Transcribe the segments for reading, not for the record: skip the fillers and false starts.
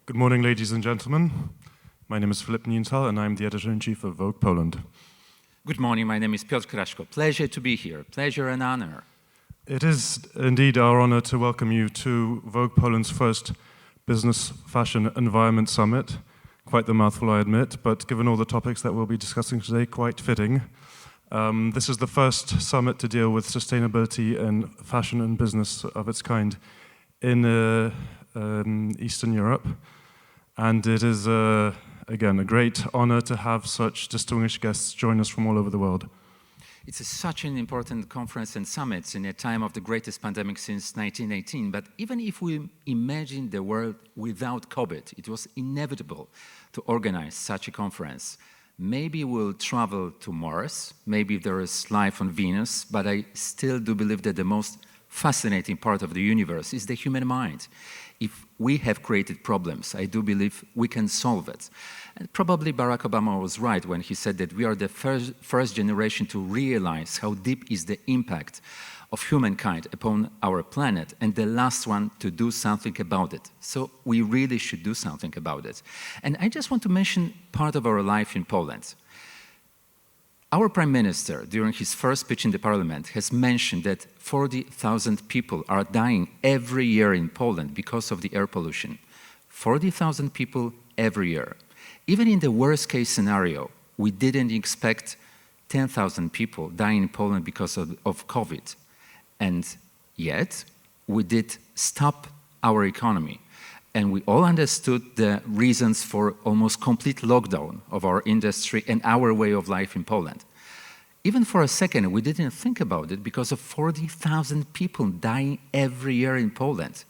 Good morning, ladies and gentlemen. My name is Filip Nienthal, and I'm the editor-in-chief of Vogue Poland. Good morning, my name is Piotr Kraszko. Pleasure to be here, pleasure and honor. It is indeed our honor to welcome you to Vogue Poland's first Business Fashion Environment Summit. Quite the mouthful, I admit, but given all the topics that we'll be discussing today, quite fitting. This is the first summit to deal with sustainability in fashion and business of its kind in Eastern Europe. And it is, again, a great honor to have such distinguished guests join us from all over the world. It's such an important conference and summit in a time of the greatest pandemic since 1918. But even if we imagine the world without COVID, it was inevitable to organize such a conference. Maybe we'll travel to Mars, maybe there is life on Venus, but I still do believe that the most fascinating part of the universe is the human mind. If we have created problems, I do believe we can solve it. And probably Barack Obama was right when he said that we are the first generation to realize how deep is the impact of humankind upon our planet, and the last one to do something about it. So we really should do something about it. And I just want to mention part of our life in Poland. Our Prime Minister, during his first speech in the Parliament, has mentioned that 40,000 people are dying every year in Poland because of the air pollution. 40,000 people every year. Even in the worst case scenario, we didn't expect 10,000 people dying in Poland because of COVID. And yet, we did stop our economy. And we all understood the reasons for almost complete lockdown of our industry and our way of life in Poland. Even for a second, we didn't think about it because of 40,000 people dying every year in Poland.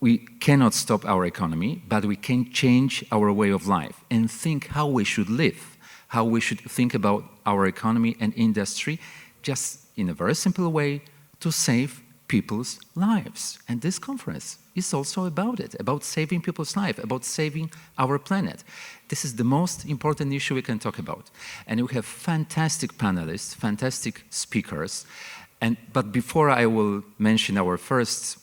We cannot stop our economy, but we can change our way of life and think how we should live, how we should think about our economy and industry, just in a very simple way to save people's lives. And this conference is also about it, about saving people's lives, about saving our planet. This is the most important issue we can talk about. And we have fantastic panelists, fantastic speakers. But before I will mention our first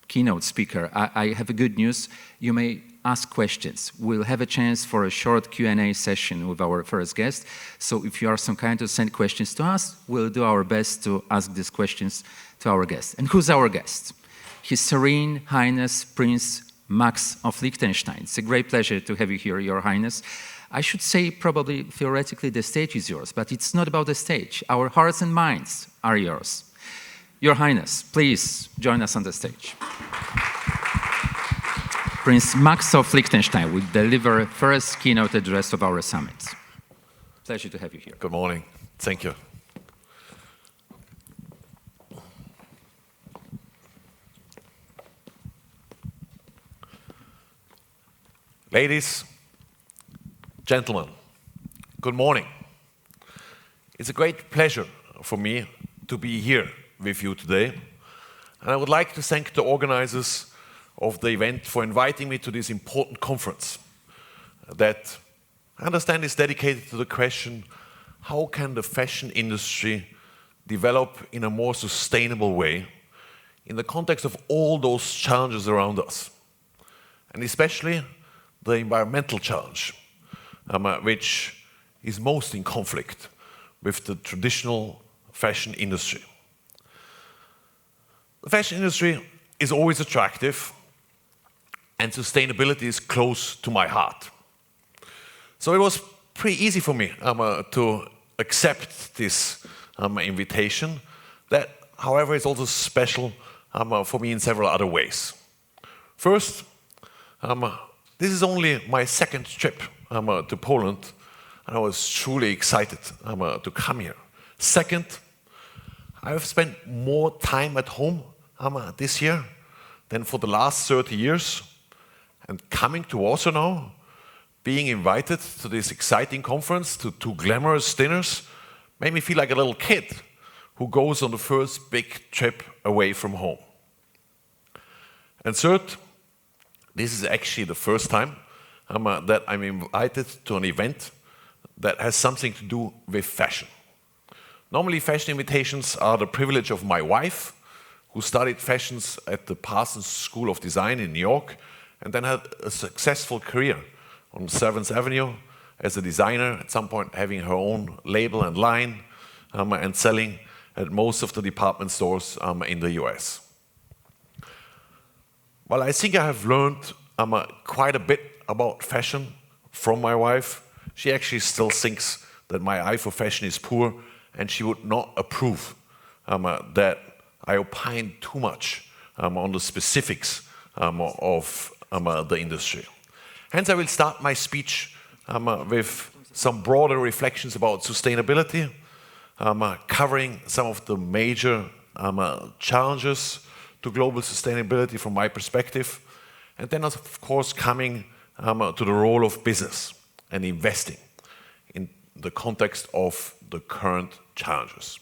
keynote speaker, I have a good news. You may ask questions. We'll have a chance for a short Q&A session with our first guest. So if you are some kind to send questions to us, we'll do our best to ask these questions to our guest. And who's our guest? His Serene Highness Prince Max of Liechtenstein. It's a great pleasure to have you here, Your Highness. I should say probably theoretically the stage is yours, but it's not about the stage. Our hearts and minds are yours. Your Highness, please join us on the stage. Prince Max of Liechtenstein will deliver first keynote address of our summit. Pleasure to have you here. Good morning. Thank you. Ladies, gentlemen, good morning. It's a great pleasure for me to be here with you today. And I would like to thank the organizers of the event for inviting me to this important conference that I understand is dedicated to the question, how can the fashion industry develop in a more sustainable way in the context of all those challenges around us, and especially the environmental challenge, which is most in conflict with the traditional fashion industry. The fashion industry is always attractive, and sustainability is close to my heart. So it was pretty easy for me to accept this invitation. That, however, is also special for me in several other ways. First, this is only my second trip to Poland, and I was truly excited to come here. Second, I have spent more time at home this year than for the last 30 years. And coming to Warsaw now, being invited to this exciting conference, to two glamorous dinners, made me feel like a little kid who goes on the first big trip away from home. And third, this is actually the first time that I'm invited to an event that has something to do with fashion. Normally, fashion invitations are the privilege of my wife, who studied fashions at the Parsons School of Design in New York and then had a successful career on 7th Avenue as a designer, at some point having her own label and line, and selling at most of the department stores in the US. Well, I think I have learned quite a bit about fashion from my wife. She actually still thinks that my eye for fashion is poor, and she would not approve that I opine too much on the specifics of the industry. Hence, I will start my speech with some broader reflections about sustainability, covering some of the major challenges to global sustainability from my perspective, and then, of course, coming to the role of business and investing in the context of the current challenges.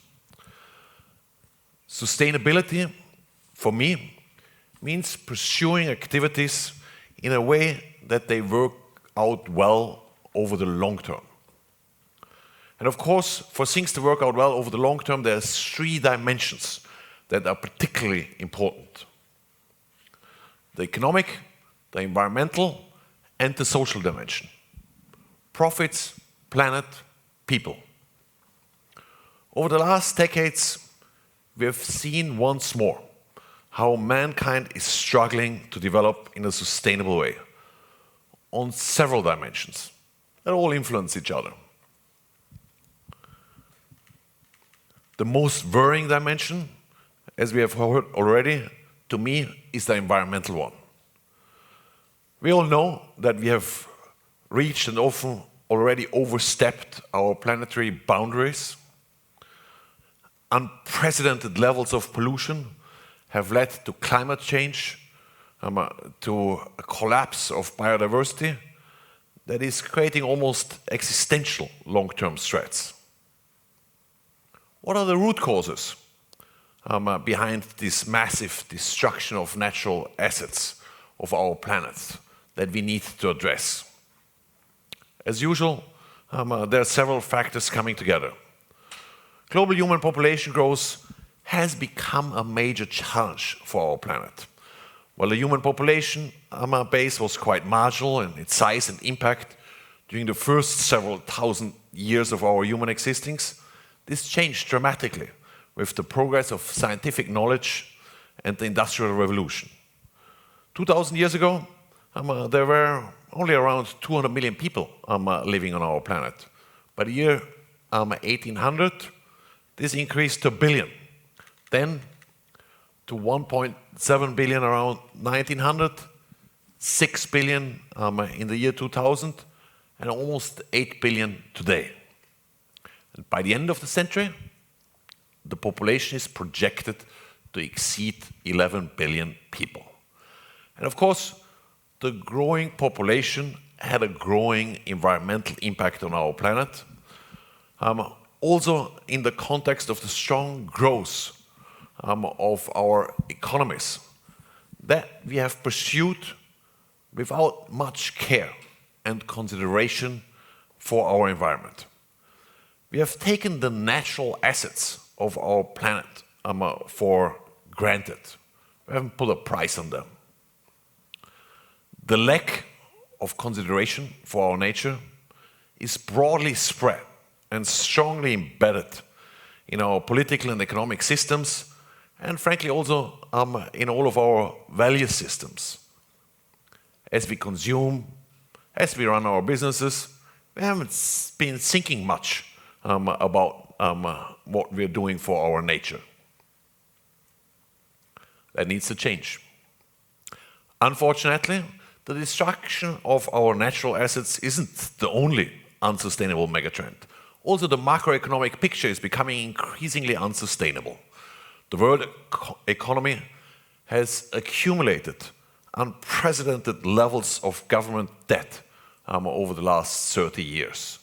Sustainability, for me, means pursuing activities in a way that they work out well over the long term. And of course, for things to work out well over the long term, there's 3 dimensions that are particularly important: the economic, the environmental, and the social dimension. Profits, planet, people. Over the last decades, we have seen once more how mankind is struggling to develop in a sustainable way on several dimensions that all influence each other. The most worrying dimension, as we have heard already, to me, is the environmental one. We all know that we have reached and often already overstepped our planetary boundaries. Unprecedented levels of pollution have led to climate change, to a collapse of biodiversity that is creating almost existential long-term threats. What are the root causes behind this massive destruction of natural assets of our planet that we need to address? As usual, there are several factors coming together. Global human population growth has become a major challenge for our planet. While the human population base was quite marginal in its size and impact during the first several thousand years of our human existence, this changed dramatically with the progress of scientific knowledge and the Industrial Revolution. 2,000 years ago, there were only around 200 million people living on our planet. By the year 1800, this increased to a billion. Then to 1.7 billion around 1900, 6 billion in the year 2000, and almost 8 billion today. And by the end of the century, the population is projected to exceed 11 billion people. And of course, the growing population had a growing environmental impact on our planet. Also in the context of the strong growth of our economies that we have pursued without much care and consideration for our environment. We have taken the natural assets of our planet for granted. We haven't put a price on them. The lack of consideration for our nature is broadly spread and strongly embedded in our political and economic systems, and frankly also in all of our value systems. As we consume, as we run our businesses, we haven't been thinking much about what we're doing for our nature. That needs to change. Unfortunately, the destruction of our natural assets isn't the only unsustainable megatrend. Also, the macroeconomic picture is becoming increasingly unsustainable. The world economy has accumulated unprecedented levels of government debt over the last 30 years.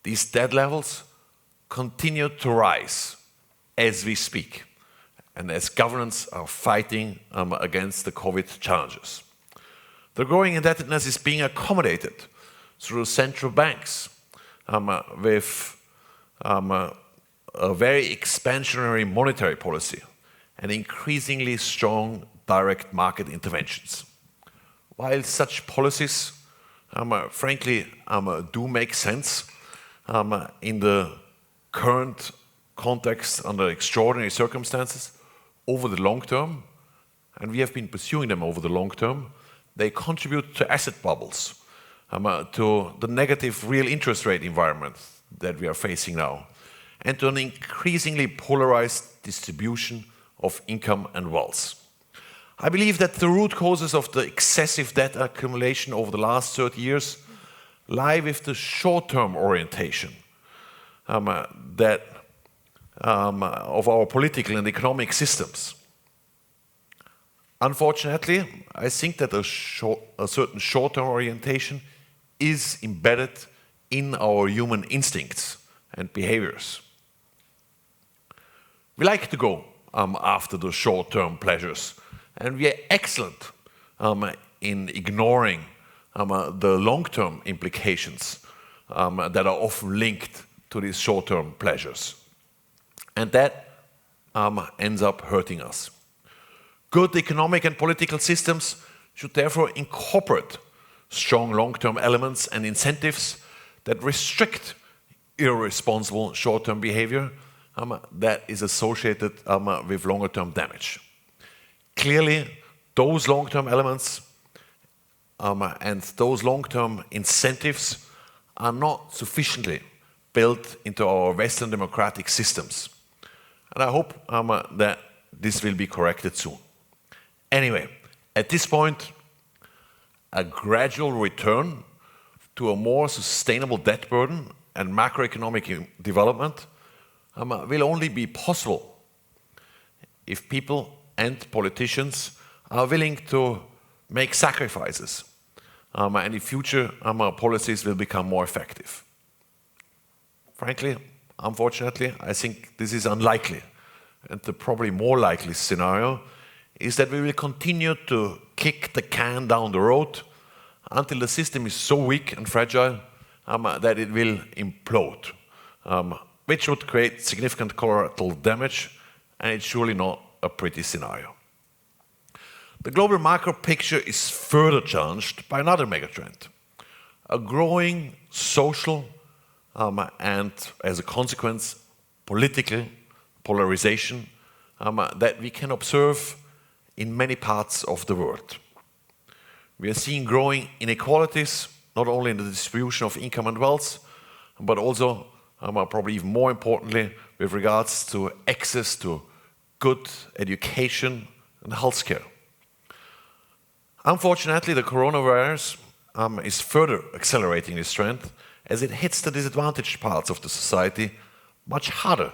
These debt levels continue to rise as we speak, and as governments are fighting against the COVID challenges. The growing indebtedness is being accommodated through central banks with a very expansionary monetary policy and increasingly strong direct market interventions. while such policies, frankly, do make sense in the current context under extraordinary circumstances over the long term, and we have been pursuing them over the long term, they contribute to asset bubbles, to the negative real interest rate environment that we are facing now, and to an increasingly polarized distribution of income and wealth. I believe that the root causes of the excessive debt accumulation over the last 30 years lie with the short-term orientation of our political and economic systems. Unfortunately, I think that a certain short-term orientation is embedded in our human instincts and behaviors. We like to go after the short-term pleasures, and we are excellent in ignoring the long-term implications that are often linked to these short-term pleasures. And that ends up hurting us. Good economic and political systems should therefore incorporate strong long-term elements and incentives that restrict irresponsible short-term behavior that is associated with longer-term damage. Clearly, those long-term elements and those long-term incentives are not sufficiently built into our Western democratic systems. And I hope that this will be corrected soon. Anyway, at this point, a gradual return to a more sustainable debt burden and macroeconomic development will only be possible if people and politicians are willing to make sacrifices, and in future policies will become more effective. Frankly, unfortunately, I think this is unlikely, and the probably more likely scenario is that we will continue to kick the can down the road until the system is so weak and fragile that it will implode, which would create significant collateral damage, and it's surely not a pretty scenario. The global macro picture is further challenged by another megatrend, a growing social and, as a consequence, political polarization that we can observe in many parts of the world. We are seeing growing inequalities, not only in the distribution of income and wealth, but also, probably even more importantly, with regards to access to good education and healthcare. Unfortunately, the coronavirus is further accelerating this trend as it hits the disadvantaged parts of the society much harder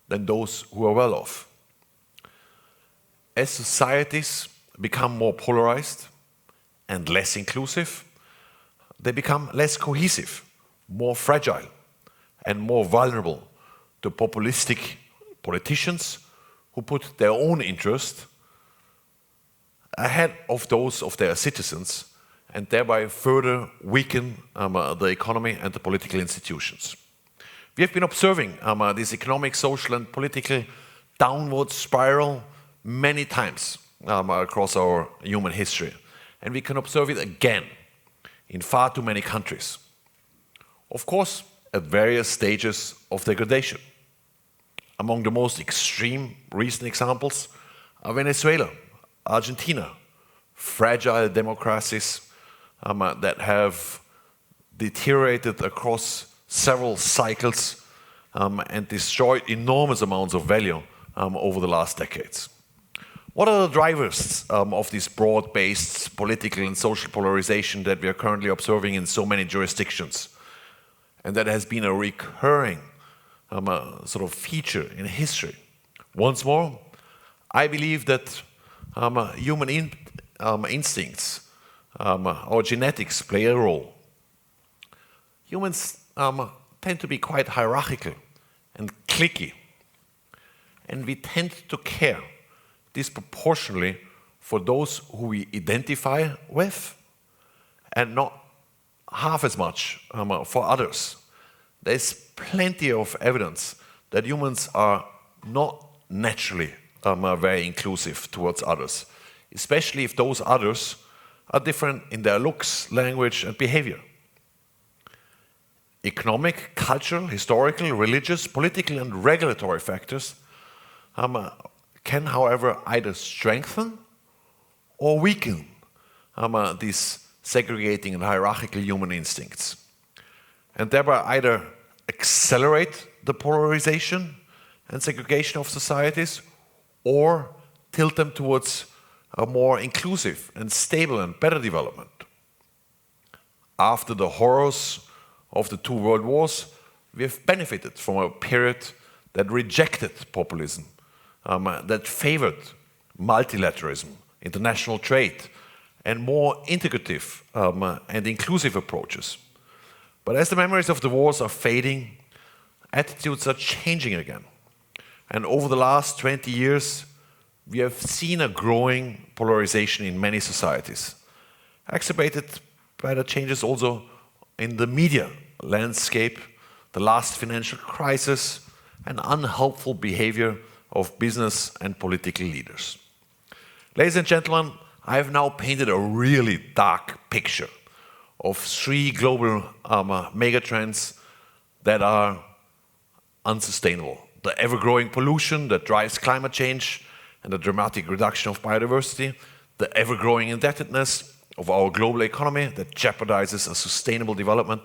than those who are well off. As societies become more polarized and less inclusive, they become less cohesive, more fragile, and more vulnerable to populistic politicians who put their own interest ahead of those of their citizens and thereby further weaken the economy and the political institutions. We have been observing this economic, social, and political downward spiral many times across our human history, and we can observe it again in far too many countries. Of course, at various stages of degradation. Among the most extreme recent examples are Venezuela, Argentina, fragile democracies that have deteriorated across several cycles and destroyed enormous amounts of value over the last decades. What are the drivers of this broad-based political and social polarization that we are currently observing in so many jurisdictions? And that has been a recurring sort of feature in history. Once more, I believe that human instincts, our genetics play a role. Humans tend to be quite hierarchical and cliquey, and we tend to care disproportionately for those who we identify with and not half as much for others. There's plenty of evidence that humans are not naturally very inclusive towards others, especially if those others are different in their looks, language, and behavior. Economic, cultural, historical, religious, political, and regulatory factors can, however, either strengthen or weaken these segregating and hierarchical human instincts, and thereby either accelerate the polarization and segregation of societies or tilt them towards a more inclusive and stable and better development. After the horrors of the two world wars, we have benefited from a period that rejected populism, that favored multilateralism, international trade, and more integrative and inclusive approaches. But as the memories of the wars are fading, attitudes are changing again. And over the last 20 years, we have seen a growing polarization in many societies, exacerbated by the changes also in the media landscape, the last financial crisis, and unhelpful behavior of business and political leaders. Ladies and gentlemen, I have now painted a really dark picture of three global megatrends that are unsustainable. The ever-growing pollution that drives climate change and the dramatic reduction of biodiversity, the ever-growing indebtedness of our global economy that jeopardizes a sustainable development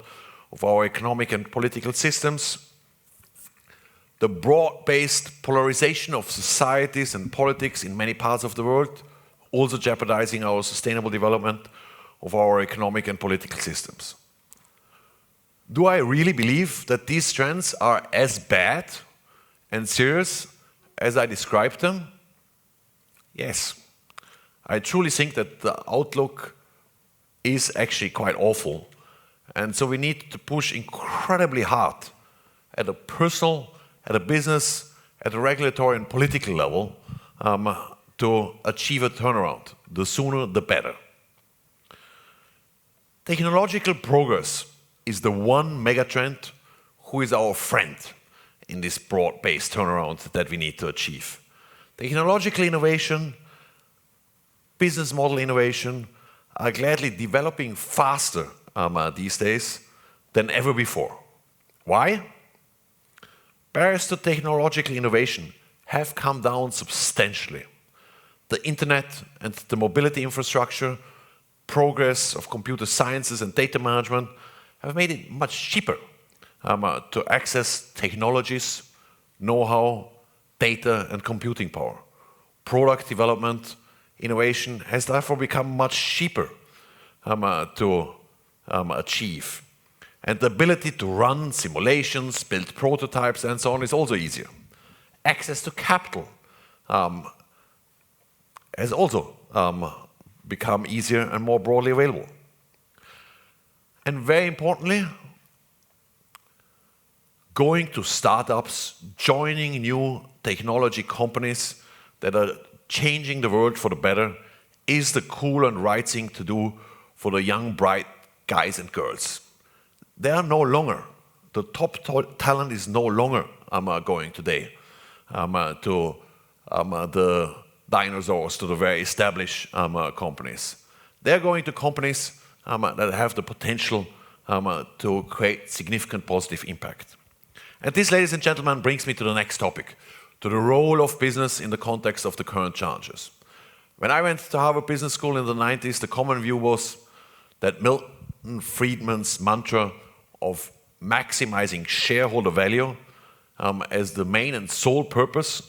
of our economic and political systems, the broad-based polarization of societies and politics in many parts of the world, also jeopardizing our sustainable development of our economic and political systems. Do I really believe that these trends are as bad and serious as I described them? Yes. I truly think that the outlook is actually quite awful. And so we need to push incredibly hard at a personal, at a business, at a regulatory and political level to achieve a turnaround. The sooner, the better. Technological progress is the one megatrend who is our friend in this broad-based turnaround that we need to achieve. Technological innovation, business model innovation are gladly developing faster these days than ever before. Why? Barriers to technological innovation have come down substantially. The internet and the mobility infrastructure, progress of computer sciences and data management have made it much cheaper to access technologies, know-how, data and computing power. Product development, innovation has therefore become much cheaper to achieve. And the ability to run simulations, build prototypes and so on is also easier. Access to capital has also become easier and more broadly available. And very importantly, going to startups, joining new technology companies that are changing the world for the better is the cool and right thing to do for the young, bright guys and girls. They are no longer, the top talent is no longer going today to the dinosaurs, to the very established companies. They're going to companies that have the potential to create significant positive impact. And this, ladies and gentlemen, brings me to the next topic, to the role of business in the context of the current challenges. When I went to Harvard Business School in the 90s, the common view was that Milton Friedman's mantra of maximizing shareholder value as the main and sole purpose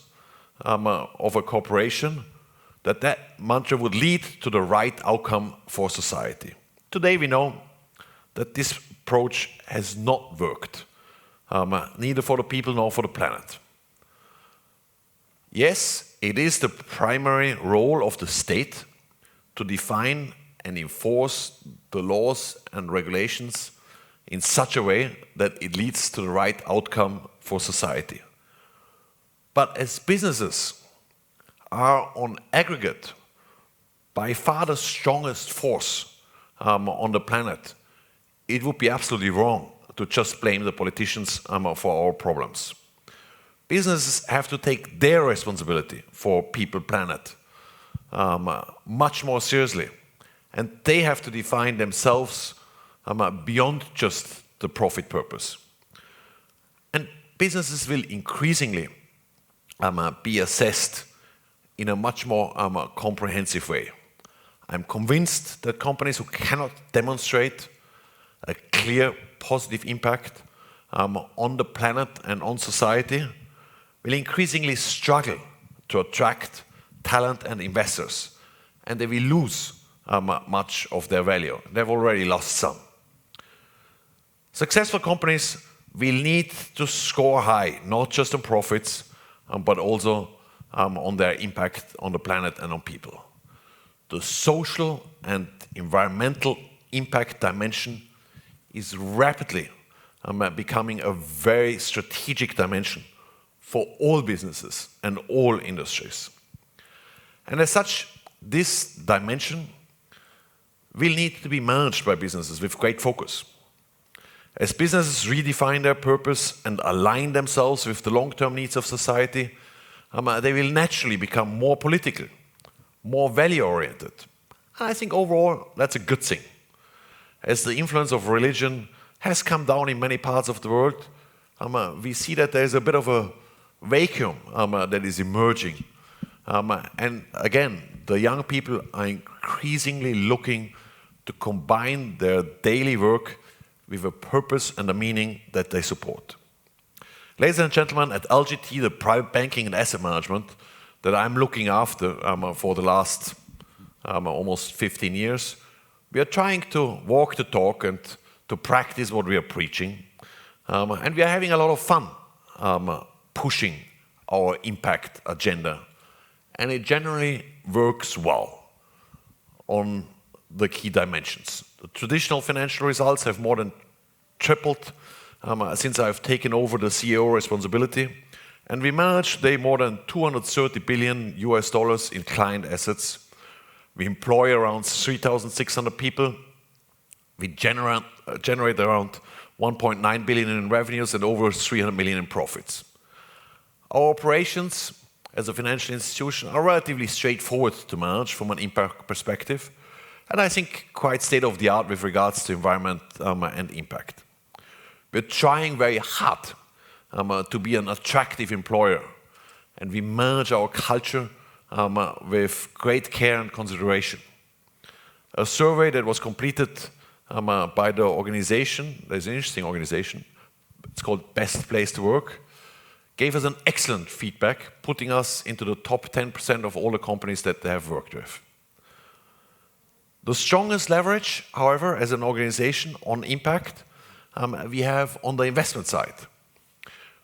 of a corporation, that mantra would lead to the right outcome for society. Today we know that this approach has not worked, neither for the people nor for the planet. Yes, it is the primary role of the state to define and enforce the laws and regulations in such a way that it leads to the right outcome for society. But as businesses are on aggregate by far the strongest force on the planet, it would be absolutely wrong to just blame the politicians for our problems. Businesses have to take their responsibility for people, planet much more seriously and they have to define themselves beyond just the profit purpose. And businesses will increasingly be assessed in a much more comprehensive way. I'm convinced that companies who cannot demonstrate a clear positive impact on the planet and on society will increasingly struggle to attract talent and investors, and they will lose much of their value. They've already lost some. Successful companies will need to score high, not just on profits, but also on their impact on the planet and on people. The social and environmental impact dimension is rapidly becoming a very strategic dimension for all businesses and all industries. And as such, this dimension will need to be managed by businesses with great focus. As businesses redefine their purpose and align themselves with the long-term needs of society, they will naturally become more political, more value-oriented. I think overall that's a good thing. As the influence of religion has come down in many parts of the world, we see that there's a bit of a vacuum that is emerging. And again, the young people are increasingly looking to combine their daily work with a purpose and a meaning that they support. Ladies and gentlemen, at LGT, the private banking and asset management that I'm looking after for the last almost 15 years, we are trying to walk the talk and to practice what we are preaching. And we are having a lot of fun pushing our impact agenda. And it generally works well on the key dimensions. The traditional financial results have more than tripled since I've taken over the CEO responsibility. And we manage today more than $230 billion in client assets. We employ around 3,600 people. We generate around 1.9 billion in revenues and over 300 million in profits. Our operations as a financial institution are relatively straightforward to manage from an impact perspective, and I think quite state-of-the-art with regards to environment and impact. We're trying very hard to be an attractive employer, and we manage our culture with great care and consideration. A survey that was completed by the organization, there's an interesting organization, it's called Best Place to Work, gave us an excellent feedback, putting us into the top 10% of all the companies that they have worked with. The strongest leverage, however, as an organization on impact, we have on the investment side,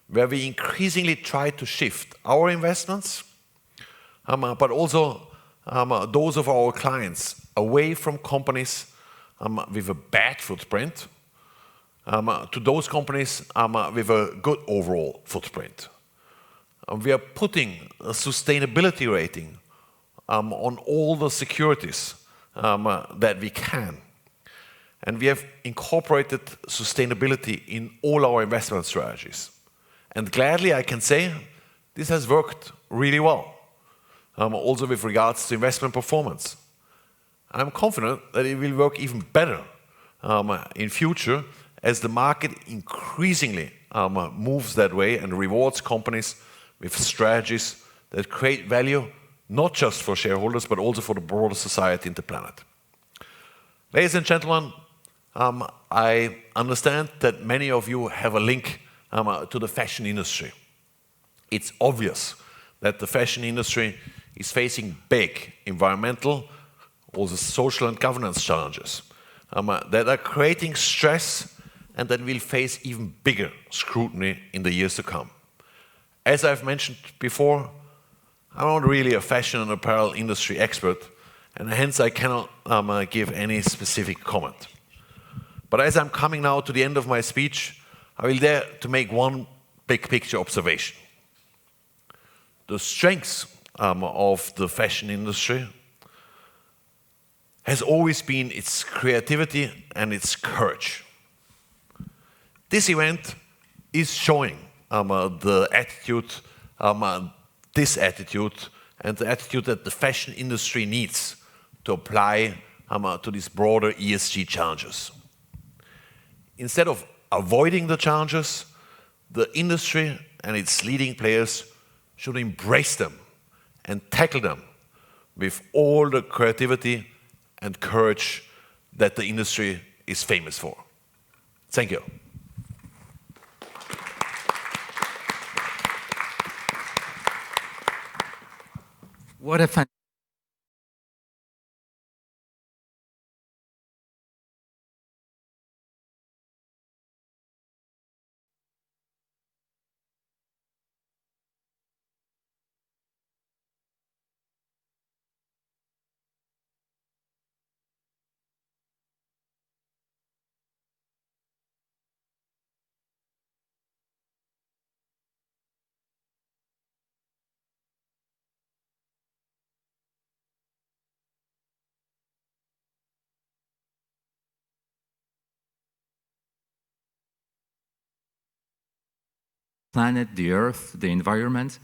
where we increasingly try to shift our investments, but also those of our clients away from companies with a bad footprint to those companies with a good overall footprint. We are putting a sustainability rating on all the securities that we can. And we have incorporated sustainability in all our investment strategies. And gladly I can say this has worked really well, also with regards to investment performance. I'm confident that it will work even better in future as the market increasingly moves that way and rewards companies with strategies that create value not just for shareholders but also for the broader society and the planet. Ladies and gentlemen, I understand that many of you have a link to the fashion industry. It's obvious that the fashion industry is facing big environmental, also social and governance challenges that are creating stress and that will face even bigger scrutiny in the years to come. As I've mentioned before, I'm not really a fashion and apparel industry expert, and hence I cannot give any specific comment. But as I'm coming now to the end of my speech, I will dare to make one big picture observation. The strengths of the fashion industry has always been its creativity and its courage. This event is showing the attitude, this attitude, and the attitude that the fashion industry needs to apply to these broader ESG challenges. Instead of avoiding the challenges, the industry and its leading players should embrace them and tackle them with all the creativity and courage that the industry is famous for. Thank you. What a fun. Planet, the earth, the environment.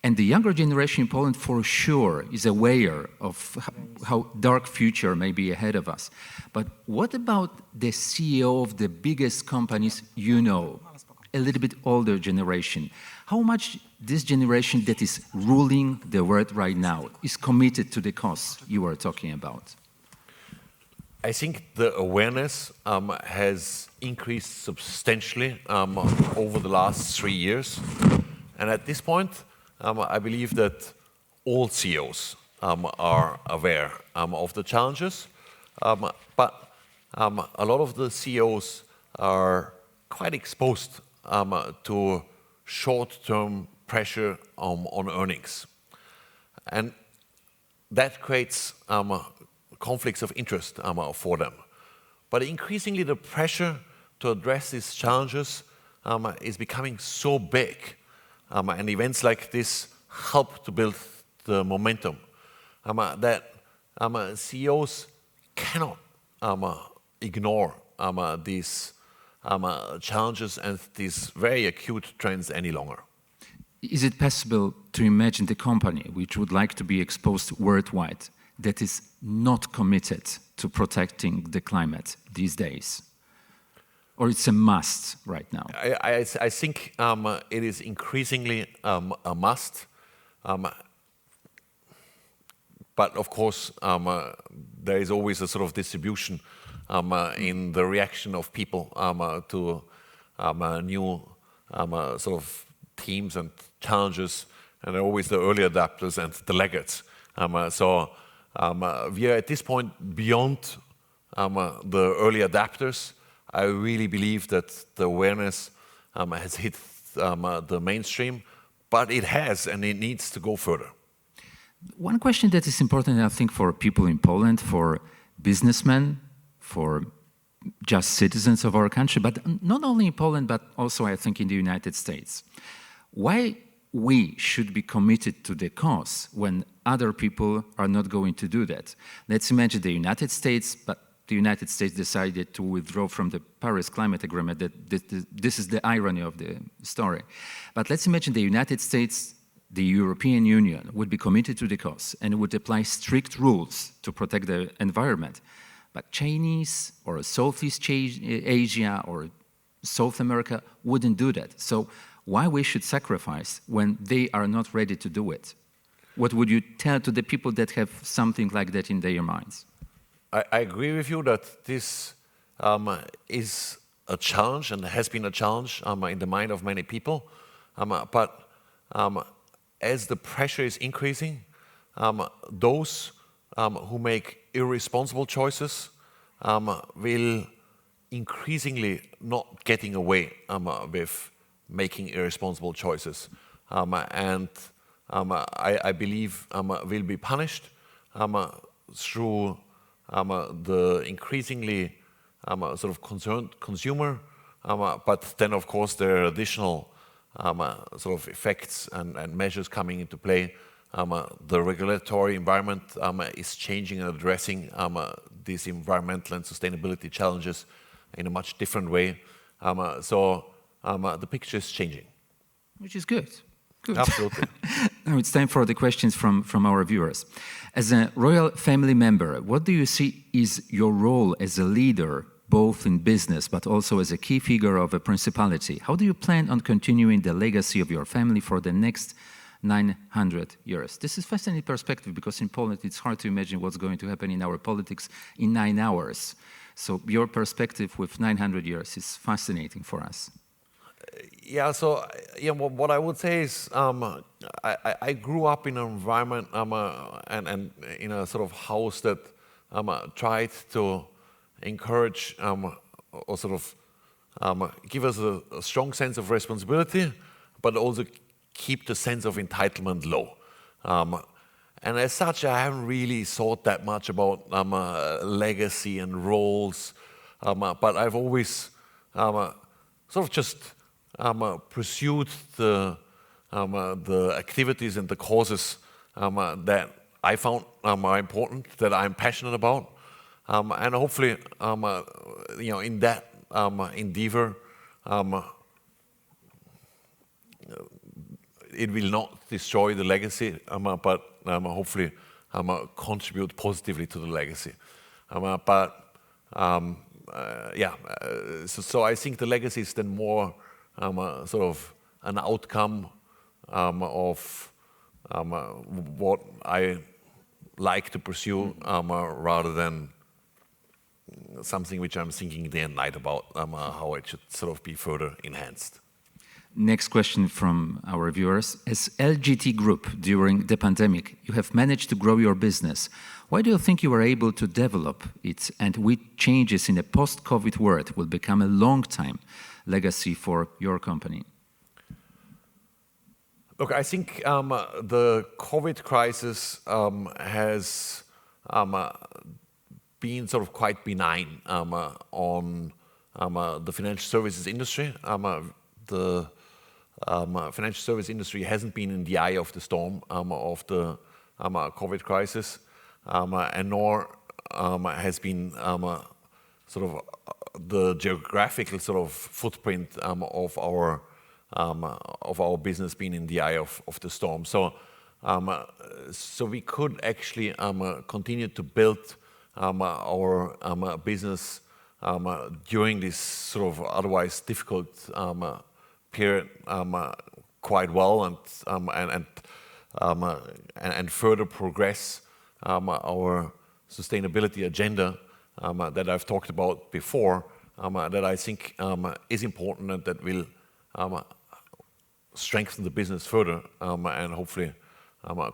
And the younger generation in Poland for sure is aware of how dark future may be ahead of us. But what about the CEO of the biggest companies you know, a little bit older generation? How much this generation that is ruling the world right now is committed to the cause you are talking about? I think the awareness has increased substantially over the last 3 years. And at this point, I believe that all CEOs are aware of the challenges. But a lot of the CEOs are quite exposed to short-term pressure on earnings. And that creates conflicts of interest for them. But increasingly the pressure to address these challenges is becoming so big, and events like this help to build the momentum that CEOs cannot ignore these challenges and these very acute trends any longer. Is it possible to imagine the company which would like to be exposed worldwide that is not committed to protecting the climate these days? Or it's a must right now? I think it is increasingly a must. But of course, there is always a sort of distribution in the reaction of people to new sort of themes and challenges, and there are always the early adapters and the laggards. So we are at this point beyond the early adapters. I really believe that the awareness has hit the mainstream, but it has, and it needs to go further. One question that is important, I think, for people in Poland, for businessmen, for just citizens of our country, but not only in Poland, but also, I think, in the United States. Why we should be committed to the cause when other people are not going to do that? Let's imagine the United States, but the United States decided to withdraw from the Paris Climate Agreement. This is the irony of the story. But let's imagine the United States, the European Union would be committed to the cause and would apply strict rules to protect the environment. But Chinese or Southeast Asia or South America wouldn't do that. So why we should sacrifice when they are not ready to do it? What would you tell to the people that have something like that in their minds? I agree with you that this is a challenge and has been a challenge in the mind of many people. But as the pressure is increasing, those who make irresponsible choices will increasingly not getting away with making irresponsible choices. And I believe will be punished through the increasingly sort of concerned consumer, but then of course there are additional sort of effects and measures coming into play. The regulatory environment is changing and addressing these environmental and sustainability challenges in a much different way. So the picture is changing. Which is good. Good. Absolutely. Now it's time for the questions from our viewers. As a royal family member, what do you see is your role as a leader, both in business but also as a key figure of a principality? How do you plan on continuing the legacy of your family for the next 900 years? This is fascinating perspective because in Poland it's hard to imagine what's going to happen in our politics in 9 hours. So your perspective with 900 years is fascinating for us. Yeah, so what I would say is I grew up in an environment and in a sort of house that tried to encourage or sort of give us a strong sense of responsibility, but also keep the sense of entitlement low. And as such, I haven't really thought that much about legacy and roles, but I've always sort of just pursued the activities and the causes that I found are important, that I'm passionate about, and hopefully, in that endeavor, it will not destroy the legacy, but hopefully contribute positively to the legacy. So I think the legacy is then more sort of an outcome of what I like to pursue rather than something which I'm thinking day and night about how it should sort of be further enhanced. Next question from our viewers. As LGT Group during the pandemic, you have managed to grow your business. Why do you think you were able to develop it, and which changes in a post-COVID world will become a long-time legacy for your company? Look, I think the COVID crisis has been sort of quite benign on the financial services industry. The financial service industry hasn't been in the eye of the storm of the COVID crisis, and nor has been sort of the geographical sort of footprint of our business being in the eye of the storm. So we could actually continue to build our business during this sort of otherwise difficult period quite well, and further progress our sustainability agenda that I've talked about before, that I think is important and that will strengthen the business further and hopefully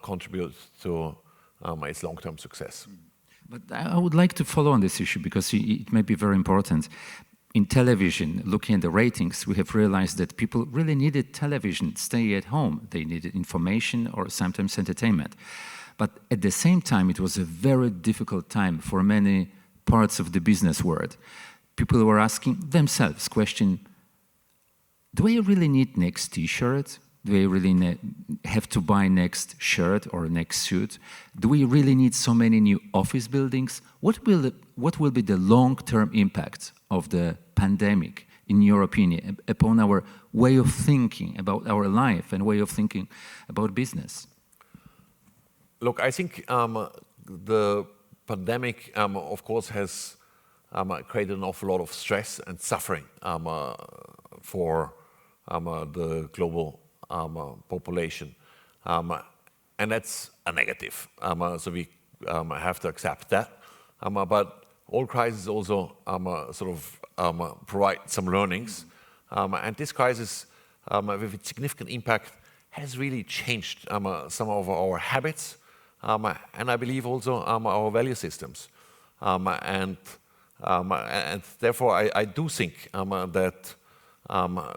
contribute to its long-term success. But I would like to follow on this issue because it may be very important. In television, looking at the ratings, we have realized that people really needed television, stay at home. They needed information or sometimes entertainment. But at the same time, it was a very difficult time for many parts of the business world. People were asking themselves question, do I really need next t-shirt? Do I really have to buy next shirt or next suit? Do we really need so many new office buildings? What will be the long-term impact of the pandemic, in your opinion, upon our way of thinking about our life and way of thinking about business? Look, I think the pandemic, of course, has created an awful lot of stress and suffering for the global population, and that's a negative. So we have to accept that. But all crises also sort of provide some learnings, and this crisis, with its significant impact, has really changed some of our habits, and I believe also our value systems, and therefore I do think that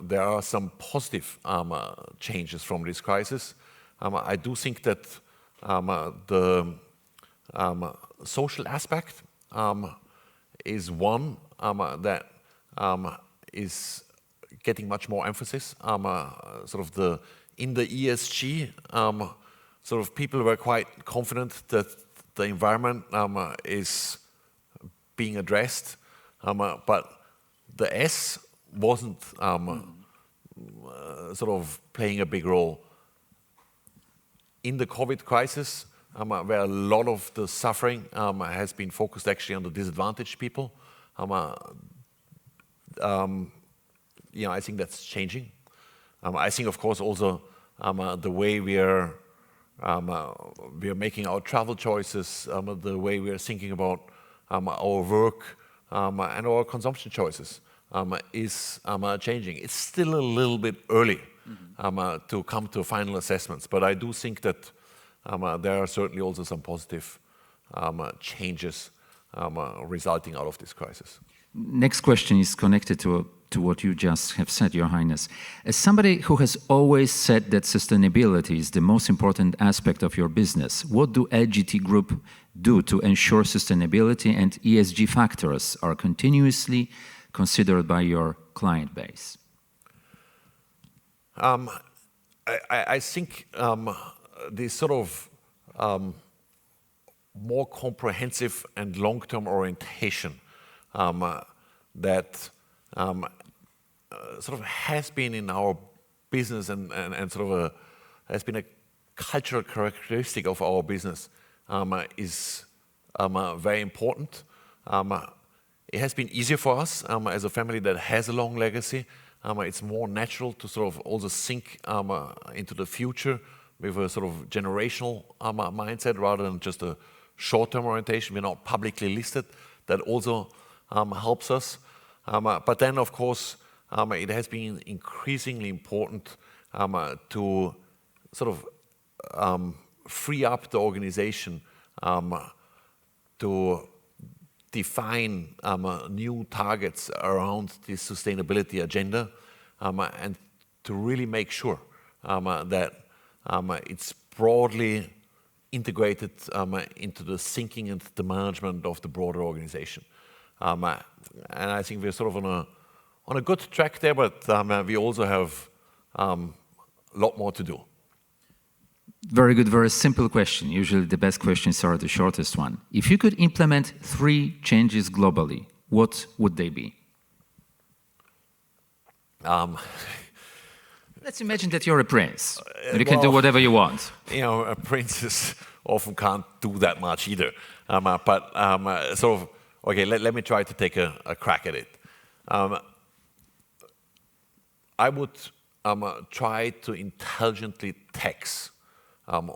there are some positive changes from this crisis. I do think that the social aspect is one that is getting much more emphasis. Sort of in the ESG, sort of people were quite confident that the environment is being addressed, but the S wasn't sort of playing a big role. in the COVID crisis, where a lot of the suffering has been focused actually on the disadvantaged people. I think that's changing. I think, of course, also the way we are making our travel choices, the way we are thinking about our work and our consumption choices is changing. It's still a little bit early to come to final assessments, but I do think that there are certainly also some positive changes resulting out of this crisis. Next question is connected to what you just have said, Your Highness. As somebody who has always said that sustainability is the most important aspect of your business, what do LGT Group do to ensure sustainability and ESG factors are continuously considered by your client base? I think this sort of more comprehensive and long-term orientation that sort of has been in our business and sort of has been a cultural characteristic of our business is very important. It has been easier for us as a family that has a long legacy. It's more natural to sort of also think into the future with a sort of generational mindset rather than just a short-term orientation. We're not publicly listed. That also helps us. But then, of course, it has been increasingly important to sort of free up the organization to define new targets around the sustainability agenda and to really make sure that it's broadly integrated into the thinking and the management of the broader organization. And I think we're sort of on a good track there, but we also have a lot more to do. Very good, very simple question. Usually the best questions are the shortest one. If you could implement 3 changes globally, what would they be? Let's imagine that you're a prince. And you can do whatever you want. Princes often can't do that much either. But sort of, okay, let me try to take a crack at it. I would try to intelligently tax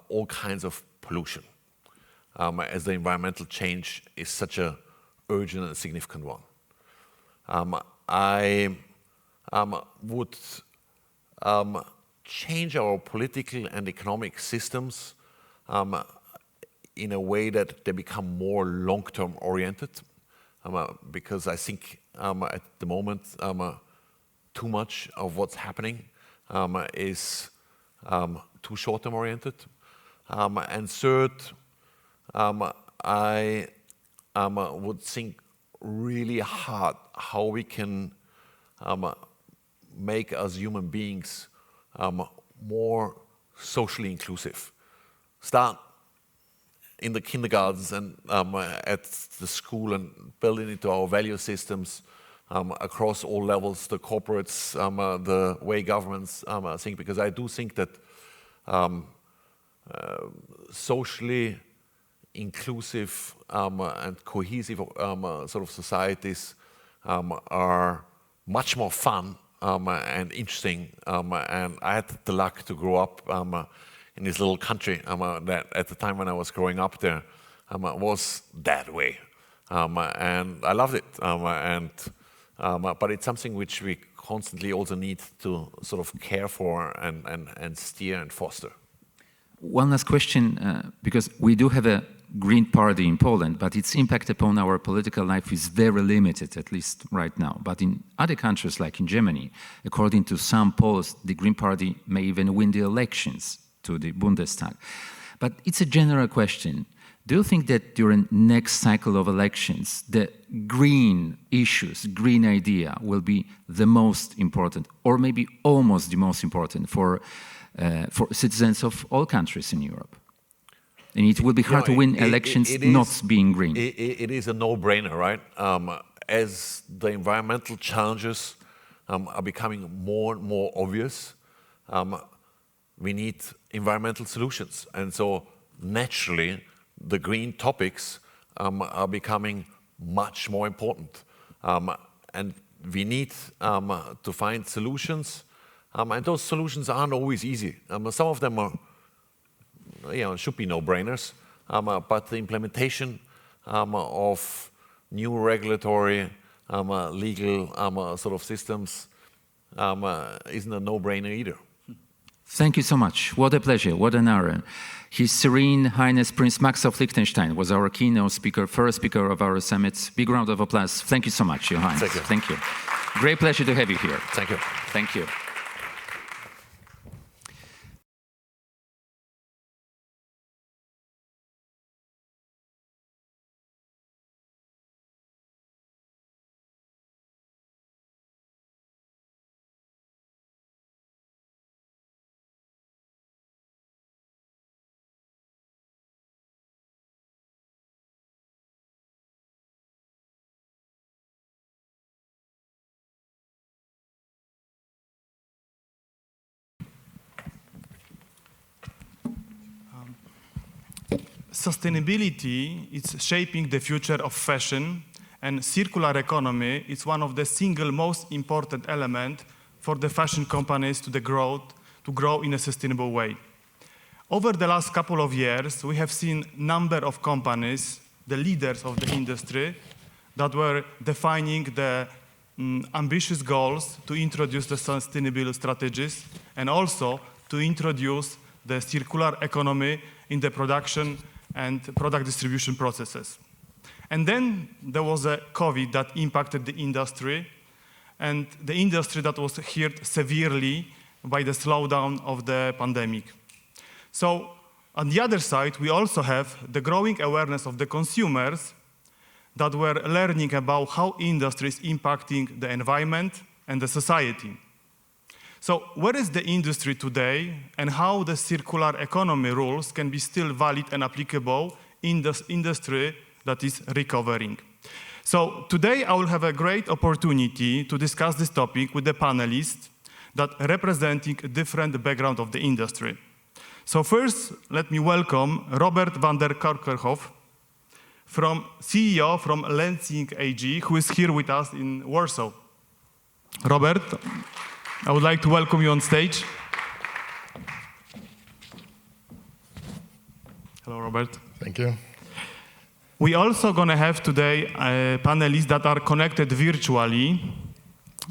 all kinds of pollution, as the environmental change is such a urgent and significant one. I would change our political and economic systems in a way that they become more long-term oriented, because I think at the moment too much of what's happening is too short-term oriented. And third, I would think really hard how we can make us human beings more socially inclusive. Start in the kindergartens and at the school and build it into our value systems across all levels, the corporates, the way governments think, because I do think that socially inclusive and cohesive sort of societies are much more fun and interesting. And I had the luck to grow up in this little country that at the time when I was growing up there was that way. And I loved it. But it's something which we constantly also need to sort of care for and steer and foster. One last question, because we do have a Green Party in Poland, but its impact upon our political life is very limited, at least right now. But in other countries, like in Germany, according to some polls, the Green Party may even win the elections to the Bundestag. But it's a general question. Do you think that during next cycle of elections, the green issues, green idea will be the most important, or maybe almost the most important for citizens of all countries in Europe? And it will be hard to win elections not being green. It is a no-brainer, right? As the environmental challenges are becoming more and more obvious, we need environmental solutions. And so naturally, the green topics are becoming much more important. And we need to find solutions, and those solutions aren't always easy. Some of them are, should be no-brainers, but the implementation of new regulatory, legal sort of systems isn't a no-brainer either. Thank you so much. What a pleasure. What an honor. His Serene Highness Prince Max of Liechtenstein was our keynote speaker, first speaker of our summit. Big round of applause. Thank you so much, Your Highness. Thank you. Thank you. Great pleasure to have you here. Thank you. Thank you. Sustainability is shaping the future of fashion, and circular economy is one of the single most important element for the fashion companies to grow in a sustainable way. Over the last couple of years, we have seen number of companies, the leaders of the industry, that were defining the ambitious goals to introduce the sustainable strategies and also to introduce the circular economy in the production and product distribution processes. And then there was a COVID that impacted the industry, and the industry that was hit severely by the slowdown of the pandemic. So on the other side, we also have the growing awareness of the consumers that were learning about how industry is impacting the environment and the society. So where is the industry today, and how the circular economy rules can be still valid and applicable in this industry that is recovering? So today I will have a great opportunity to discuss this topic with the panelists that representing a different background of the industry. So first, let me welcome Robert van der Kerkhof, CEO from Lansing AG, who is here with us in Warsaw. Robert, I would like to welcome you on stage. Hello, Robert. Thank you. We also going to have today panelists that are connected virtually.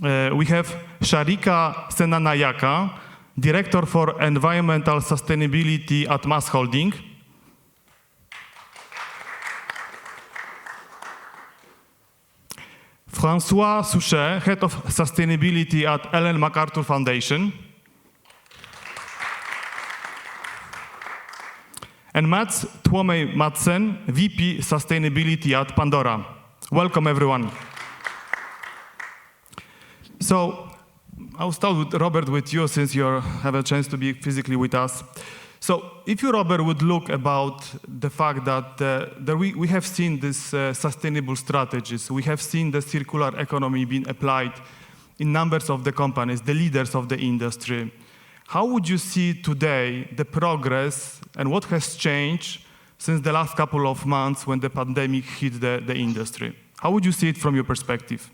We have Sharika Senanayaka, Director for Environmental Sustainability at Mass Holding. François Souchet, Head of Sustainability at Ellen MacArthur Foundation. And Mats Tuomey-Madsen, VP Sustainability at Pandora. Welcome, everyone. So I'll start with Robert, with you, since you have a chance to be physically with us. So if you, Robert, would look about the fact that we have seen these sustainable strategies, we have seen the circular economy being applied in numbers of the companies, the leaders of the industry. How would you see today the progress and what has changed since the last couple of months when the pandemic hit the industry? How would you see it from your perspective?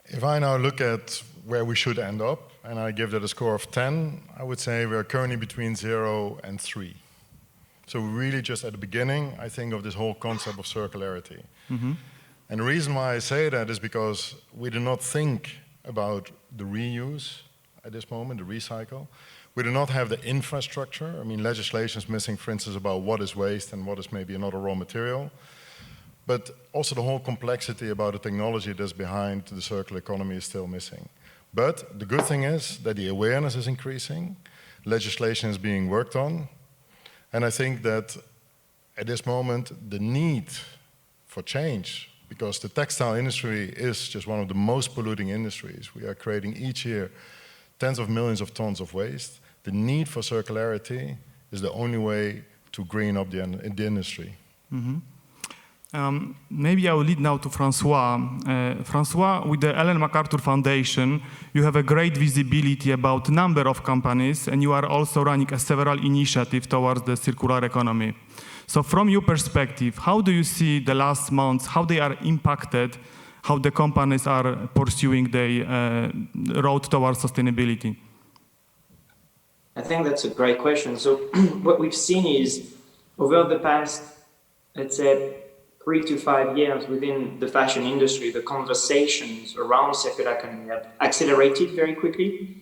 If I now look at where we should end up, and I give that a score of 10, I would say we're currently between 0 and 3. So we're really just at the beginning, I think, of this whole concept of circularity. Mm-hmm. And the reason why I say that is because we do not think about the reuse at this moment, the recycle. We do not have the infrastructure. I mean, legislation is missing, for instance, about what is waste and what is maybe another raw material. But also the whole complexity about the technology that's behind the circular economy is still missing. But the good thing is that the awareness is increasing, legislation is being worked on, and I think that at this moment the need for change, because the textile industry is just one of the most polluting industries. We are creating each year tens of millions of tons of waste. The need for circularity is the only way to green up the industry. Mm-hmm. Maybe I will lead now to Francois. Francois, with the Ellen MacArthur Foundation, you have a great visibility about the number of companies, and you are also running several initiatives towards the circular economy. So from your perspective, how do you see the last months, how they are impacted, how the companies are pursuing the road towards sustainability? I think that's a great question. So what we've seen is over the past, let's say, 3 to 5 years within the fashion industry, the conversations around circular economy have accelerated very quickly,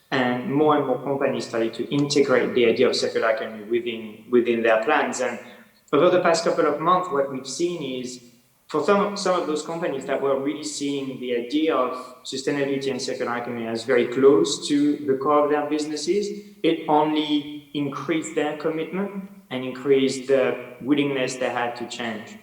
and more companies started to integrate the idea of circular economy within their plans. And over the past couple of months, what we've seen is for some of those companies that were really seeing the idea of sustainability and circular economy as very close to the core of their businesses, it only increased their commitment and increased the willingness they had to change.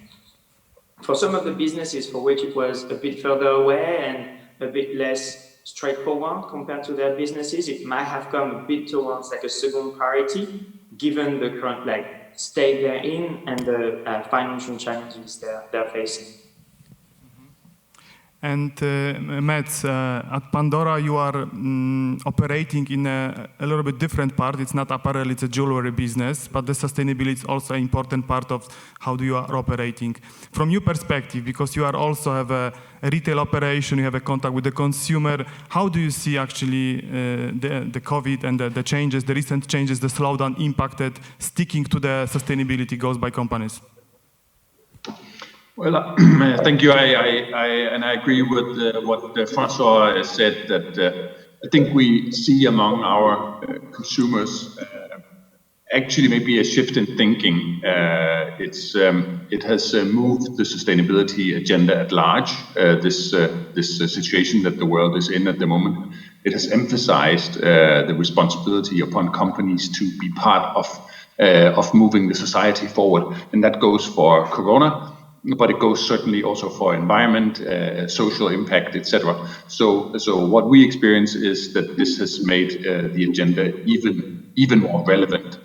For some of the businesses for which it was a bit further away and a bit less straightforward compared to their businesses, it might have come a bit towards like a second priority, given the current state they're in and the financial challenges they're facing. And Mats, at Pandora, you are operating in a little bit different part. It's not apparel, it's a jewelry business, but the sustainability is also an important part of how you are operating. From your perspective, because you are also have a retail operation, you have a contact with the consumer, how do you see actually the COVID and the changes, the recent changes, the slowdown impacted sticking to the sustainability goals by companies? Well, thank you. I agree with what Francois said, that I think we see among our consumers actually maybe a shift in thinking. It has moved the sustainability agenda at large, this situation that the world is in at the moment. It has emphasized the responsibility upon companies to be part of moving the society forward. And that goes for Corona, but it goes certainly also for environment, social impact, etc. So what we experience is that this has made the agenda even more relevant,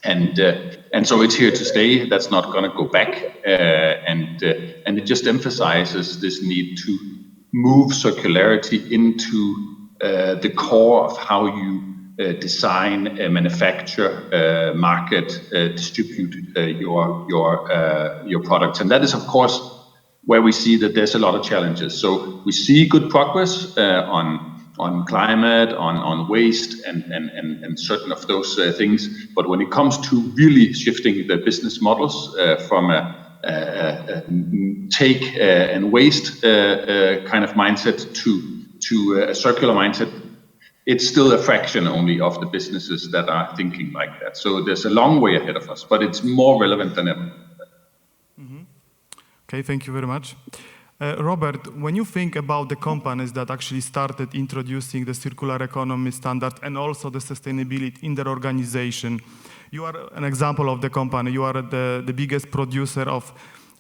and so it's here to stay. That's not going to go back, and it just emphasizes this need to move circularity into the core of how you design, manufacture, market, distribute your products. And that is, of course, where we see that there's a lot of challenges. So we see good progress on climate, on waste, and certain of those things. But when it comes to really shifting the business models from a take and waste kind of mindset to a circular mindset, it's still a fraction only of the businesses that are thinking like that. So there's a long way ahead of us, but it's more relevant than ever. Mm-hmm. Okay, thank you very much. Robert, when you think about the companies that actually started introducing the circular economy standard and also the sustainability in their organization, you are an example of the company. You are the biggest producer of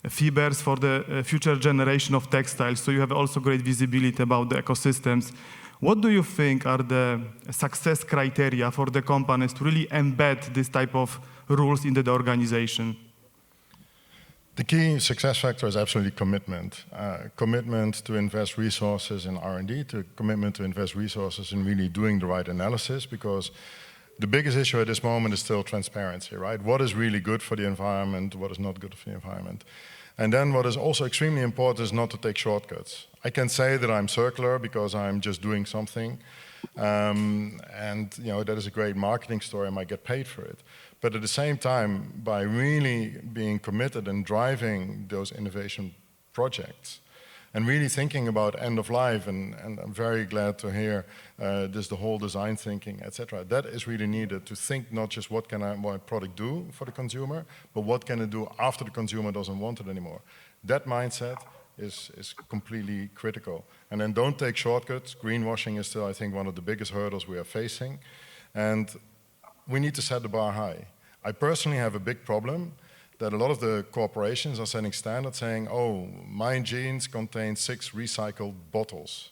fibers for the future generation of textiles, so you have also great visibility about the ecosystems. What do you think are the success criteria for the companies to really embed this type of rules into the organization? The key success factor is absolutely commitment. Commitment to invest resources in R&D, to commitment to invest resources in really doing the right analysis, because the biggest issue at this moment is still transparency, right? What is really good for the environment, what is not good for the environment? And then what is also extremely important is not to take shortcuts. I can say that I'm circular because I'm just doing something, and that is a great marketing story, I might get paid for it. But at the same time, by really being committed and driving those innovation projects, and really thinking about end of life, and I'm very glad to hear the whole design thinking, etc. That is really needed to think not just what can my product do for the consumer, but what can it do after the consumer doesn't want it anymore. That mindset is completely critical. And then don't take shortcuts. Greenwashing is still, I think, one of the biggest hurdles we are facing. And we need to set the bar high. I personally have a big problem that a lot of the corporations are setting standards saying, oh, my jeans contain 6 recycled bottles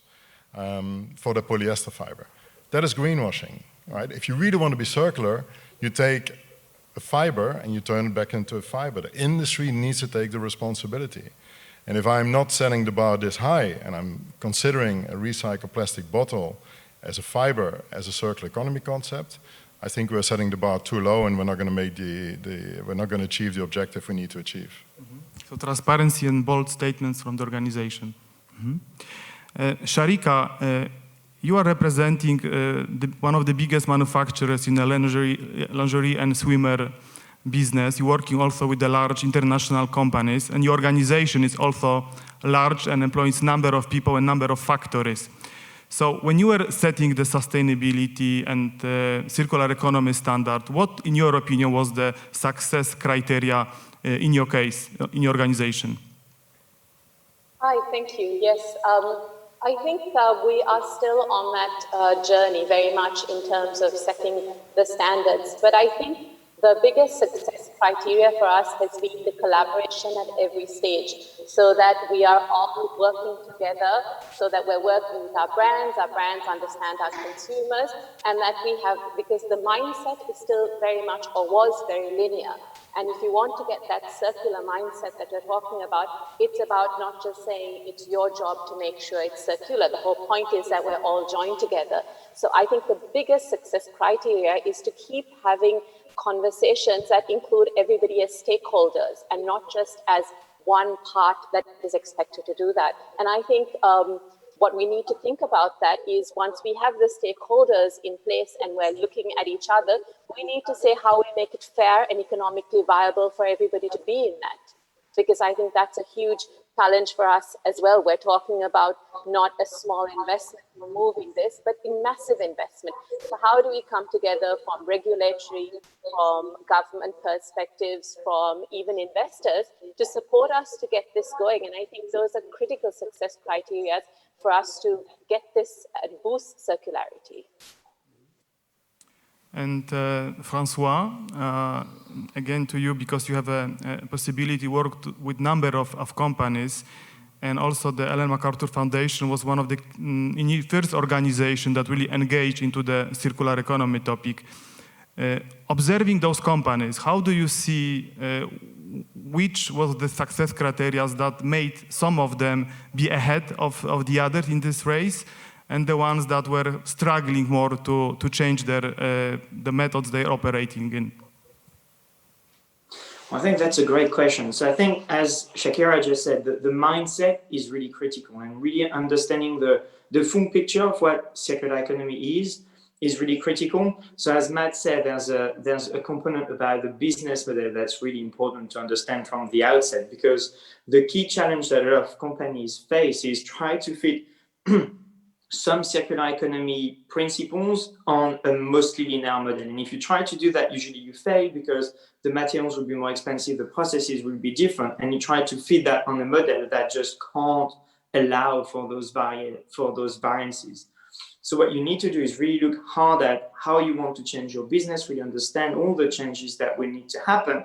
for the polyester fiber. That is greenwashing, right? If you really want to be circular, you take a fiber and you turn it back into a fiber. The industry needs to take the responsibility. And if I'm not setting the bar this high and I'm considering a recycled plastic bottle as a fiber, as a circular economy concept, I think we're setting the bar too low and we're not going to make we're not going to achieve the objective we need to achieve. So transparency and bold statements from the organization. Sharika, you are representing one of the biggest manufacturers in the lingerie and swimwear business. You're working also with the large international companies, and your organization is also large and employs number of people and number of factories. So when you were setting the sustainability and circular economy standard, what, in your opinion, was the success criteria in your case, in your organization? Hi, thank you. Yes, I think we are still on that journey very much in terms of setting the standards. But I think the biggest success criteria for us has been the collaboration at every stage, so that we are all working together, so that we're working with our brands understand our consumers, and that we have, because the mindset is still very much, or was very linear. And if you want to get that circular mindset that we're talking about, it's about not just saying it's your job to make sure it's circular. The whole point is that we're all joined together. So I think the biggest success criteria is to keep having conversations that include everybody as stakeholders and not just as one part that is expected to do that. And I think what we need to think about that is once we have the stakeholders in place and we're looking at each other, we need to say how we make it fair and economically viable for everybody to be in that. Because I think that's a huge challenge for us as well. We're talking about not a small investment in moving this, but a massive investment. So how do we come together from regulatory, from government perspectives, from even investors to support us to get this going? And I think those are critical success criteria for us to get this and boost circularity. And Francois, again to you, because you have a possibility to work with number of companies, and also the Ellen MacArthur Foundation was one of the first organization that really engaged into the circular economy topic. Observing those companies, how do you see which was the success criteria that made some of them be ahead of the others in this race, and the ones that were struggling more to change the methods they're operating in? I think that's a great question. So I think, as Shakira just said, the mindset is really critical, and really understanding the full picture of what circular economy is really critical. So as Matt said, there's a component about the business model that's really important to understand from the outset, because the key challenge that a lot of companies face is try to fit some circular economy principles on a mostly linear model. And if you try to do that, usually you fail, because the materials will be more expensive, the processes will be different, and you try to fit that on a model that just can't allow for those variances. So what you need to do is really look hard at how you want to change your business, really understand all the changes that will need to happen,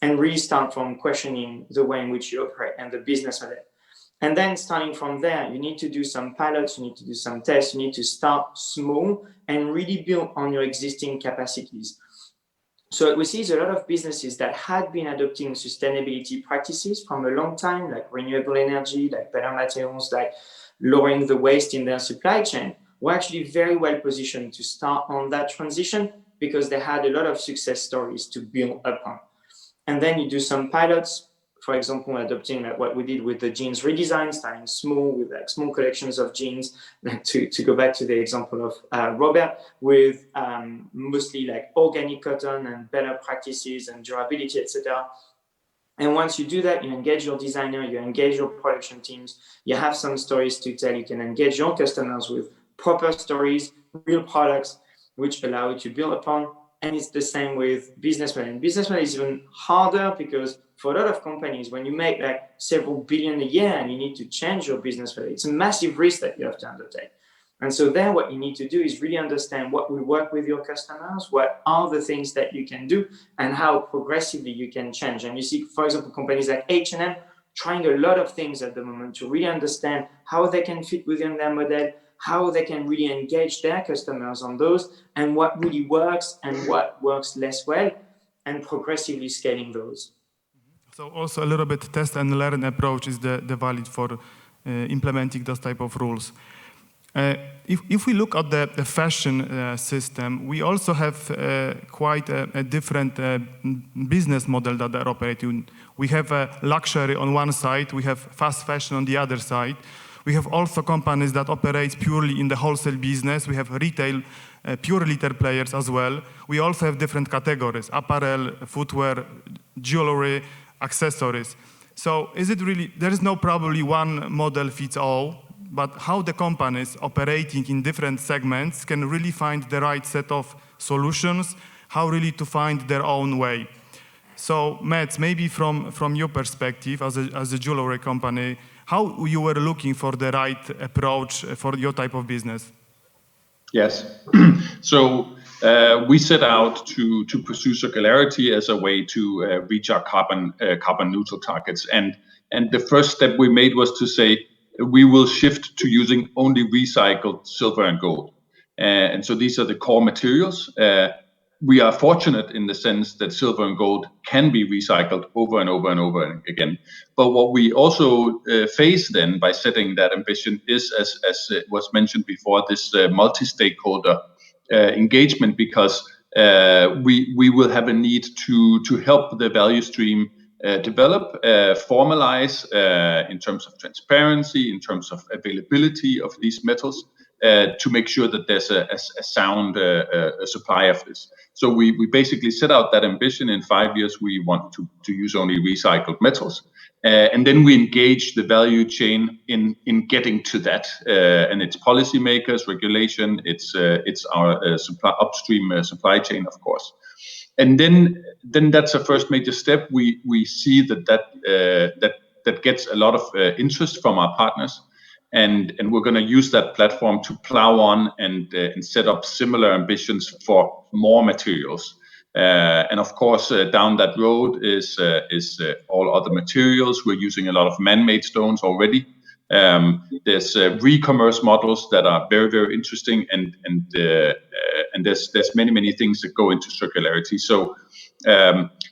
and really start from questioning the way in which you operate and the business model. And then starting from there, you need to do some pilots, you need to do some tests, you need to start small and really build on your existing capacities. So what we see is a lot of businesses that had been adopting sustainability practices from a long time, like renewable energy, like better materials, like lowering the waste in their supply chain, were actually very well positioned to start on that transition, because they had a lot of success stories to build upon. And then you do some pilots, for example, adopting like what we did with the jeans redesign, starting small with like small collections of jeans, like to go back to the example of Robert, with mostly like organic cotton and better practices and durability, etc. And once you do that, you engage your designer, you engage your production teams, you have some stories to tell, you can engage your customers with proper stories, real products, which allow you to build upon. And it's the same with business model. And business model is even harder, because for a lot of companies, when you make like several billion a year and you need to change your business model, it's a massive risk that you have to undertake. And so then what you need to do is really understand what will work with your customers, what are the things that you can do, and how progressively you can change. And you see, for example, companies like H&M trying a lot of things at the moment to really understand how they can fit within their model, how they can really engage their customers on those, and what really works and what works less well. and progressively scaling those. So also a little bit test and learn approach is the valid for implementing those type of rules. If we look at the fashion system, we also have quite a different business model that they're operating. We have luxury on one side, we have fast fashion on the other side. We have also companies that operate purely in the wholesale business. We have retail, pure retail players as well. We also have different categories: apparel, footwear, jewelry, accessories. So is it really, there is no probably one model fits all, but how the companies operating in different segments can really find the right set of solutions, how really to find their own way. So Mats, maybe from your perspective as a jewelry company, how you were looking for the right approach for your type of business? Yes. So we set out to pursue circularity as a way to reach our carbon neutral targets. And the first step we made was to say we will shift to using only recycled silver and gold. And so these are the core materials. We are fortunate in the sense that silver and gold can be recycled over and over and over again. But what we also face then by setting that ambition is, as it was mentioned before, this multi-stakeholder engagement, because we will have a need to help the value stream develop, formalize in terms of transparency, in terms of availability of these metals, to make sure that there's a sound supply of this. So we basically set out that ambition. In 5 years, we want to use only recycled metals. And then we engage the value chain in getting to that. And it's policymakers, regulation, it's our upstream supply chain, of course. And then that's a first major step. We see that gets a lot of interest from our partners. And we're going to use that platform to plow on and set up similar ambitions for more materials. And of course, down that road is all other materials. We're using a lot of man-made stones already. There's re-commerce models that are very, very interesting, and there's many things that go into circularity. So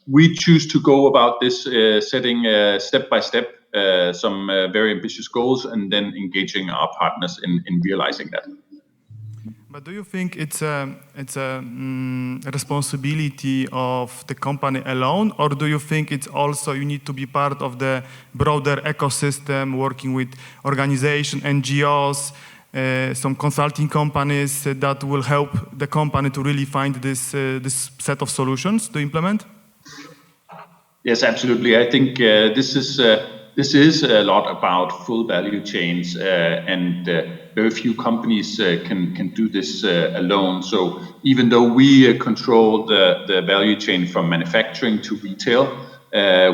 we choose to go about this setting step by step some very ambitious goals, and then engaging our partners in realizing that. But do you think it's a responsibility of the company alone, or do you think it's also you need to be part of the broader ecosystem, working with organizations, NGOs, some consulting companies that will help the company to really find this set of solutions to implement? Yes, absolutely. I think this is a lot about full value chains, and very few companies can do this alone. So even though we control the value chain from manufacturing to retail,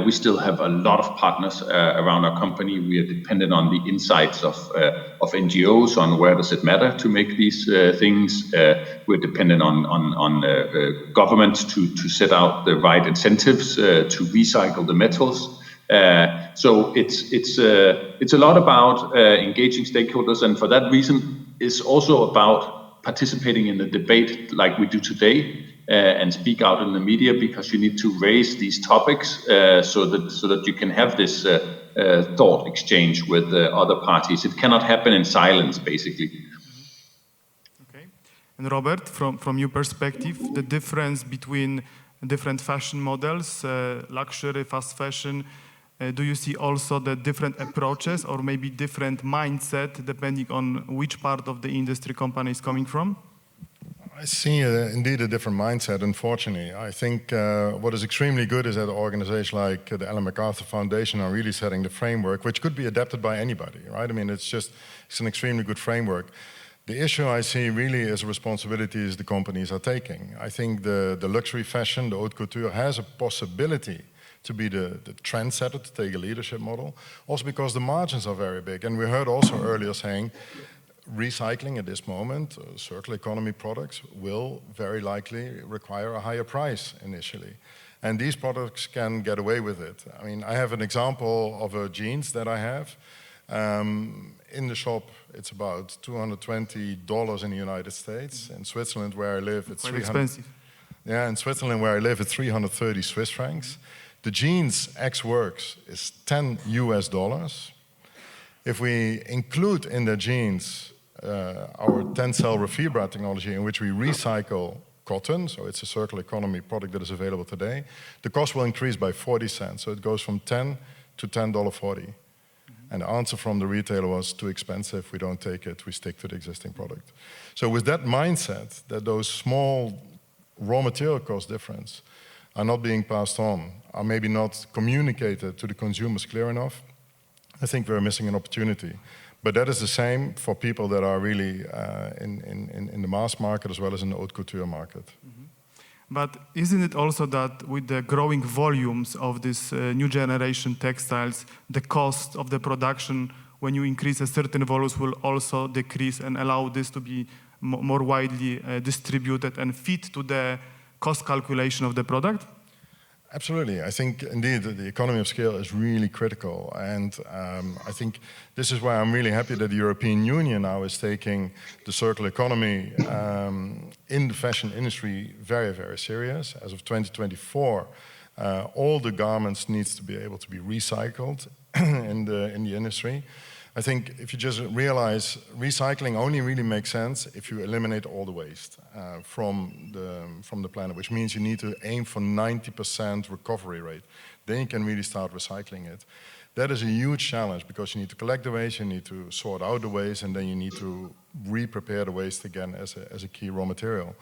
we still have a lot of partners around our company. We are dependent on the insights of NGOs on where does it matter to make these things. We're dependent on governments to set out the right incentives to recycle the metals. So it's a lot about engaging stakeholders, and for that reason, it's also about participating in the debate like we do today, and speak out in the media, because you need to raise these topics so that you can have this thought exchange with other parties. It cannot happen in silence, basically. Okay. And Robert, from your perspective, the difference between different fashion models, luxury, fast fashion, do you see also the different approaches or maybe different mindset depending on which part of the industry company is coming from? I see indeed a different mindset, unfortunately. I think what is extremely good is that an organization like the Ellen MacArthur Foundation are really setting the framework, which could be adapted by anybody, right? I mean, it's an extremely good framework. The issue I see really is responsibilities the companies are taking. I think the luxury fashion, the haute couture, has a possibility to be the trendsetter, to take a leadership model, also because the margins are very big. And we heard also earlier saying, recycling at this moment, circular economy products will very likely require a higher price initially. And these products can get away with it. I mean, I have an example of a jeans that I have. In the shop, it's about $220 in the United States. In Switzerland, where I live, it's quite expensive. Yeah, in Switzerland where I live, it's 330 Swiss francs. The jeans X Works is $10 US. If we include in the jeans our 10-cell refibra technology in which we recycle cotton, so it's a circular economy product that is available today, the cost will increase by 40 cents. So it goes from $10 to $10.40. And the answer from the retailer was too expensive, we don't take it, we stick to the existing product. So with that mindset, that those small raw material cost difference are not being passed on, are maybe not communicated to the consumers clear enough, I think we're missing an opportunity. But that is the same for people that are really in the mass market as well as in the haute couture market. Mm-hmm. But isn't it also that with the growing volumes of this new generation textiles, the cost of the production, when you increase a certain volumes, will also decrease and allow this to be more widely distributed and fit to the cost calculation of the product? Absolutely. I think, indeed, the economy of scale is really critical. And I think this is why I'm really happy that the European Union now is taking the circular economy in the fashion industry very, very serious. As of 2024, all the garments needs to be able to be recycled in the industry. I think if you just realize recycling only really makes sense if you eliminate all the waste from the planet, which means you need to aim for 90% recovery rate. Then you can really start recycling it. That is a huge challenge because you need to collect the waste, you need to sort out the waste, and then you need to re-prepare the waste again as a key raw material.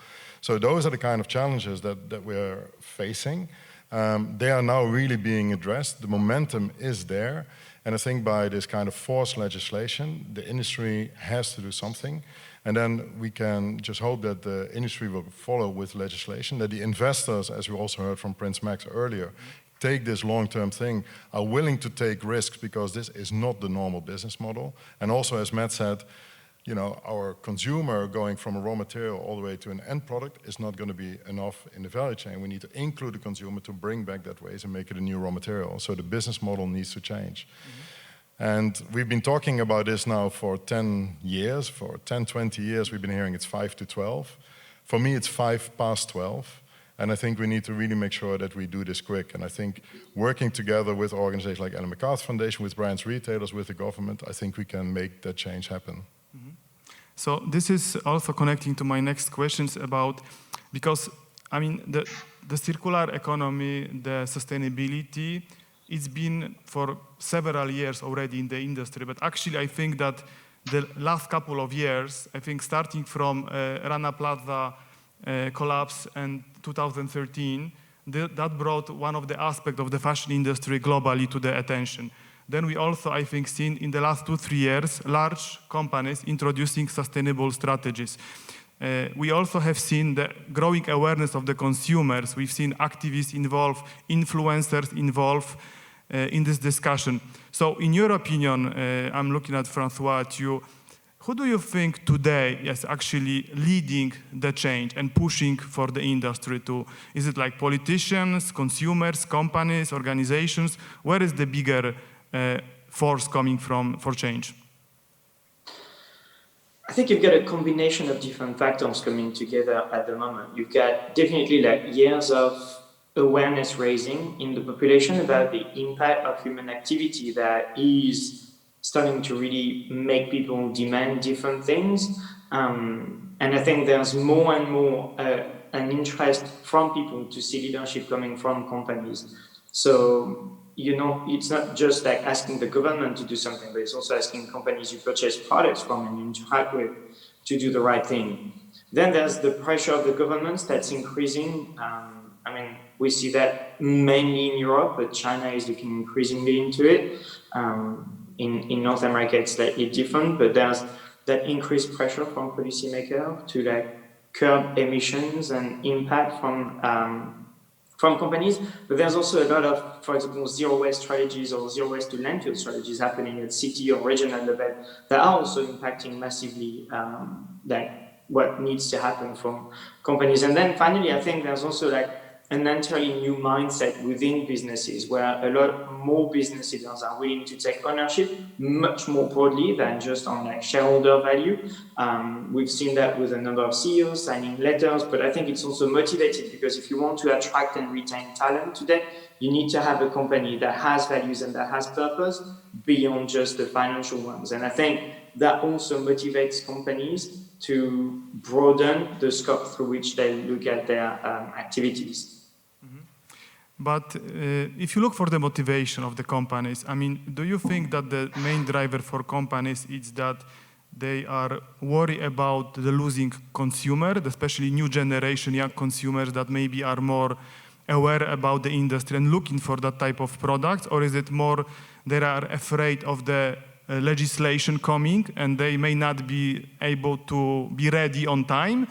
So those are the kind of challenges that we're facing. They are now really being addressed. The momentum is there. And I think by this kind of forced legislation, the industry has to do something. And then we can just hope that the industry will follow with legislation, that the investors, as we also heard from Prince Max earlier, take this long-term thing, are willing to take risks because this is not the normal business model. And also, as Matt said, you know, our consumer going from a raw material all the way to an end product is not going to be enough in the value chain. We need to include the consumer to bring back that waste and make it a new raw material. So the business model needs to change. Mm-hmm. And we've been talking about this now for 10 years. For 10, 20 years, we've been hearing it's 5 to 12. For me, it's 5 past 12. And I think we need to really make sure that we do this quick. And I think working together with organizations like Ellen MacArthur Foundation, with brands, retailers, with the government, I think we can make that change happen. Mm-hmm. So this is also connecting to my next questions about, because I mean the circular economy, the sustainability, it's been for several years already in the industry, but actually I think that the last couple of years, I think starting from Rana Plaza collapse in 2013, that brought one of the aspects of the fashion industry globally to the attention. Then we also, I think, seen in the last 2-3 years, large companies introducing sustainable strategies. We also have seen the growing awareness of the consumers. We've seen activists involved, influencers involved in this discussion. So in your opinion, I'm looking at Francois, at you, who do you think today is actually leading the change and pushing for the industry to? Is it like politicians, consumers, companies, organizations? Where is the bigger force coming from for change? I think you've got a combination of different factors coming together at the moment. You've got definitely like years of awareness raising in the population about the impact of human activity that is starting to really make people demand different things. And I think there's more and more an interest from people to see leadership coming from companies. So, you know, it's not just like asking the government to do something, but it's also asking companies you purchase products from and you interact with to do the right thing. Then there's the pressure of the governments that's increasing. I mean, we see that mainly in Europe, but China is looking increasingly into it. In North America, it's slightly different, but there's that increased pressure from policymakers to like curb emissions and impact from companies. But there's also a lot of, for example, zero waste strategies or zero waste to landfill strategies happening at city or regional level that are also impacting massively like what needs to happen from companies. And then finally, I think there's also like an entirely new mindset within businesses where a lot more business leaders are willing to take ownership much more broadly than just on like shareholder value. We've seen that with a number of CEOs signing letters, but I think it's also motivated because if you want to attract and retain talent today, you need to have a company that has values and that has purpose beyond just the financial ones. And I think that also motivates companies to broaden the scope through which they look at their activities. But if you look for the motivation of the companies, I mean, do you think that the main driver for companies is that they are worried about the losing consumer, especially new generation, young consumers that maybe are more aware about the industry and looking for that type of products? Or is it more they are afraid of the legislation coming and they may not be able to be ready on time?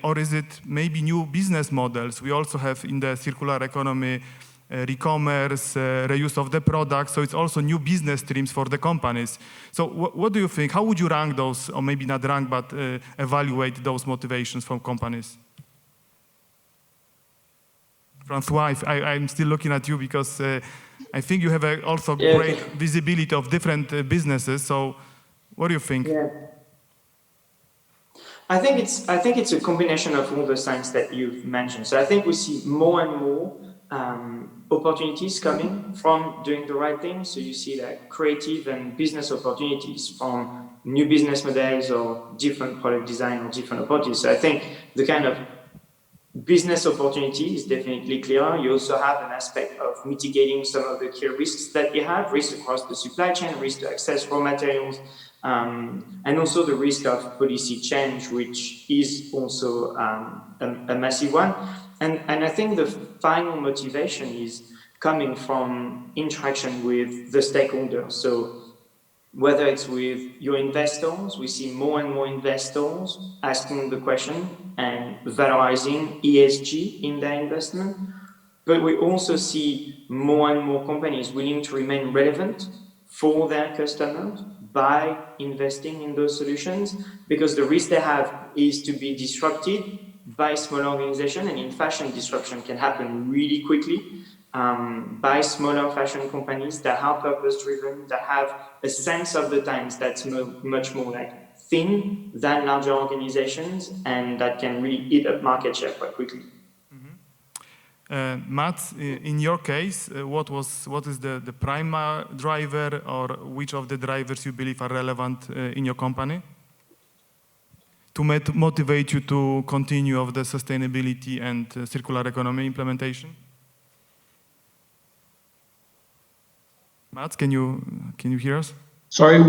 Or is it maybe new business models? We also have in the circular economy e-commerce, reuse of the products, so it's also new business streams for the companies. So what do you think? How would you rank those, or maybe not rank, but evaluate those motivations from companies? Francois, I'm still looking at you because I think you have also great visibility of different businesses. So, what do you think? Yeah. I think it's a combination of all the signs that you've mentioned. So I think we see more and more opportunities coming from doing the right thing. So you see like creative and business opportunities from new business models or different product design or different opportunities. So I think the kind of business opportunity is definitely clear. You also have an aspect of mitigating some of the key risks that you have, risks across the supply chain, risk to access raw materials, and also the risk of policy change, which is also a massive one. And I think the final motivation is coming from interaction with the stakeholders. So whether it's with your investors, we see more and more investors asking the question and valorizing ESG in their investment. But we also see more and more companies willing to remain relevant for their customers by investing in those solutions, because the risk they have is to be disrupted by small organizations, and in fashion, disruption can happen really quickly by smaller fashion companies that are purpose-driven, that have a sense of the times that's much more like thin than larger organizations, and that can really eat up market share quite quickly. Mats, in your case, what is the primary driver, or which of the drivers you believe are relevant in your company to motivate you to continue of the sustainability and circular economy implementation? Mats, can you hear us? Sorry,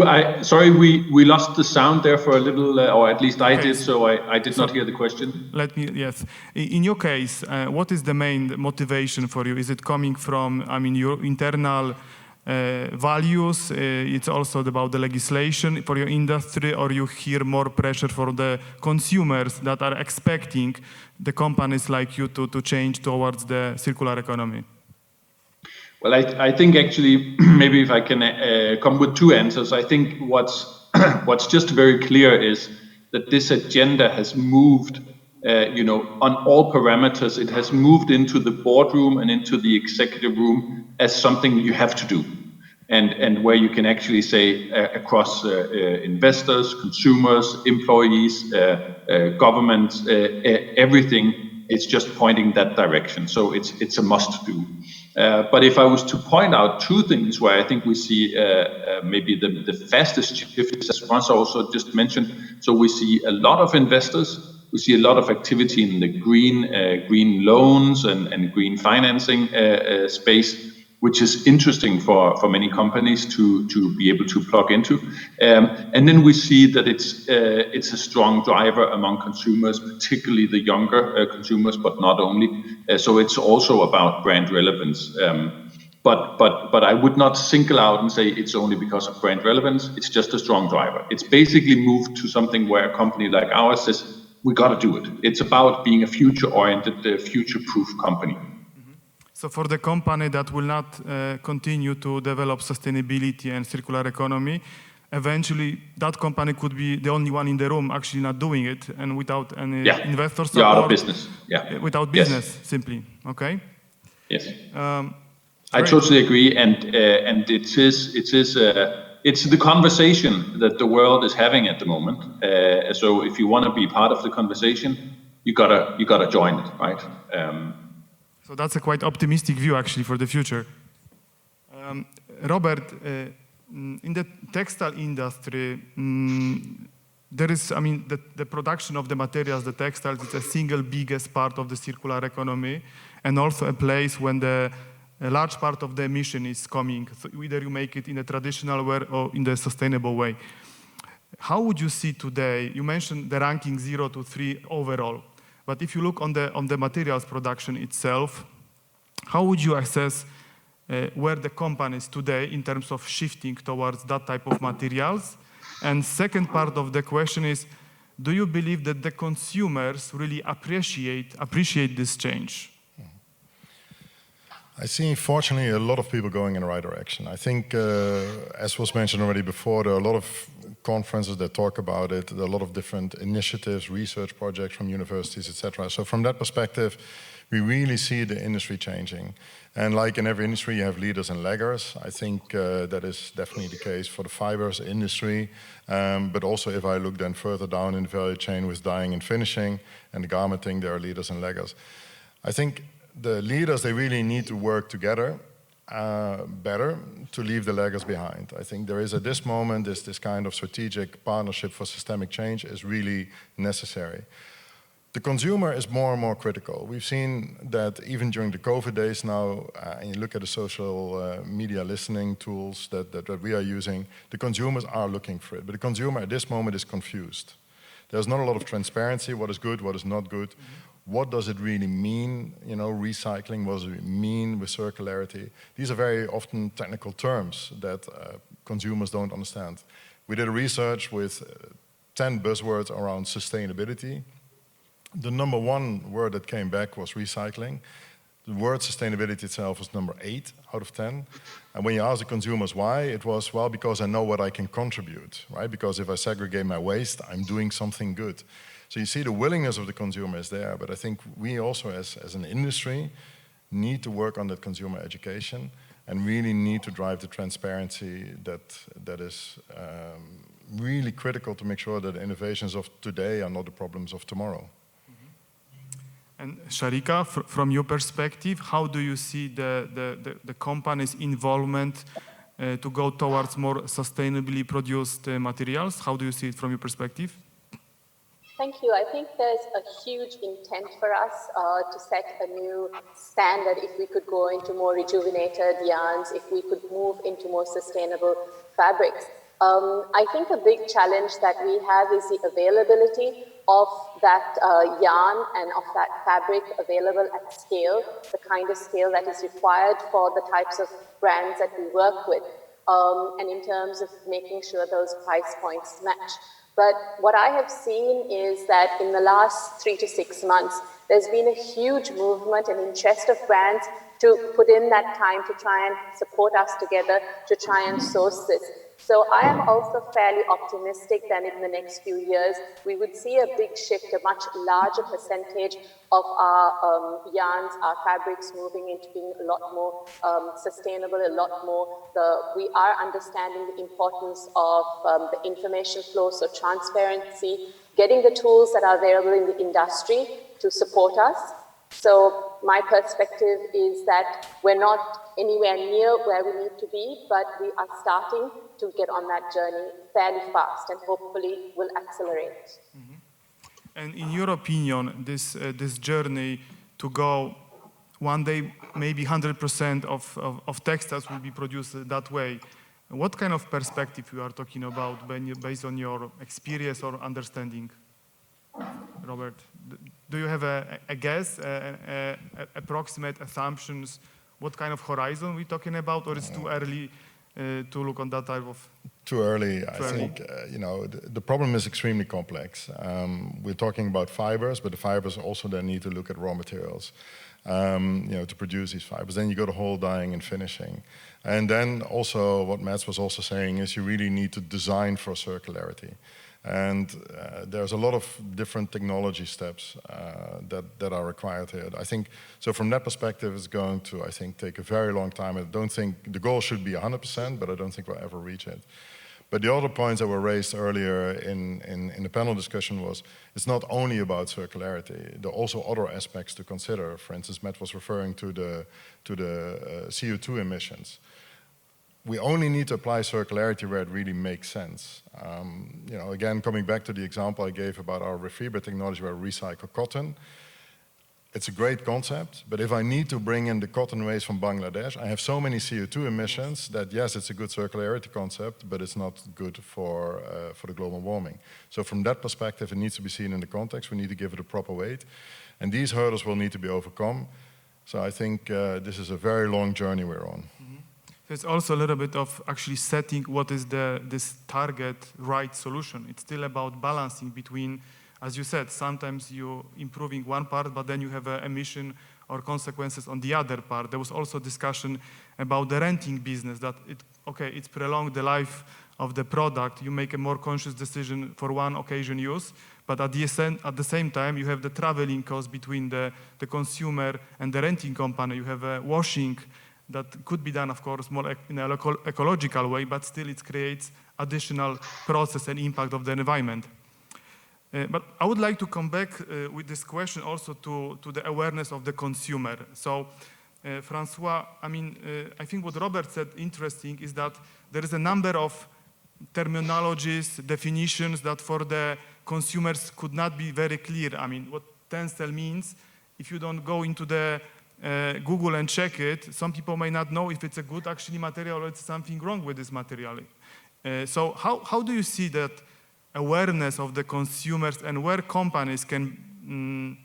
we lost the sound there for a little, or at least I did, so I did not hear the question. Yes. In your case, what is the main motivation for you? Is it coming from, your internal values? It's also about the legislation for your industry, or you hear more pressure for the consumers that are expecting the companies like you to change towards the circular economy? Well, I think actually, maybe if I can come with two answers, I think what's just very clear is that this agenda has moved, on all parameters. It has moved into the boardroom and into the executive room as something you have to do, and where you can actually say across investors, consumers, employees, governments, everything. It's just pointing that direction. So it's a must do. But if I was to point out two things where I think we see maybe the fastest shift, as Francois also just mentioned, so we see a lot of investors, we see a lot of activity in the green loans and green financing space, which is interesting for many companies to be able to plug into. And then we see that it's a strong driver among consumers, particularly the younger consumers, but not only. So it's also about brand relevance. But I would not single out and say it's only because of brand relevance. It's just a strong driver. It's basically moved to something where a company like ours says, we got to do it. It's about being a future-oriented, future-proof company. So for the company that will not continue to develop sustainability and circular economy, eventually that company could be the only one in the room actually not doing it, and without any investors You're out of support, business. Yeah. without business, simply. Okay. Yes. I totally agree, and it's the conversation that the world is having at the moment. So if you want to be part of the conversation, you gotta join it, right? So that's a quite optimistic view actually for the future. Robert, in the textile industry, there is, I mean, the production of the materials, the textiles, is a single biggest part of the circular economy, and also a place when a large part of the emission is coming. So either you make it in a traditional way or in the sustainable way. How would you see today? You mentioned the ranking 0 to 3 overall, but if you look on the materials production itself, how would you assess where the companies today in terms of shifting towards that type of materials? And second part of the question is, do you believe that the consumers really appreciate this change? I see, fortunately, a lot of people going in the right direction. I think, as was mentioned already before, there are a lot of conferences that talk about it, there are a lot of different initiatives, research projects from universities, etc. So from that perspective, we really see the industry changing. And like in every industry, you have leaders and laggers. I think that is definitely the case for the fibers industry. But also if I look then further down in the value chain with dyeing and finishing and the garmenting, there are leaders and laggers. I think the leaders, they really need to work together better to leave the laggers behind. I think there is at this moment, this kind of strategic partnership for systemic change is really necessary. The consumer is more and more critical. We've seen that even during the COVID days now, and you look at the social media listening tools that we are using, the consumers are looking for it. But the consumer at this moment is confused. There's not a lot of transparency, what is good, what is not good. What does it really mean, recycling? What does it mean with circularity? These are very often technical terms that consumers don't understand. We did a research with 10 buzzwords around sustainability. The number one word that came back was recycling. The word sustainability itself was number 8 out of 10. And when you ask the consumers why, it was, well, because I know what I can contribute, right? Because if I segregate my waste, I'm doing something good. So you see the willingness of the consumer is there, but I think we also as an industry need to work on that consumer education and really need to drive the transparency that is really critical to make sure that the innovations of today are not the problems of tomorrow. And Sharika, from your perspective, how do you see the company's involvement to go towards more sustainably produced materials? How do you see it from your perspective? Thank you. I think there's a huge intent for us to set a new standard if we could go into more rejuvenated yarns, if we could move into more sustainable fabrics. I think a big challenge that we have is the availability of that yarn and of that fabric available at scale, the kind of scale that is required for the types of brands that we work with, and in terms of making sure those price points match. But what I have seen is that in the last 3 to 6 months, there's been a huge movement and interest of brands to put in that time to try and support us together to try and source this. So I am also fairly optimistic that in the next few years, we would see a big shift, a much larger percentage of our yarns, our fabrics moving into being a lot more sustainable, a lot more, we are understanding the importance of the information flow, so transparency, getting the tools that are available in the industry to support us. So my perspective is that we're not anywhere near where we need to be, but we are starting to get on that journey fairly fast and hopefully will accelerate. Mm-hmm. And in your opinion, this journey to go one day, maybe 100% of textiles will be produced that way, what kind of perspective you are talking about based on your experience or understanding? Robert, do you have a guess, approximate assumptions, what kind of horizon we're talking about, or it's too early to look on that type of... Too early, I think. The problem is extremely complex. We're talking about fibers, but the fibers also then need to look at raw materials, to produce these fibers. Then you go to whole dyeing and finishing. And then also what Mats was also saying is you really need to design for circularity. And there's a lot of different technology steps that are required here. I think, so from that perspective, it's going to, I think, take a very long time. I don't think, the goal should be 100%, but I don't think we'll ever reach it. But the other points that were raised earlier in the panel discussion was, it's not only about circularity, there are also other aspects to consider. For instance, Matt was referring to the CO2 emissions. We only need to apply circularity where it really makes sense. You know, again, coming back to the example I gave about our Refibra technology where we recycle cotton, it's a great concept, but if I need to bring in the cotton waste from Bangladesh, I have so many CO2 emissions that yes, it's a good circularity concept, but it's not good for the global warming. So from that perspective, it needs to be seen in the context. We need to give it a proper weight. And these hurdles will need to be overcome. So I think this is a very long journey we're on. There's also a little bit of actually setting what is this target right solution. It's still about balancing between, as you said, sometimes you're improving one part, but then you have an emission or consequences on the other part. There was also discussion about the renting business, that it's prolonged the life of the product. You make a more conscious decision for one occasion use, but at the same time, you have the traveling cost between the consumer and the renting company. You have a washing that could be done, of course, more in an ecological way, but still it creates additional process and impact of the environment. But I would like to come back with this question also to the awareness of the consumer. So, Francois, I think what Robert said interesting is that there is a number of terminologies, definitions that for the consumers could not be very clear. I mean, what tencel means, if you don't go into the Google and check it, some people may not know if it's a good actually material or it's something wrong with this material. So how do you see that awareness of the consumers and where companies can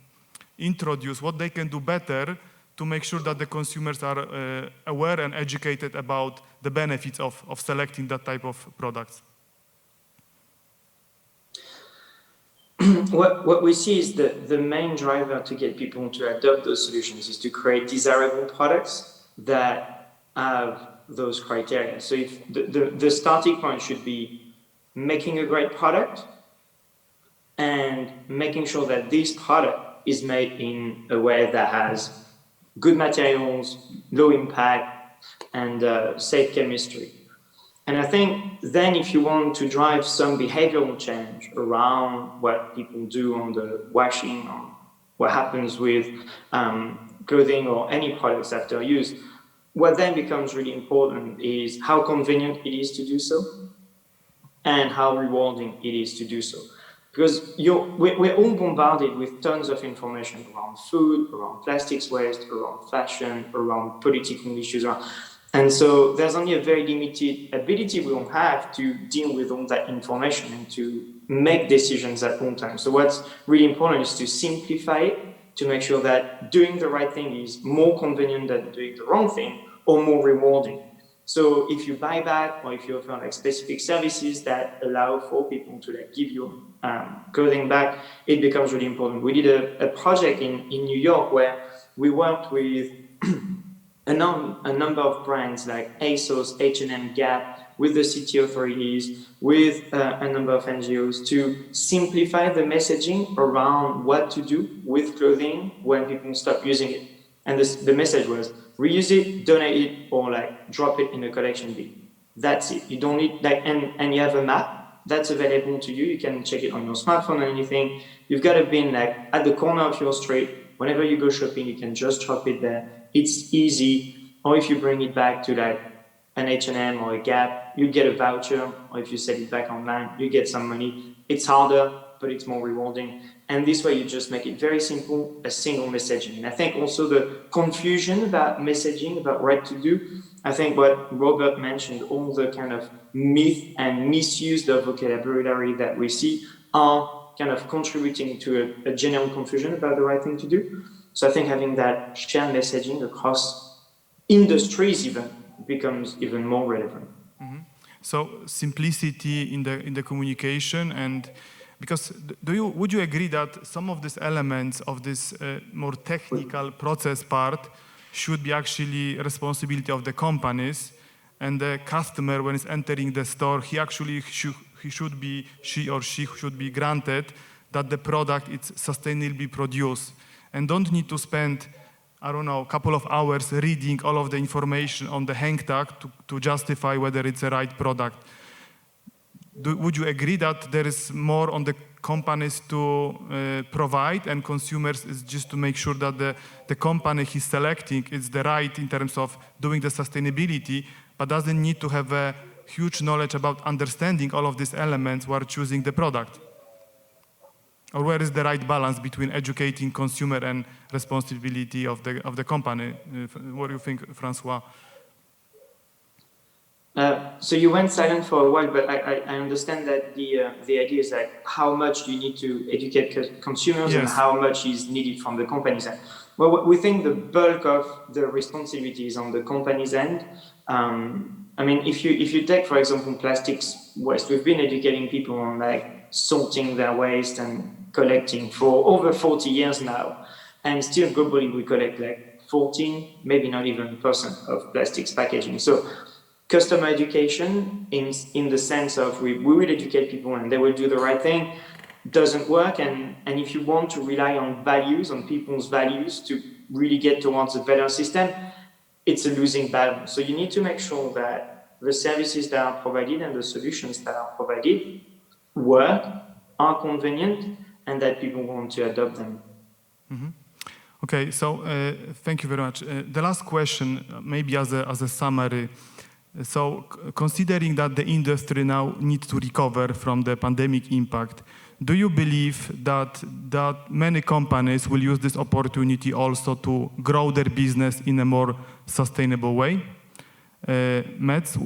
introduce what they can do better to make sure that the consumers are aware and educated about the benefits of selecting that type of products? What we see is that the main driver to get people to adopt those solutions is to create desirable products that have those criteria. So if the starting point should be making a great product and making sure that this product is made in a way that has good materials, low impact, and safe chemistry. And I think then if you want to drive some behavioral change around what people do on the washing, or what happens with clothing or any products after use, what then becomes really important is how convenient it is to do so and how rewarding it is to do so. Because we're all bombarded with tons of information around food, around plastics waste, around fashion, around political issues, and so there's only a very limited ability we will have to deal with all that information and to make decisions at one time. So what's really important is to simplify it, to make sure that doing the right thing is more convenient than doing the wrong thing or more rewarding. So if you buy back or if you offer specific services that allow for people to give you clothing back, it becomes really important. We did a project in New York where we worked with a number of brands like ASOS, H&M, Gap, with the city authorities, with a number of NGOs to simplify the messaging around what to do with clothing when people stop using it. And the message was, reuse it, donate it, or drop it in a collection bin. That's it. You don't need, and you have a map that's available to you. You can check it on your smartphone or anything. You've got a bin at the corner of your street. Whenever you go shopping, you can just drop it there. It's easy. Or if you bring it back to an H&M or a Gap, you get a voucher. Or if you sell it back online, you get some money. It's harder, but it's more rewarding. And this way you just make it very simple, a single messaging. And I think also the confusion about messaging, about what to do, I think what Robert mentioned, all the kind of myth and misuse of vocabulary that we see are kind of contributing to a general confusion about the right thing to do. So I think having that shared messaging across industries even becomes even more relevant. Mm-hmm. So simplicity in the communication, and because would you agree that some of these elements of this more technical process part should be actually responsibility of the companies, and the customer, when he's entering the store, she or she should be granted that the product is sustainably produced and don't need to spend, I don't know, a couple of hours reading all of the information on the hang tag to justify whether it's a right product. Would you agree that there is more on the companies to provide, and consumers is just to make sure that the company he's selecting is the right in terms of doing the sustainability, but doesn't need to have a huge knowledge about understanding all of these elements while choosing the product? Or where is the right balance between educating consumer and responsibility of the company? What do you think, Francois? So you went silent for a while, but I understand that the idea is like how much do you need to educate consumers, yes, and how much is needed from the company's end. Well, we think the bulk of the responsibility is on the company's end. I mean, if you take, for example, plastics waste, we've been educating people on like sorting their waste and collecting for over 40 years now, and still globally we collect like 14, maybe not even % of plastics packaging. So customer education in the sense of we will educate people and they will do the right thing doesn't work, and if you want to rely on values, on people's values to really get towards a better system, it's a losing battle. So you need to make sure that the services that are provided and the solutions that are provided work, are convenient, and that people want to adopt them. Mm-hmm. Okay, so thank you very much. The last question, maybe as a summary. So considering that the industry now needs to recover from the pandemic impact, do you believe that many companies will use this opportunity also to grow their business in a more sustainable way? Mats,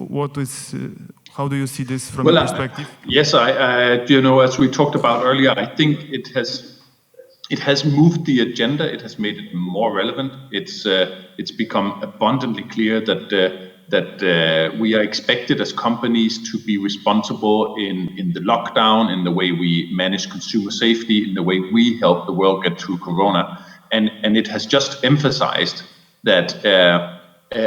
how do you see this from your perspective? Yes, as we talked about earlier, I think it has moved the agenda. It has made it more relevant. It's become abundantly clear that we are expected as companies to be responsible in the lockdown, in the way we manage consumer safety, in the way we help the world get through Corona. And it has just emphasized that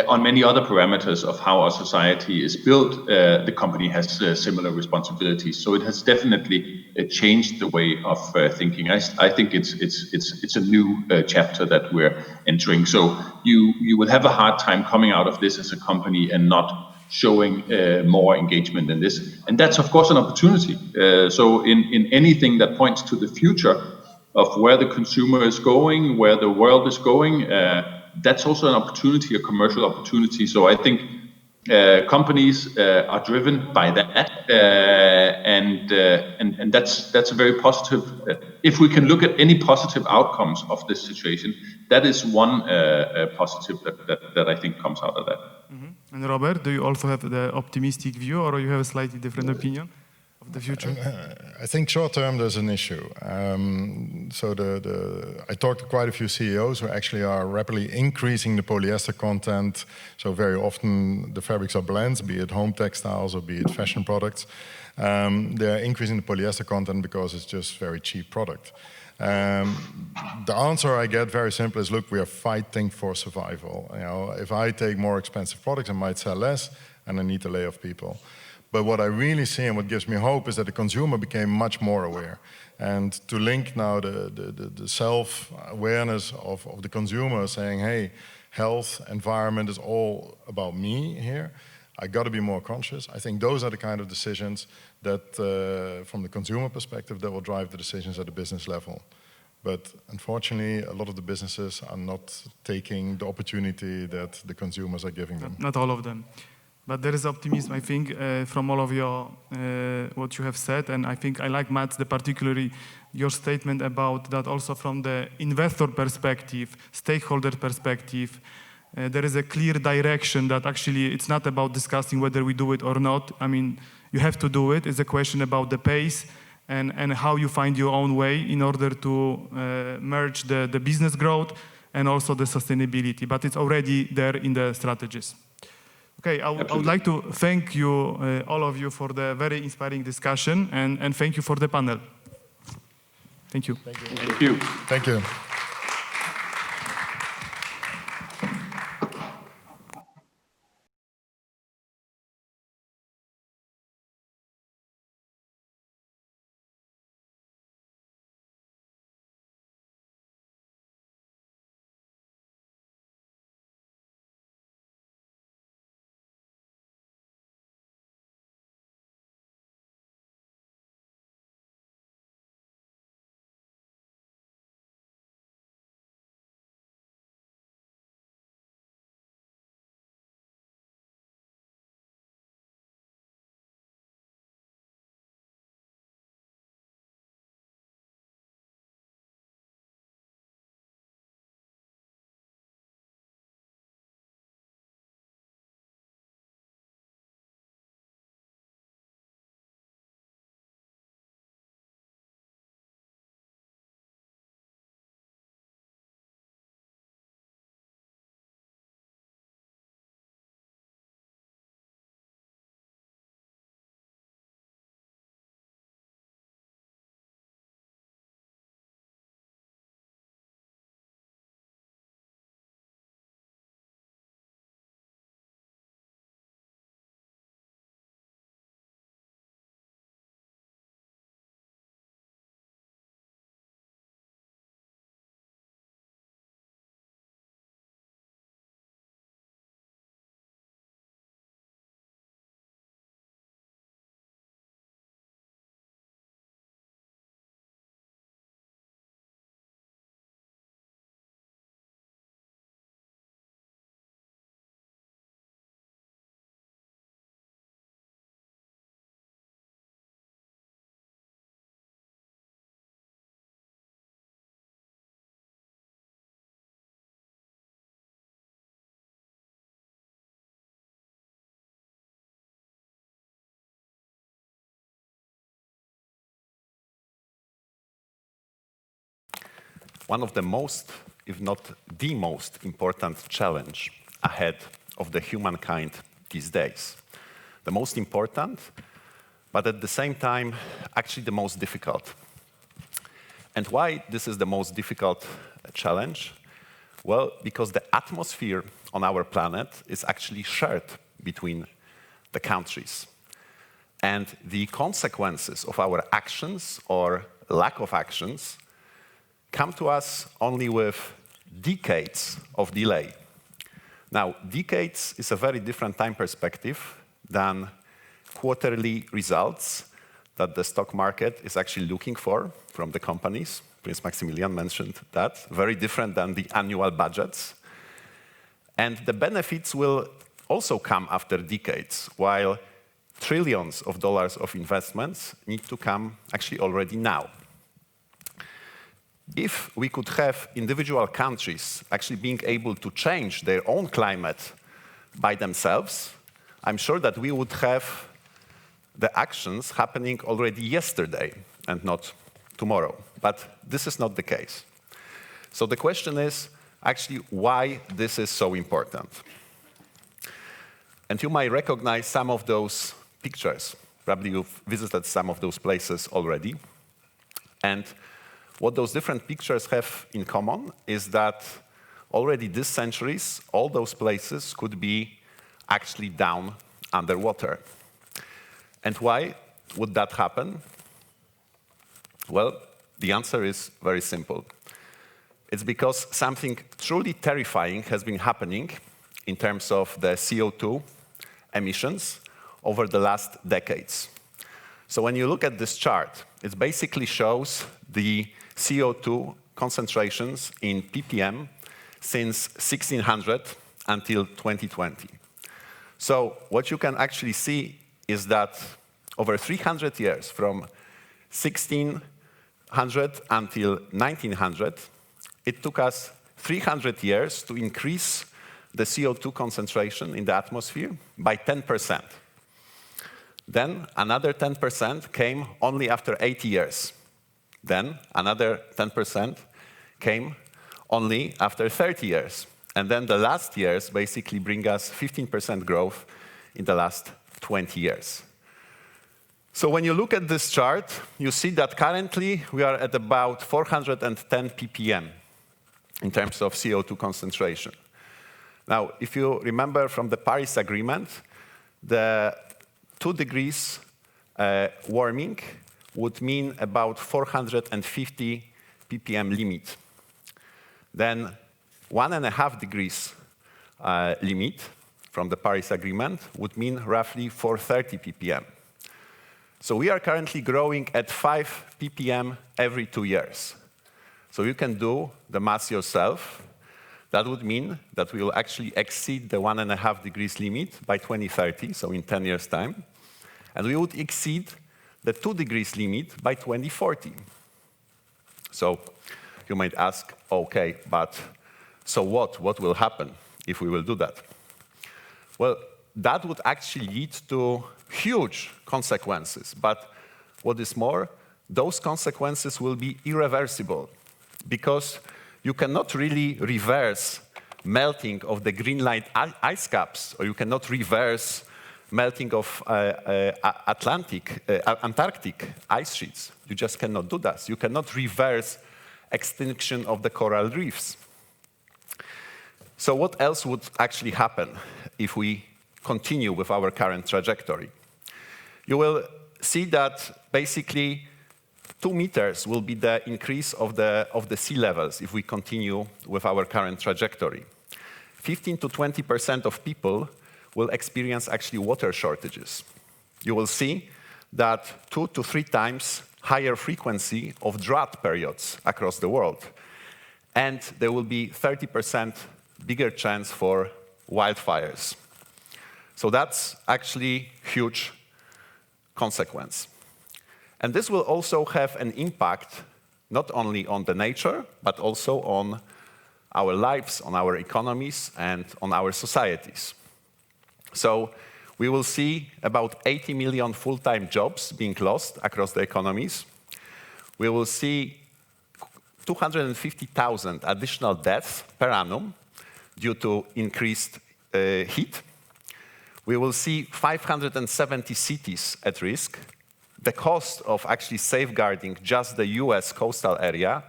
on many other parameters of how our society is built, the company has similar responsibilities. So it has definitely changed the way of thinking. I think it's a new chapter that we're entering. So you will have a hard time coming out of this as a company and not showing more engagement in this. And that's of course an opportunity. So in anything that points to the future of where the consumer is going, where the world is going, that's also an opportunity, a commercial opportunity. So I think companies are driven by that, and that's a very positive. If we can look at any positive outcomes of this situation, that is one positive that I think comes out of that. Mm-hmm. And Robert, do you also have the optimistic view, or you have a slightly different opinion of the future? I think short term there's an issue. So I talked to quite a few CEOs who actually are rapidly increasing the polyester content. So very often the fabrics are blends, be it home textiles or be it fashion products. They're increasing the polyester content because it's just very cheap product. The answer I get very simple is, look, we are fighting for survival. You know, if I take more expensive products, I might sell less and I need to lay off people. But what I really see and what gives me hope is that the consumer became much more aware. And to link now the self-awareness of the consumer saying, hey, health, environment is all about me here. I got to be more conscious. I think those are the kind of decisions that, from the consumer perspective, that will drive the decisions at the business level. But unfortunately, a lot of the businesses are not taking the opportunity that the consumers are giving them. Not all of them. But there is optimism, I think, from all of your what you have said, and I think I like, Matt, particularly your statement about that also from the investor perspective, stakeholder perspective. There is a clear direction that actually it's not about discussing whether we do it or not. I mean, you have to do it. It's a question about the pace and how you find your own way in order to merge the business growth and also the sustainability. But it's already there in the strategies. Okay, I would like to thank you, all of you, for the very inspiring discussion, and thank you for the panel. Thank you. Thank you. Thank you. one of the most, if not the most important challenge ahead of the humankind these days. The most important, but at the same time, actually the most difficult. And why this is the most difficult challenge? Well, because the atmosphere on our planet is actually shared between the countries. And the consequences of our actions or lack of actions come to us only with decades of delay. Now, decades is a very different time perspective than quarterly results that the stock market is actually looking for from the companies. Prince Maximilian mentioned that. Very different than the annual budgets. And the benefits will also come after decades, while trillions of dollars of investments need to come actually already now. If we could have individual countries actually being able to change their own climate by themselves, I'm sure that we would have the actions happening already yesterday and not tomorrow. But this is not the case. So the question is actually why this is so important. And you might recognize some of those pictures. Probably you've visited some of those places already. And what those different pictures have in common is that already this centuries, all those places could be actually down underwater. And why would that happen? Well, the answer is very simple. It's because something truly terrifying has been happening in terms of the CO2 emissions over the last decades. So when you look at this chart, it basically shows the CO2 concentrations in ppm since 1600 until 2020. So what you can actually see is that over 300 years, from 1600 until 1900, it took us 300 years to increase the CO2 concentration in the atmosphere by 10%. Then another 10% came only after 80 years. Then another 10% came only after 30 years. And then the last years basically bring us 15% growth in the last 20 years. So when you look at this chart, you see that currently we are at about 410 ppm in terms of CO2 concentration. Now, if you remember from the Paris Agreement, the 2 degrees warming would mean about 450 ppm limit. Then 1.5 degrees limit from the Paris Agreement would mean roughly 430 ppm. So we are currently growing at 5 ppm every 2 years. So you can do the math yourself. That would mean that we will actually exceed the 1.5 degrees limit by 2030, so in 10 years' time. And we would exceed the 2 degrees limit by 2040. So you might ask, okay, but so what? What will happen if we will do that? Well, that would actually lead to huge consequences. But what is more, those consequences will be irreversible, because you cannot really reverse melting of the Greenland ice caps, or you cannot reverse melting of Antarctic ice sheets. You just cannot do that. You cannot reverse extinction of the coral reefs. So what else would actually happen if we continue with our current trajectory? You will see that basically 2 meters will be the increase of the sea levels if we continue with our current trajectory. 15 to 20% of people will experience actually water shortages. You will see that 2 to 3 times higher frequency of drought periods across the world. And there will be 30% bigger chance for wildfires. So that's actually huge consequence. And this will also have an impact not only on the nature, but also on our lives, on our economies, and on our societies. So we will see about 80 million full-time jobs being lost across the economies. We will see 250,000 additional deaths per annum due to increased heat. We will see 570 cities at risk. The cost of actually safeguarding just the US coastal area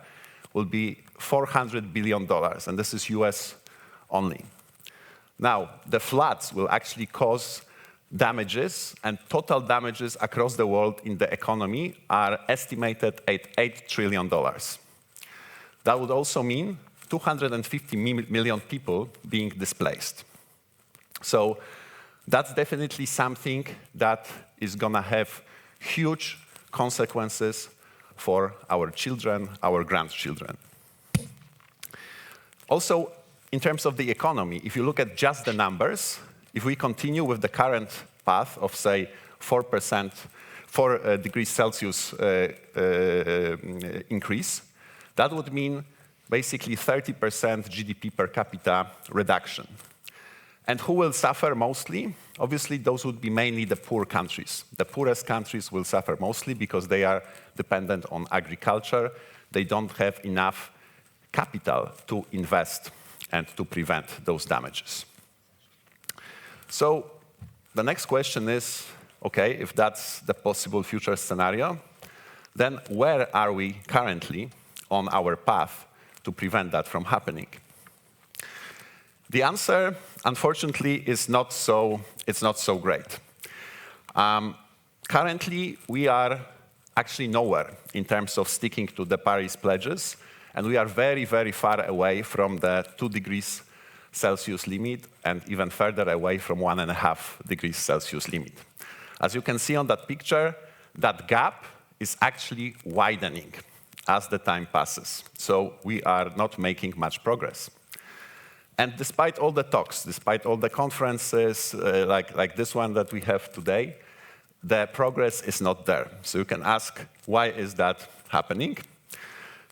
will be $400 billion, and this is US only. Now, the floods will actually cause damages, and total damages across the world in the economy are estimated at $8 trillion. That would also mean 250 million people being displaced. So that's definitely something that is going to have huge consequences for our children, our grandchildren. Also, in terms of the economy, if you look at just the numbers, if we continue with the current path of, say, 4%, 4 degrees Celsius increase, that would mean basically 30% GDP per capita reduction. And who will suffer mostly? Obviously, those would be mainly the poor countries. The poorest countries will suffer mostly because they are dependent on agriculture. They don't have enough capital to invest and to prevent those damages. So the next question is, okay, if that's the possible future scenario, then where are we currently on our path to prevent that from happening? The answer, unfortunately, is not so great. Currently, we are actually nowhere in terms of sticking to the Paris pledges, and we are very, very far away from the 2 degrees Celsius limit and even further away from 1.5 degrees Celsius limit. As you can see on that picture, that gap is actually widening as the time passes. So we are not making much progress. And despite all the talks, despite all the conferences like this one that we have today, the progress is not there. So you can ask, why is that happening?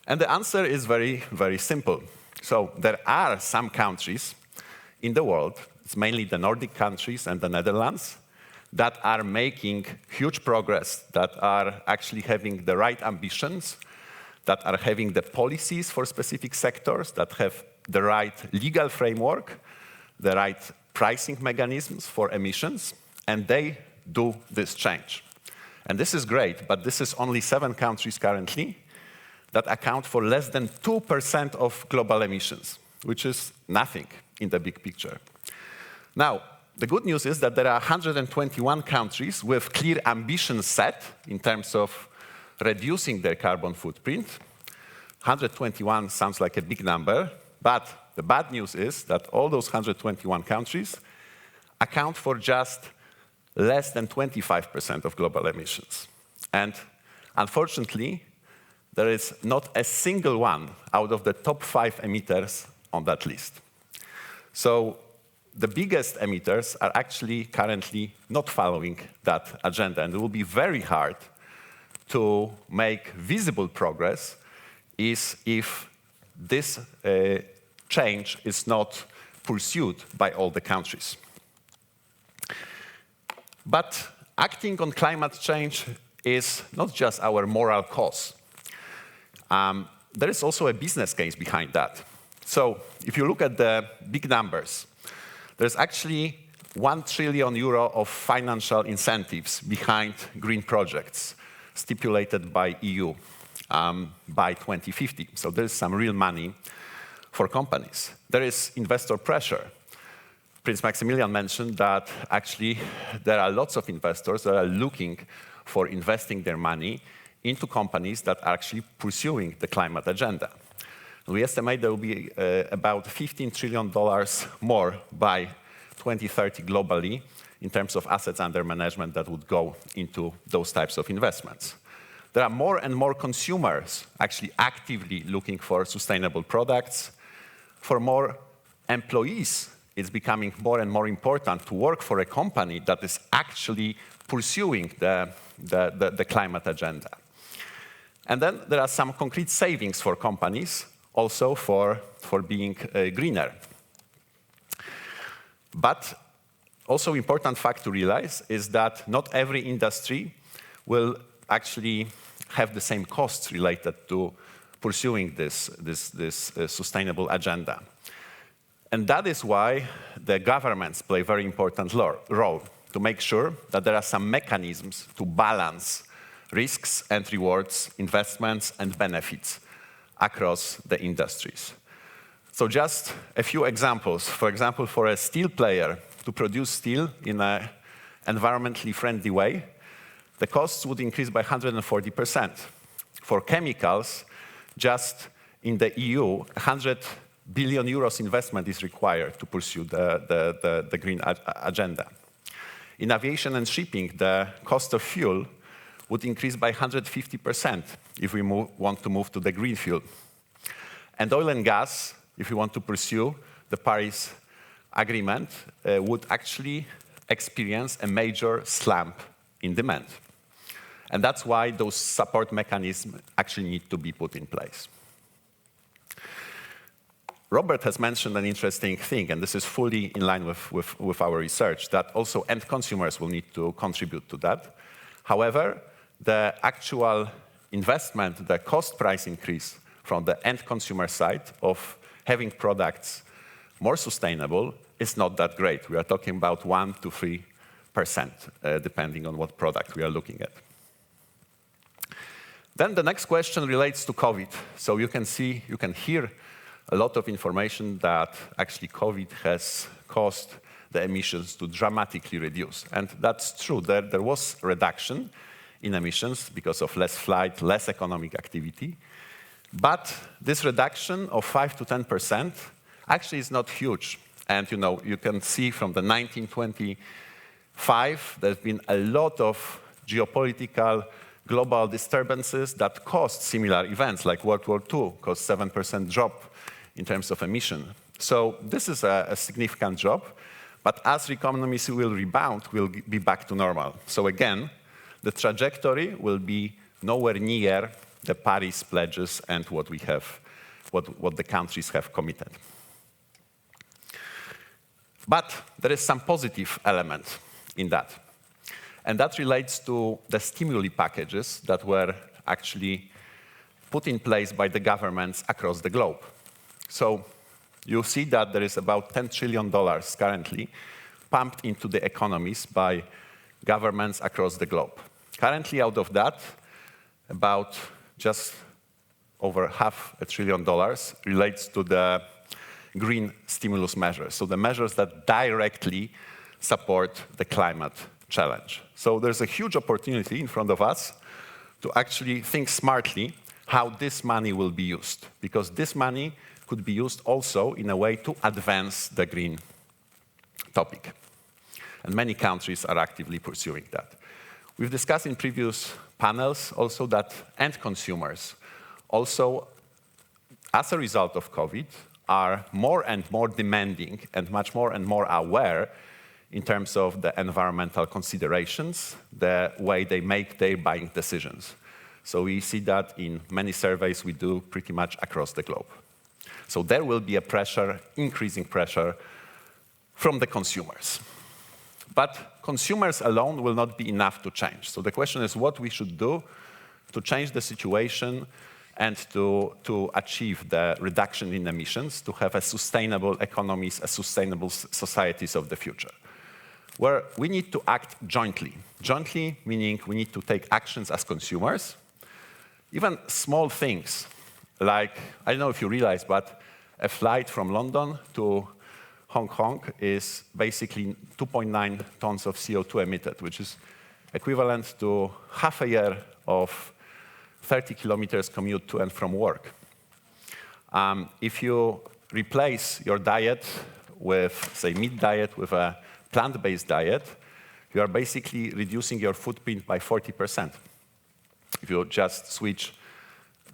And the answer is very, very simple. So there are some countries in the world, it's mainly the Nordic countries and the Netherlands, that are making huge progress, that are actually having the right ambitions, that are having the policies for specific sectors, that have the right legal framework, the right pricing mechanisms for emissions, and they do this change. And this is great, but this is only 7 countries currently that account for less than 2% of global emissions, which is nothing in the big picture. Now, the good news is that there are 121 countries with clear ambitions set in terms of reducing their carbon footprint. 121 sounds like a big number, but the bad news is that all those 121 countries account for just less than 25% of global emissions. And unfortunately, there is not a single one out of the top 5 emitters on that list. So the biggest emitters are actually currently not following that agenda, and it will be very hard to make visible progress if this change is not pursued by all the countries. But acting on climate change is not just our moral cause. There is also a business case behind that. So if you look at the big numbers, there's actually €1 trillion of financial incentives behind green projects stipulated by EU by 2050. So there's some real money for companies. There is investor pressure. Prince Maximilian mentioned that actually there are lots of investors that are looking for investing their money into companies that are actually pursuing the climate agenda. We estimate there will be about $15 trillion more by 2030 globally in terms of assets under management that would go into those types of investments. There are more and more consumers actually actively looking for sustainable products. For more employees, it's becoming more and more important to work for a company that is actually pursuing the climate agenda. And then there are some concrete savings for companies, also for being greener. But also important fact to realize is that not every industry will actually have the same costs related to pursuing this sustainable agenda. And that is why the governments play a very important role to make sure that there are some mechanisms to balance risks and rewards, investments and benefits across the industries. So just a few examples. For example, for a steel player to produce steel in an environmentally friendly way, the costs would increase by 140%. For chemicals, just in the EU, 100 billion euros investment is required to pursue the green agenda. In aviation and shipping, the cost of fuel would increase by 150% if we want to move to the green fuel. And oil and gas, if we want to pursue the Paris Agreement, would actually experience a major slump in demand. And that's why those support mechanisms actually need to be put in place. Robert has mentioned an interesting thing, and this is fully in line with our research, that also end consumers will need to contribute to that. However, the actual investment, the cost price increase from the end consumer side of having products more sustainable is not that great. We are talking about 1 to 3%, depending on what product we are looking at. Then the next question relates to COVID. So you can hear a lot of information that actually COVID has caused the emissions to dramatically reduce. And that's true. There was a reduction in emissions because of less flight, less economic activity. But this reduction of 5 to 10% actually is not huge. And you can see from the 1925, there's been a lot of geopolitical global disturbances that caused similar events, like World War II caused 7% drop in terms of emission. So this is a significant drop, but as economies will rebound, we'll be back to normal. So again, the trajectory will be nowhere near the Paris pledges and what the countries have committed. But there is some positive element in that. And that relates to the stimuli packages that were actually put in place by the governments across the globe. So you see that there is about $10 trillion currently pumped into the economies by governments across the globe. Currently, out of that, about just over $500 billion relates to the green stimulus measures, so the measures that directly support the climate challenge. So there's a huge opportunity in front of us to actually think smartly how this money will be used, because this money could be used also in a way to advance the green topic. And many countries are actively pursuing that. We've discussed in previous panels also that end consumers also, as a result of COVID, are more and more demanding and much more and more aware in terms of the environmental considerations, the way they make their buying decisions. So we see that in many surveys we do pretty much across the globe. So there will be a pressure, increasing pressure from the consumers. But consumers alone will not be enough to change. So the question is what we should do to change the situation and to achieve the reduction in emissions, to have a sustainable economies, a sustainable societies of the future, where we need to act jointly. Jointly meaning we need to take actions as consumers, even small things, like, I don't know if you realize, but a flight from London to Hong Kong is basically 2.9 tons of CO2 emitted, which is equivalent to half a year of 30 kilometers commute to and from work. If you replace your diet with, say, meat diet with a plant-based diet, you are basically reducing your footprint by 40%. If you just switch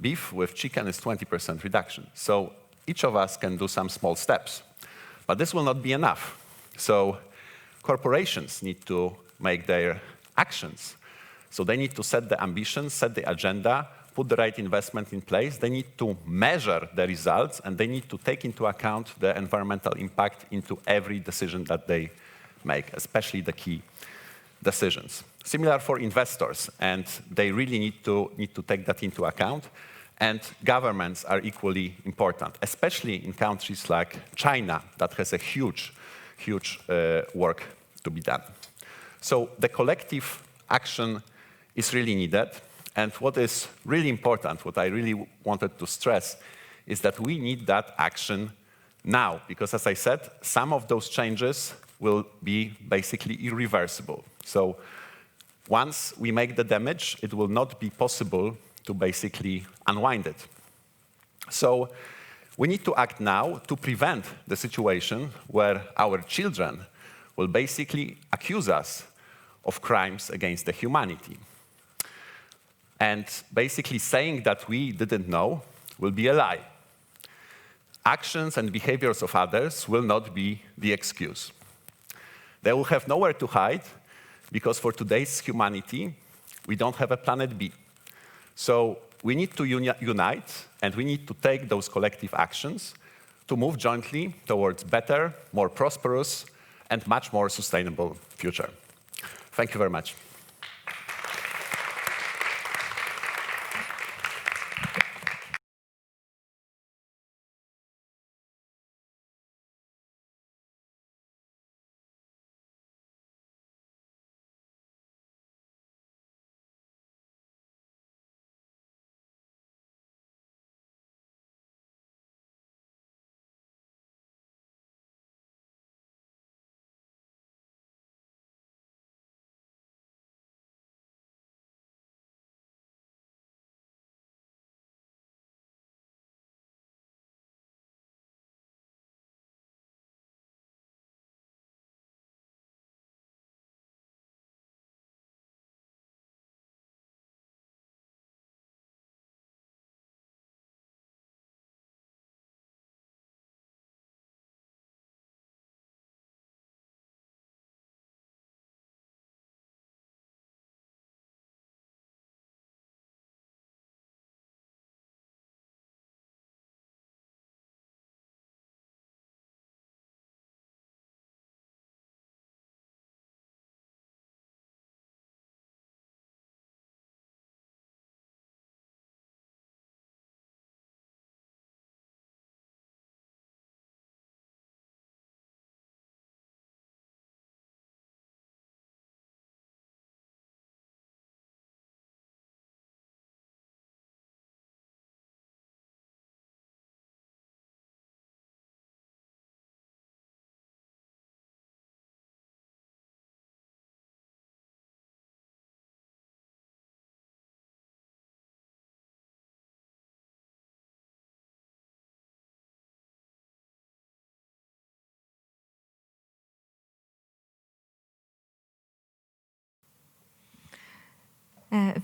beef with chicken, it's 20% reduction. So each of us can do some small steps. But this will not be enough. So corporations need to make their actions. So they need to set the ambitions, set the agenda, put the right investment in place. They need to measure the results, and they need to take into account the environmental impact into every decision that they make, especially the key decisions. Similar for investors, and they really need to take that into account. And governments are equally important, especially in countries like China, that has a huge work to be done. So the collective action is really needed. And what is really important, what I really wanted to stress, is that we need that action now. Because as I said, some of those changes will be basically irreversible. So once we make the damage, it will not be possible to basically unwind it. So we need to act now to prevent the situation where our children will basically accuse us of crimes against the humanity. And basically saying that we didn't know will be a lie. Actions and behaviors of others will not be the excuse. They will have nowhere to hide, because for today's humanity, we don't have a planet B. So we need to unite, and we need to take those collective actions to move jointly towards better, more prosperous, and much more sustainable future. Thank you very much.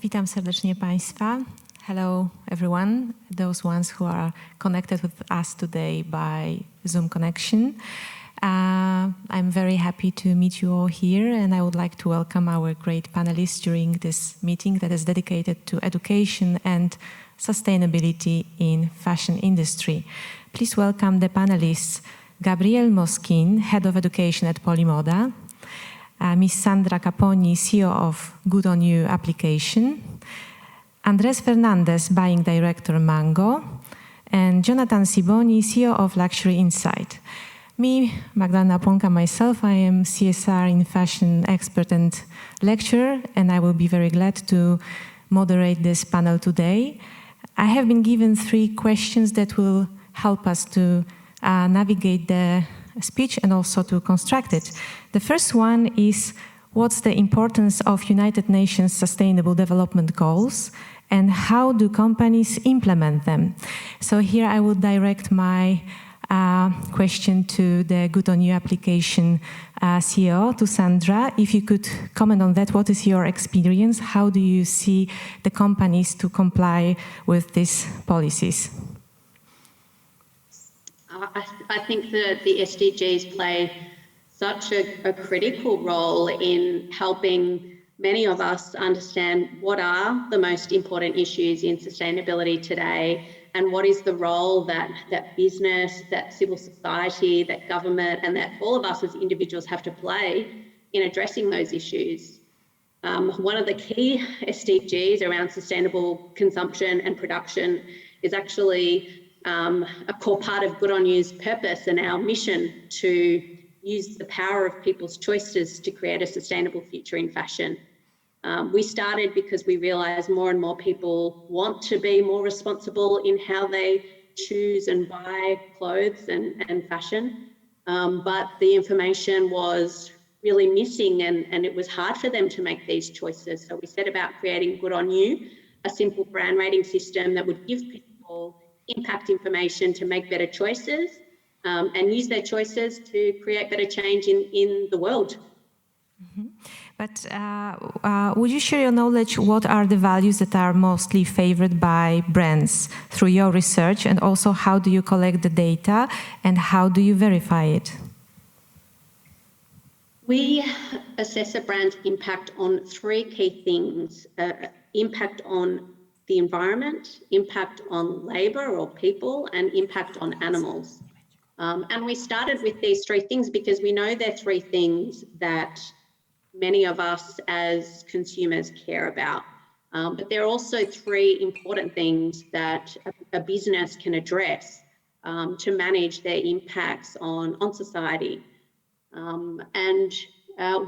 Witam serdecznie Państwa. Hello everyone, those ones who are connected with us today by Zoom connection. I'm very happy to meet you all here, and I would like to welcome our great panelists during this meeting that is dedicated to education and sustainability in fashion industry. Please welcome the panelists Gabrielle Moskin, Head of Education at Polymoda, Miss Sandra Caponi, CEO of Good On You application, Andres Fernandez, Buying Director, Mango, and Jonathan Siboni, CEO of Luxury Insight. Me, Magdalena Ponka, myself, I am CSR in fashion expert and lecturer, and I will be very glad to moderate this panel today. I have been given 3 questions that will help us to navigate the speech and also to construct it. The first one is, what's the importance of United Nations Sustainable Development Goals and how do companies implement them? So here I will direct my question to the Good On You application CEO, to Sandra. If you could comment on that, what is your experience? How do you see the companies to comply with these policies? I think that the SDGs play such a critical role in helping many of us understand what are the most important issues in sustainability today, and what is the role that business, that civil society, that government, and that all of us as individuals have to play in addressing those issues. One of the key SDGs around sustainable consumption and production is actually a core part of Good On You's purpose and our mission to use the power of people's choices to create a sustainable future in fashion. We started because we realized more and more people want to be more responsible in how they choose and buy clothes and fashion, but the information was really missing and it was hard for them to make these choices. So we set about creating Good On You, a simple brand rating system that would give people impact information to make better choices and use their choices to create better change in the world. Mm-hmm. But would you share your knowledge? What are the values that are mostly favored by brands through your research? And also, how do you collect the data and how do you verify it? We assess a brand's impact on three key things: impact on the environment, impact on labor or people, and impact on animals. And we started with these three things because we know they're three things that many of us as consumers care about. But there are also three important things that a business can address to manage their impacts on society. And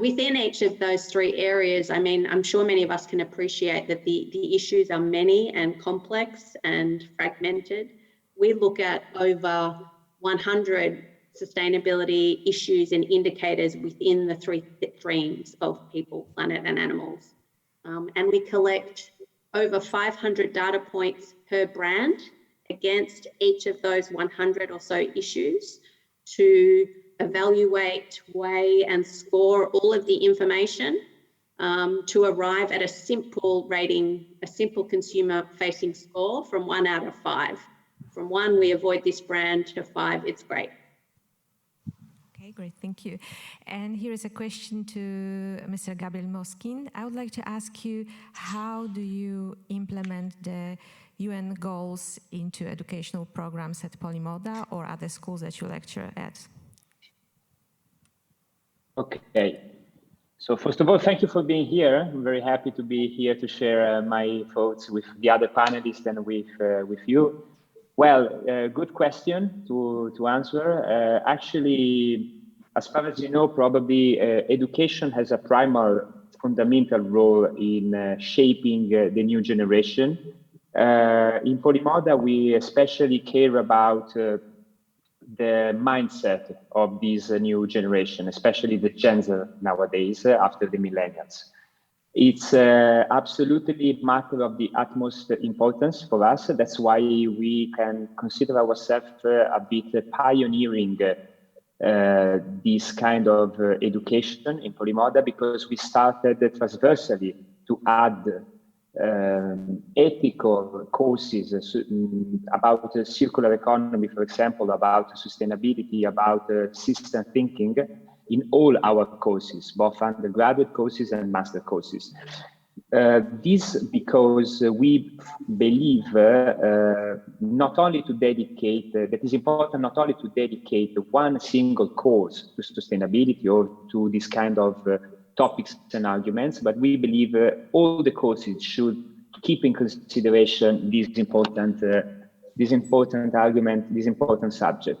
within each of those three areas, I mean, I'm sure many of us can appreciate that the issues are many and complex and fragmented. We look at over 100 sustainability issues and indicators within the three streams of people, planet, and animals. And we collect over 500 data points per brand against each of those 100 or so issues to evaluate, weigh, and score all of the information to arrive at a simple rating, a simple consumer-facing score from 1 out of 5. From 1, we avoid this brand, to 5, it's great. Okay, great, thank you. And here is a question to Mr. Gabriel Moskin. I would like to ask you, how do you implement the UN goals into educational programs at Polymoda or other schools that you lecture at? Okay, so first of all, thank you for being here. I'm very happy to be here to share my thoughts with the other panelists and with you. Well, good question to answer. Actually, as far as you know, probably education has a primary fundamental role in shaping the new generation. In Polymoda, we especially care about the mindset of this new generation, especially the Gen Z nowadays, after the millennials. It's absolutely a matter of the utmost importance for us. That's why we can consider ourselves a bit pioneering this kind of education in Polymoda, because we started transversally to add ethical courses about circular economy, for example, about sustainability, about system thinking in all our courses, both undergraduate courses and master courses. This because we believe not only to dedicate, that is important not only to dedicate one single course to sustainability or to this kind of topics and arguments, but we believe all the courses should keep in consideration this important argument, this important subject.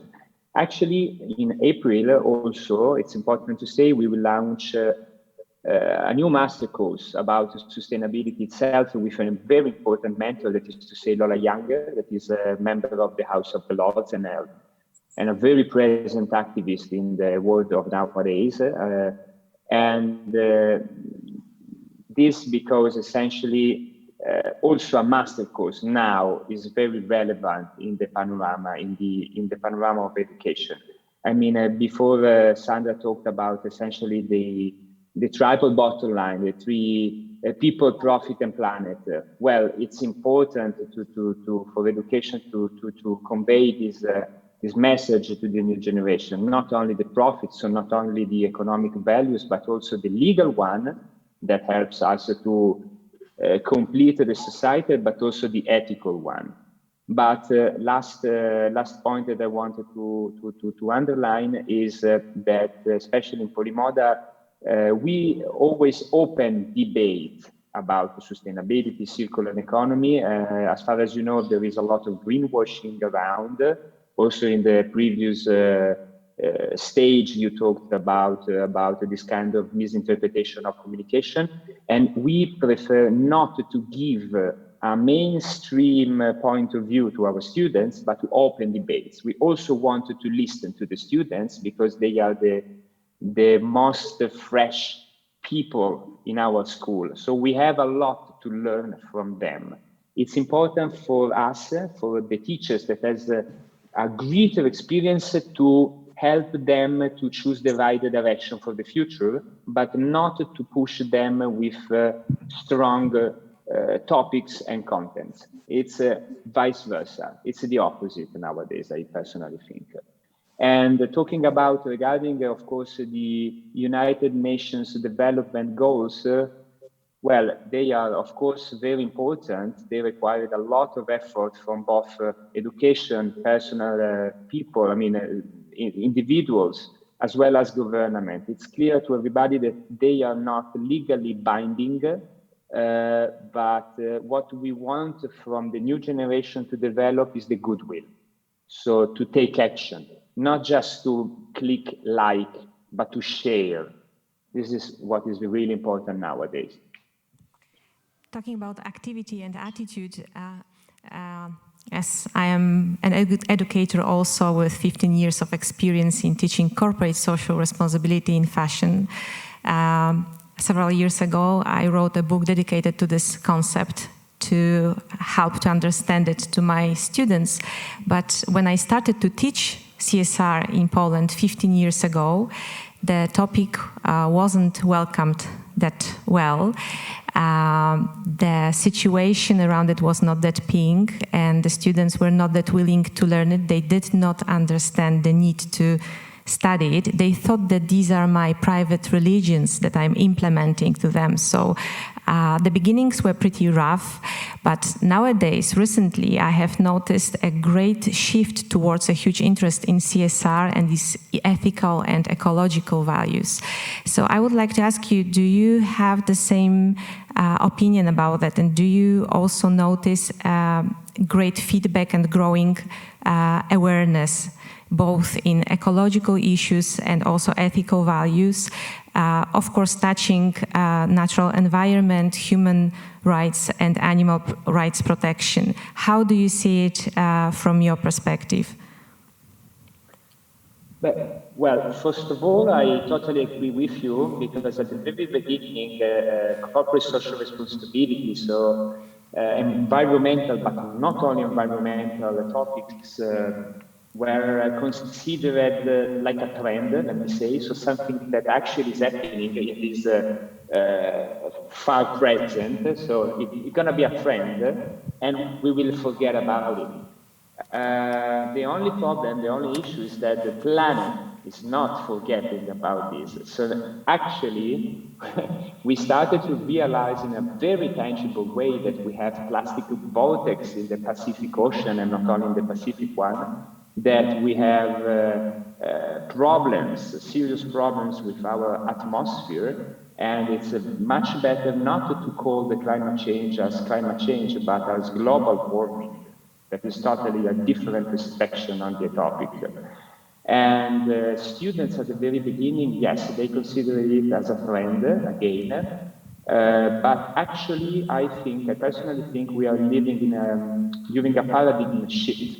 Actually, in April also, it's important to say, we will launch a new master course about sustainability itself with a very important mentor, that is to say Lola Younger, that is a member of the House of the Lords and a very present activist in the world of nowadays. This because essentially also a master course now is very relevant in the panorama, in the panorama of education. I mean, before Sandra talked about essentially the triple bottom line, the three people, profit, and planet. Well, it's important for education to convey this message to the new generation, not only the profits, so not only the economic values, but also the legal one that helps us to complete the society, but also the ethical one. But last point that I wanted to underline is that especially in Polymoda, We always open debate about sustainability, circular economy. As far as you know, there is a lot of greenwashing around. Also in the previous stage, you talked about this kind of misinterpretation of communication. And we prefer not to give a mainstream point of view to our students, but to open debates. We also wanted to listen to the students because they are the most fresh people in our school. So we have a lot to learn from them. It's important for us, for the teachers that has a greater experience, to help them to choose the right direction for the future, but not to push them with strong topics and contents. It's vice versa. It's the opposite nowadays, I personally think. And talking about regarding, of course, the United Nations Development Goals, well, they are, of course, very important. They required a lot of effort from both education, personal people, individuals, as well as government. It's clear to everybody that they are not legally binding, but what we want from the new generation to develop is the goodwill. So to take action, not just to click like, but to share. This is what is really important nowadays. Talking about activity and attitude, yes, I am an educator also with 15 years of experience in teaching corporate social responsibility in fashion. Several years ago, I wrote a book dedicated to this concept to help to understand it to my students. But when I started to teach CSR in Poland 15 years ago, the topic wasn't welcomed that well. The situation around it was not that pink, and the students were not that willing to learn it. They did not understand the need to study it. They thought that these are my private religions that I'm implementing to them. So the beginnings were pretty rough, but nowadays, recently, I have noticed a great shift towards a huge interest in CSR and these ethical and ecological values. So I would like to ask you, do you have the same opinion about that? And do you also notice great feedback and growing awareness, both in ecological issues and also ethical values, of course touching natural environment, human rights and animal rights protection? How do you see it from your perspective? Well, first of all, I totally agree with you, because at the very beginning, corporate social responsibility, so environmental, but not only environmental topics, were considered like a trend, let me say, so something that actually is happening in this far present, so it's going to be a trend, and we will forget about it. The only problem, the only issue is that the planet is not forgetting about this. So actually, we started to realize in a very tangible way that we have plastic vortex in the Pacific Ocean, and not only in the Pacific one, that we have problems, serious problems with our atmosphere, and it's much better not to call the climate change as climate change, but as global warming. That is totally a different perspective on the topic. And students at the very beginning, yes, they consider it as a trend, again, but actually I personally think we are living during a paradigm shift.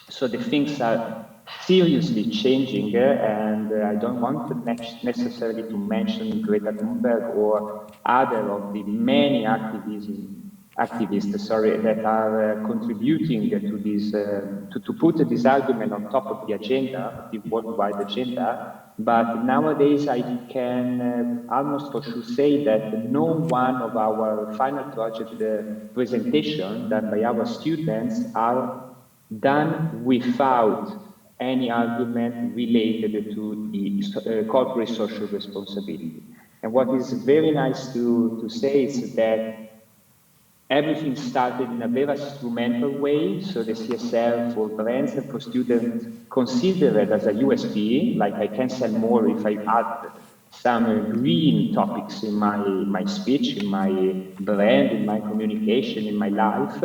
So the things are seriously changing, and I don't want necessarily to mention Greta Thunberg or other of the many activists that are contributing to this, to put this argument on top of the agenda, the worldwide agenda. But nowadays I can almost for sure say that no one of our final project presentation done by our students are done without any argument related to the corporate social responsibility. And what is very nice to say is that everything started in a very instrumental way, so the CSR for brands and for students consider it as a USP, like I can sell more if I add some green topics in my speech, in my brand, in my communication, in my life.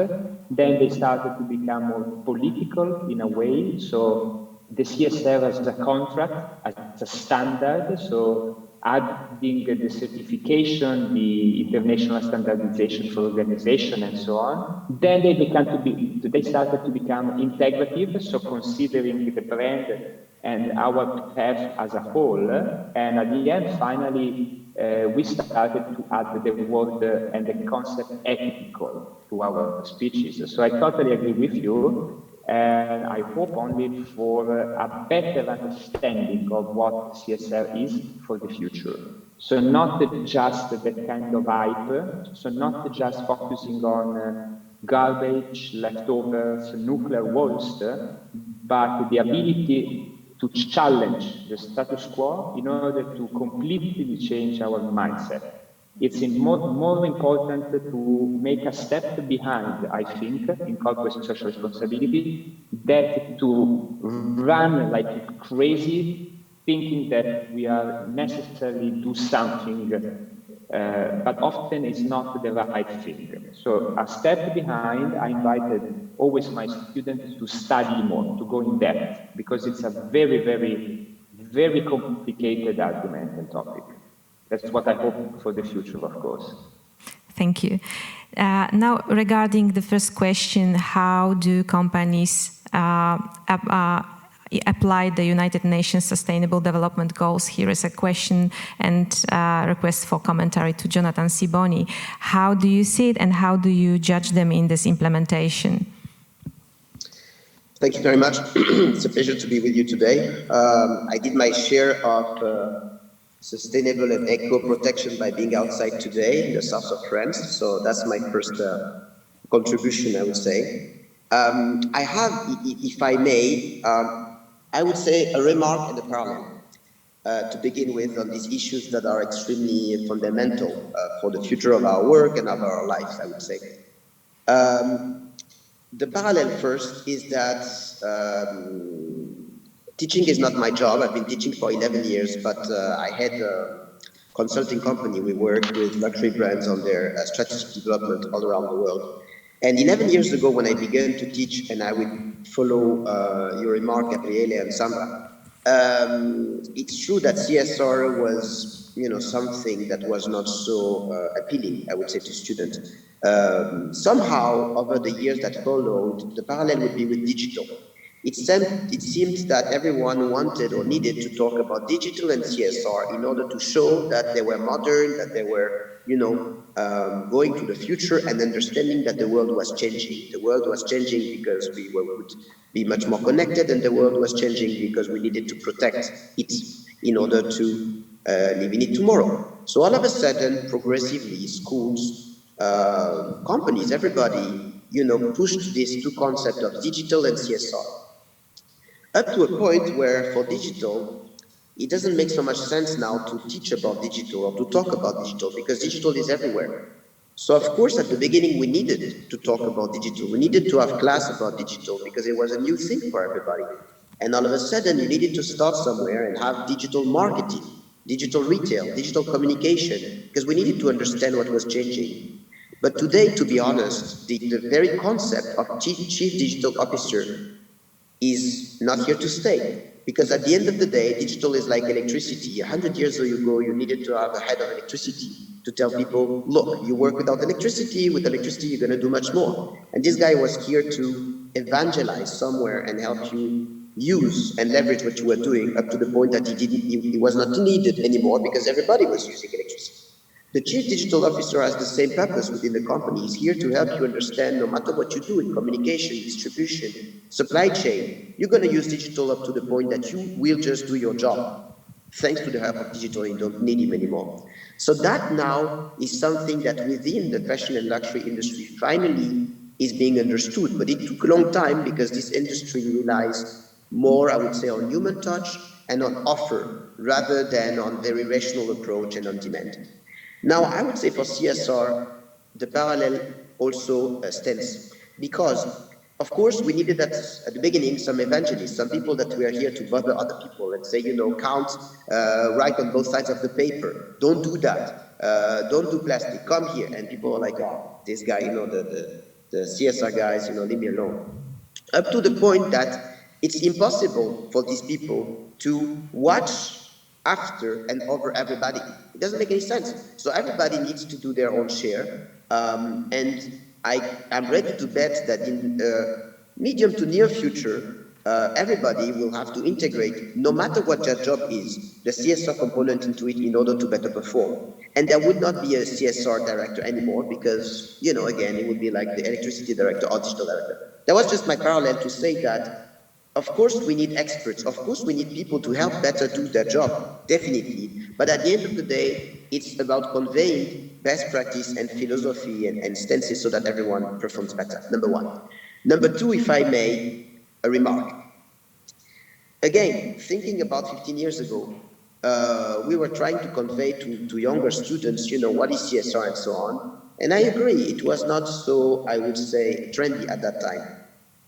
Then they started to become more political in a way. So the CSR as a contract, as a standard. So adding the certification, the international standardization for organization, and so on. Then they started to become integrative, so considering the brand and our path as a whole. And at the end, finally, we started to add the word and the concept ethical to our speeches. So I totally agree with you. And I hope only for a better understanding of what CSR is for the future. So not just that kind of hype, so not just focusing on garbage, leftovers, nuclear waste, but the ability to challenge the status quo in order to completely change our mindset. It's more important to make a step behind, I think, in corporate social responsibility, than to run like crazy, thinking that we are necessarily do something, but often it's not the right thing. So a step behind, I invited always my students to study more, to go in depth, because it's a very, very, very complicated argument and topic. That's what I hope for the future, of course. Thank you. Now, regarding the first question, how do companies apply the United Nations Sustainable Development Goals? Here is a question and request for commentary to Jonathan Siboni. How do you see it and how do you judge them in this implementation? Thank you very much. It's a pleasure to be with you today. I did my share of sustainable and eco protection by being outside today in the south of France. So that's my first contribution, I would say. I have, if I may, I would say a remark and a parallel to begin with on these issues that are extremely fundamental for the future of our work and of our lives, I would say. The parallel first is that teaching is not my job. I've been teaching for 11 years, but I had a consulting company. We worked with luxury brands on their strategic development all around the world. And 11 years ago, when I began to teach, and I would follow your remark, Gabriele and Sandra, it's true that CSR was, something that was not so appealing, I would say, to students. Somehow, over the years that followed, the parallel would be with digital. It seemed that everyone wanted or needed to talk about digital and CSR in order to show that they were modern, that they were, going to the future and understanding that the world was changing. The world was changing because we would be much more connected, and the world was changing because we needed to protect it in order to live in it tomorrow. So all of a sudden, progressively, schools, companies, everybody, pushed these two concepts of digital and CSR. Up to a point where for digital, it doesn't make so much sense now to teach about digital or to talk about digital because digital is everywhere. So of course, at the beginning, we needed to talk about digital. We needed to have class about digital because it was a new thing for everybody. And all of a sudden, you needed to start somewhere and have digital marketing, digital retail, digital communication, because we needed to understand what was changing. But today, to be honest, the very concept of chief digital officer is not here to stay. Because at the end of the day, digital is like electricity. 100 years ago, you needed to have a head of electricity to tell people, look, you work without electricity, with electricity, you're going to do much more. And this guy was here to evangelize somewhere and help you use and leverage what you were doing up to the point that he was not needed anymore because everybody was using electricity. The chief digital officer has the same purpose within the company. He's here to help you understand no matter what you do in communication, distribution, supply chain, you're going to use digital up to the point that you will just do your job. Thanks to the help of digital, you don't need him anymore. So that now is something that within the fashion and luxury industry finally is being understood. But it took a long time because this industry relies more, I would say, on human touch and on offer rather than on very rational approach and on demand. Now, I would say for CSR, the parallel also stands because Of course, we needed at the beginning some evangelists, some people that were here to bother other people and say, count, write on both sides of the paper. Don't do that. Don't do plastic. Come here. And people were like, oh, this guy, the CSR guys, leave me alone. Up to the point that it's impossible for these people to watch after and over everybody. It doesn't make any sense. So everybody needs to do their own share. And I'm ready to bet that in medium to near future, everybody will have to integrate, no matter what their job is, the CSR component into it in order to better perform. And there would not be a CSR director anymore because, again, it would be like the electricity director or digital director. That was just my parallel to say that, of course, we need experts. Of course, we need people to help better do their job, definitely. But at the end of the day, it's about conveying best practice and philosophy and stances so that everyone performs better, number one. Number two, if I may, a remark. Again, thinking about 15 years ago, we were trying to convey to younger students, what is CSR and so on. And I agree, it was not so, I would say, trendy at that time.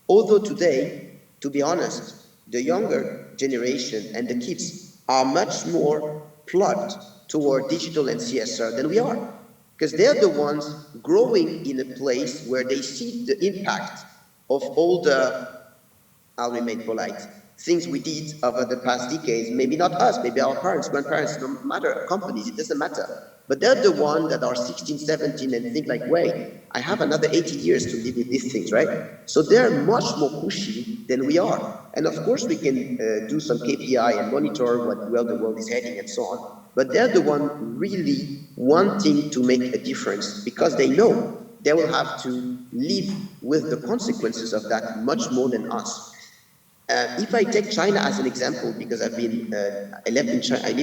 Although today, to be honest, the younger generation and the kids are much more plugged toward digital and CSR than we are. Because they're the ones growing in a place where they see the impact of all the, I'll remain polite, things we did over the past decades. Maybe not us, maybe our parents, grandparents, no matter, companies, it doesn't matter. But they're the ones that are 16, 17 and think like, wait, I have another 80 years to live with these things, right? So they're much more pushy than we are. And of course we can do some KPI and monitor where the world is heading and so on. But they're the one really wanting to make a difference because they know they will have to live with the consequences of that much more than us. If I take China as an example, because I lived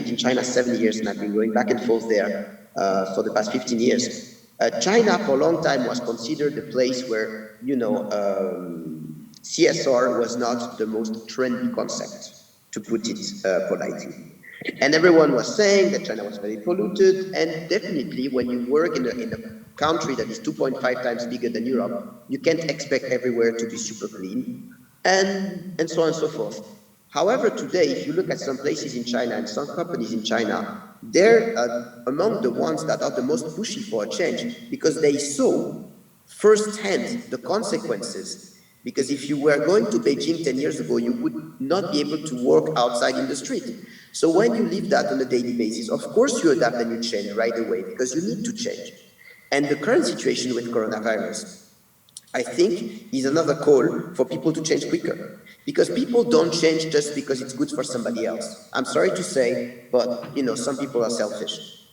in China 7 years and I've been going back and forth there for the past 15 years. China for a long time was considered a place where, CSR was not the most trendy concept, to put it politely. And everyone was saying that China was very polluted, and definitely when you work in a country that is 2.5 times bigger than Europe, you can't expect everywhere to be super clean. And so on and so forth. However, today, if you look at some places in China and some companies in China, they're among the ones that are the most pushy for a change because they saw firsthand the consequences. Because if you were going to Beijing 10 years ago, you would not be able to work outside in the street. So when you live that on a daily basis, of course you adapt and you change right away because you need to change. And the current situation with coronavirus, I think, is another call for people to change quicker. Because people don't change just because it's good for somebody else. I'm sorry to say, but some people are selfish.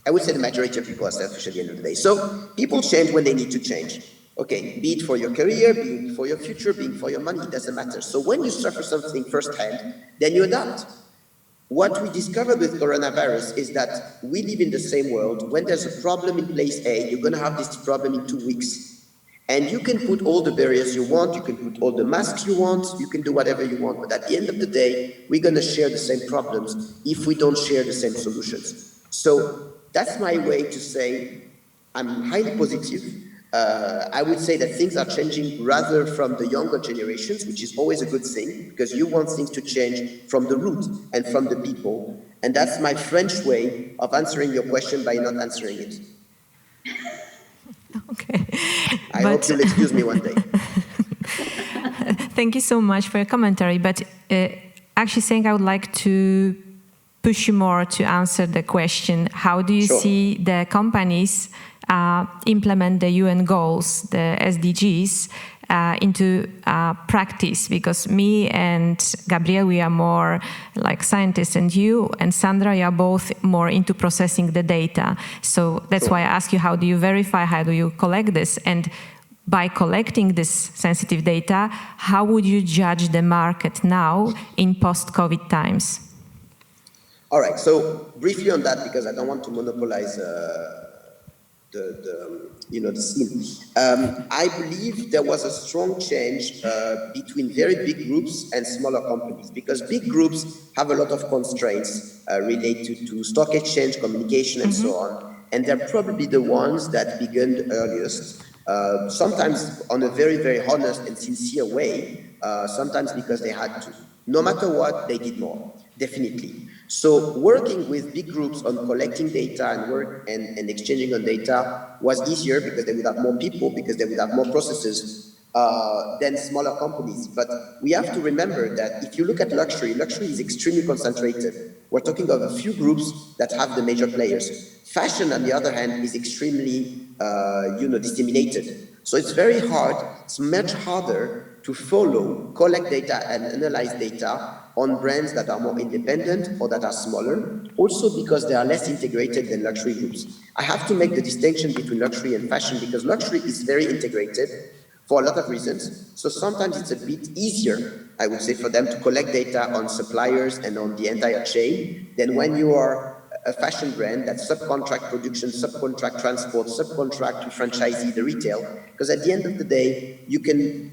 I would say the majority of people are selfish at the end of the day. So people change when they need to change. Okay, be it for your career, be it for your future, be it for your money, it doesn't matter. So when you suffer something firsthand, then you adapt. What we discovered with coronavirus is that we live in the same world. When there's a problem in place A, you're going to have this problem in 2 weeks. And you can put all the barriers you want, you can put all the masks you want, you can do whatever you want. But at the end of the day, we're going to share the same problems if we don't share the same solutions. So that's my way to say I'm highly positive. I would say that things are changing rather from the younger generations, which is always a good thing, because you want things to change from the root and from the people. And that's my French way of answering your question by not answering it. Okay. I hope you'll excuse me one day. Thank you so much for your commentary. But actually saying I would like to push you more to answer the question, how do you see the companies implement the UN goals, the SDGs, into practice? Because me and Gabriel, we are more like scientists, and you and Sandra, you are both more into processing the data. So that's why I ask you, how do you verify, how do you collect this? And by collecting this sensitive data, how would you judge the market now in post-COVID times? All right, so briefly on that, because I don't want to monopolize the scene. I believe there was a strong change between very big groups and smaller companies, because big groups have a lot of constraints related to stock exchange, communication, and so on. And they're probably the ones that began the earliest. sometimes on a very, very honest and sincere way, sometimes because they had to. No matter what, they did more, definitely. So working with big groups on collecting data and exchanging on data was easier because they would have more people, because they would have more processes than smaller companies. But we have to remember that if you look at luxury, luxury is extremely concentrated. We're talking of a few groups that have the major players. Fashion, on the other hand, is extremely disseminated. So it's very hard, it's much harder to follow, collect data and analyze data on brands that are more independent or that are smaller, also because they are less integrated than luxury groups. I have to make the distinction between luxury and fashion because luxury is very integrated for a lot of reasons. So sometimes it's a bit easier, I would say, for them to collect data on suppliers and on the entire chain than when you are a fashion brand that subcontract production, subcontract transport, subcontract to franchisee the retail. Because at the end of the day, you can,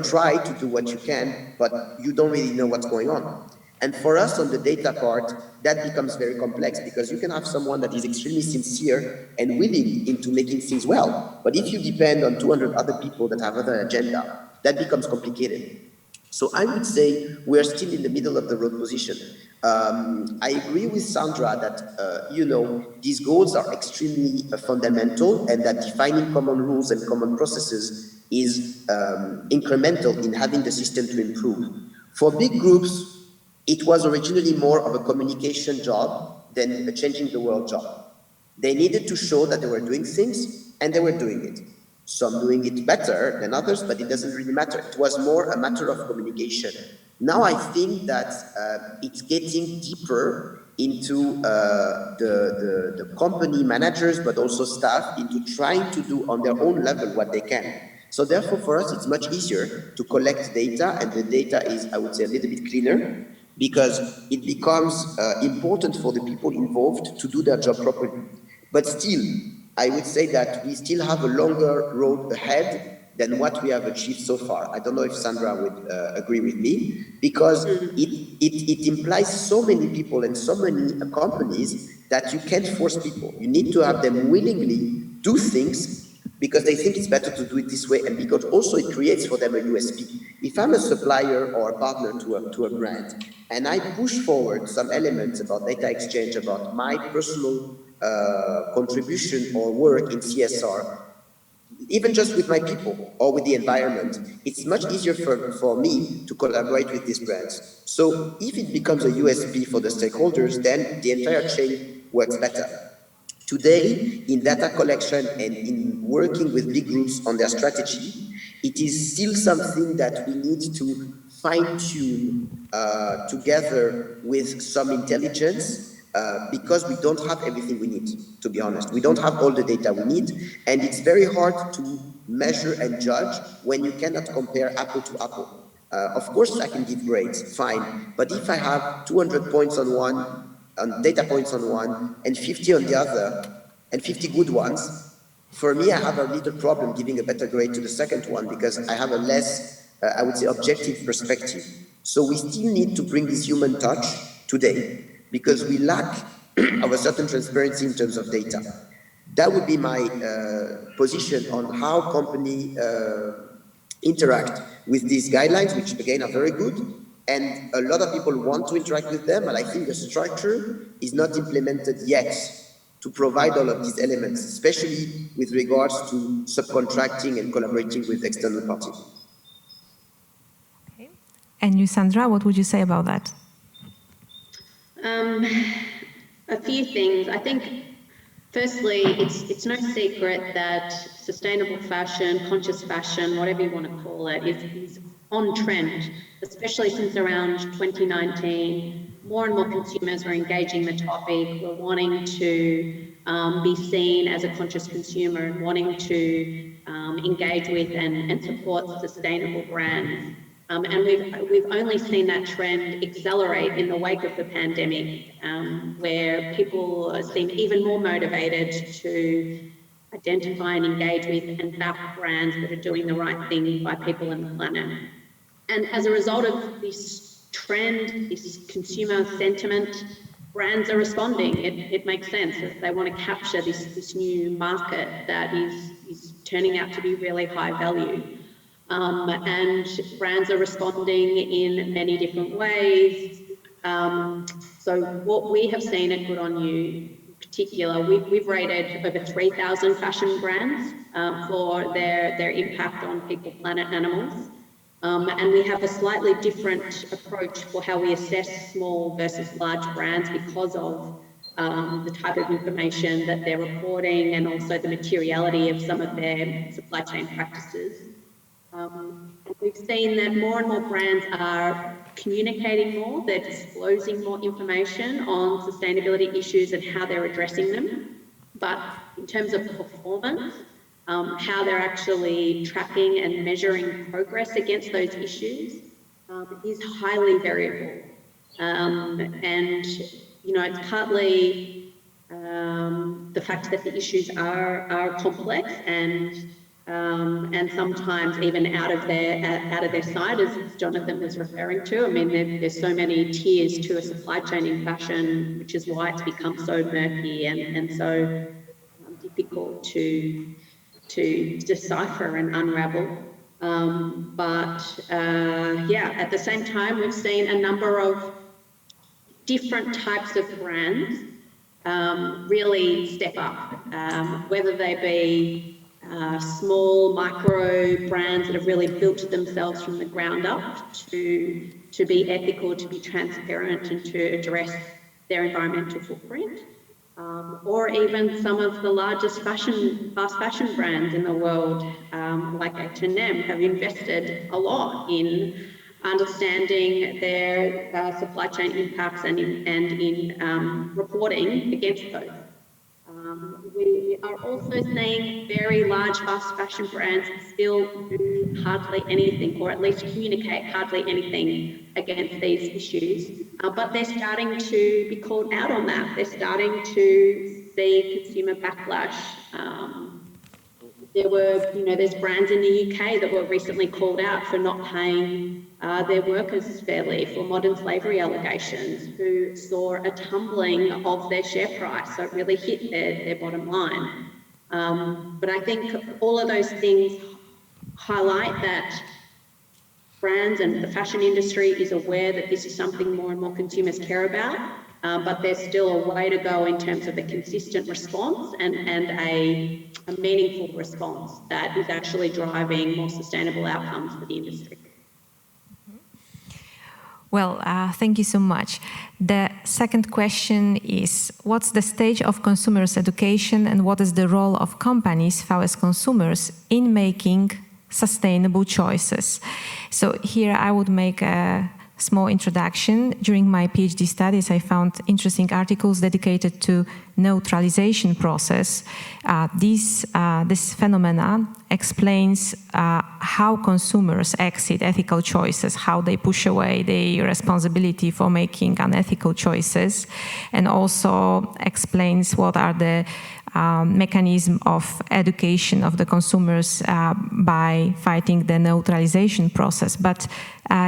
try to do what you can, but you don't really know what's going on. And for us on the data part, that becomes very complex because you can have someone that is extremely sincere and willing into making things well. But if you depend on 200 other people that have other agenda, that becomes complicated. So I would say we're still in the middle of the road position. I agree with Sandra that, these goals are extremely fundamental and that defining common rules and common processes is incremental in having the system to improve. For big groups, it was originally more of a communication job than a changing the world job. They needed to show that they were doing things, and they were doing it. Some doing it better than others, but it doesn't really matter. It was more a matter of communication. Now I think that it's getting deeper into the company managers, but also staff, into trying to do on their own level what they can. So therefore, for us, it's much easier to collect data, and the data is, I would say, a little bit cleaner, because it becomes important for the people involved to do their job properly. But still, I would say that we still have a longer road ahead than what we have achieved so far. I don't know if Sandra would agree with me, because it implies so many people and so many companies that you can't force people. You need to have them willingly do things because they think it's better to do it this way, and because also it creates for them a USP. If I'm a supplier or a partner to a brand, and I push forward some elements about data exchange, about my personal contribution or work in CSR, even just with my people or with the environment, it's much easier for me to collaborate with these brands. So if it becomes a USP for the stakeholders, then the entire chain works better. Today, in data collection and in working with big groups on their strategy, it is still something that we need to fine-tune together with some intelligence, because we don't have everything we need, to be honest. We don't have all the data we need, and it's very hard to measure and judge when you cannot compare apple to apple. Of course, I can give grades, fine, but if I have 200 points on one, data points on one, and 50 on the other, and 50 good ones, for me, I have a little problem giving a better grade to the second one because I have a less, I would say, objective perspective. So we still need to bring this human touch today because we lack of a certain transparency in terms of data. That would be my position on how companies interact with these guidelines, which again are very good. And a lot of people want to interact with them, and I think the structure is not implemented yet to provide all of these elements, especially with regards to subcontracting and collaborating with external parties. Okay. And you, Sandra, what would you say about that? A few things. I think, firstly, it's no secret that sustainable fashion, conscious fashion, whatever you want to call it, is on trend, especially since around 2019. More and more consumers are engaging the topic. We're wanting to be seen as a conscious consumer and wanting to engage with and support sustainable brands. And we've only seen that trend accelerate in the wake of the pandemic, where people seem even more motivated to identify and engage with and back brands that are doing the right thing by people and the planet. And as a result of this trend, this consumer sentiment, brands are responding. It makes sense that they want to capture this new market that is turning out to be really high value. And brands are responding in many different ways. So what we have seen at Good On You in particular, we've rated over 3,000 fashion brands for their impact on people, planet, animals. And we have a slightly different approach for how we assess small versus large brands because of the type of information that they're reporting and also the materiality of some of their supply chain practices. And we've seen that more and more brands are communicating more, they're disclosing more information on sustainability issues and how they're addressing them. But in terms of performance, how they're actually tracking and measuring progress against those issues is highly variable. And, you know, it's partly the fact that the issues are complex and sometimes even out of their sight, as Jonathan was referring to. I mean, there's so many tiers to a supply chain in fashion, which is why it's become so murky and so difficult to decipher and unravel. Yeah, at the same time, we've seen a number of different types of brands really step up, whether they be small micro brands that have really built themselves from the ground up to be ethical, to be transparent and to address their environmental footprint, or even some of the largest fast fashion brands in the world, like H&M, have invested a lot in understanding their supply chain impacts and in reporting against those. We are also seeing very large fast fashion brands still do hardly anything, or at least communicate hardly anything against these issues, but they're starting to be called out on that. They're starting to see consumer backlash. There's brands in the UK that were recently called out for not paying their workers fairly for modern slavery allegations, who saw a tumbling of their share price, so it really hit their bottom line. But I think all of those things highlight that brands and the fashion industry is aware that this is something more and more consumers care about, but there's still a way to go in terms of a consistent response and a meaningful response that is actually driving more sustainable outcomes for the industry. Well, thank you so much. The second question is, what's the stage of consumers' education and what is the role of companies, VS consumers, in making sustainable choices? So here I would make a small introduction. During my PhD studies, I found interesting articles dedicated to neutralization process. This phenomena explains how consumers exit ethical choices, how they push away their responsibility for making unethical choices, and also explains what are the mechanism of education of the consumers by fighting the neutralization process. But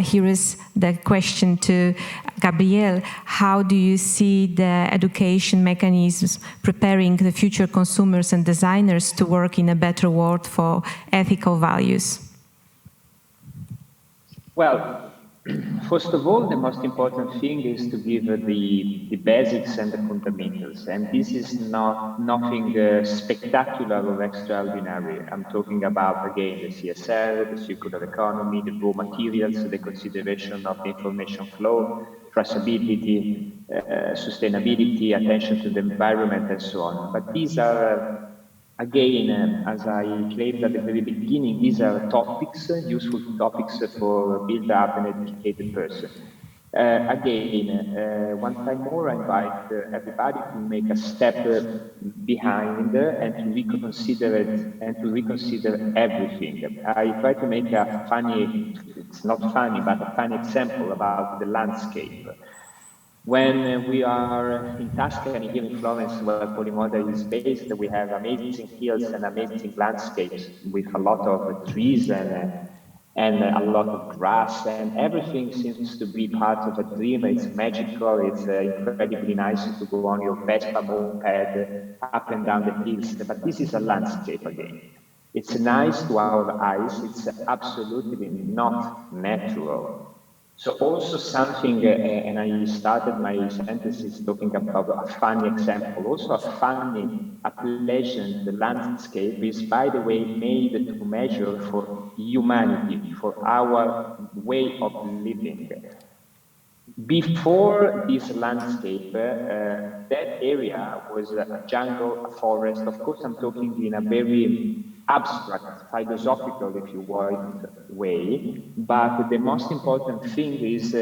here is the question to Gabrielle. How do you see the education mechanisms preparing the future consumers and designers to work in a better world for ethical values? Well, first of all, the most important thing is to give the basics and the fundamentals. And this is nothing spectacular or extraordinary. I'm talking about, again, the CSR, the circular economy, the raw materials, the consideration of the information flow, traceability, sustainability, attention to the environment, and so on. But these are, again, as I claimed at the very beginning, these are topics, useful topics for build up an educated person. One time more, I invite everybody to make a step behind and to reconsider it and to reconsider everything. I try to make a funny, it's not funny, but a funny example about the landscape. When we are in Tuscany, here in Florence, where Polymoda is based, we have amazing hills and amazing landscapes with a lot of trees and a lot of grass, and everything seems to be part of a dream. It's magical, it's incredibly nice to go on your Vespa moped up and down the hills, but this is a landscape again. It's nice to our eyes, it's absolutely not natural. So also something, and I started my sentences talking about a funny example, also a funny, a pleasant landscape is, by the way, made to measure for humanity, for our way of living. Before this landscape, that area was a jungle, a forest. Of course, I'm talking in a very abstract, philosophical, if you want, way. But the most important thing is,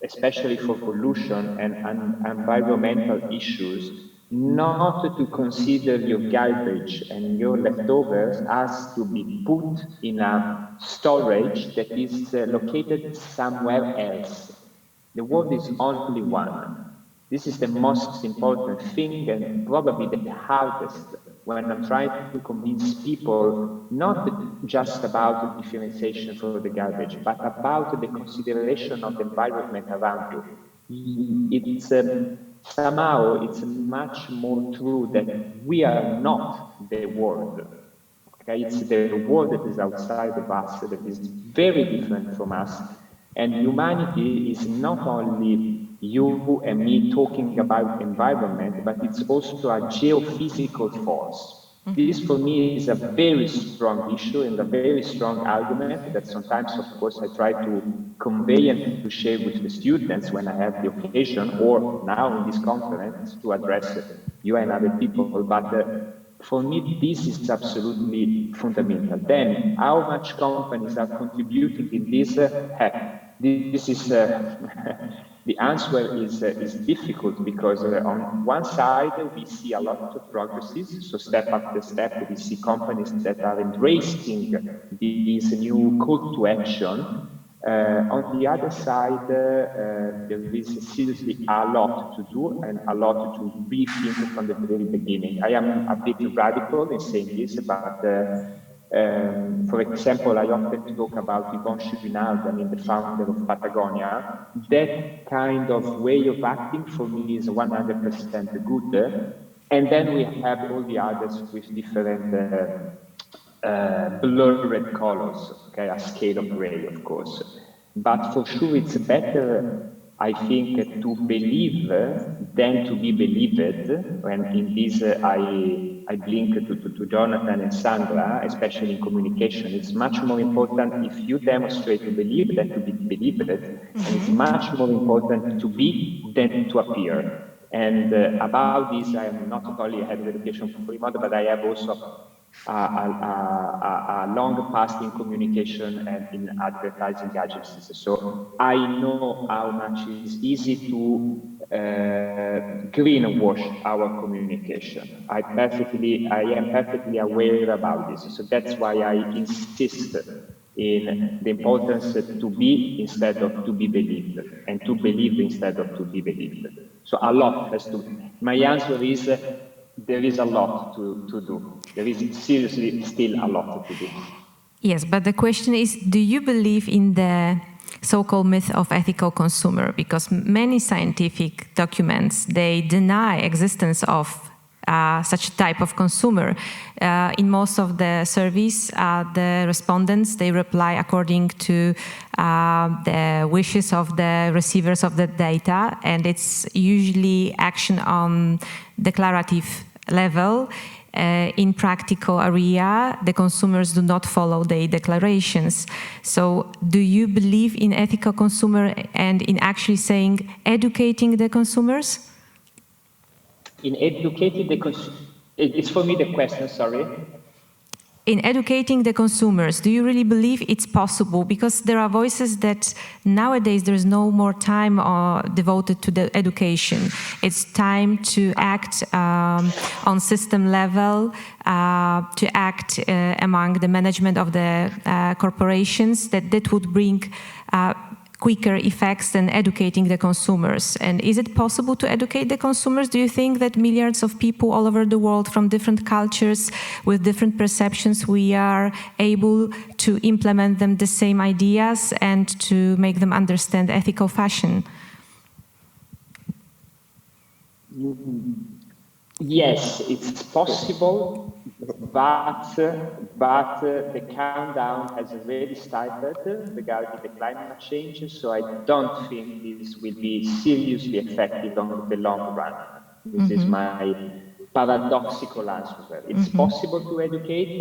especially for pollution and environmental issues, not to consider your garbage and your leftovers as to be put in a storage that is located somewhere else. The world is only one. This is the most important thing and probably the hardest when I'm trying to convince people not just about the differentiation for the garbage, but about the consideration of the environment around you. It's somehow it's much more true that we are not the world. Okay? It's the world that is outside of us, that is very different from us. And humanity is not only you and me talking about environment, but it's also a geophysical force. This for me is a very strong issue and a very strong argument that sometimes, of course, I try to convey and to share with the students when I have the occasion, or now in this conference to address you and other people. But for me, this is absolutely fundamental. Then, how much companies are contributing in this? This is the answer is difficult because on one side we see a lot of progresses, so step after step we see companies that are embracing this new call to action. On the other side, there is seriously a lot to do and a lot to rethink from the very beginning. I am a bit radical in saying this, but for example, I often talk about Yvon Chouinard, the founder of Patagonia. That kind of way of acting for me is 100% good. And then we have all the others with different blurred colors, okay, a scale of gray, of course. But for sure, it's better, I think, to believe than to be believed. And in this, I blink to Jonathan and Sandra, especially in communication. It's much more important if you demonstrate to believe than to be believed. And it's much more important to be than to appear. And about this, I am not only a head of education for Remodel, but I have also a long past in communication and in advertising agencies. So I know how much it is easy to greenwash our communication. I am perfectly aware about this. So that's why I insist in the importance to be instead of to be believed, and to believe instead of to be believed. So a lot has to. My answer is there is a lot to do. There is seriously still a lot to do. Yes, but the question is, do you believe in the so-called myth of ethical consumer? Because many scientific documents, they deny existence of such a type of consumer. In most of the surveys, the respondents, they reply according to the wishes of the receivers of the data, and it's usually action on declarative level. In practical area, the consumers do not follow the declarations. So do you believe in ethical consumer and in actually saying educating the consumers? In educating the consumers, it's for me the question, sorry. In educating the consumers, do you really believe it's possible? Because there are voices that nowadays there's no more time devoted to the education. It's time to act on system level, to act among the management of the corporations, that would bring quicker effects than educating the consumers. And is it possible to educate the consumers? Do you think that milliards of people all over the world from different cultures with different perceptions, we are able to implement them the same ideas and to make them understand ethical fashion? Yes, it's possible, but the countdown has already started regarding the climate change, so I don't think this will be seriously effective on the long run. This is my paradoxical answer. It's possible to educate,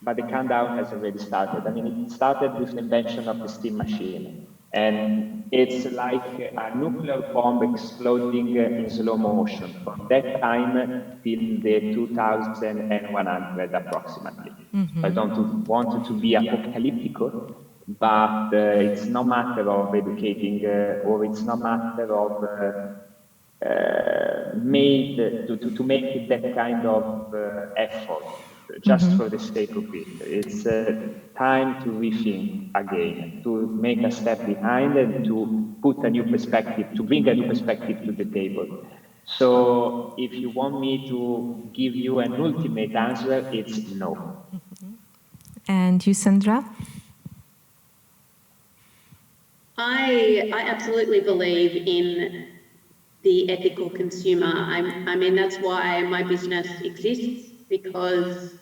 but the countdown has already started. I mean, it started with the invention of the steam machine. And it's like a nuclear bomb exploding in slow motion from that time till the 2100 approximately. I don't want to be apocalyptic, but it's no matter of educating or it's no matter of to make that kind of effort just for the sake of it. It's time to rethink again, to make a step behind and to put a new perspective, to bring a new perspective to the table. So if you want me to give you an ultimate answer, it's no. And you, Sandra? I absolutely believe in the ethical consumer. I mean, that's why my business exists, because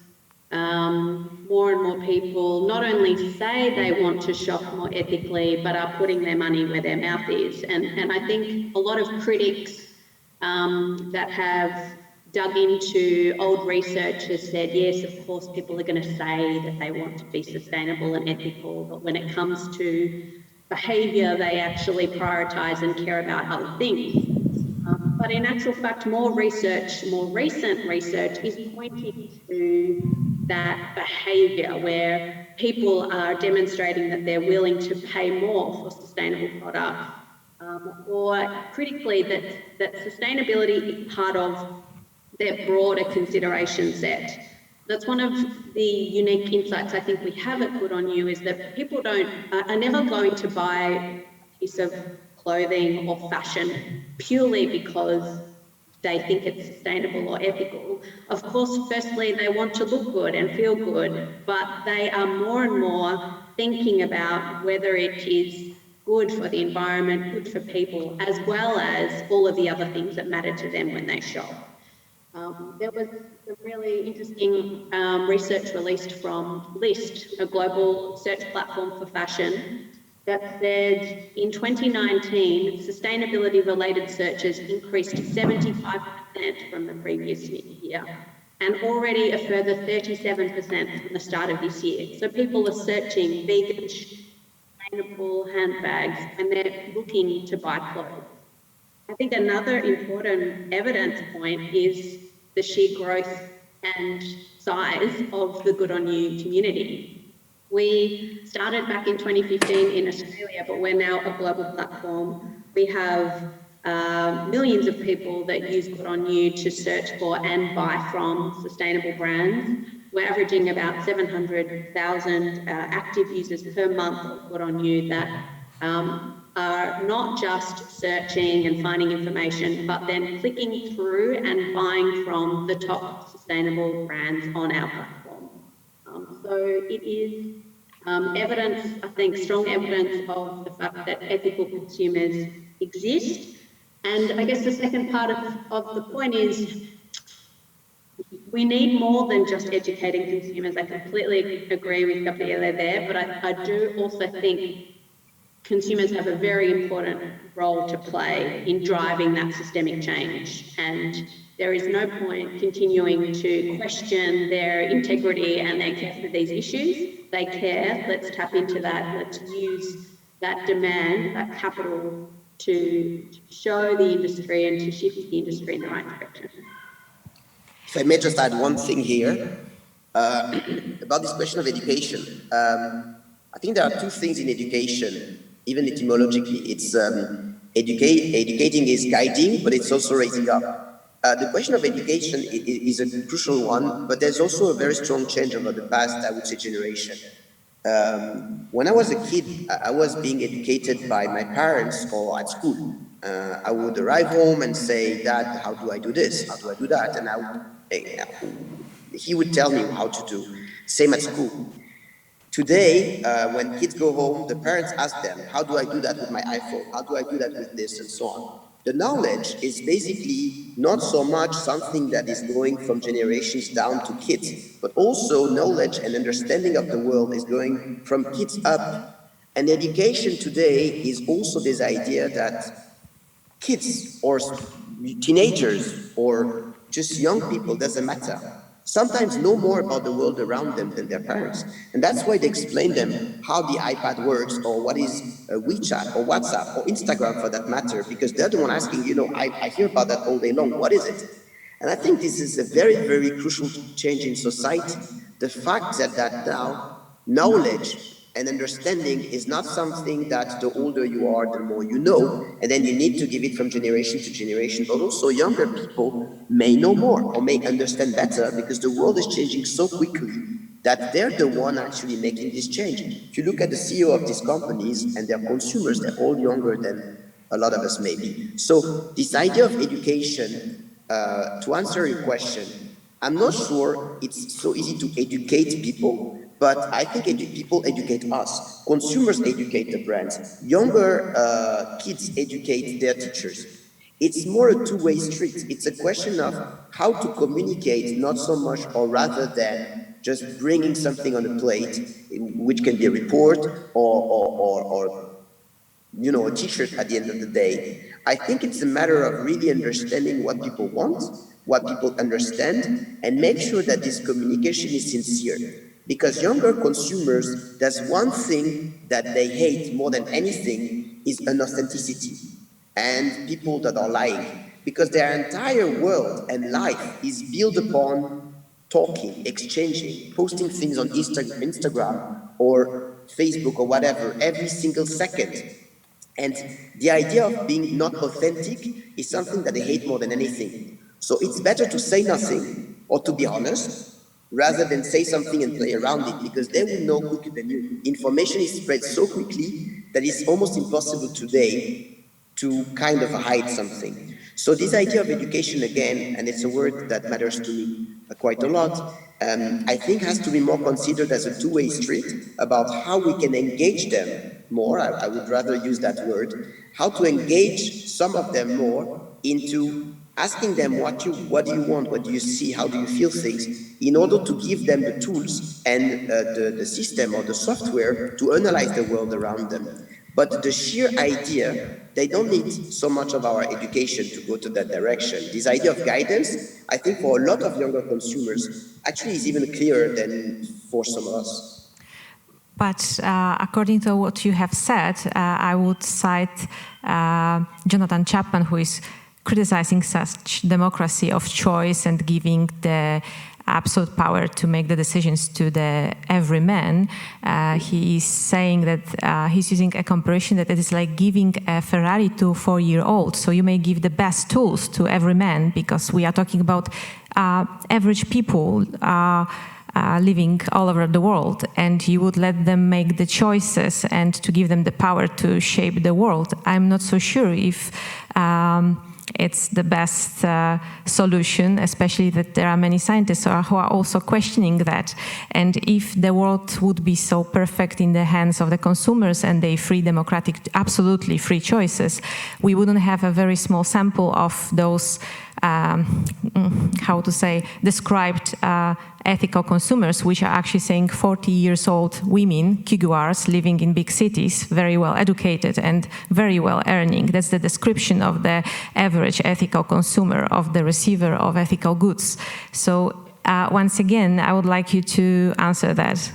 more and more people not only say they want to shop more ethically, but are putting their money where their mouth is. And I think a lot of critics that have dug into old research has said, yes, of course, people are going to say that they want to be sustainable and ethical, but when it comes to behaviour, they actually prioritise and care about other things. But in actual fact, more recent research is pointing to that behaviour where people are demonstrating that they're willing to pay more for sustainable products, or critically that sustainability is part of their broader consideration set. That's one of the unique insights I think we have at Good On You, is that people are never going to buy a piece of clothing or fashion purely because they think it's sustainable or ethical. Of course, firstly, they want to look good and feel good, but they are more and more thinking about whether it is good for the environment, good for people, as well as all of the other things that matter to them when they shop. There was some really interesting research released from List, a global search platform for fashion, that said in 2019, sustainability-related searches increased 75% from the previous year, and already a further 37% from the start of this year. So people are searching vegan, sustainable handbags, and they're looking to buy clothes. I think another important evidence point is the sheer growth and size of the Good On You community. We started back in 2015 in Australia, but we're now a global platform. We have millions of people that use Good On You to search for and buy from sustainable brands. We're averaging about 700,000 active users per month of Good On You that are not just searching and finding information, but then clicking through and buying from the top sustainable brands on our platform. So it is evidence, I think, strong evidence of the fact that ethical consumers exist. And I guess the second part of the point is we need more than just educating consumers. I completely agree with Gabriele there, but I do also think consumers have a very important role to play in driving that systemic change. And there is no point continuing to question their integrity and their care for these issues. They care. Let's tap into that. Let's use that demand, that capital, to show the industry and to shift the industry in the right direction. If I may just add one thing here about this question of education. I think there are two things in education, even etymologically. It's educating is guiding, but it's also raising up. The question of education is a crucial one, but there's also a very strong change over the past, I would say, generation. When I was a kid, I was being educated by my parents or at school. I would arrive home and say, "Dad, how do I do this? How do I do that?" And he would tell me how to do. Same at school. Today, when kids go home, the parents ask them, "How do I do that with my iPhone? How do I do that with this?" and so on. The knowledge is basically not so much something that is going from generations down to kids, but also knowledge and understanding of the world is going from kids up. And education today is also this idea that kids or teenagers or just young people, doesn't matter, sometimes know more about the world around them than their parents. And that's why they explain them how the iPad works, or what is WeChat or WhatsApp or Instagram for that matter, because they're the one asking, I hear about that all day long, what is it? And I think this is a very, very crucial change in society. The fact that now knowledge and understanding is not something that the older you are, the more you know, and then you need to give it from generation to generation, but also younger people may know more or may understand better because the world is changing so quickly that they're the one actually making this change. If you look at the CEO of these companies and their consumers, they're all younger than a lot of us maybe. So this idea of education, to answer your question, I'm not sure it's so easy to educate people, but I think people educate us. Consumers educate the brands. Younger kids educate their teachers. It's more a two-way street. It's a question of how to communicate, not so much or rather than just bringing something on a plate, which can be a report or a t-shirt at the end of the day. I think it's a matter of really understanding what people want, what people understand, and make sure that this communication is sincere. Because younger consumers, there's one thing that they hate more than anything is inauthenticity and people that are lying. Because their entire world and life is built upon talking, exchanging, posting things on Instagram or Facebook or whatever every single second. And the idea of being not authentic is something that they hate more than anything. So it's better to say nothing or to be honest, rather than say something and play around it, because they will know quicker than you. Information is spread so quickly that it's almost impossible today to kind of hide something. So this idea of education again, and it's a word that matters to me quite a lot, I think has to be more considered as a two-way street about how we can engage them more, I would rather use that word, how to engage some of them more into asking them what do you want, what do you see, how do you feel things, in order to give them the tools and the system or the software to analyze the world around them. But the sheer idea, they don't need so much of our education to go to that direction. This idea of guidance, I think for a lot of younger consumers, actually is even clearer than for some of us. But according to what you have said, I would cite Jonathan Chapman, who is criticizing such democracy of choice and giving the absolute power to make the decisions to the everyman. He is saying that he's using a comparison that it is like giving a Ferrari to a 4-year-old. So you may give the best tools to every man, because we are talking about average people living all over the world, and you would let them make the choices and to give them the power to shape the world. I'm not so sure if it's the best solution, especially that there are many scientists who are also questioning that. And if the world would be so perfect in the hands of the consumers and they free, democratic, absolutely free choices, we wouldn't have a very small sample of those described ethical consumers, which are actually saying 40-year-old women, Kiguars, living in big cities, very well educated and very well earning. That's the description of the average ethical consumer, of the receiver of ethical goods. So once again, I would like you to answer that.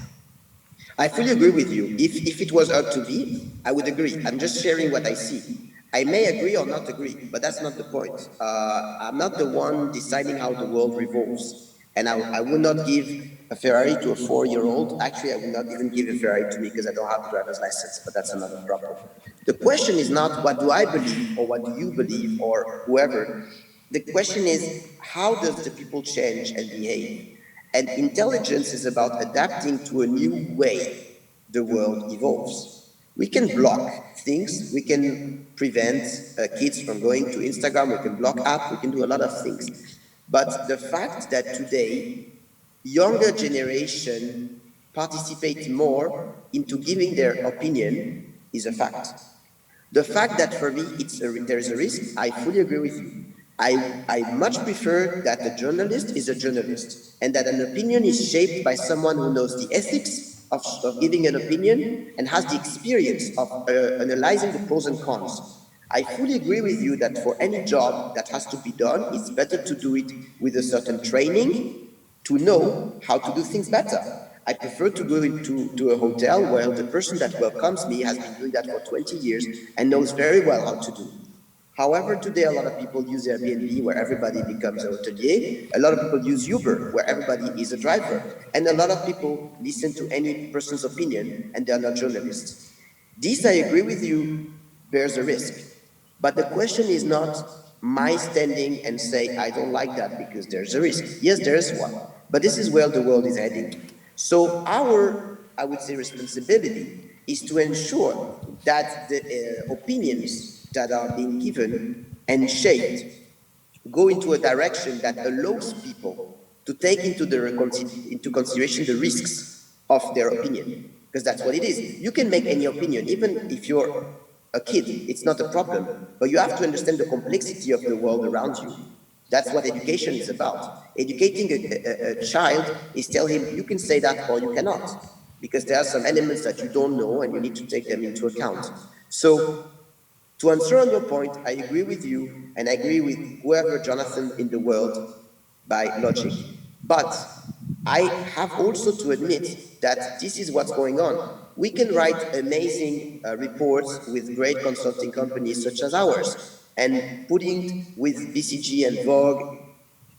I fully agree with you. If it was up to me, I would agree. I'm just sharing what I see. I may agree or not agree, but that's not the point. I'm not the one deciding how the world revolves. And I would not give a Ferrari to a 4-year-old. Actually, I would not even give a Ferrari to me because I don't have a driver's license, but that's another problem. The question is not what do I believe or what do you believe or whoever. The question is, how does the people change and behave? And intelligence is about adapting to a new way the world evolves. We can block things, we can prevent kids from going to Instagram, we can block apps, we can do a lot of things. But the fact that today, younger generation participate more into giving their opinion is a fact. The fact that for me there is a risk, I fully agree with you. I much prefer that a journalist is a journalist and that an opinion is shaped by someone who knows the ethics of giving an opinion and has the experience of analyzing the pros and cons. I fully agree with you that for any job that has to be done, it's better to do it with a certain training to know how to do things better. I prefer to go into a hotel where the person that welcomes me has been doing that for 20 years and knows very well how to do. However, today a lot of people use Airbnb where everybody becomes a hotelier. A lot of people use Uber where everybody is a driver. And a lot of people listen to any person's opinion and they're not journalists. This, I agree with you, bears a risk. But the question is not my standing and say, I don't like that because there's a risk. Yes, there is one. But this is where the world is heading. So our, I would say, responsibility is to ensure that the opinions that are being given and shaped go into a direction that allows people to take into consideration the risks of their opinion, because that's what it is. You can make any opinion, even if you're a kid, it's not a problem, but you have to understand the complexity of the world around you. That's what education is about. Educating a child is telling him, you can say that or you cannot, because there are some elements that you don't know and you need to take them into account. So, to answer on your point, I agree with you, and I agree with whoever Jonathan in the world by logic. But I have also to admit that this is what's going on. We can write amazing reports with great consulting companies such as ours, and putting with BCG and Vogue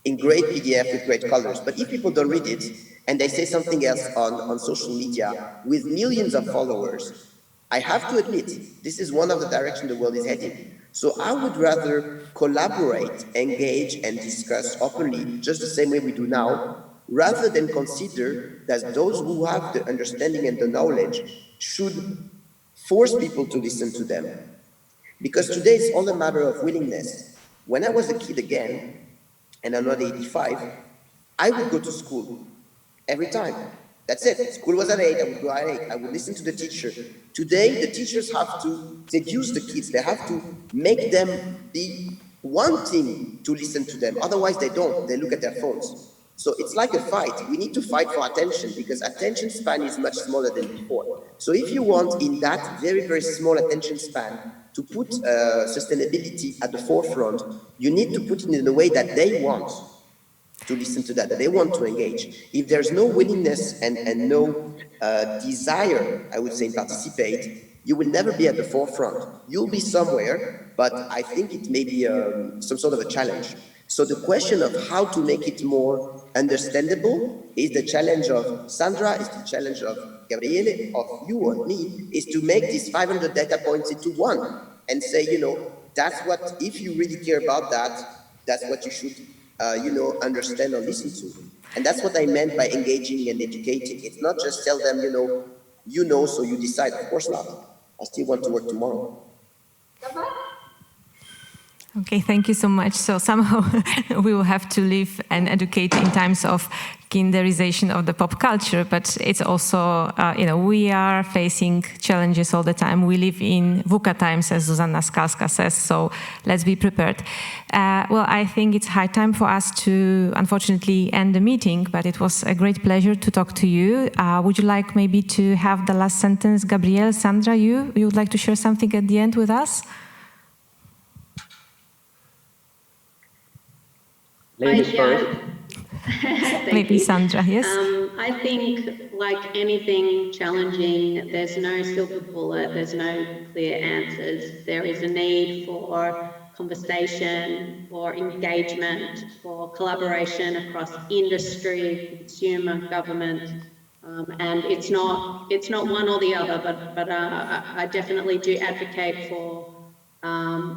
in great PDF with great colors. But if people don't read it, and they say something else on social media with millions of followers, I have to admit, this is one of the directions the world is heading. So I would rather collaborate, engage, and discuss openly, just the same way we do now, rather than consider that those who have the understanding and the knowledge should force people to listen to them. Because today it's all a matter of willingness. When I was a kid again, and I'm not 85, I would go to school every time. That's it. School was at 8, I would go at 8. I would listen to the teacher. Today, the teachers have to seduce the kids. They have to make them be wanting to listen to them. Otherwise, they don't. They look at their phones. So it's like a fight. We need to fight for attention because attention span is much smaller than before. So if you want in that very, very small attention span to put sustainability at the forefront, you need to put it in a way that they want to listen to that they want to engage. If there's no willingness and no desire, I would say, participate, you will never be at the forefront. You'll be somewhere, but I think it may be some sort of a challenge. So the question of how to make it more understandable is the challenge of Sandra, is the challenge of Gabriele, of you or me, is to make these 500 data points into one and say, you know, that's what, if you really care about that, that's what you should understand or listen to. And that's what I meant by engaging and educating. It's not just tell them, you know, so you decide. Of course not. I still want to work tomorrow. Okay, thank you so much. So somehow we will have to live and educate in times of kinderization of the pop culture, but it's also, we are facing challenges all the time. We live in VUCA times, as Zuzanna Skalska says, so let's be prepared. Well, I think it's high time for us to, unfortunately, end the meeting, but it was a great pleasure to talk to you. Would you like maybe to have the last sentence? Gabrielle, Sandra, you would like to share something at the end with us? Ladies first. Maybe Sandra, yes? I think, like anything challenging, there's no silver bullet, there's no clear answers. There is a need for conversation, for engagement, for collaboration across industry, consumer, government, and it's not one or the other, but I definitely do advocate for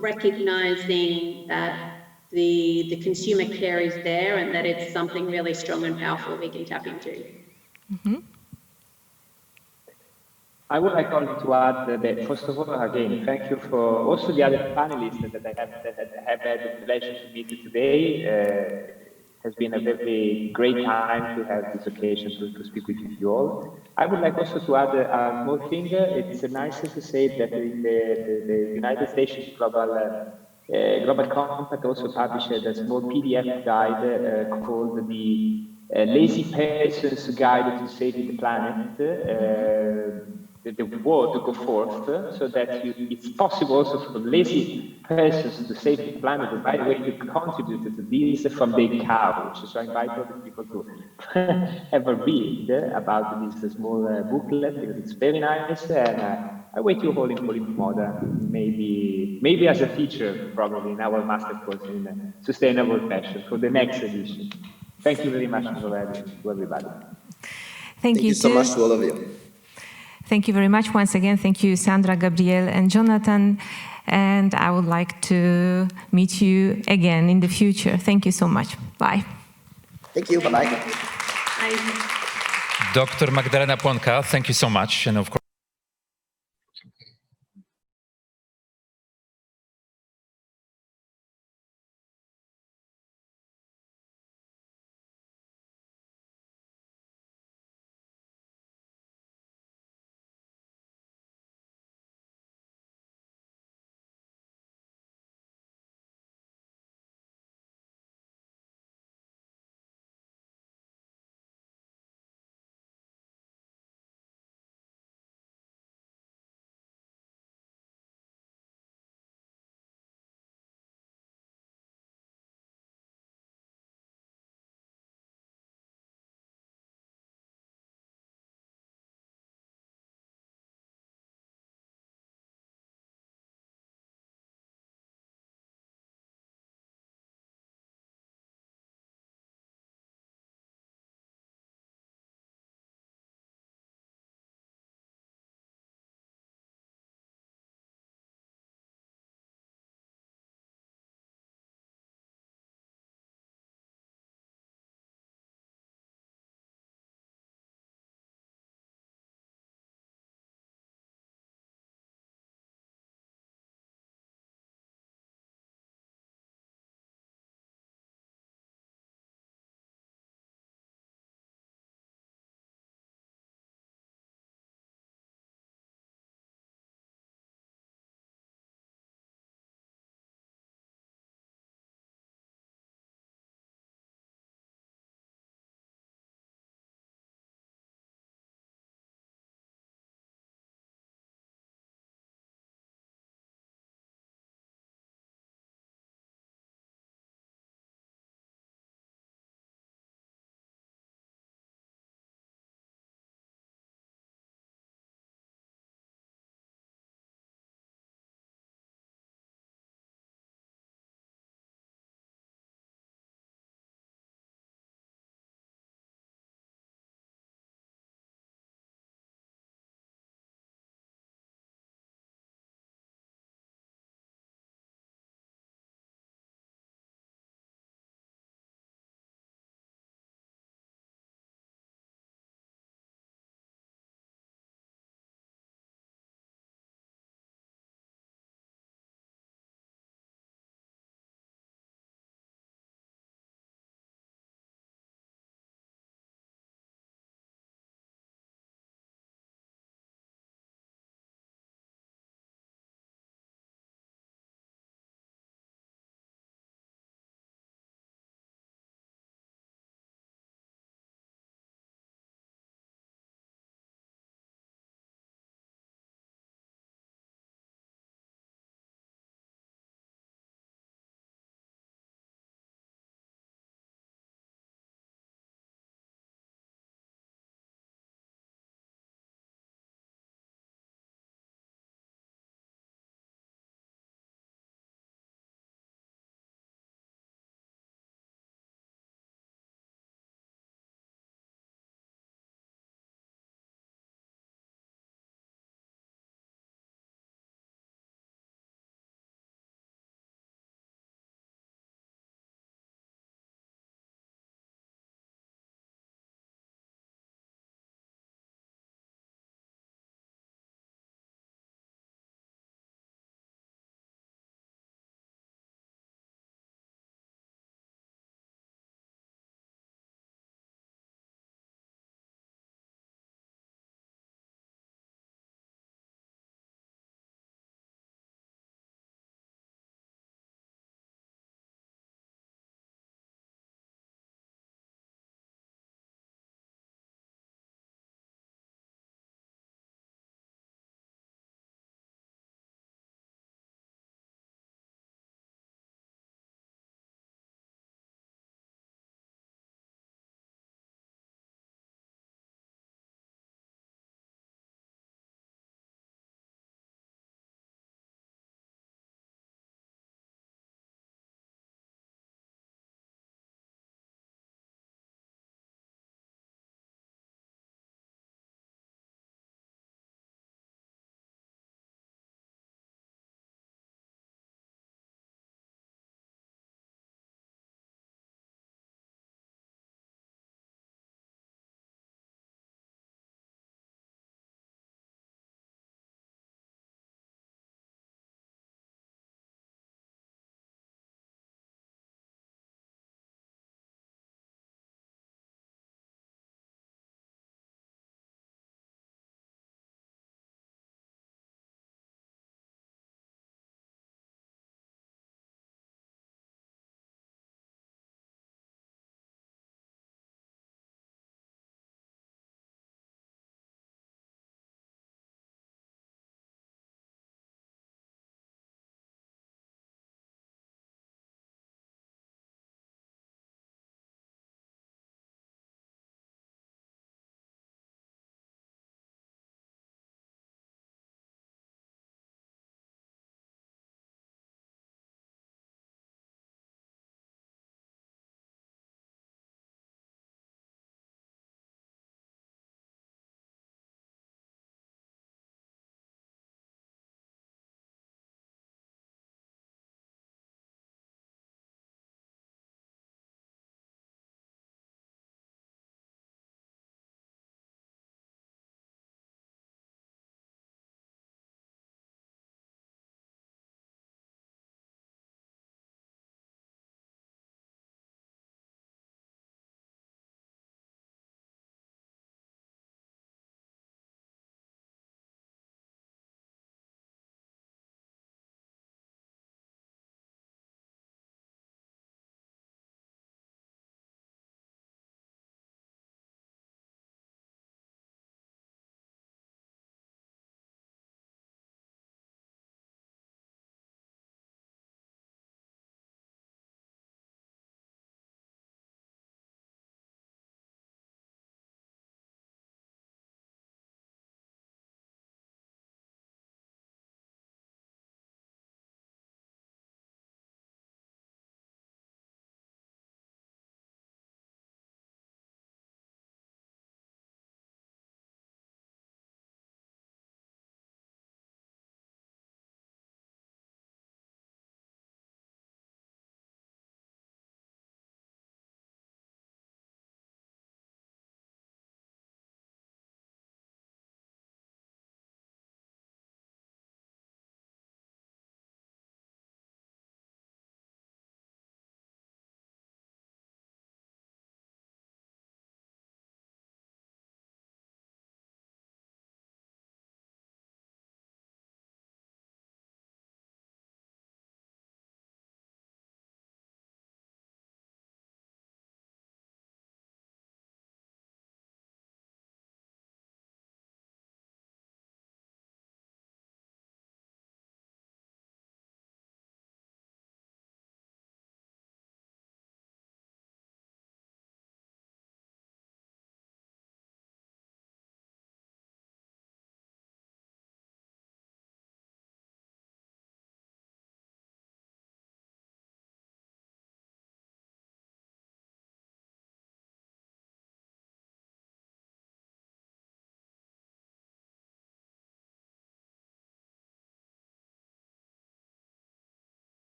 recognising that the consumer care is there and that it's something really strong and powerful we can tap into. Mm-hmm. I would like only to add that, first of all, again, thank you for also the other panelists that I have had the pleasure to meet today. has been a very great time to have this occasion to speak with you all. I would like also to add a small thing. It's nice to say that in the United Nations Global Compact also published a small PDF guide called the Lazy Person's Guide to Saving the Planet, the world to go forth, so that it's possible also for lazy persons to save the planet, and by the way, to contribute to this from their couch. So I invite other people to have a read about this small booklet, because it's very nice, and I wait you all in Moda, maybe as a teacher, probably in our master course in sustainable fashion for the next edition. Thank you very much to everybody. Thank you so much to all of you. Thank you very much once again. Thank you, Sandra, Gabriel, and Jonathan. And I would like to meet you again in the future. Thank you so much. Bye. Thank you. Bye-bye. Bye. Dr. Magdalena Płonka, thank you so much. And of course,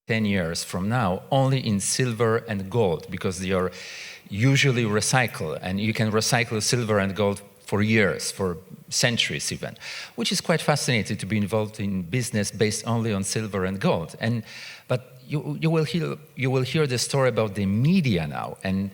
10 years from now only in silver and gold, because they are usually recycled, and you can recycle silver and gold for years, for centuries even, which is quite fascinating to be involved in business based only on silver and gold. But you will hear the story about the media now, and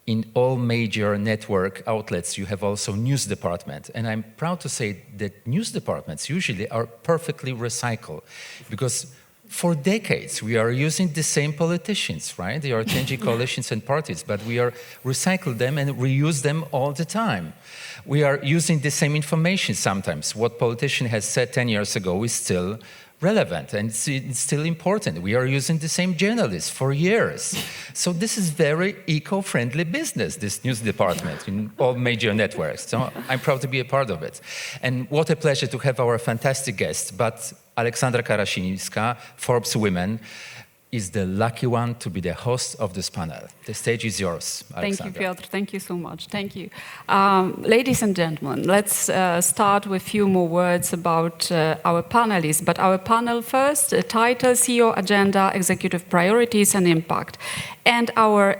in all major network outlets, you have also news department. And I'm proud to say that news departments usually are perfectly recycled, because for decades we are using the same politicians, right? They are changing coalitions and parties, but we are recycle them and reuse them all the time. We are using the same information sometimes. What politician has said 10 years ago is still relevant, and it's still important. We are using the same journalists for years. So this is very eco-friendly business, this news department in all major networks. So I'm proud to be a part of it. And what a pleasure to have our fantastic guest. But Aleksandra Karasińska, Forbes Women, is the lucky one to be the host of this panel. The stage is yours, Aleksandra. Thank you, Piotr. Thank you so much. Thank you. Ladies and gentlemen, let's start with a few more words about our panelists. But our panel first, title, CEO Agenda, Executive Priorities and Impact. And our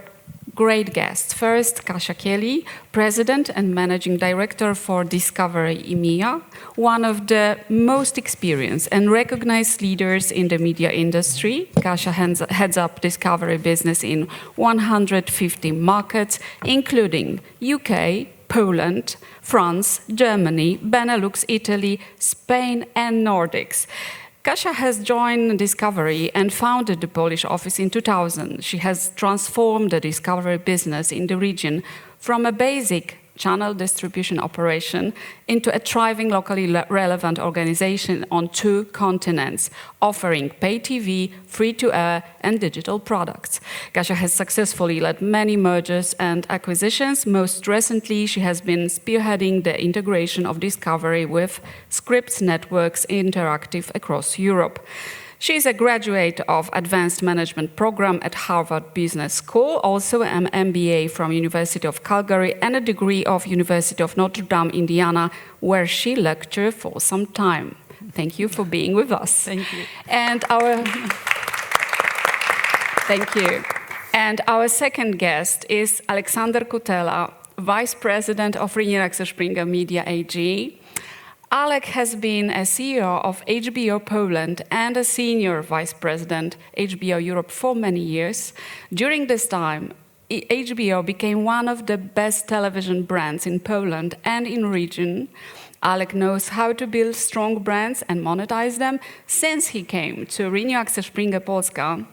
great guests. First, Kasia Kieli, President and Managing Director for Discovery EMEA, one of the most experienced and recognized leaders in the media industry. Kasia heads up Discovery business in 150 markets, including UK, Poland, France, Germany, Benelux, Italy, Spain, and Nordics. Kasia has joined Discovery and founded the Polish office in 2000. She has transformed the Discovery business in the region from a basic channel distribution operation into a thriving, locally relevant organization on 2 continents, offering pay TV, free-to-air, and digital products. Kasia has successfully led many mergers and acquisitions. Most recently, she has been spearheading the integration of Discovery with Scripps Networks Interactive across Europe. She is a graduate of Advanced Management Program at Harvard Business School, also an MBA from University of Calgary, and a degree of University of Notre Dame, Indiana, where she lectured for some time. Thank you for being with us. Thank you. And thank you. And our second guest is Aleksander Kutela, Vice President of Ringier Axel Springer Media AG. Alek has been a CEO of HBO Poland and a Senior Vice President HBO Europe for many years. During this time, HBO became one of the best television brands in Poland and in region. Alek knows how to build strong brands and monetize them. Since he came to Ringier Axel Springer Polska,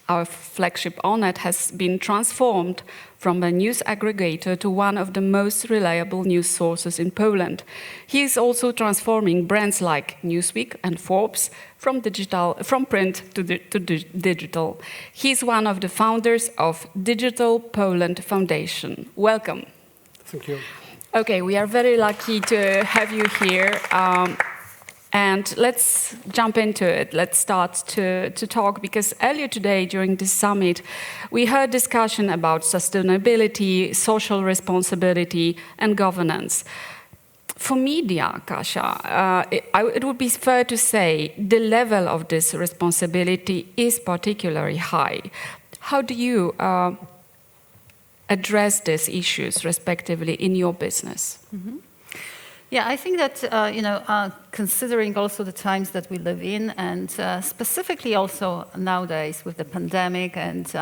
our flagship Onet has been transformed from a news aggregator to one of the most reliable news sources in Poland. He is also transforming brands like Newsweek and Forbes from print to digital. He's one of the founders of Digital Poland Foundation. Welcome. Thank you. Okay, we are very lucky to have you here. And let's jump into it. Let's start to talk, because earlier today during this summit, we heard discussion about sustainability, social responsibility, and governance. For media, Kasia, it would be fair to say the level of this responsibility is particularly high. How do you address these issues, respectively, in your business? Mm-hmm. Yeah, I think that, considering also the times that we live in, and specifically also nowadays with the pandemic and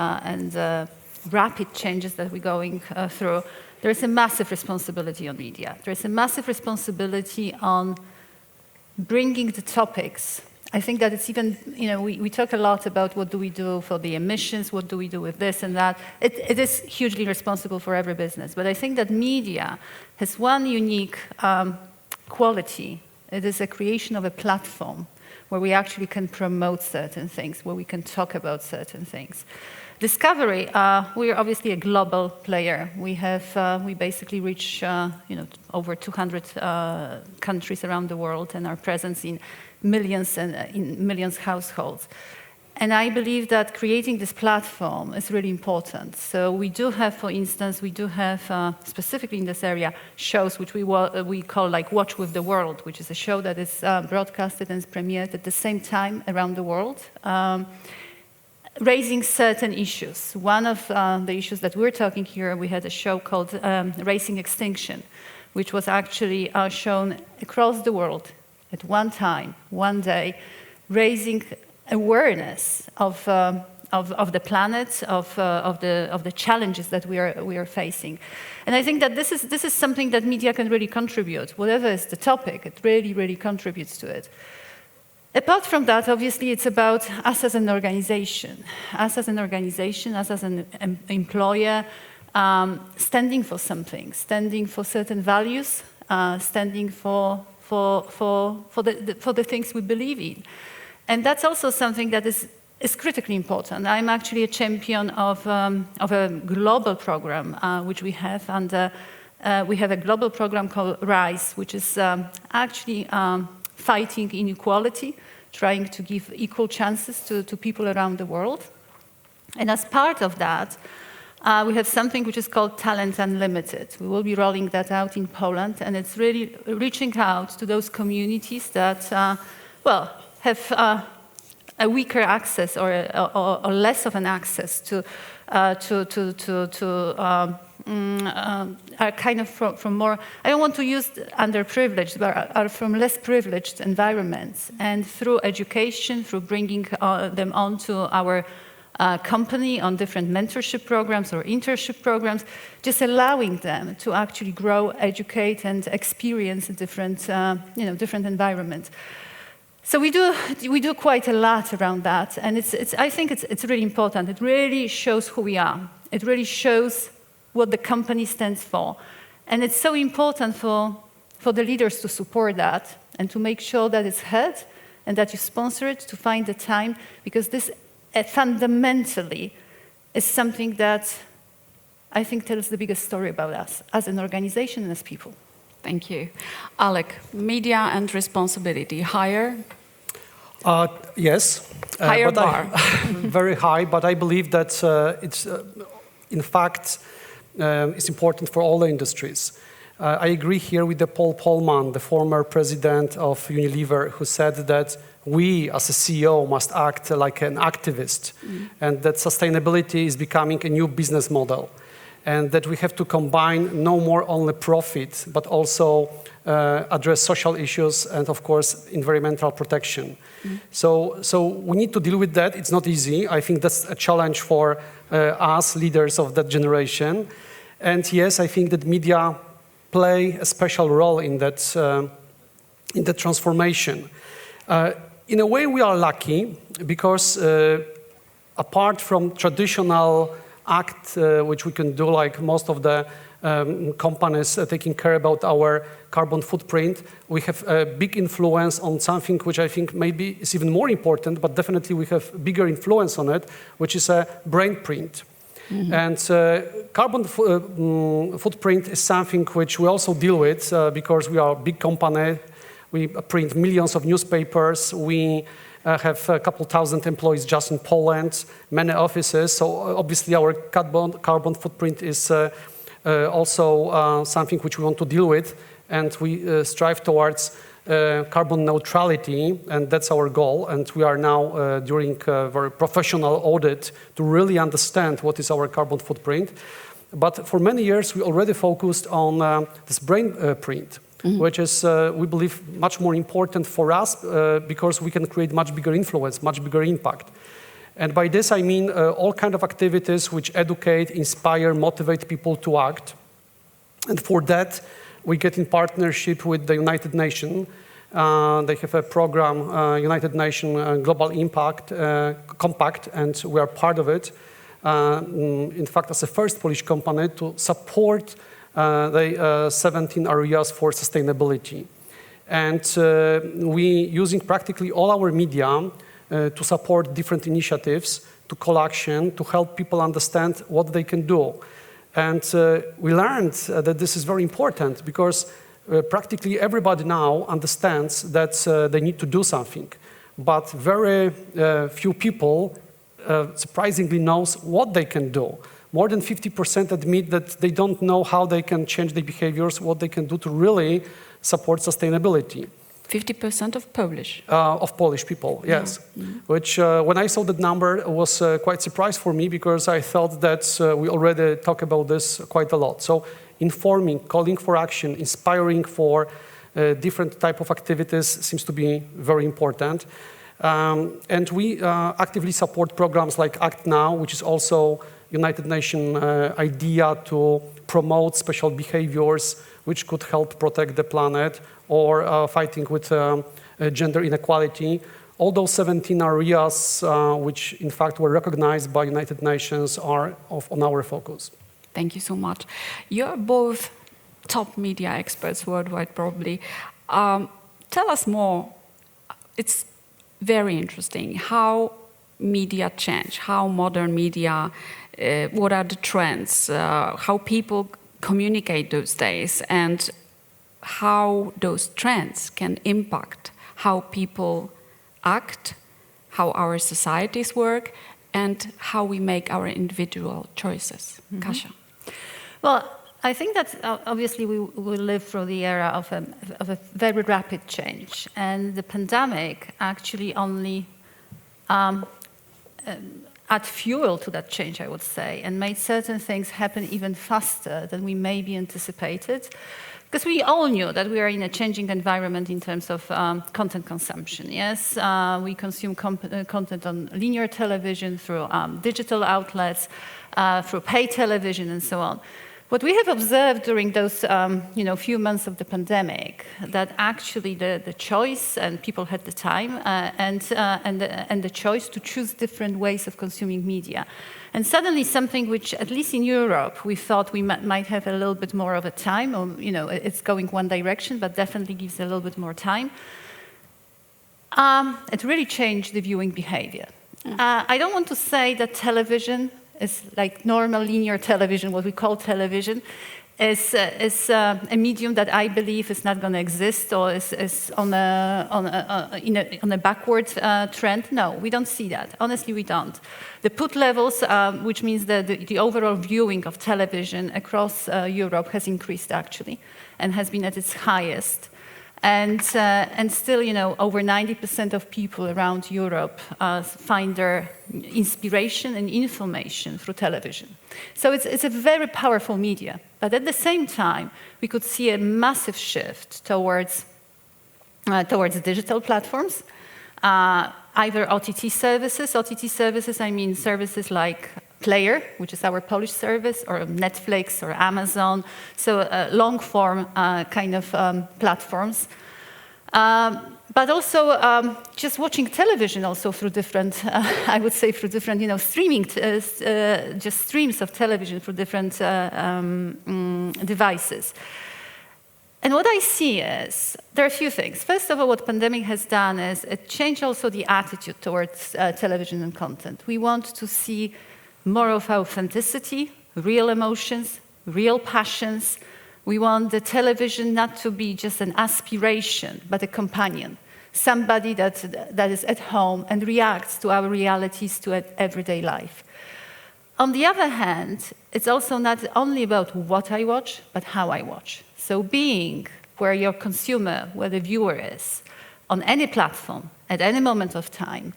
rapid changes that we're going through, there is a massive responsibility on media. There is a massive responsibility on bringing the topics. I think that it's even, we talk a lot about what do we do for the emissions, what do we do with this and that. It is hugely responsible for every business. But I think that media has one unique quality. It is a creation of a platform where we actually can promote certain things, where we can talk about certain things. Discovery, we are obviously a global player. We basically reach over 200 countries around the world, and our presence in millions households. And I believe that creating this platform is really important. So we do have, for instance, specifically in this area, shows which we call like Watch with the World, which is a show that is broadcasted and is premiered at the same time around the world. raising certain issues. One of the issues that we're talking here, we had a show called Racing Extinction, which was actually shown across the world at one time, one day, raising awareness of the planet, of the challenges that we are facing. And I think that this is something that media can really contribute. Whatever is the topic, it really, really contributes to it. Apart from that, obviously, it's about us as an organization. Us as an organization, us as an employer, standing for something, standing for certain values, standing for the things we believe in. And that's also something that is critically important. I'm actually a champion of a global program, which we have, and we have a global program called RISE, which is actually fighting inequality, trying to give equal chances to people around the world. And as part of that, we have something which is called Talent Unlimited. We will be rolling that out in Poland, and it's really reaching out to those communities that, have a weaker access or less of an access to are kind of from more, I don't want to use underprivileged, but are from less privileged environments. And through education, through bringing them onto our company on different mentorship programs or internship programs, just allowing them to actually grow, educate, and experience a different environment. So we do quite a lot around that, and I think it's really important. It really shows who we are. It really shows what the company stands for. And it's so important for the leaders to support that and to make sure that it's heard and that you sponsor it, to find the time, because this fundamentally is something that I think tells the biggest story about us as an organization and as people. Thank you. Alec, media and responsibility, higher? Yes. Higher bar. Very high, but I believe that it's, in fact, it's important for all the industries. I agree here with Paul Polman, the former president of Unilever, who said that we, as a CEO, must act like an activist, and that sustainability is becoming a new business model, and that we have to combine no more only profit, but also address social issues and, of course, environmental protection. So we need to deal with that. It's not easy. I think that's a challenge for us, leaders of that generation. And yes, I think that media play a special role in that transformation. In a way, we are lucky because apart from traditional act, which we can do, like most of the companies taking care about our carbon footprint, we have a big influence on something which I think maybe is even more important, but definitely we have bigger influence on it, which is a brain print. And carbon footprint is something which we also deal with because we are a big company. We print millions of newspapers. We have a couple thousand employees just in Poland, many offices. So obviously our carbon footprint is also something which we want to deal with. And we strive towards carbon neutrality, and that's our goal. And we are now doing a very professional audit to really understand what is our carbon footprint. But for many years, we already focused on this brain print, which is, we believe, much more important for us because we can create much bigger influence, much bigger impact. And by this, I mean all kinds of activities which educate, inspire, motivate people to act. And for that, we get in partnership with the United Nations. They have a program, United Nations Global Impact Compact, and we are part of it. In fact, as the first Polish company to support the 17 areas for sustainability. And we using practically all our media to support different initiatives, to call action, to help people understand what they can do. And we learned that this is very important because practically everybody now understands that they need to do something. But very few people surprisingly knows what they can do. More than 50% admit that they don't know how they can change their behaviors, what they can do to really support sustainability. 50% of Polish. Of Polish people, yes. Which, when I saw that number, was quite surprised for me because I thought that we already talk about this quite a lot. So informing, calling for action, inspiring for different type of activities seems to be very important. And we actively support programs like Act Now, which is also United Nations idea to promote special behaviors which could help protect the planet, or fighting with gender inequality. All those 17 areas which in fact were recognized by United Nations are on our focus. Thank you so much. You're both top media experts worldwide, probably. Tell us more. It's very interesting how media change, how modern media, what are the trends, how people communicate those days, and how those trends can impact how people act, how our societies work, and how we make our individual choices. Kasia. Well, I think that obviously we live through the era of a very rapid change, and the pandemic actually only add fuel to that change, I would say, and made certain things happen even faster than we maybe anticipated. Because we all knew that we are in a changing environment in terms of content consumption. Yes, we consume content on linear television, through digital outlets, through pay television, and so on. What we have observed during those few months of the pandemic, that actually the choice, and people had the time, and the choice to choose different ways of consuming media. And suddenly something which, at least in Europe, we thought we might have a little bit more of a time, or it's going one direction, but definitely gives a little bit more time. It really changed the viewing behavior. I don't want to say that television is like normal linear television, what we call television, is a medium that I believe is not going to exist, or is on a backward trend. No, we don't see that. Honestly, we don't. The put levels, which means that the overall viewing of television across Europe has increased actually, and has been at its highest. And still, over 90% of people around Europe find their inspiration and information through television. So it's a very powerful media. But at the same time, we could see a massive shift towards digital platforms, either OTT services. OTT services, I mean services like Player, which is our Polish service, or Netflix or Amazon, so long-form kind of platforms. But also just watching television also through different, I would say through different, streaming, just streams of television through different devices. And what I see is, there are a few things. First of all, what pandemic has done is it changed also the attitude towards television and content. We want to see more of authenticity, real emotions, real passions. We want the television not to be just an aspiration, but a companion, somebody that is at home and reacts to our realities, to everyday life. On the other hand, it's also not only about what I watch, but how I watch. So being where your consumer, where the viewer is, on any platform, at any moment of time,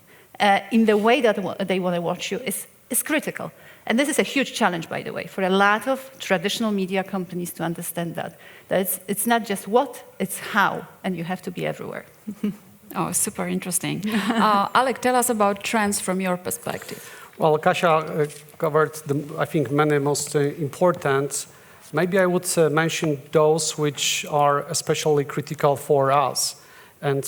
in the way that they want to watch you is critical. And this is a huge challenge, by the way, for a lot of traditional media companies to understand that it's not just what, it's how, and you have to be everywhere. Oh, super interesting. Alec, tell us about trends from your perspective. Well, Kasia covered, I think, many most important. Maybe I would mention those which are especially critical for us. And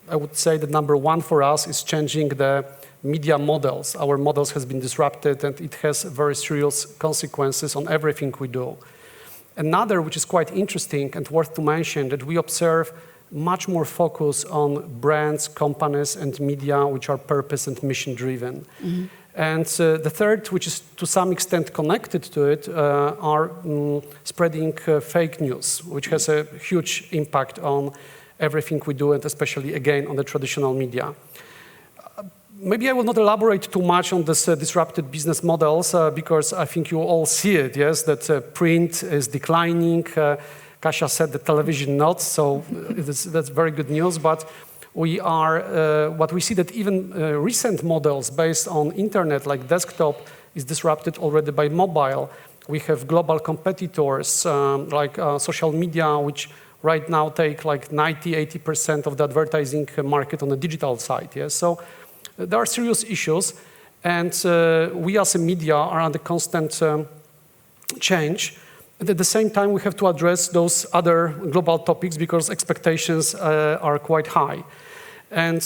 I would say that number one for us is changing the media models. Our models has been disrupted, and it has very serious consequences on everything we do. Another, which is quite interesting and worth to mention, that we observe much more focus on brands, companies, and media which are purpose and mission driven. Mm-hmm. And the third, which is to some extent connected to it, are spreading fake news, which has a huge impact on everything we do, and especially, again, on the traditional media. Maybe I will not elaborate too much on this disrupted business models, because I think you all see it, yes, that print is declining, Kasia said the television not, so that's very good news. But what we see that even recent models based on internet, like desktop, is disrupted already by mobile. We have global competitors like social media, which right now take like 90–80% of the advertising market on the digital side. Yeah? So there are serious issues, and we as a media are under constant change. And at the same time, we have to address those other global topics because expectations are quite high. And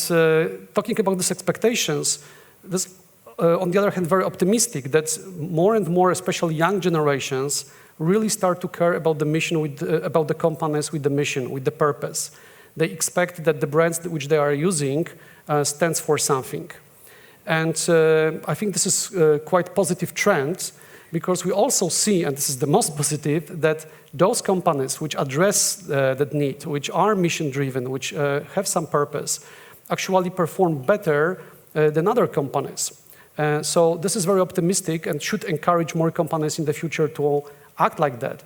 talking about these expectations, this, on the other hand, very optimistic that more and more, especially young generations, really start to care about the mission, about the companies with the mission, with the purpose. They expect that the brands which they are using stands for something. And I think this is quite positive trend, because we also see, and this is the most positive, that those companies which address that need, which are mission-driven, which have some purpose, actually perform better than other companies. So this is very optimistic and should encourage more companies in the future to act like that.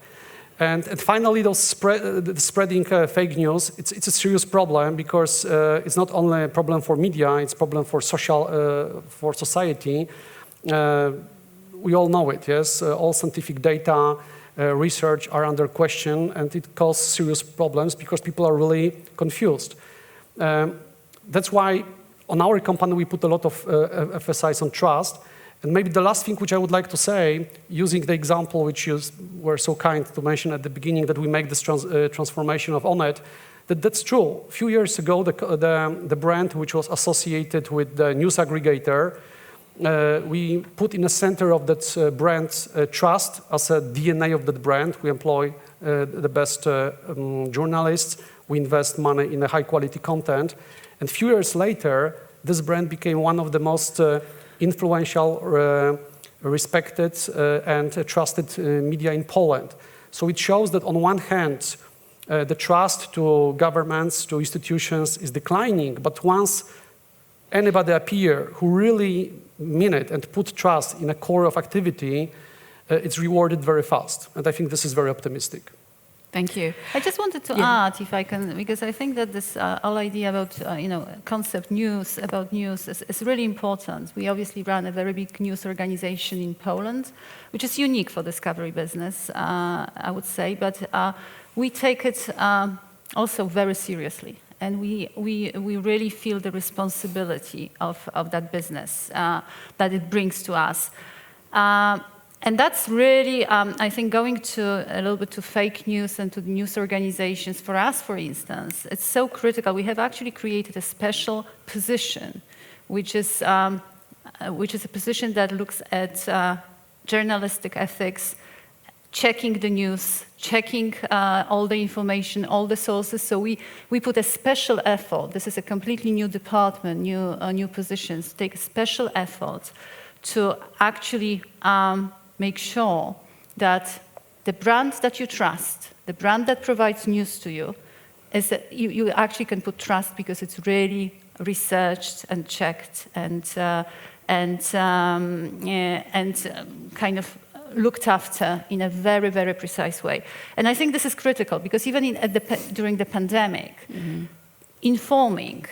And finally, those spreading fake news, it's a serious problem, because it's not only a problem for media, it's a problem for for society. We all know it, yes? All scientific data, research are under question, and it causes serious problems because people are really confused. That's why on our company we put a lot of emphasis on trust. And maybe the last thing which I would like to say, using the example which you were so kind to mention at the beginning, that we make this transformation of Onet, that's true. A few years ago, the brand which was associated with the news aggregator, we put in the center of that brand trust as a DNA of that brand. We employ the best journalists. We invest money in a high-quality content. And a few years later, this brand became one of the most influential, respected, and trusted media in Poland. So it shows that on one hand, the trust to governments, to institutions is declining, but once anybody appear who really mean it and put trust in a core of activity, it's rewarded very fast. And I think this is very optimistic. Thank you. I just wanted to add, if I can, because I think that this whole idea about concept news, about news, is really important. We obviously run a very big news organization in Poland, which is unique for discovery business, I would say. But we take it also very seriously, and we really feel the responsibility of that business that it brings to us. And that's really, I think, going to a little bit to fake news and to the news organizations. For us, for instance, it's so critical. We have actually created a special position, which is a position that looks at journalistic ethics, checking the news, checking all the information, all the sources. So we put a special effort. This is a completely new department, new positions. Take a special effort to actually make sure that the brand that you trust, the brand that provides news to you, is that you actually can put trust because it's really researched and checked and kind of looked after in a very, very precise way. And I think this is critical because even during the pandemic, informing,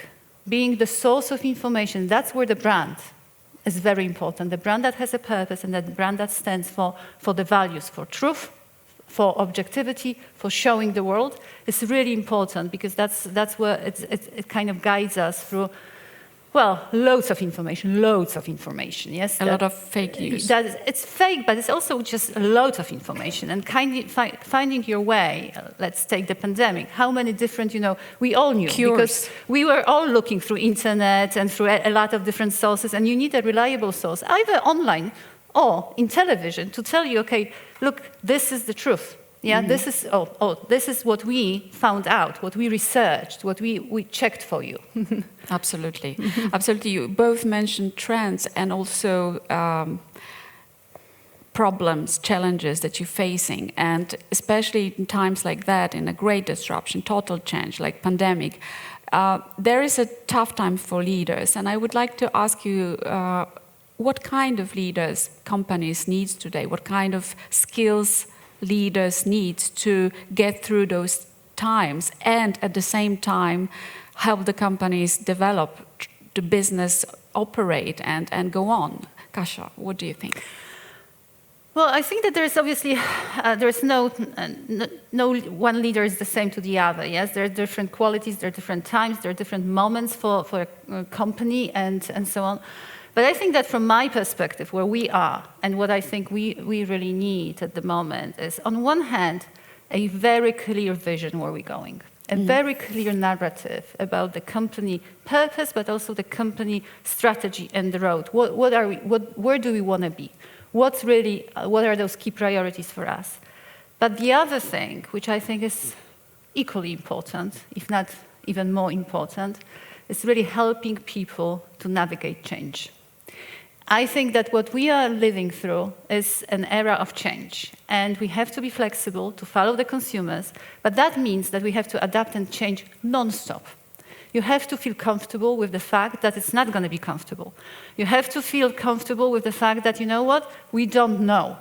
being the source of information, that's where the brand is very important. The brand that has a purpose and the brand that stands for the values, for truth, for objectivity, for showing the world is really important because that's where it kind of guides us through, well, loads of information, yes? A lot of fake news. It's fake, but it's also just a lot of information and finding your way. Let's take the pandemic. How many different, we all knew. Cures. Because we were all looking through internet and through a lot of different sources, and you need a reliable source, either online or in television, to tell you, okay, look, this is the truth. Yeah, this is what we found out, what we researched, what we checked for you. Absolutely. Absolutely. You both mentioned trends and also problems, challenges that you're facing. And especially in times like that, in a great disruption, total change, like pandemic, there is a tough time for leaders. And I would like to ask you, what kind of leaders companies need today? What kind of skills leaders need to get through those times and at the same time help the companies develop, the business operate and go on? Kasia, what do you think? Well, I think that there is obviously, there's no one leader is the same to the other, yes? There are different qualities, there are different times, there are different moments for a company and so on. But I think that from my perspective, where we are, and what I think we really need at the moment is, on one hand, a very clear vision where we're going, a very clear narrative about the company purpose, but also the company strategy and the road. Where do we want to be? What are those key priorities for us? But the other thing, which I think is equally important, if not even more important, is really helping people to navigate change. I think that what we are living through is an era of change, and we have to be flexible to follow the consumers, but that means that we have to adapt and change non-stop. You have to feel comfortable with the fact that it's not going to be comfortable. You have to feel comfortable with the fact that, you know what, we don't know.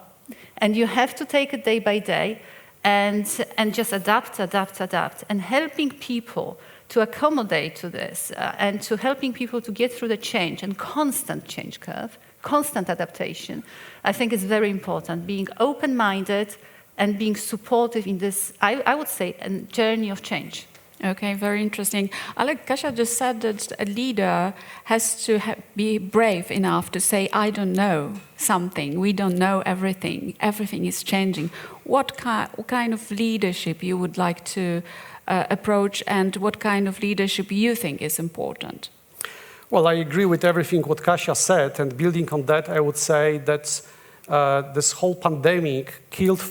And you have to take it day by day and just adapt. And helping people to accommodate to this and to helping people to get through the change and constant change curve, constant adaptation, I think is very important. Being open-minded and being supportive in this, I would say, a journey of change. Okay, very interesting. Kasia just said that a leader has to be brave enough to say, I don't know something, we don't know everything, everything is changing. What kind of leadership you would like to approach, and what kind of leadership you think is important? Well, I agree with everything what Kasia said, and building on that, I would say that this whole pandemic killed,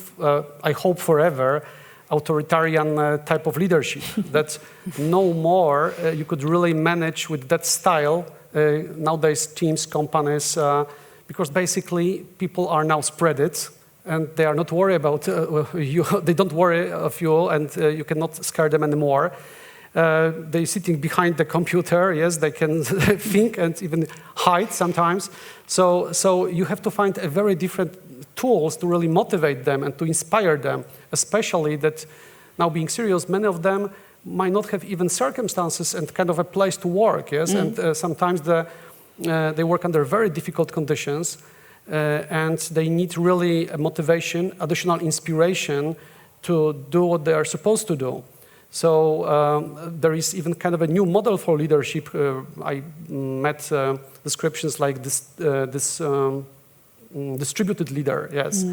I hope forever, authoritarian type of leadership. That no more you could really manage with that style. Nowadays, teams, companies, because basically people are now spread it, and they are not worried about you. They don't worry of you, and you cannot scare them anymore. They're sitting behind the computer. Yes, they can think and even hide sometimes. So you have to find a very different tools to really motivate them and to inspire them, especially that, now being serious, many of them might not have even circumstances and kind of a place to work, yes? And sometimes they work under very difficult conditions, and they need really a motivation, additional inspiration to do what they are supposed to do. So there is even kind of a new model for leadership. I met descriptions like this distributed leader, yes.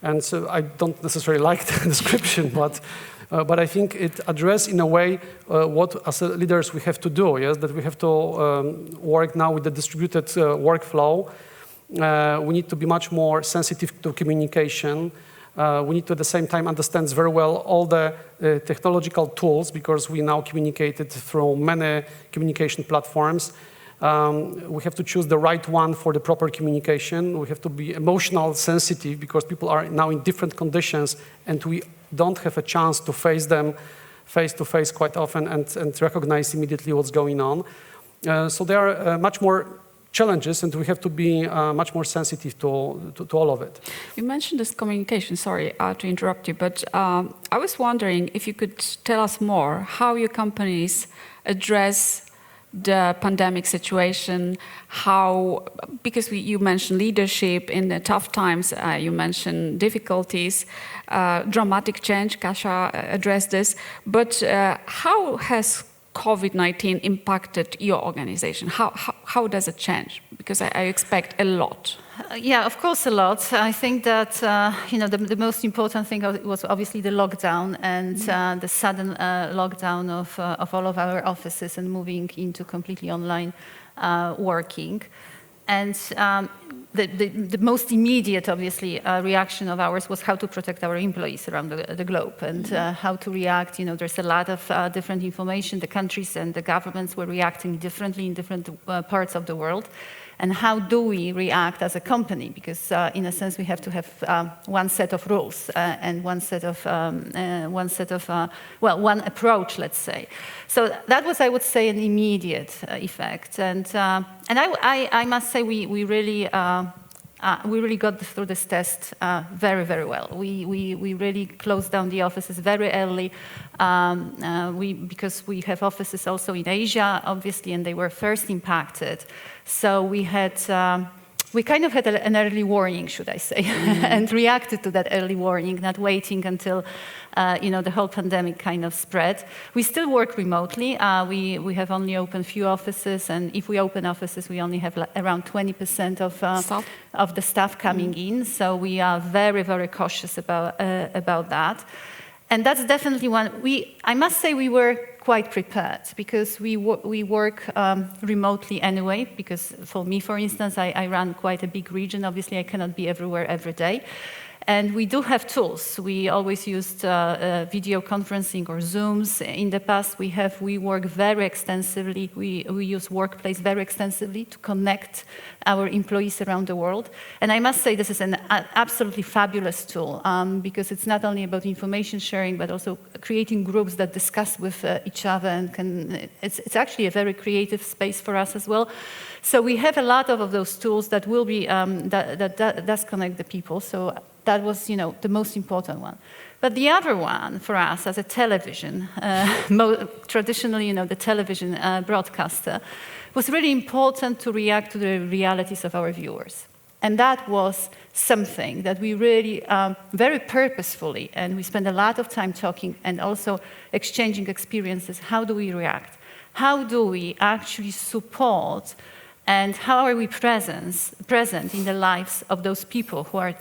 And so I don't necessarily like the description, but I think it addresses in a way what as leaders we have to do, yes, that we have to work now with the distributed workflow. We need to be much more sensitive to communication. We need to at the same time understand very well all the technological tools, because we now communicated through many communication platforms. We have to choose the right one for the proper communication. We have to be emotional sensitive, because people are now in different conditions and we don't have a chance to face them face to face quite often and recognize immediately what's going on. So there are much more challenges, and we have to be much more sensitive to all of it. You mentioned this communication, sorry to interrupt you, but I was wondering if you could tell us more how your companies address the pandemic situation, how, because you mentioned leadership in the tough times, you mentioned difficulties, dramatic change, Kasia addressed this, but how has COVID-19 impacted your organization? How does it change? Because I expect a lot. Yeah, of course, a lot. I think that the most important thing was obviously the lockdown and the sudden lockdown of all of our offices and moving into completely online working. And the most immediate, obviously, reaction of ours was how to protect our employees around the globe and how to react. You know, there's a lot of different information. The countries and the governments were reacting differently in different parts of the world. And how do we react as a company? Because in a sense, we have to have one set of rules and one approach, let's say. So that was, I would say, an immediate effect. And I must say, we really we really got through this test very, very well. We really closed down the offices very early because we have offices also in Asia, obviously, and they were first impacted. So we kind of had an early warning, should I say, and reacted to that early warning, not waiting until the whole pandemic kind of spread. We still work remotely. We have only opened few offices, and if we open offices, we only have around 20% of the staff coming in. So we are very, very cautious about that. And that's definitely one. I must say we were quite prepared because we work remotely anyway, because for me, for instance, I run quite a big region. Obviously, I cannot be everywhere every day. And we do have tools. We always used video conferencing or Zooms. In the past, we work very extensively. We use Workplace very extensively to connect our employees around the world. And I must say this is an absolutely fabulous tool because it's not only about information sharing, but also creating groups that discuss with each other. And it's actually a very creative space for us as well. So we have a lot of those tools that will be that does connect the people. So that was, the most important one. But the other one for us as a television, traditionally, the television broadcaster, was really important to react to the realities of our viewers. And that was something that we really, very purposefully, and we spent a lot of time talking and also exchanging experiences. How do we react? How do we actually support and how are we present in the lives of those people who are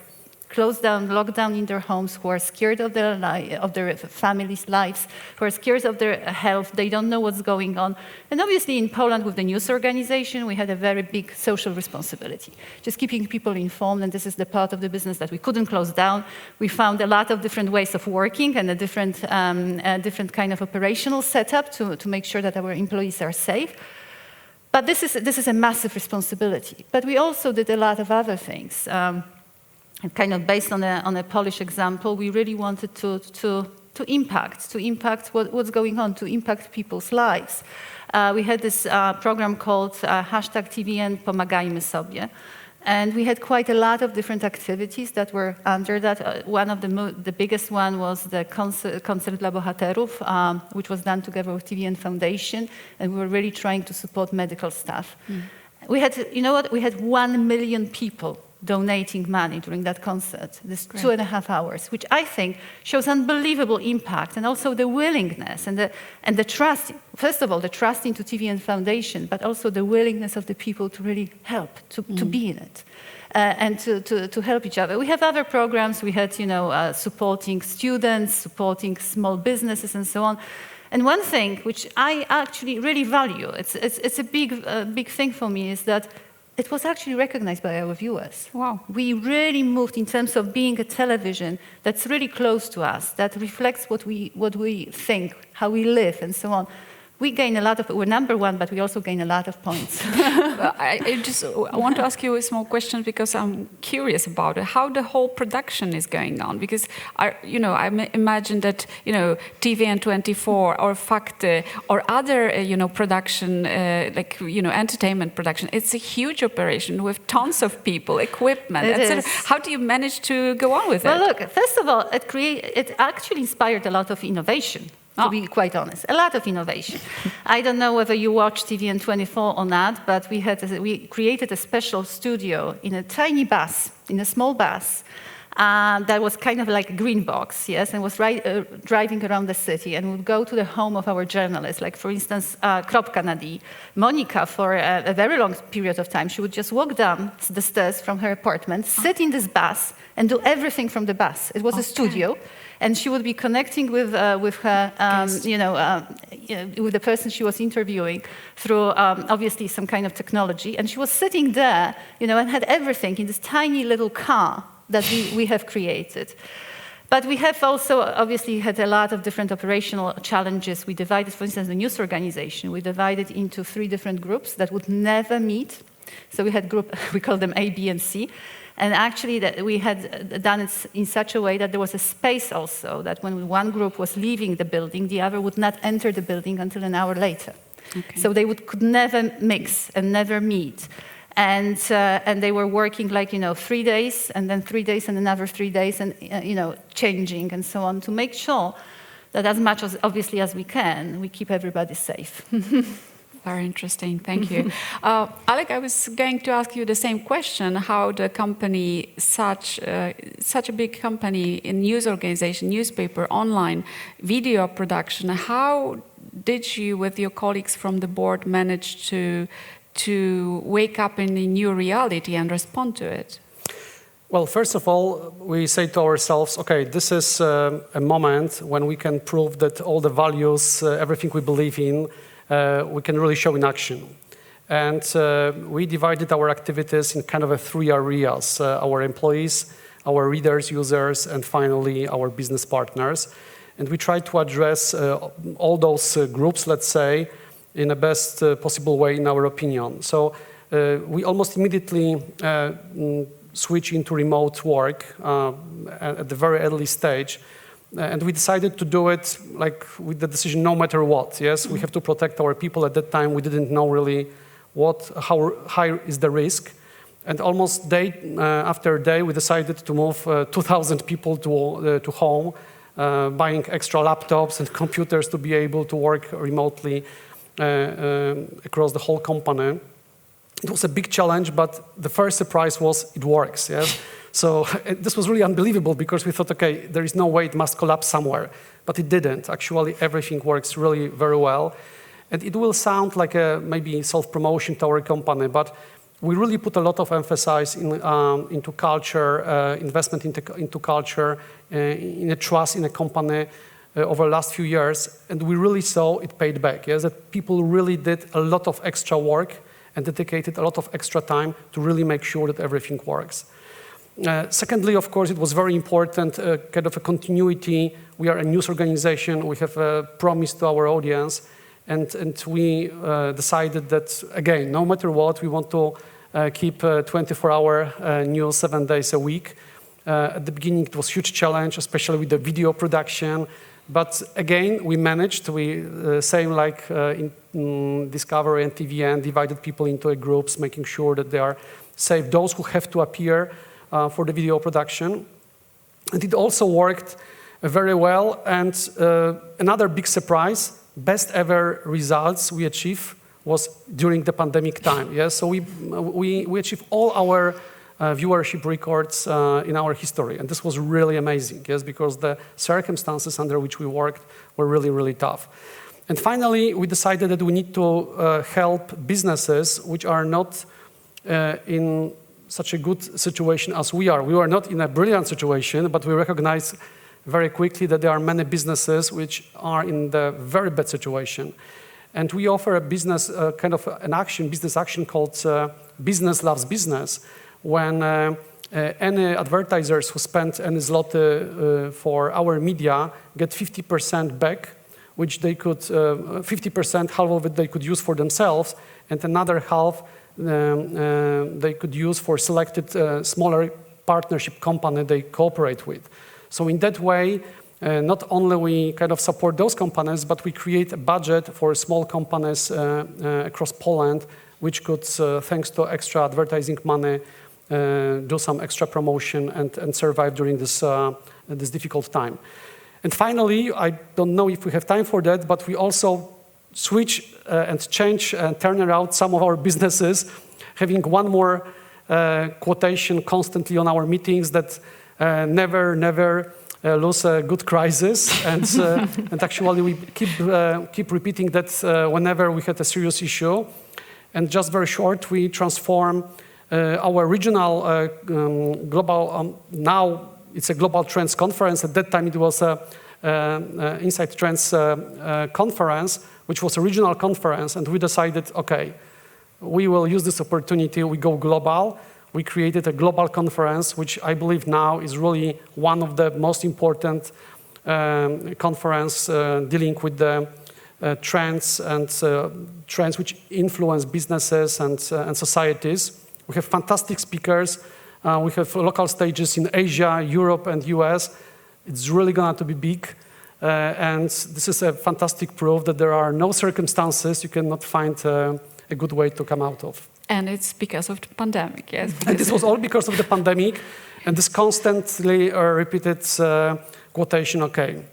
closed down, locked down in their homes, who are scared of their families' lives, who are scared of their health, they don't know what's going on. And obviously in Poland with the news organization, we had a very big social responsibility, just keeping people informed, and this is the part of the business that we couldn't close down. We found a lot of different ways of working and a different kind of operational setup to make sure that our employees are safe. But this is a massive responsibility. But we also did a lot of other things. Kind of based on a Polish example, we really wanted to impact what's going on, to impact people's lives. We had this program called #TVN Pomagajmy Sobie. And we had quite a lot of different activities that were under that. One of the biggest one was the Koncert dla Bohaterów, which was done together with TVN Foundation, and we were really trying to support medical staff. We had, we had 1 million people donating money during that concert, this 2.5 hours, which I think shows unbelievable impact, and also the willingness and the trust. First of all, the trust into TVN Foundation, but also the willingness of the people to really help, to be in it. And to help each other. We have other programs. We had, supporting students, supporting small businesses, and so on. And one thing which I actually really value, it's a big thing for me, is that it was actually recognized by our viewers. Wow. We really moved in terms of being a television that's really close to us, that reflects what we think, how we live, and so on. We gain a lot of, we're number one, but we also gain a lot of points. I just want to ask you a small question because I'm curious about it, how the whole production is going on. Because, I imagine that, TVN24 or Fakty or other, production, entertainment production, it's a huge operation with tons of people, equipment, etc. How do you manage to go on with it? Well, look, first of all, it actually inspired a lot of innovation. To be quite honest, a lot of innovation. I don't know whether you watch TVN24 or not, but we created a special studio in a tiny bus, in a small bus, that was kind of like a green box, yes, and was driving around the city, and would go to the home of our journalists, like for instance, Kropka Nadi. Monica, for a very long period of time, she would just walk down the stairs from her apartment, sit in this bus, and do everything from the bus. It was a studio. And she would be connecting with her, with the person she was interviewing through obviously some kind of technology. And she was sitting there, and had everything in this tiny little car that we have created. But we have also obviously had a lot of different operational challenges. We divided, for instance, the news organization. We divided into 3 different groups that would never meet. So we had we call them A, B, and C. And actually, we had done it in such a way that there was a space also that when one group was leaving the building, the other would not enter the building until an hour later. Okay. So they could never mix and never meet. and they were working like 3 days, and then 3 days, and another 3 days, and changing and so on to make sure that as much as obviously as we can, we keep everybody safe. Very interesting, thank you. Alec, I was going to ask you the same question, how the company, such a big company in news organization, newspaper, online, video production, how did you, with your colleagues from the board, manage to wake up in a new reality and respond to it? Well, first of all, we say to ourselves, okay, this is a moment when we can prove that all the values, everything we believe in, we can really show in action. And we divided our activities in kind of 3 areas, our employees, our readers, users, and finally our business partners. And we tried to address all those groups, let's say, in the best possible way, in our opinion. So we almost immediately switched into remote work at the very early stage. And we decided to do it like with the decision no matter what. Yes, we have to protect our people. At that time, we didn't know really how high is the risk. And almost day after day, we decided to move 2,000 people to home, buying extra laptops and computers to be able to work remotely across the whole company. It was a big challenge, but the first surprise was it works. Yes. So this was really unbelievable because we thought, okay, there is no way it must collapse somewhere, but it didn't. Actually, everything works really very well. And it will sound like a maybe self-promotion to our company, but we really put a lot of emphasis into culture, investment into culture, in a trust in a company over the last few years. And we really saw it paid back. Yes, that people really did a lot of extra work and dedicated a lot of extra time to really make sure that everything works. Secondly, of course, it was very important, kind of a continuity. We are a news organization. We have a promise to our audience. And we decided that, again, no matter what, we want to keep 24-hour news 7 days a week. At the beginning, it was a huge challenge, especially with the video production. But again, we managed. We, same like in Discovery and TVN, divided people into groups, making sure that they are safe. Those who have to appear for the video production. And it also worked very well. And another big surprise, best ever results we achieved was during the pandemic time. Yes, so we achieved all our viewership records in our history. And this was really amazing, yes, because the circumstances under which we worked were really, really tough. And finally, we decided that we need to help businesses which are not in such a good situation as we are. We were not in a brilliant situation, but we recognize very quickly that there are many businesses which are in the very bad situation. And we offer a business, kind of an action, business action called Business Loves Business, when any advertisers who spend any zloty for our media get 50% back, which they could, 50%, half of it they could use for themselves, and another half they could use for selected smaller partnership company they cooperate with. So in that way, not only we kind of support those companies, but we create a budget for small companies across Poland, which could, thanks to extra advertising money, do some extra promotion and survive during this, this difficult time. And finally, I don't know if we have time for that, but we also switch and change and turn around some of our businesses, having one more quotation constantly on our meetings that never lose a good crisis. And actually we keep repeating that whenever we had a serious issue. And just very short, we transform our regional global, now it's a global trends conference. At that time it was a Insight Trends conference, which was a regional conference, and we decided, okay, we will use this opportunity, we go global. We created a global conference, which I believe now is really one of the most important conference dealing with the trends and trends which influence businesses and societies. We have fantastic speakers. We have local stages in Asia, Europe, and US. It's really going to be big. And this is a fantastic proof that there are no circumstances you cannot find a good way to come out of. And it's because of the pandemic, yes? And this was all because of the pandemic and this constantly repeated quotation, okay,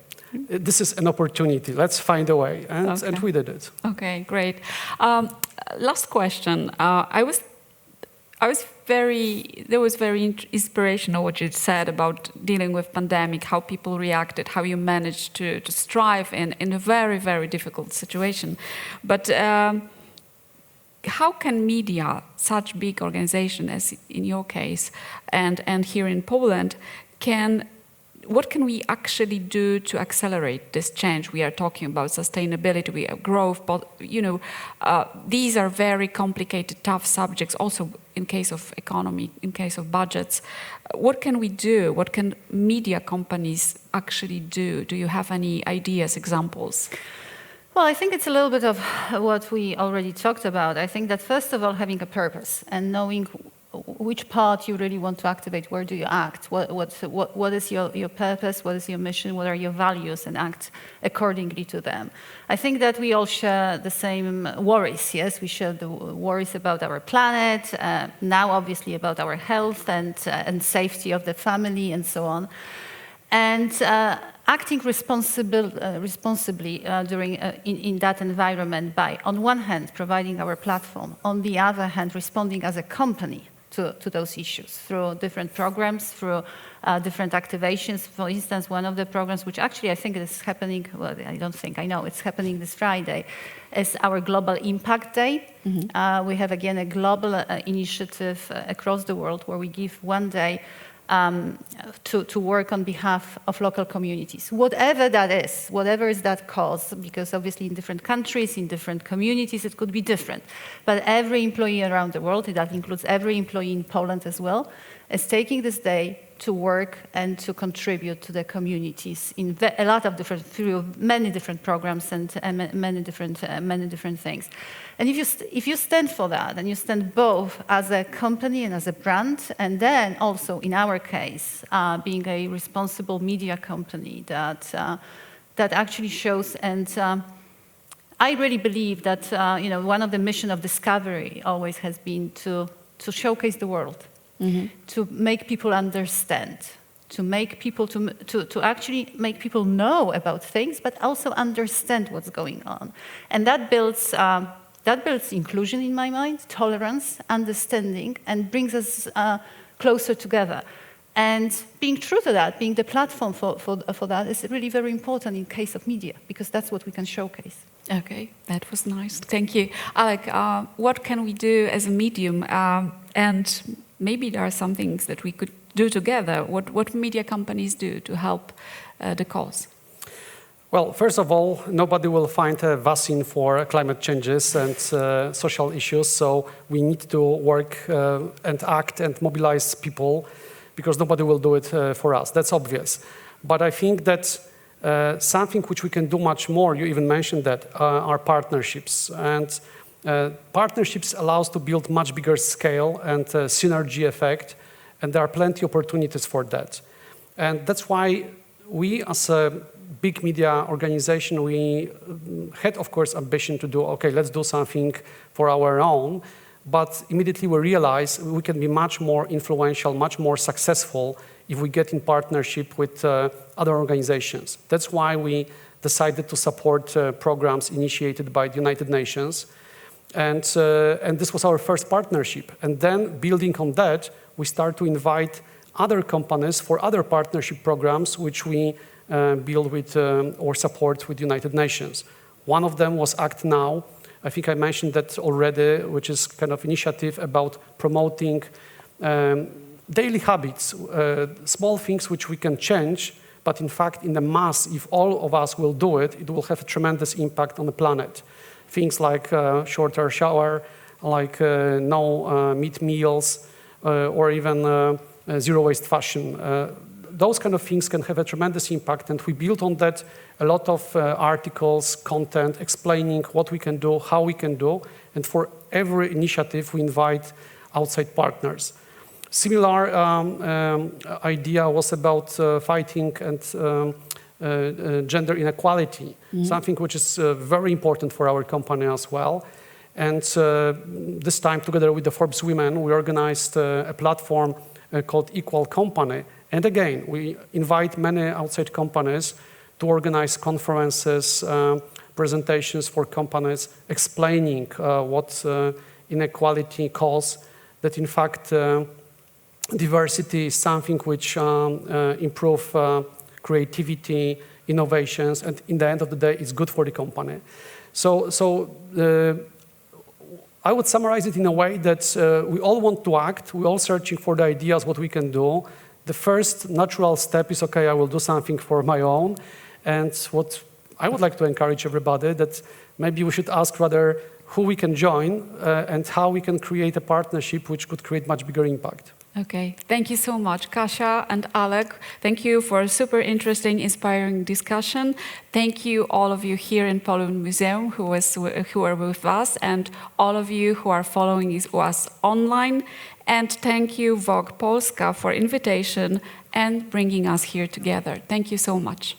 this is an opportunity, let's find a way. And we did it. Okay, great. Last question. There was very inspirational what you said about dealing with pandemic, how people reacted, how you managed to strive in a very, very difficult situation. But how can media, such big organization as in your case, and here in Poland, what can we actually do to accelerate this change? We are talking about sustainability, we have growth, but these are very complicated, tough subjects, also in case of economy, in case of budgets. What can we do? What can media companies actually do? Do you have any ideas, examples? Well, I think it's a little bit of what we already talked about. I think that first of all, having a purpose and knowing which part you really want to activate, where do you act, what is your purpose, what is your mission, what are your values, and act accordingly to them. I think that we all share the same worries, yes? We share the worries about our planet, now obviously about our health and safety of the family and so on. And acting responsibly in that environment by, on one hand, providing our platform, on the other hand, responding as a company to those issues through different programs, through different activations. For instance, one of the programs, which actually I think is happening, well, I know it's happening this Friday, is our Global Impact Day. We have, again, a global initiative across the world where we give one day to work on behalf of local communities, whatever that is, whatever is that cause, because obviously in different countries, in different communities, it could be different. But every employee around the world, that includes every employee in Poland as well, is taking this day to work and to contribute to the communities in a lot of different, through many different programs and many different things. And if you stand for that, and you stand both as a company and as a brand, and then also, in our case, being a responsible media company that actually shows, and I really believe that one of the mission of Discovery always has been to showcase the world. To make people understand, to make people to actually make people know about things, but also understand what's going on, and that builds inclusion in my mind, tolerance, understanding, and brings us closer together. And being true to that, being the platform for that, is really very important in case of media, because that's what we can showcase. Okay, that was nice. Thank you, Alec. What can we do as a medium and maybe there are some things that we could do together. What media companies do to help the cause? Well, first of all, nobody will find a vaccine for climate changes and social issues, so we need to work and act and mobilize people, because nobody will do it for us. That's obvious. But I think that something which we can do much more, you even mentioned that, are partnerships. And partnerships allow us to build much bigger scale and synergy effect, and there are plenty of opportunities for that. And that's why we, as a big media organization, we had, of course, ambition to do, okay, let's do something for our own, but immediately we realized we can be much more influential, much more successful if we get in partnership with other organizations. That's why we decided to support programs initiated by the United Nations. And this was our first partnership. And then, building on that, we start to invite other companies for other partnership programs which we build with or support with the United Nations. One of them was Act Now. I think I mentioned that already, which is kind of initiative about promoting daily habits, small things which we can change, but in fact, in the mass, if all of us will do it, it will have a tremendous impact on the planet. Things like shorter shower, like no meat meals, or even zero waste fashion. Those kind of things can have a tremendous impact, and we build on that a lot of articles, content, explaining what we can do, how we can do, and for every initiative we invite outside partners. Similar idea was about fighting and gender inequality, something which is very important for our company as well. And this time, together with the Forbes Women, we organized a platform called Equal Company. And again, we invite many outside companies to organize conferences, presentations for companies, explaining what inequality calls, that in fact diversity is something which improve creativity, innovations, and in the end of the day, it's good for the company. So I would summarize it in a way that we all want to act, we're all searching for the ideas, what we can do. The first natural step is, okay, I will do something for my own. And what I would like to encourage everybody, that maybe we should ask rather who we can join and how we can create a partnership which could create much bigger impact. Okay, thank you so much, Kasia and Alek. Thank you for a super interesting, inspiring discussion. Thank you, all of you here in Poland Museum who are with us, and all of you who are following us online. And thank you, Vogue Polska, for invitation and bringing us here together. Thank you so much.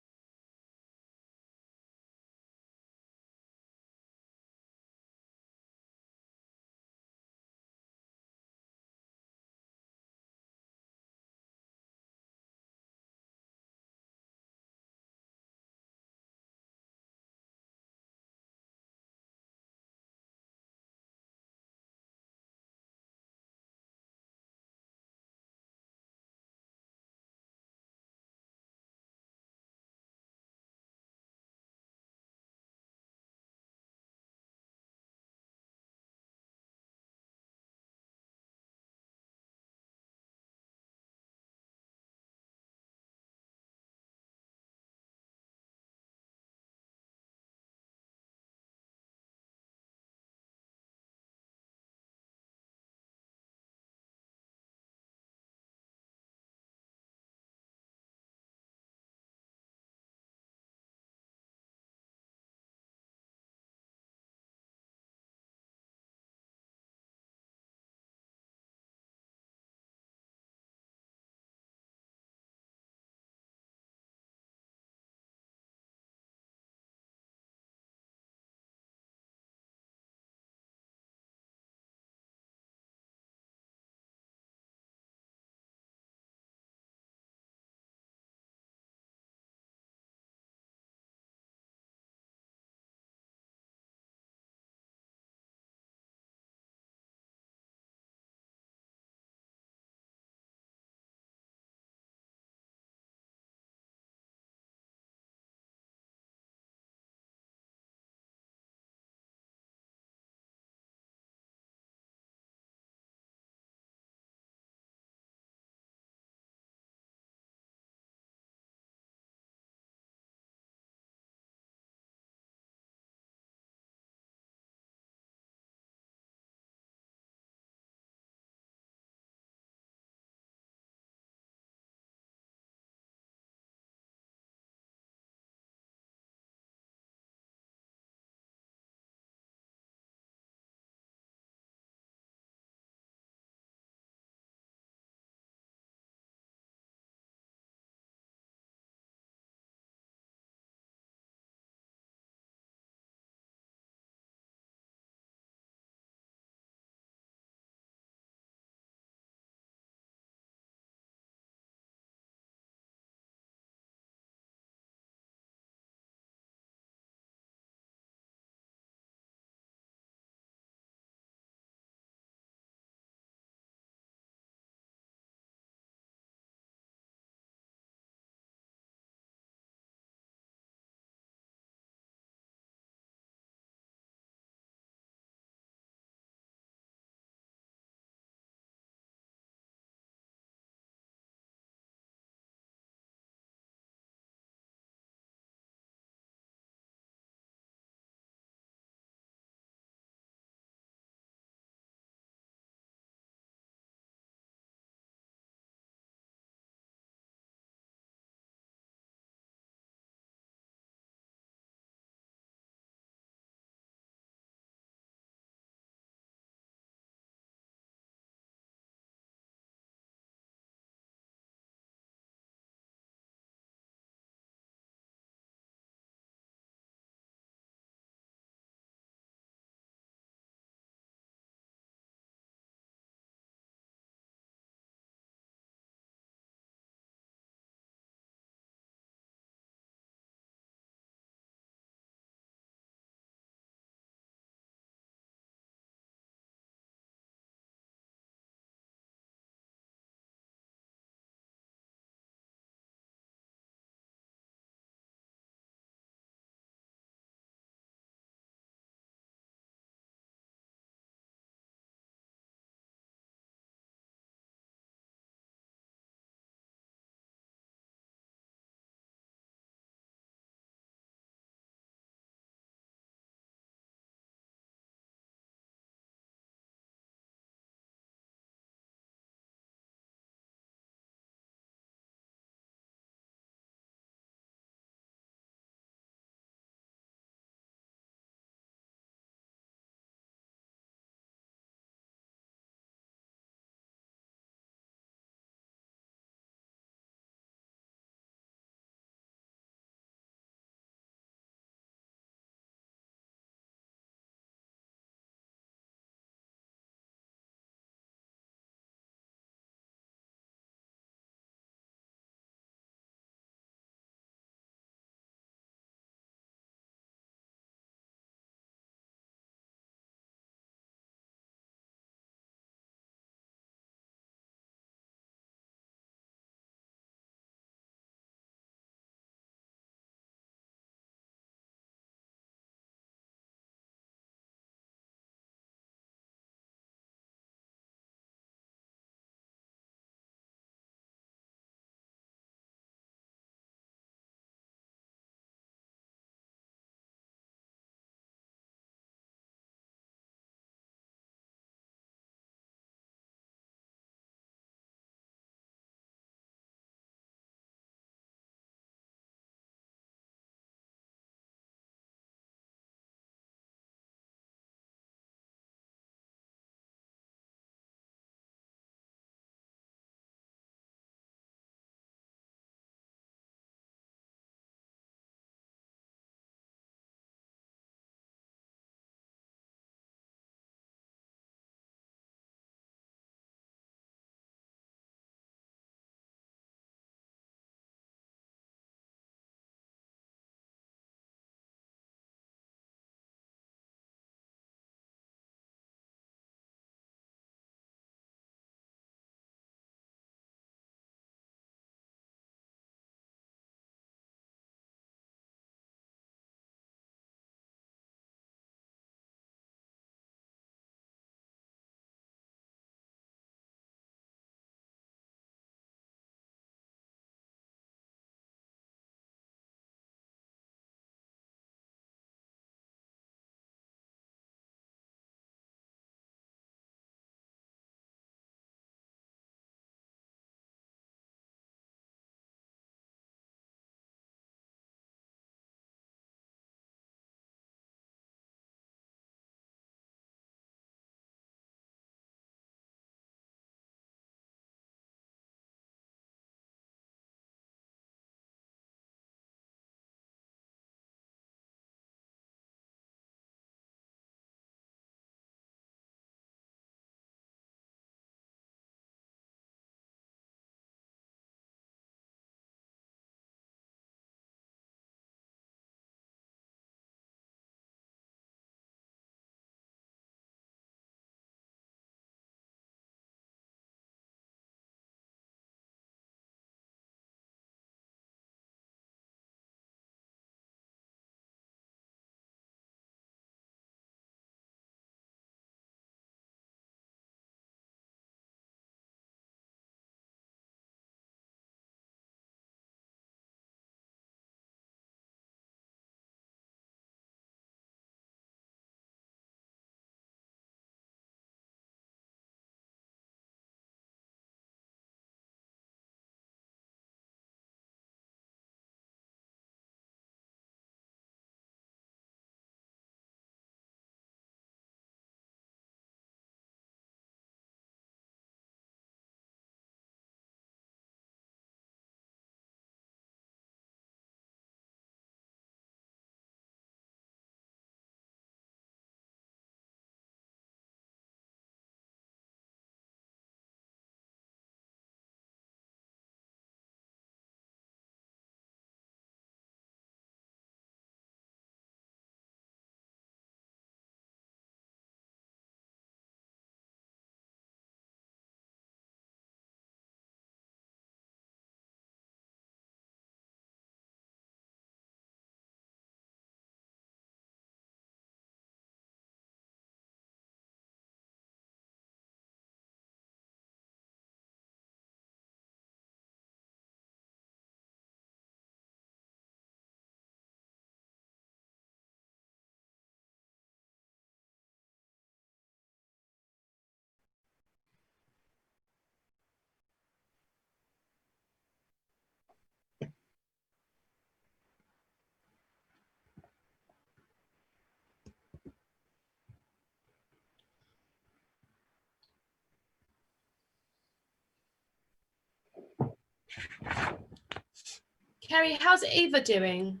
Kerry, how's Ava doing?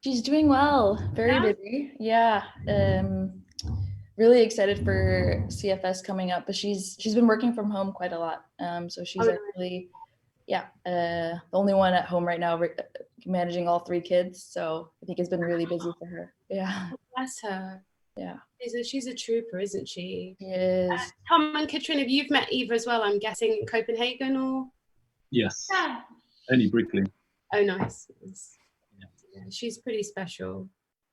She's doing well, very busy. Yeah, really excited for CFS coming up, but she's been working from home quite a lot. So she's actually, the only one at home right now, managing all 3 kids. So I think it's been really busy for her. Yeah. Bless her. Yeah. She's a trooper, isn't she? She is. Tom and Katrin, you've met Eva as well, I'm guessing, in Copenhagen or? Yes. Yeah. Only briefly. Oh, nice. Yeah, she's pretty special.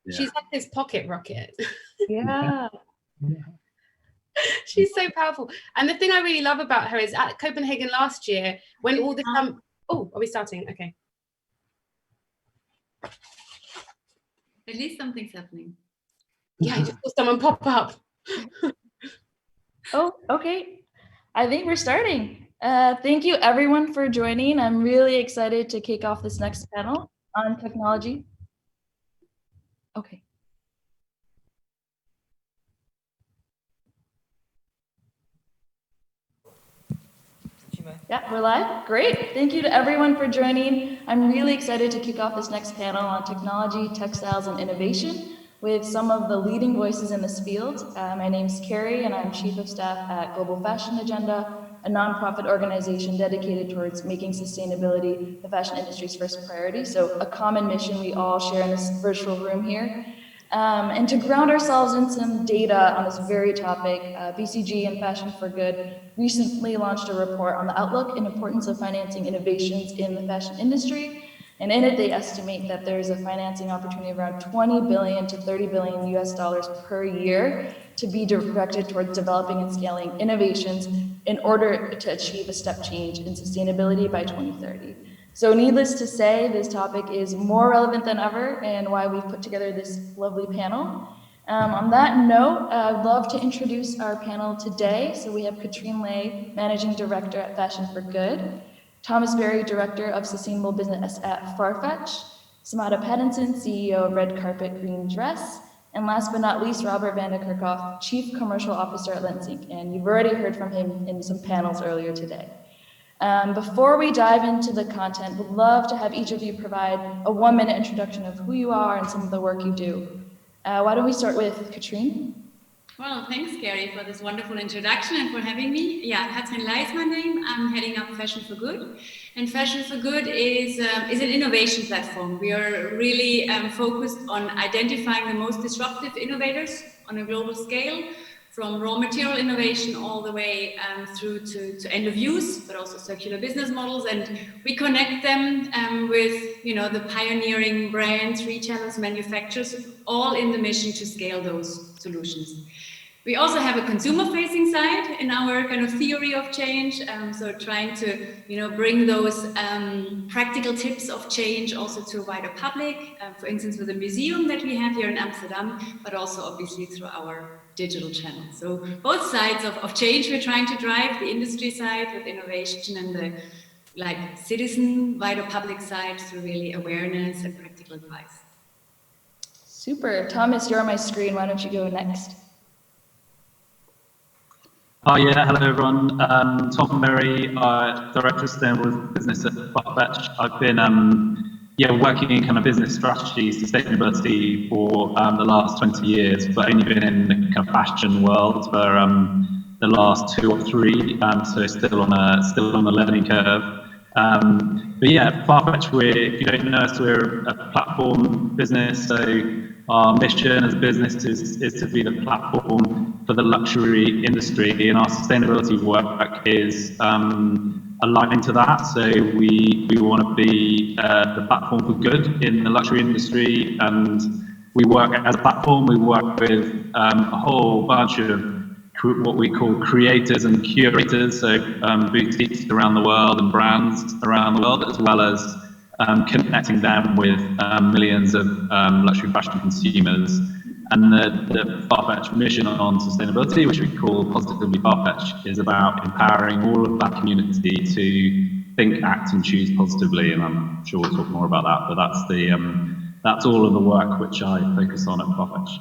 Yeah. She's like this pocket rocket. Yeah. She's so powerful. And the thing I really love about her is at Copenhagen last year, when all the oh, are we starting? Okay. At least something's happening. Yeah, I just saw someone pop up. Oh, okay. I think we're starting. Thank you everyone for joining. I'm really excited to kick off this next panel on technology. Okay. Yeah, we're live. Great. Thank you to everyone for joining. I'm really excited to kick off this next panel on technology, textiles, and innovation with some of the leading voices in this field. My name's Carrie, and I'm Chief of Staff at Global Fashion Agenda, a nonprofit organization dedicated towards making sustainability the fashion industry's first priority. So a common mission we all share in this virtual room here. And to ground ourselves in some data on this very topic, BCG and Fashion for Good recently launched a report on the outlook and importance of financing innovations in the fashion industry. And in it, they estimate that there's a financing opportunity of around 20 billion to 30 billion US dollars per year to be directed towards developing and scaling innovations in order to achieve a step change in sustainability by 2030. So needless to say, this topic is more relevant than ever and why we've put together this lovely panel. On that note, I'd love to introduce our panel today. So we have Katrin Ley, Managing Director at Fashion for Good, Thomas Berry, Director of Sustainable Business at Farfetch, Samada Pattinson, CEO of Red Carpet Green Dress, and last but not least, Robert van der Kerkhof, Chief Commercial Officer at Lensink. And you've already heard from him in some panels earlier today. Before we dive into the content, we'd love to have each of you provide a 1-minute introduction of who you are and some of the work you do. Why don't we start with Katrin? Well, thanks, Gary, for this wonderful introduction and for having me. Yeah, Katrin Ley is my name. I'm heading up Fashion for Good. And Fashion for Good is an innovation platform. We are really focused on identifying the most disruptive innovators on a global scale, from raw material innovation all the way through to end of use, but also circular business models. And we connect them with, the pioneering brands, retailers, manufacturers, all in the mission to scale those solutions. We also have a consumer-facing side in our kind of theory of change. So trying to, bring those practical tips of change also to a wider public. For instance, with a museum that we have here in Amsterdam, but also obviously through our digital channels. So both sides of change we're trying to drive, the industry side with innovation and the citizen, wider public side through really awareness and practical advice. Super. Thomas, you're on my screen. Why don't you go next? Oh yeah, hello everyone. Tom Berry, Director of Sustainable Business at Farfetch. I've been working in kind of business strategy, sustainability for the last 20 years, but only been in the kind of fashion world for the last 2 or 3, so still on a learning curve. But yeah, Farfetch, if you don't know us, we're a platform business, so our mission as a business is to be the platform for the luxury industry, and our sustainability work is aligned to that. So we want to be the platform for good in the luxury industry, and we work as a platform. We work with a whole bunch of what we call creators and curators, so boutiques around the world and brands around the world, as well as connecting them with millions of luxury fashion consumers. And the Farfetch mission on sustainability, which we call Positively Farfetch, is about empowering all of that community to think, act, and choose positively. And I'm sure we'll talk more about that, but that's all of the work which I focus on at Farfetch.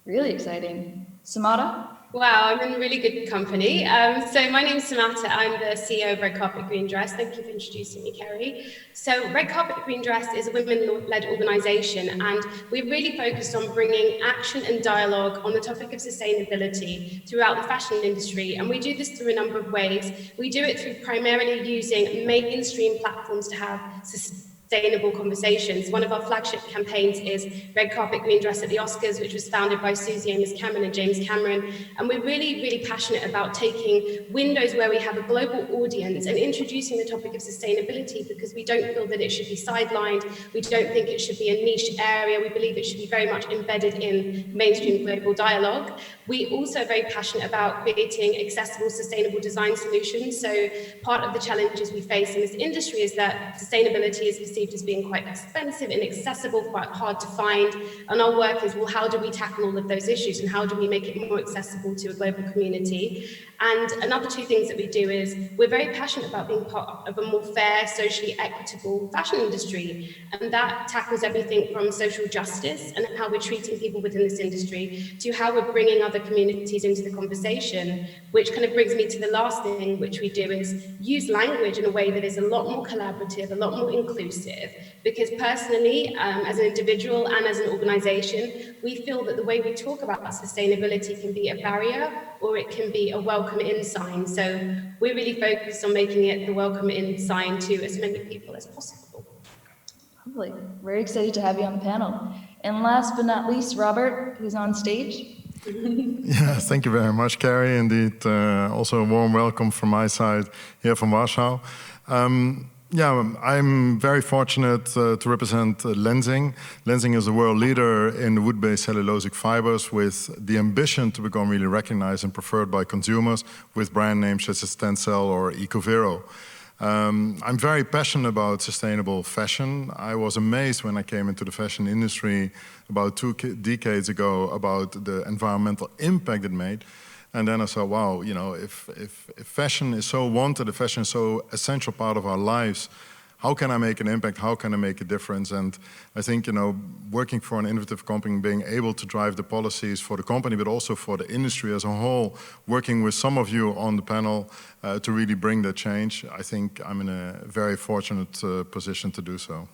Really exciting. Samada? Wow, I'm in really good company. So my name's Samantha. I'm the CEO of Red Carpet Green Dress. Thank you for introducing me, Kerry. So Red Carpet Green Dress is a women-led organisation, and we're really focused on bringing action and dialogue on the topic of sustainability throughout the fashion industry. And we do this through a number of ways. We do it through primarily using mainstream platforms to have sustainable conversations. One of our flagship campaigns is Red Carpet Green Dress at the Oscars, which was founded by Susie Amos Cameron and James Cameron. And we're really, really passionate about taking windows where we have a global audience and introducing the topic of sustainability, because we don't feel that it should be sidelined. We don't think it should be a niche area. We believe it should be very much embedded in mainstream global dialogue. We also are very passionate about creating accessible, sustainable design solutions. So part of the challenges we face in this industry is that sustainability is perceived as being quite expensive, inaccessible, quite hard to find. And our work is, well, how do we tackle all of those issues and how do we make it more accessible to a global community? And another two things that we do is we're very passionate about being part of a more fair, socially equitable fashion industry. And that tackles everything from social justice and how we're treating people within this industry to how we're bringing other communities into the conversation, which kind of brings me to the last thing which we do is use language in a way that is a lot more collaborative, a lot more inclusive, because personally, as an individual and as an organization, we feel that the way we talk about sustainability can be a barrier or it can be a welcome in sign. So we're really focused on making it the welcome in sign to as many people as possible. Lovely. Very excited to have you on the panel. And last but not least, Robert, who's on stage. Yeah, thank you very much, Kerry. Indeed, also a warm welcome from my side here from Warsaw. Yeah, I'm very fortunate to represent Lenzing. Lenzing is a world leader in wood-based cellulosic fibers with the ambition to become really recognized and preferred by consumers with brand names such as Tencel or Ecovero. I'm very passionate about sustainable fashion. I was amazed when I came into the fashion industry about 2 decades ago about the environmental impact it made. And then I saw, wow, you know, if fashion is so wanted, if fashion is so essential part of our lives, how can I make an impact? How can I make a difference? And I think, you know, working for an innovative company, being able to drive the policies for the company, but also for the industry as a whole, working with some of you on the panel to really bring that change, I think I'm in a very fortunate position to do so.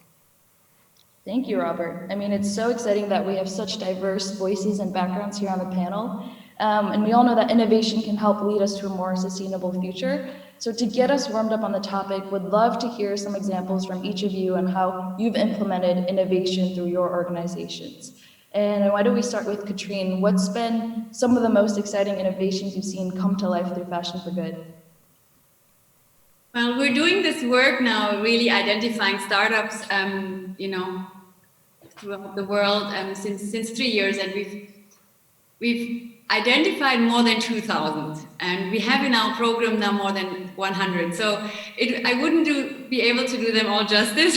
Thank you, Robert. I mean, it's so exciting that we have such diverse voices and backgrounds here on the panel. And we all know that innovation can help lead us to a more sustainable future. So to get us warmed up on the topic, would love to hear some examples from each of you on how you've implemented innovation through your organizations. And why don't we start with Katrin? What's been some of the most exciting innovations you've seen come to life through Fashion for Good? Well, we're doing this work now, really identifying startups, you know, throughout the world since 3 years, and we've identified more than 2,000, and we have in our program now more than 100. So I wouldn't be able to do them all justice,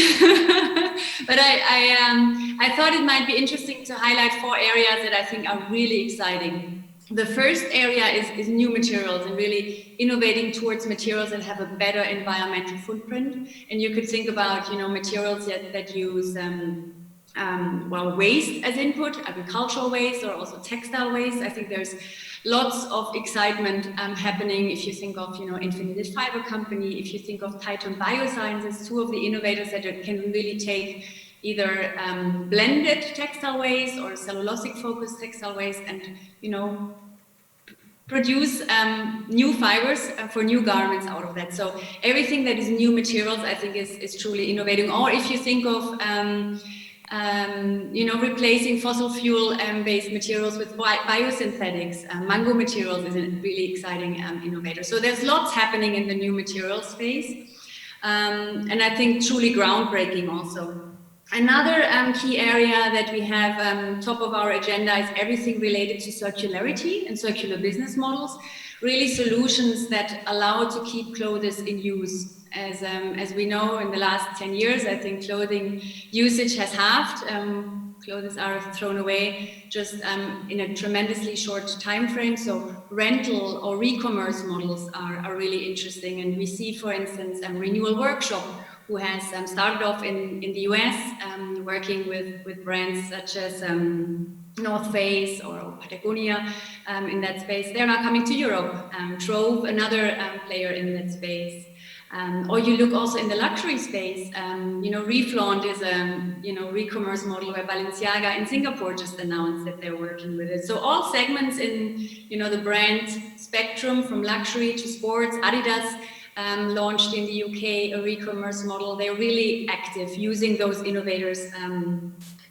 but I thought it might be interesting to highlight 4 areas that I think are really exciting. The first area is new materials and really innovating towards materials that have a better environmental footprint. And you could think about, you know, materials that use well, waste as input, agricultural waste or also textile waste. I think there's lots of excitement happening if you think of, you know, Infinited Fiber Company, if you think of Titan Biosciences, 2 of the innovators that can really take either blended textile waste or cellulosic focused textile waste and, you know, produce new fibers for new garments out of that. So everything that is new materials, I think is truly innovating. Or if you think of you know, replacing fossil fuel based materials with biosynthetics. Mango materials is a really exciting innovator. So there's lots happening in the new material space. And I think truly groundbreaking also. Another key area that we have top of our agenda is everything related to circularity and circular business models. Really solutions that allow to keep clothes in use. As we know, in the last 10 years, I think clothing usage has halved. Clothes are thrown away just in a tremendously short time frame. So rental or re-commerce models are really interesting. And we see, for instance, Renewal Workshop who has started off in the US, working with brands such as North Face or Patagonia in that space. They're now coming to Europe. Trove, another player in that space. Or you look also in the luxury space, Reflaunt is a, re-commerce model where Balenciaga in Singapore just announced that they're working with it. So all segments in, the brand spectrum from luxury to sports. Adidas launched in the UK a re-commerce model. They're really active using those innovators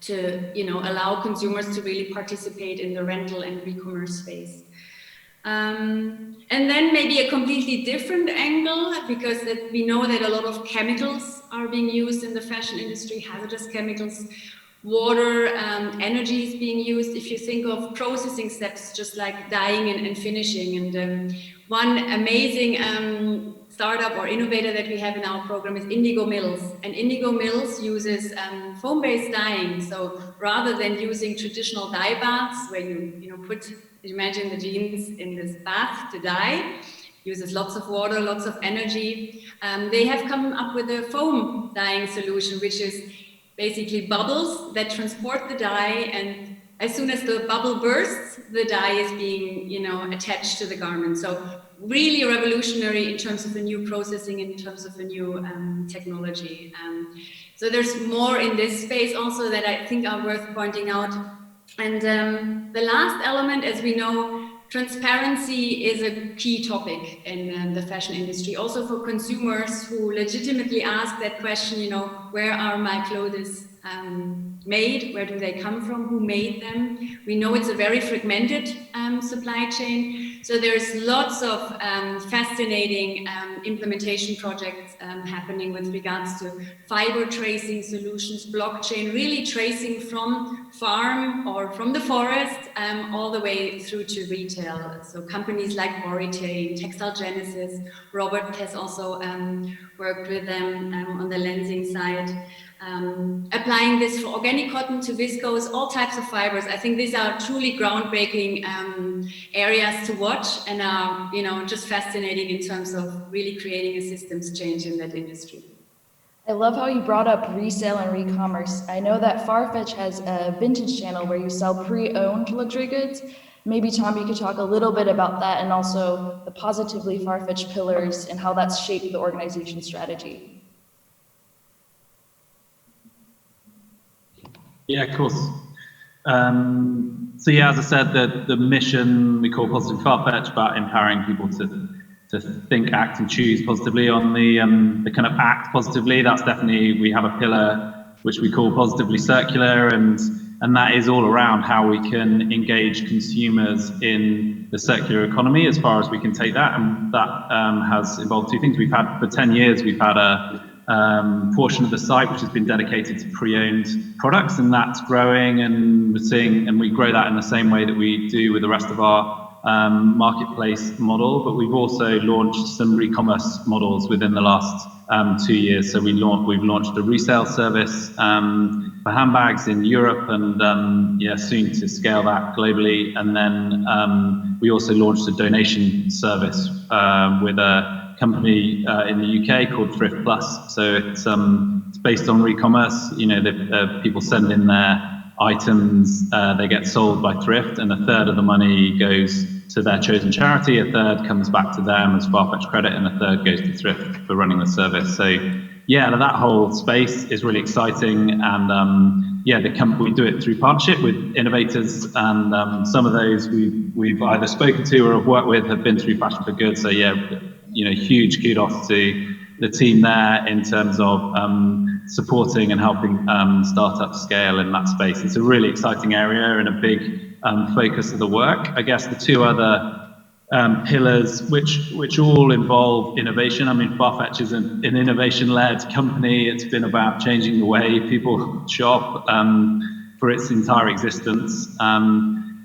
to, allow consumers to really participate in the rental and re-commerce space. And then maybe a completely different angle, because we know that a lot of chemicals are being used in the fashion industry, hazardous chemicals, water, energy is being used. If you think of processing steps, just like dyeing and finishing. And one amazing startup or innovator that we have in our program is Indigo Mills. And Indigo Mills uses foam-based dyeing. So rather than using traditional dye baths where you imagine the jeans in this bath to dye, uses lots of water, lots of energy. They have come up with a foam dyeing solution, which is basically bubbles that transport the dye, and as soon as the bubble bursts, the dye is being, attached to the garment. So really revolutionary in terms of a new processing, in terms of a new technology. So there's more in this space also that I think are worth pointing out. And the last element, as we know, transparency is a key topic in the fashion industry, also for consumers who legitimately ask that question, where are my clothes made? Where do they come from? Who made them? We know it's a very fragmented supply chain. So there's lots of fascinating implementation projects happening with regards to fiber tracing solutions, blockchain, really tracing from farm or from the forest all the way through to retail. So companies like Boritane, Textile Genesis, Robert has also worked with them on the lensing side. Applying this for organic cotton to viscose, all types of fibers. I think these are truly groundbreaking areas to watch and are, just fascinating in terms of really creating a systems change in that industry. I love how you brought up resale and re-commerce. I know that Farfetch has a vintage channel where you sell pre-owned luxury goods. Maybe, Tom, you could talk a little bit about that and also the Positively Farfetch pillars and how that's shaped the organization's strategy. Yeah, of course. So yeah, as I said, the mission we call Positive Farfetch, about empowering people to think, act, and choose positively. On the kind of act positively, that's definitely, we have a pillar which we call Positively Circular, and that is all around how we can engage consumers in the circular economy as far as we can take that, and that has involved two things. We've had, for 10 years, we've had a portion of the site which has been dedicated to pre-owned products, and that's growing, and we're seeing, and we grow that in the same way that we do with the rest of our marketplace model. But we've also launched some re-commerce models within the last 2 years. So we've launched a resale service for handbags in Europe, and soon to scale that globally. And then we also launched a donation service with a company in the UK called Thrift Plus. So it's based on re-commerce. People send in their items, they get sold by Thrift, and a third of the money goes to their chosen charity, a third comes back to them as Farfetch credit, and a third goes to Thrift for running the service. So yeah, that whole space is really exciting, and we do it through partnership with innovators, and some of those we've either spoken to or have worked with have been through Fashion for Good. So yeah, huge kudos to the team there in terms of supporting and helping startups scale in that space. It's a really exciting area and a big focus of the work. I guess the two other pillars, which all involve innovation. I mean, Farfetch is an innovation-led company. It's been about changing the way people shop for its entire existence.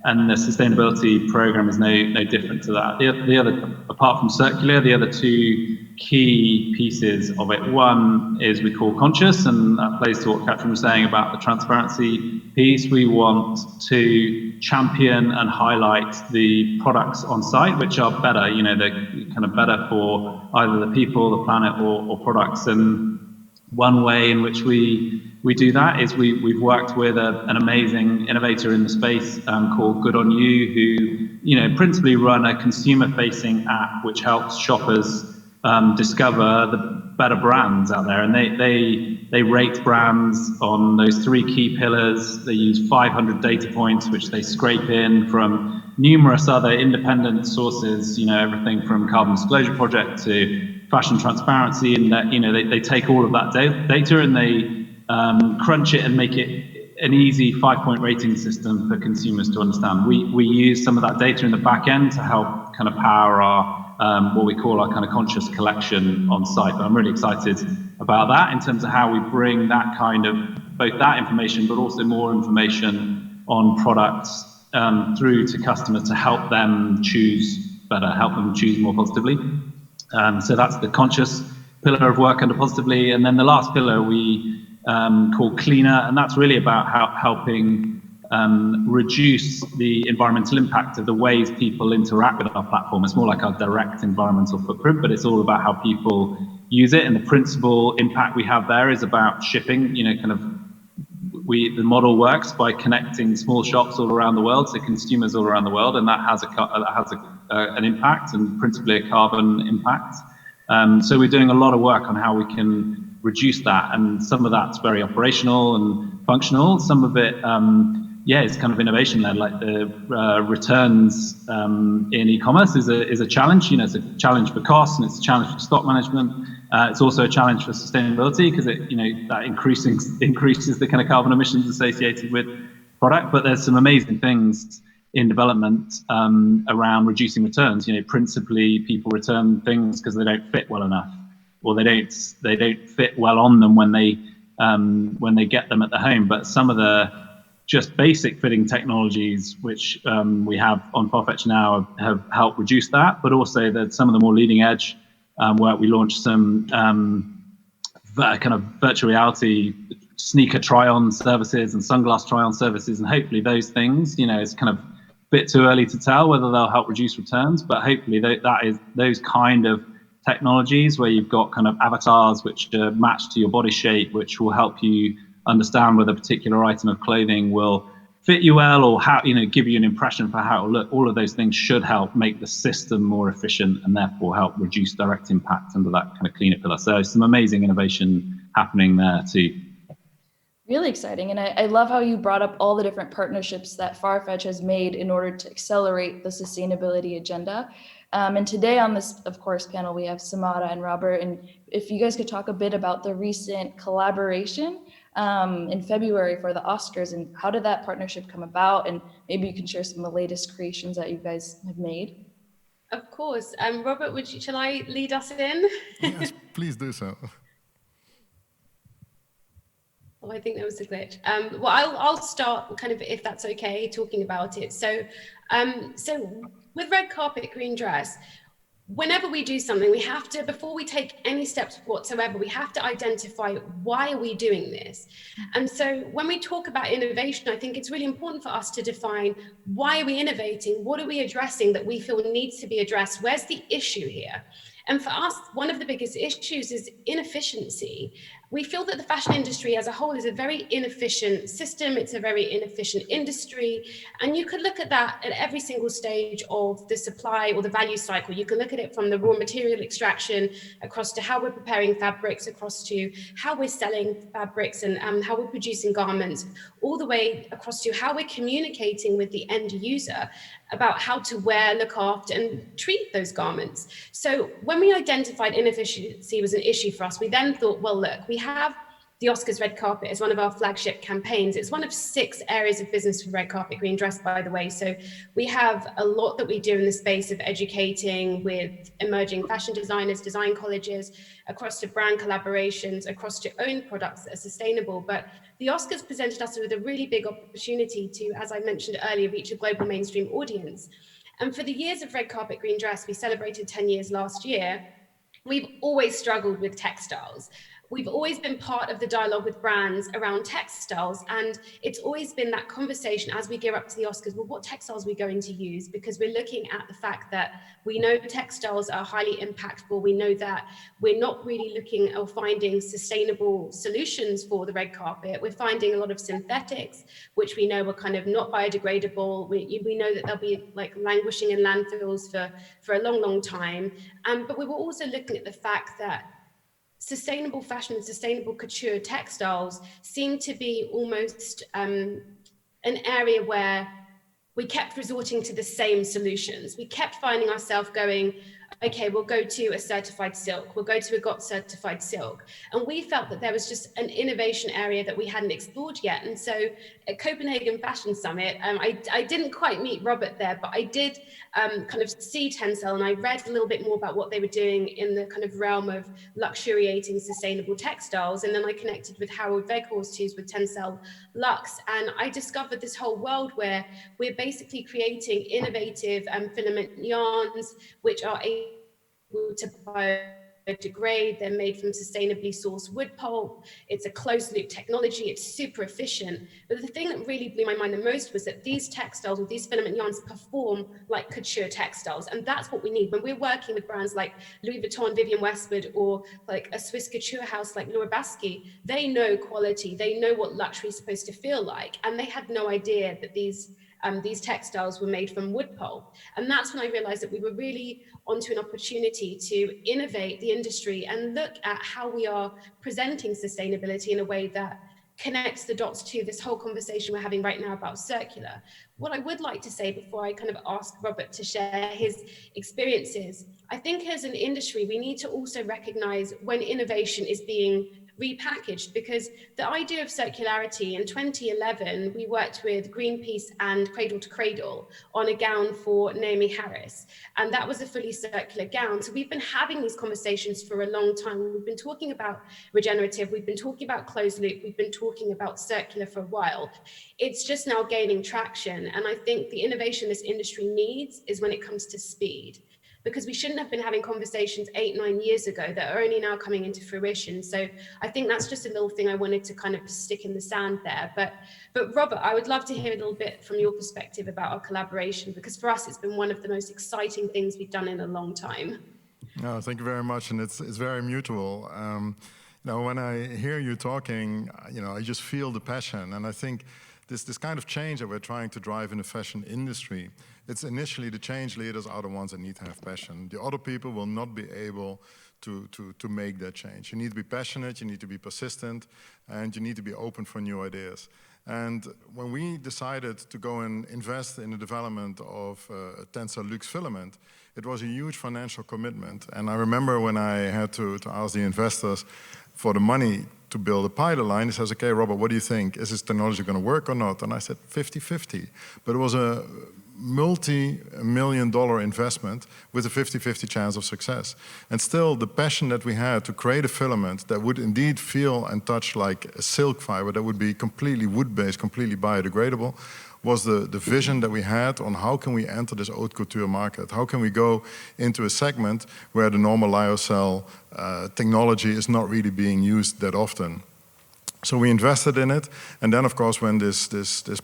And the sustainability program is no different to that. The other, apart from circular, the other two key pieces of it. One is we call conscious, and that plays to what Katrin was saying about the transparency piece. We want to champion and highlight the products on site, which are better, they're kind of better for either the people, the planet, or products. And One way in which we do that is we've worked with an amazing innovator in the space called Good On You, who principally run a consumer-facing app which helps shoppers discover the better brands out there, and they rate brands on those 3 key pillars. They use 500 data points which they scrape in from numerous other independent sources, everything from Carbon Disclosure Project to Fashion Transparency, and that they take all of that data and they crunch it and make it an easy 5-point rating system for consumers to understand. We use some of that data in the back end to help kind of power our what we call our kind of conscious collection on site. But I'm really excited about that in terms of how we bring that kind of both that information but also more information on products through to customers to help them choose better, help them choose more positively. So that's the conscious pillar of work under positively. And then the last pillar we call cleaner, and that's really about helping reduce the environmental impact of the ways people interact with our platform. It's more like our direct environmental footprint, but it's all about how people use it. And the principal impact we have there is about shipping. The model works by connecting small shops all around the world to consumers all around the world, and that has an impact, and principally a carbon impact. So we're doing a lot of work on how we can reduce that, and some of that's very operational and functional. Some of it, it's kind of innovation-led, like the returns in e-commerce is a challenge. It's a challenge for cost, and it's a challenge for stock management. It's also a challenge for sustainability because that increases the kind of carbon emissions associated with product. But there's some amazing things in development around reducing returns. Principally people return things because they don't fit well enough, or they don't fit well on them when they get them at the home. But some of the just basic fitting technologies which we have on Farfetch now have helped reduce that, but also that some of the more leading edge where we launched some kind of virtual reality sneaker try-on services and sunglass try-on services, and hopefully those things, it's kind of a bit too early to tell whether they'll help reduce returns, but hopefully that is those kind of technologies where you've got kind of avatars which are matched to your body shape, which will help you understand whether a particular item of clothing will fit you well, or how, give you an impression for how it will look. All of those things should help make the system more efficient and therefore help reduce direct impact under that kind of cleaner pillar. So some amazing innovation happening there too. Really exciting. And I love how you brought up all the different partnerships that Farfetch has made in order to accelerate the sustainability agenda. And today on this, of course, panel, we have Samara and Robert. And if you guys could talk a bit about the recent collaboration in February for the Oscars, and how did that partnership come about? And maybe you can share some of the latest creations that you guys have made. Of course. Robert, shall I lead us in? Yes, please do so. Oh, I think there was a glitch. Well, I'll start kind of, if that's okay, talking about it. So with Red Carpet Green Dress, whenever we do something, we have to, before we take any steps whatsoever, we have to identify why are we doing this. And so when we talk about innovation, I think it's really important for us to define why are we innovating? What are we addressing that we feel needs to be addressed? Where's the issue here? And for us, one of the biggest issues is inefficiency. We feel that the fashion industry as a whole is a very inefficient system. It's a very inefficient industry. And you could look at that at every single stage of the supply or the value cycle. You can look at it from the raw material extraction across to how we're preparing fabrics, across to how we're selling fabrics and how we're producing garments, all the way across to how we're communicating with the end user about how to wear, look after, and treat those garments. So when we identified inefficiency was an issue for us, we then thought, well, look, we have the Oscars Red Carpet as one of our flagship campaigns. It's one of 6 areas of business for Red Carpet Green Dress, by the way. So we have a lot that we do in the space of educating with emerging fashion designers, design colleges, across to brand collaborations, across to own products that are sustainable. But the Oscars presented us with a really big opportunity to, as I mentioned earlier, reach a global mainstream audience. And for the years of Red Carpet Green Dress, we celebrated 10 years last year, we've always struggled with textiles. we've always been part of the dialogue with brands around textiles, and it's always been that conversation as we gear up to the Oscars. Well, what textiles are we going to use? Because we're looking at the fact that we know textiles are highly impactful. We know that we're not really looking or finding sustainable solutions for the red carpet. We're finding a lot of synthetics, which we know are kind of not biodegradable. We know that they'll be like languishing in landfills for a long, long time. But we were also looking at the fact that sustainable fashion and sustainable couture textiles seem to be almost an area where we kept resorting to the same solutions. We kept finding ourselves going, okay, we'll go to a certified silk, we'll go to a GOT certified silk. And we felt that there was just an innovation area that we hadn't explored yet. And so at Copenhagen Fashion Summit, I didn't quite meet Robert there, but I did kind of see Tencel, and I read a little bit more about what they were doing in the kind of realm of luxuriating sustainable textiles. And then I connected with Harold Veghorst, who's with Tencel Luxe. And I discovered this whole world where we're basically creating innovative filament yarns, which are able to biodegrade. They're made from sustainably sourced wood pulp. It's a closed loop technology. It's super efficient. But the thing that really blew my mind the most was that these textiles, or these filament yarns, perform like couture textiles. And that's what we need. When we're working with brands like Louis Vuitton, Vivienne Westwood, or like a Swiss couture house like Laura Basky, they know quality. They know what luxury is supposed to feel like. And they had no idea that these textiles were made from wood pulp. And that's when I realized that we were really onto an opportunity to innovate the industry and look at how we are presenting sustainability in a way that connects the dots to this whole conversation we're having right now about circular. What I would like to say before I kind of ask Robert to share his experiences, I think as an industry, we need to also recognize when innovation is being repackaged, because the idea of circularity, in 2011, we worked with Greenpeace and Cradle to Cradle on a gown for Naomi Harris, and that was a fully circular gown. So we've been having these conversations for a long time. We've been talking about regenerative, we've been talking about closed loop, we've been talking about circular for a while. It's just now gaining traction, and I think the innovation this industry needs is when it comes to speed, because we shouldn't have been having conversations 8-9 years ago that are only now coming into fruition. So I think that's just a little thing I wanted to kind of stick in the sand there. But Robert, I would love to hear a little bit from your perspective about our collaboration, because for us, it's been one of the most exciting things we've done in a long time. No, thank you very much, and it's very mutual. When I hear you talking, I just feel the passion, and I think this kind of change that we're trying to drive in the fashion industry, it's initially the change leaders are the ones that need to have passion. The other people will not be able to make that change. You need to be passionate, you need to be persistent, and you need to be open for new ideas. And when we decided to go and invest in the development of Tencel Luxe filament, it was a huge financial commitment. And I remember when I had to ask the investors for the money to build a pilot line, he says, okay, Robert, what do you think? Is this technology going to work or not? And I said 50-50. But it was a multi-million-dollar investment with a 50-50 chance of success. And still, the passion that we had to create a filament that would indeed feel and touch like a silk fiber, that would be completely wood-based, completely biodegradable, was the vision that we had on how can we enter this haute couture market? How can we go into a segment where the normal lyocell technology is not really being used that often? So we invested in it, and then of course when this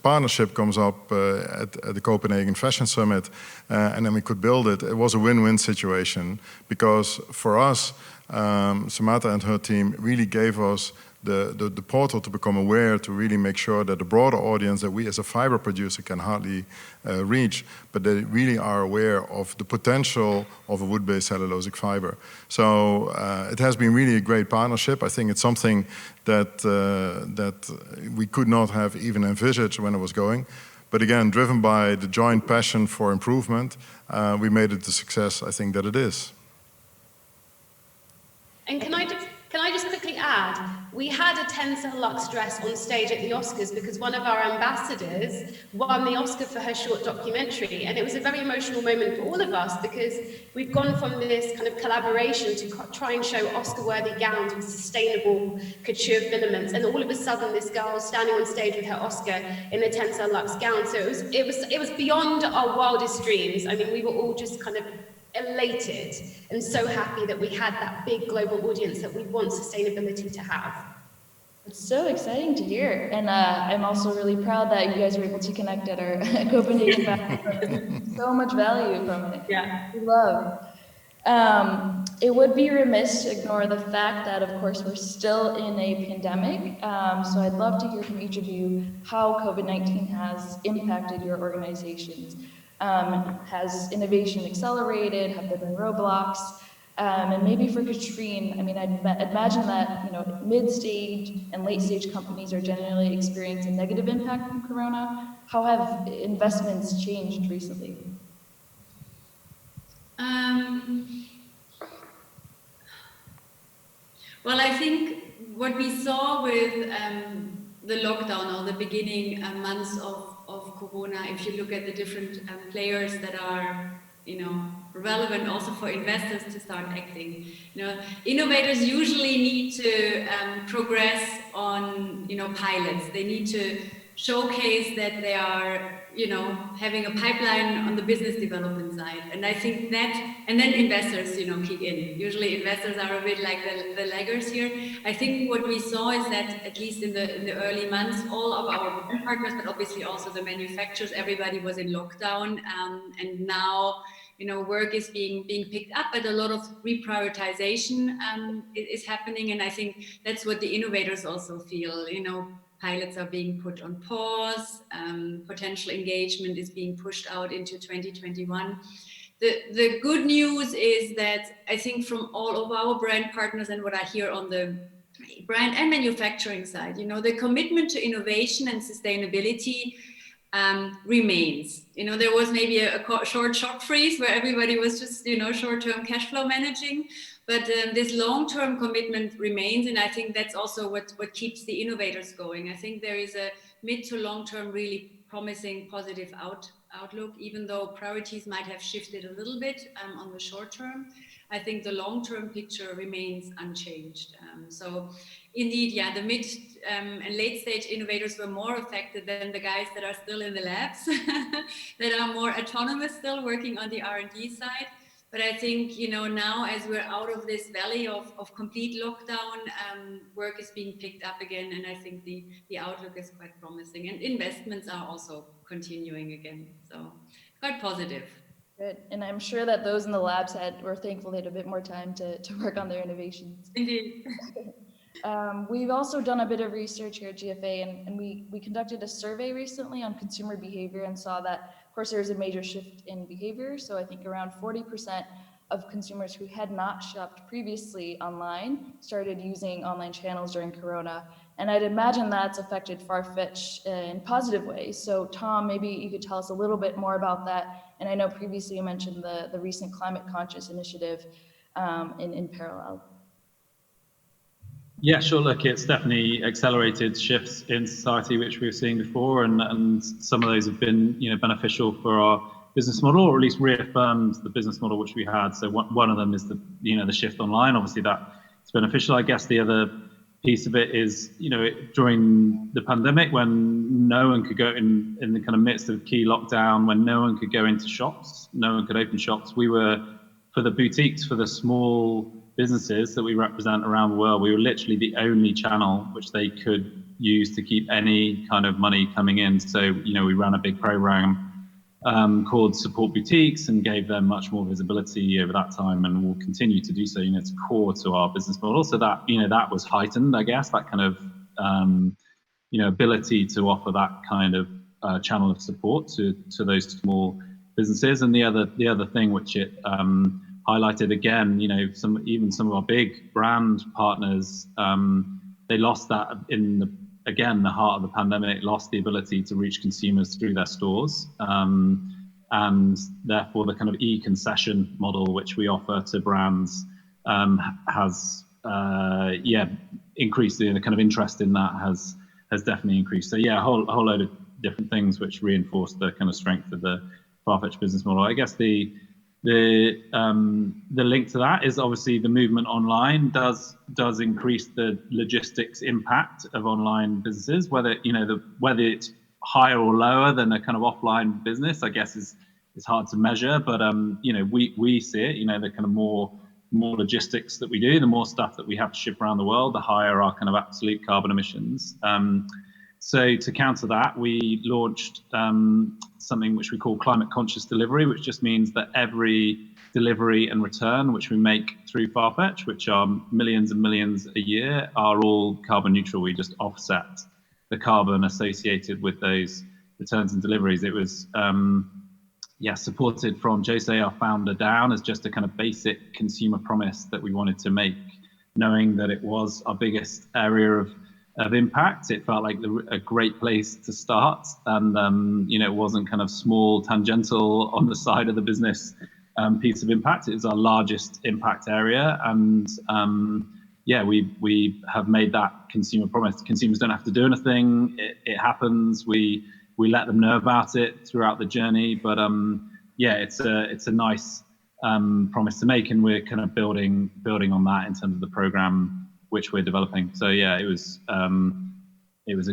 partnership comes up at the Copenhagen Fashion Summit, and then we could build it, it was a win-win situation, because for us, Samantha and her team really gave us the portal to become aware, to really make sure that the broader audience that we as a fiber producer can hardly reach, but they really are aware of the potential of a wood-based cellulosic fiber. So it has been really a great partnership. I think it's something that we could not have even envisaged when it was going. But again, driven by the joint passion for improvement, we made it the success I think that it is. And can I just quickly add, we had a Tencel Luxe dress on stage at the Oscars because one of our ambassadors won the Oscar for her short documentary, and it was a very emotional moment for all of us because we've gone from this kind of collaboration to try and show Oscar-worthy gowns with sustainable couture filaments, and all of a sudden this girl standing on stage with her Oscar in a Tencel Luxe gown. So it was beyond our wildest dreams. I mean, we were all just kind of elated and so happy that we had that big global audience that we want sustainability to have. It's so exciting to hear. And I'm also really proud that you guys were able to connect at our Copenhagen Fashion. So much value from it. Yeah. We love. It would be remiss to ignore the fact that, of course, we're still in a pandemic. So I'd love to hear from each of you how COVID-19 has impacted your organizations. Has innovation accelerated? Have there been roadblocks? And maybe for Katrin, I mean, I'd imagine that mid-stage and late-stage companies are generally experiencing a negative impact from Corona. How have investments changed recently? Well, I think what we saw with the lockdown or the beginning months of Corona, if you look at the different players that are, relevant also for investors to start acting. Innovators usually need to progress on, pilots. They need to showcase that they are, having a pipeline on the business development side. And I think that, and then investors, kick in. Usually investors are a bit like the laggers here. I think what we saw is that, at least in the early months, all of our partners, but obviously also the manufacturers, everybody was in lockdown. And now, work is being picked up, but a lot of reprioritization is happening. And I think that's what the innovators also feel, pilots are being put on pause, potential engagement is being pushed out into 2021. The good news is that I think from all of our brand partners and what I hear on the brand and manufacturing side, the commitment to innovation and sustainability remains. There was maybe a short shock freeze where everybody was just, short-term cash flow managing, but this long-term commitment remains, and I think that's also what keeps the innovators going. I think there is a mid to long-term really promising positive outlook, even though priorities might have shifted a little bit on the short term. I think the long-term picture remains unchanged. So indeed, yeah, the mid and late stage innovators were more affected than the guys that are still in the labs, that are more autonomous still working on the R&D side. But I think, now as we're out of this valley of complete lockdown, work is being picked up again. And I think the outlook is quite promising. And investments are also continuing again. So quite positive. Good. And I'm sure that those in the labs were thankful they had a bit more time to work on their innovations. Indeed. We've also done a bit of research here at GFA, and we conducted a survey recently on consumer behavior and saw that, of course, there's a major shift in behavior. So I think around 40% of consumers who had not shopped previously online started using online channels during Corona. And I'd imagine that's affected Farfetch in positive ways. So Tom, maybe you could tell us a little bit more about that. And I know previously you mentioned the recent climate conscious initiative in parallel. Yeah, sure. Look, it's definitely accelerated shifts in society, which we were seeing before, and some of those have been, beneficial for our business model, or at least reaffirmed the business model which we had. So one of them is the shift online. Obviously, that's beneficial. I guess the other piece of it is, during the pandemic, when no one could go in the kind of midst of key lockdown, when no one could go into shops, no one could open shops, we were, for the boutiques, for the small businesses that we represent around the world, we were literally the only channel which they could use to keep any kind of money coming in. So, we ran a big program called Support Boutiques and gave them much more visibility over that time, and will continue to do so. It's core to our business model. So that, that was heightened, I guess, that kind of, ability to offer that kind of channel of support to those small businesses. And the other thing which it highlighted again, even some of our big brand partners, they lost that in the heart of the pandemic, lost the ability to reach consumers through their stores. And therefore the kind of e-concession model which we offer to brands has increased. The kind of interest in that has definitely increased. So yeah, a whole load of different things which reinforce the kind of strength of the Farfetch business model. I guess the link to that is obviously the movement online does increase the logistics impact of online businesses. Whether whether it's higher or lower than a kind of offline business, I guess is hard to measure, but you know, we see it. You know, the kind of more logistics that we do, the more stuff that we have to ship around the world, the higher our kind of absolute carbon emissions. So to counter that, we launched something which we call climate conscious delivery, which just means that every delivery and return which we make through Farfetch, which are millions and millions a year, are all carbon neutral. We just offset the carbon associated with those returns and deliveries. It was supported from Jose, our founder, down as just a kind of basic consumer promise that we wanted to make, knowing that it was our biggest area of impact. It felt like a great place to start, and you know, it wasn't kind of small tangential on the side of the business piece of impact. It was our largest impact area, and we have made that consumer promise. Consumers don't have to do anything. It happens. We let them know about it throughout the journey, but it's a nice promise to make, and we're kind of building on that in terms of the program which we're developing. So yeah, it was a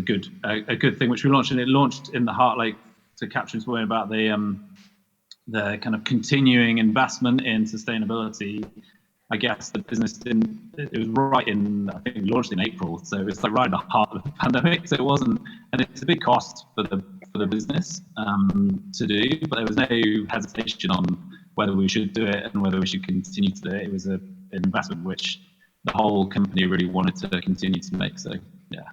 good thing which we launched, and it launched in the heart, like to Katrin's point about the kind of continuing investment in sustainability. I guess the business it was right in, I think we launched in April, so it was like right in the heart of the pandemic. So it wasn't, and it's a big cost for the business to do, but there was no hesitation on whether we should do it and whether we should continue to do it. It was an investment which the whole company really wanted to continue to make. So yeah.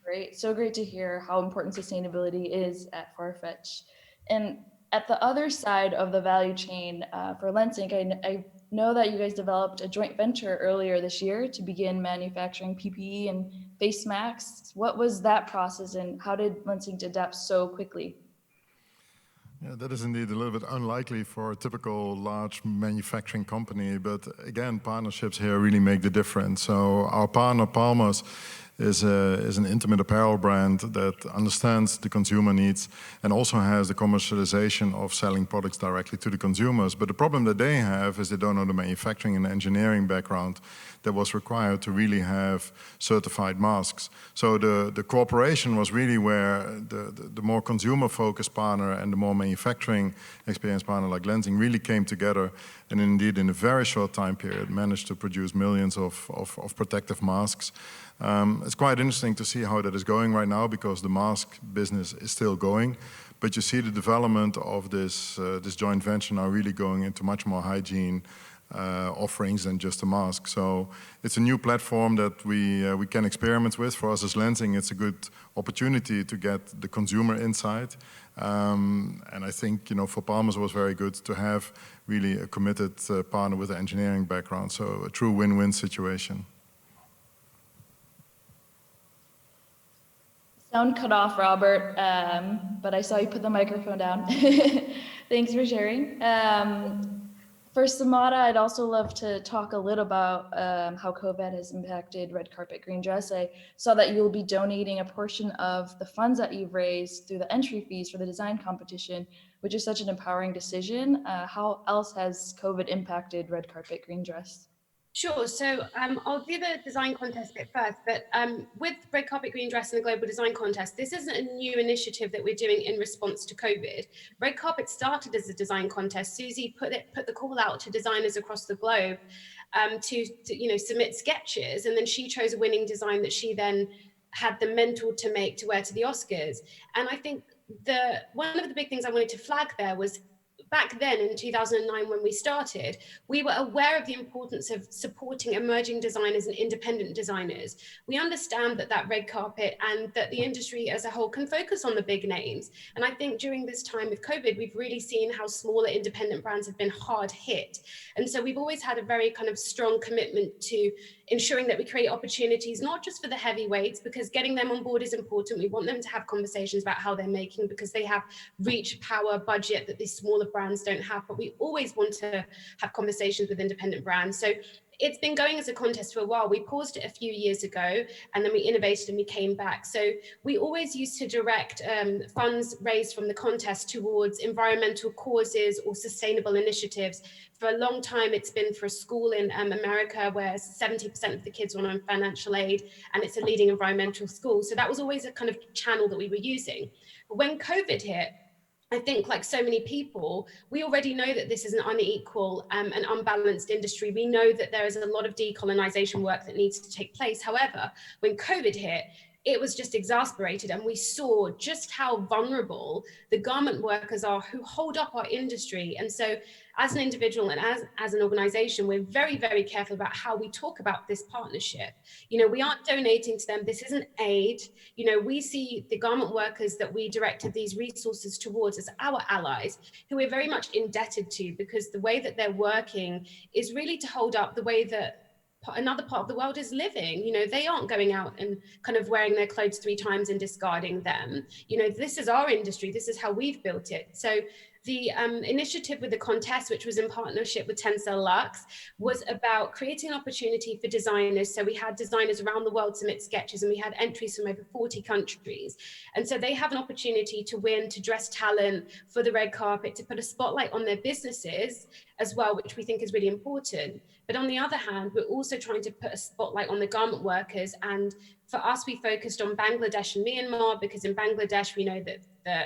Great, so great to hear how important sustainability is at Farfetch. And at the other side of the value chain for Lensing, I know that you guys developed a joint venture earlier this year to begin manufacturing PPE and face masks. What was that process, and how did Lensing adapt so quickly? Yeah, that is indeed a little bit unlikely for a typical large manufacturing company, but again, partnerships here really make the difference. So our partner, Palmas, is an intimate apparel brand that understands the consumer needs and also has the commercialization of selling products directly to the consumers. But the problem that they have is they don't know the manufacturing and engineering background that was required to really have certified masks. So the cooperation was really where the more consumer-focused partner and the more manufacturing experienced partner like Lensing really came together, and indeed in a very short time period managed to produce millions of protective masks. It's quite interesting to see how that is going right now, because the mask business is still going, but you see the development of this joint venture now really going into much more hygiene offerings than just a mask. So it's a new platform that we can experiment with. For us as Lensing, it's a good opportunity to get the consumer insight. And I think, you know, for Palmas it was very good to have really a committed partner with an engineering background. So a true win-win situation. Sound cut off, Robert, but I saw you put the microphone down. Thanks for sharing. For Samata, I'd also love to talk a little about how COVID has impacted Red Carpet Green Dress. I saw that you will be donating a portion of the funds that you've raised through the entry fees for the design competition, which is such an empowering decision. How else has COVID impacted Red Carpet Green Dress? Sure. So I'll do the design contest bit first, but with Red Carpet Green Dress and the Global Design Contest, this isn't a new initiative that we're doing in response to COVID. Red Carpet started as a design contest. Susie put the call out to designers across the globe to submit sketches, and then she chose a winning design that she then had the mentor to make to wear to the Oscars. And I think one of the big things I wanted to flag there was, back then in 2009 when we started, we were aware of the importance of supporting emerging designers and independent designers. We understand that red carpet and that the industry as a whole can focus on the big names. And I think during this time with COVID, we've really seen how smaller independent brands have been hard hit. And so we've always had a very kind of strong commitment to ensuring that we create opportunities, not just for the heavyweights, because getting them on board is important. We want them to have conversations about how they're making, because they have reach, power, budget that these smaller brands don't have, but we always want to have conversations with independent brands. So it's been going as a contest for a while. We paused it a few years ago, and then we innovated and we came back. So we always used to direct funds raised from the contest towards environmental causes or sustainable initiatives. For a long time, it's been for a school in America where 70% of the kids were on financial aid, and it's a leading environmental school. So that was always a kind of channel that we were using. But when COVID hit, I think, like so many people, we already know that this is an unequal and unbalanced industry. We know that there is a lot of decolonization work that needs to take place. However, when COVID hit, it was just exasperated, and we saw just how vulnerable the garment workers are who hold up our industry. And so as an individual and as an organization, we're very, very careful about how we talk about this partnership. You know, we aren't donating to them. This isn't aid. You know, we see the garment workers that we directed these resources towards as our allies, who we're very much indebted to, because the way that they're working is really to hold up the way that another part of the world is living. You know, they aren't going out and kind of wearing their clothes 3 times and discarding them. You know, this is our industry. This is how we've built it. So the initiative with the contest, which was in partnership with Tencel Luxe, was about creating an opportunity for designers. So we had designers around the world submit sketches, and we had entries from over 40 countries. And so they have an opportunity to win, to dress talent for the red carpet, to put a spotlight on their businesses as well, which we think is really important. But on the other hand, we're also trying to put a spotlight on the garment workers. And for us, we focused on Bangladesh and Myanmar, because in Bangladesh, we know that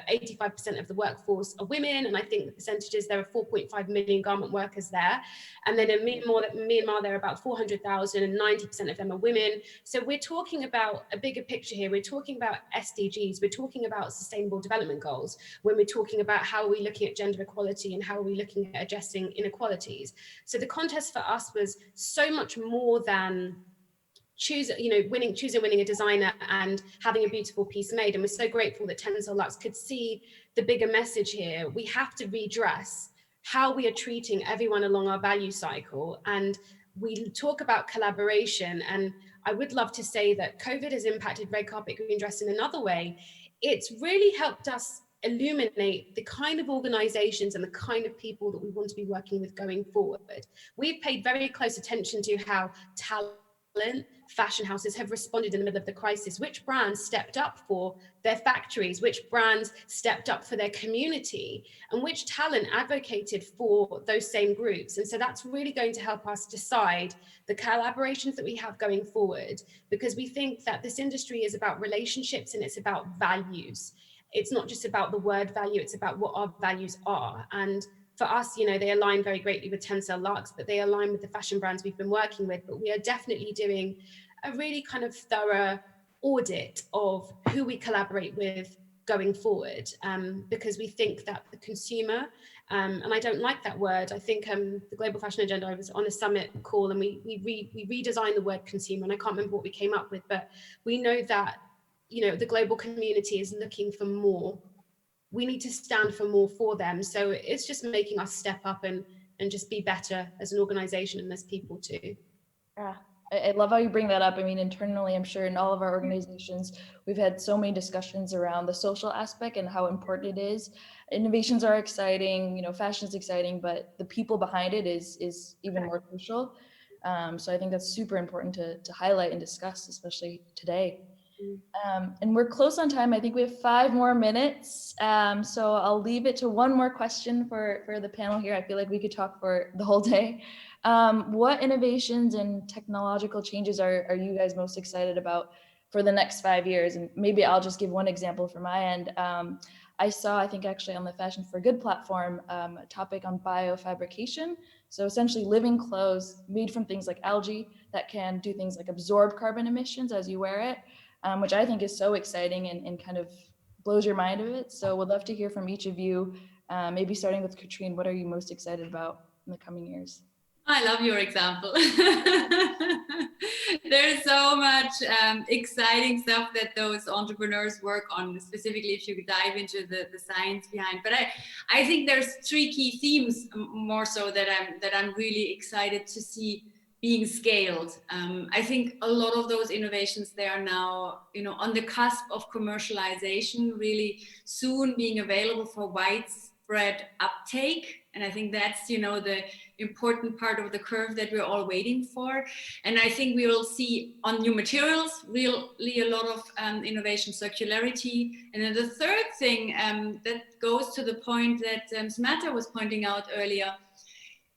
85% of the workforce are women. And I think the percentages, there are 4.5 million garment workers there. And then in Myanmar, there are about 400,000 and 90% of them are women. So we're talking about a bigger picture here. We're talking about SDGs. We're talking about sustainable development goals when we're talking about how are we looking at gender equality and how are we looking at addressing inequalities. So the contest for us was so much more than choosing and winning a designer and having a beautiful piece made. And we're so grateful that Tencel Luxe could see the bigger message here. We have to redress how we are treating everyone along our value cycle. And we talk about collaboration. And I would love to say that COVID has impacted red carpet green dress in another way. It's really helped us illuminate the kind of organizations and the kind of people that we want to be working with going forward. We've paid very close attention to how talent, fashion houses have responded in the middle of the crisis, which brands stepped up for their factories, which brands stepped up for their community, and which talent advocated for those same groups. And so that's really going to help us decide the collaborations that we have going forward, because we think that this industry is about relationships and it's about values. It's not just about the word value, it's about what our values are. And for us, you know, they align very greatly with Tencel Luxe, but they align with the fashion brands we've been working with. But we are definitely doing a really kind of thorough audit of who we collaborate with going forward, because we think that the consumer, and I don't like that word, I think the Global Fashion Agenda, I was on a summit call and we redesigned the word consumer, and I can't remember what we came up with, but we know that, you know, the global community is looking for more. We need to stand for more for them. So it's just making us step up and just be better as an organization and as people too. Yeah, I love how you bring that up. I mean, internally, I'm sure in all of our organizations, we've had so many discussions around the social aspect and how important it is. Innovations are exciting, you know, fashion is exciting, but the people behind it is even more crucial. So I think that's super important to highlight and discuss, especially today. And we're close on time. I think we have 5 more minutes. So I'll leave it to one more question for the panel here. I feel like we could talk for the whole day. What innovations and technological changes are you guys most excited about for the next 5 years? And maybe I'll just give one example from my end. I saw, I think actually on the Fashion for Good platform, a topic on biofabrication. So essentially living clothes made from things like algae that can do things like absorb carbon emissions as you wear it. Which I think is so exciting and kind of blows your mind of it. So would love to hear from each of you, maybe starting with Katrin, what are you most excited about in the coming years? I love your example. There's so much exciting stuff that those entrepreneurs work on, specifically if you dive into the science behind. But I think there's 3 key themes more so that I'm really excited to see being scaled. I think a lot of those innovations, they are now, you know, on the cusp of commercialization, really soon being available for widespread uptake. And I think that's, you know, the important part of the curve that we're all waiting for. And I think we will see on new materials, really a lot of innovation, circularity. And then the third thing that goes to the point that Samantha was pointing out earlier,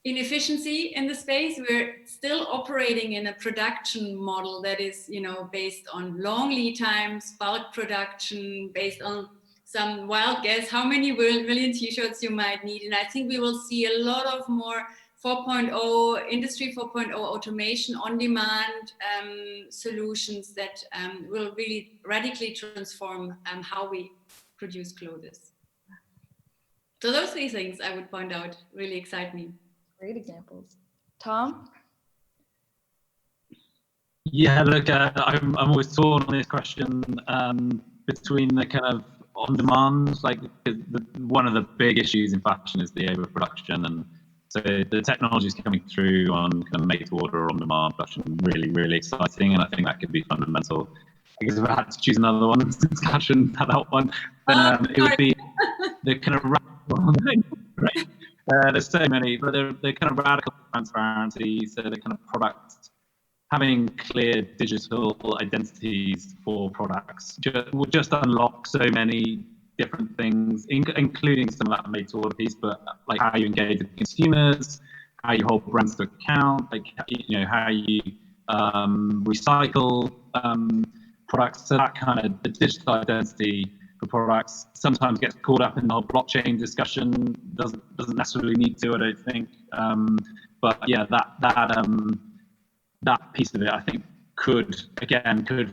inefficiency in the space. We're still operating in a production model that is, you know, based on long lead times, bulk production, based on some wild guess how many million t-shirts you might need. And I think we will see a lot of more 4.0, Industry 4.0 automation on demand solutions that will really radically transform how we produce clothes. So those three things I would point out really excite me. Great examples. Tom? Yeah, look, I'm always torn on this question between the kind of on-demand, like one of the big issues in fashion is the overproduction, and so the technology is coming through on kind of made-to-order or on-demand production, really, really exciting, and I think that could be fundamental. Because if I had to choose another one, discussion had that one, then it would be the kind of radical, right? There's so many, but they're kind of radical transparency, so the kind of product, having clear digital identities for products will just unlock so many different things, including some of that made-to-order piece, but like how you engage with consumers, how you hold brands to account, like how you recycle products. So that kind of the digital identity for products sometimes gets caught up in the whole blockchain discussion. Doesn't necessarily need to, I don't think. But yeah, that piece of it, I think, could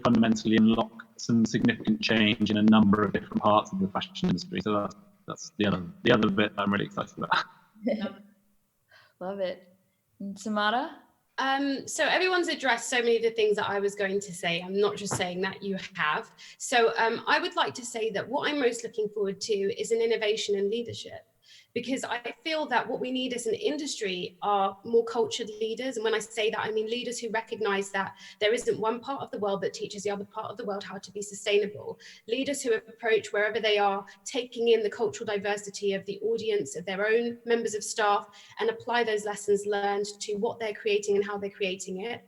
fundamentally unlock some significant change in a number of different parts of the fashion industry. So that's the other bit I'm really excited about. Love it. And Samara? So everyone's addressed so many of the things that I was going to say. I'm not just saying that, you have. So I would like to say that what I'm most looking forward to is an innovation in leadership, because I feel that what we need as an industry are more cultured leaders. And when I say that, I mean leaders who recognize that there isn't one part of the world that teaches the other part of the world how to be sustainable. Leaders who approach wherever they are, taking in the cultural diversity of the audience, of their own members of staff, and apply those lessons learned to what they're creating and how they're creating it.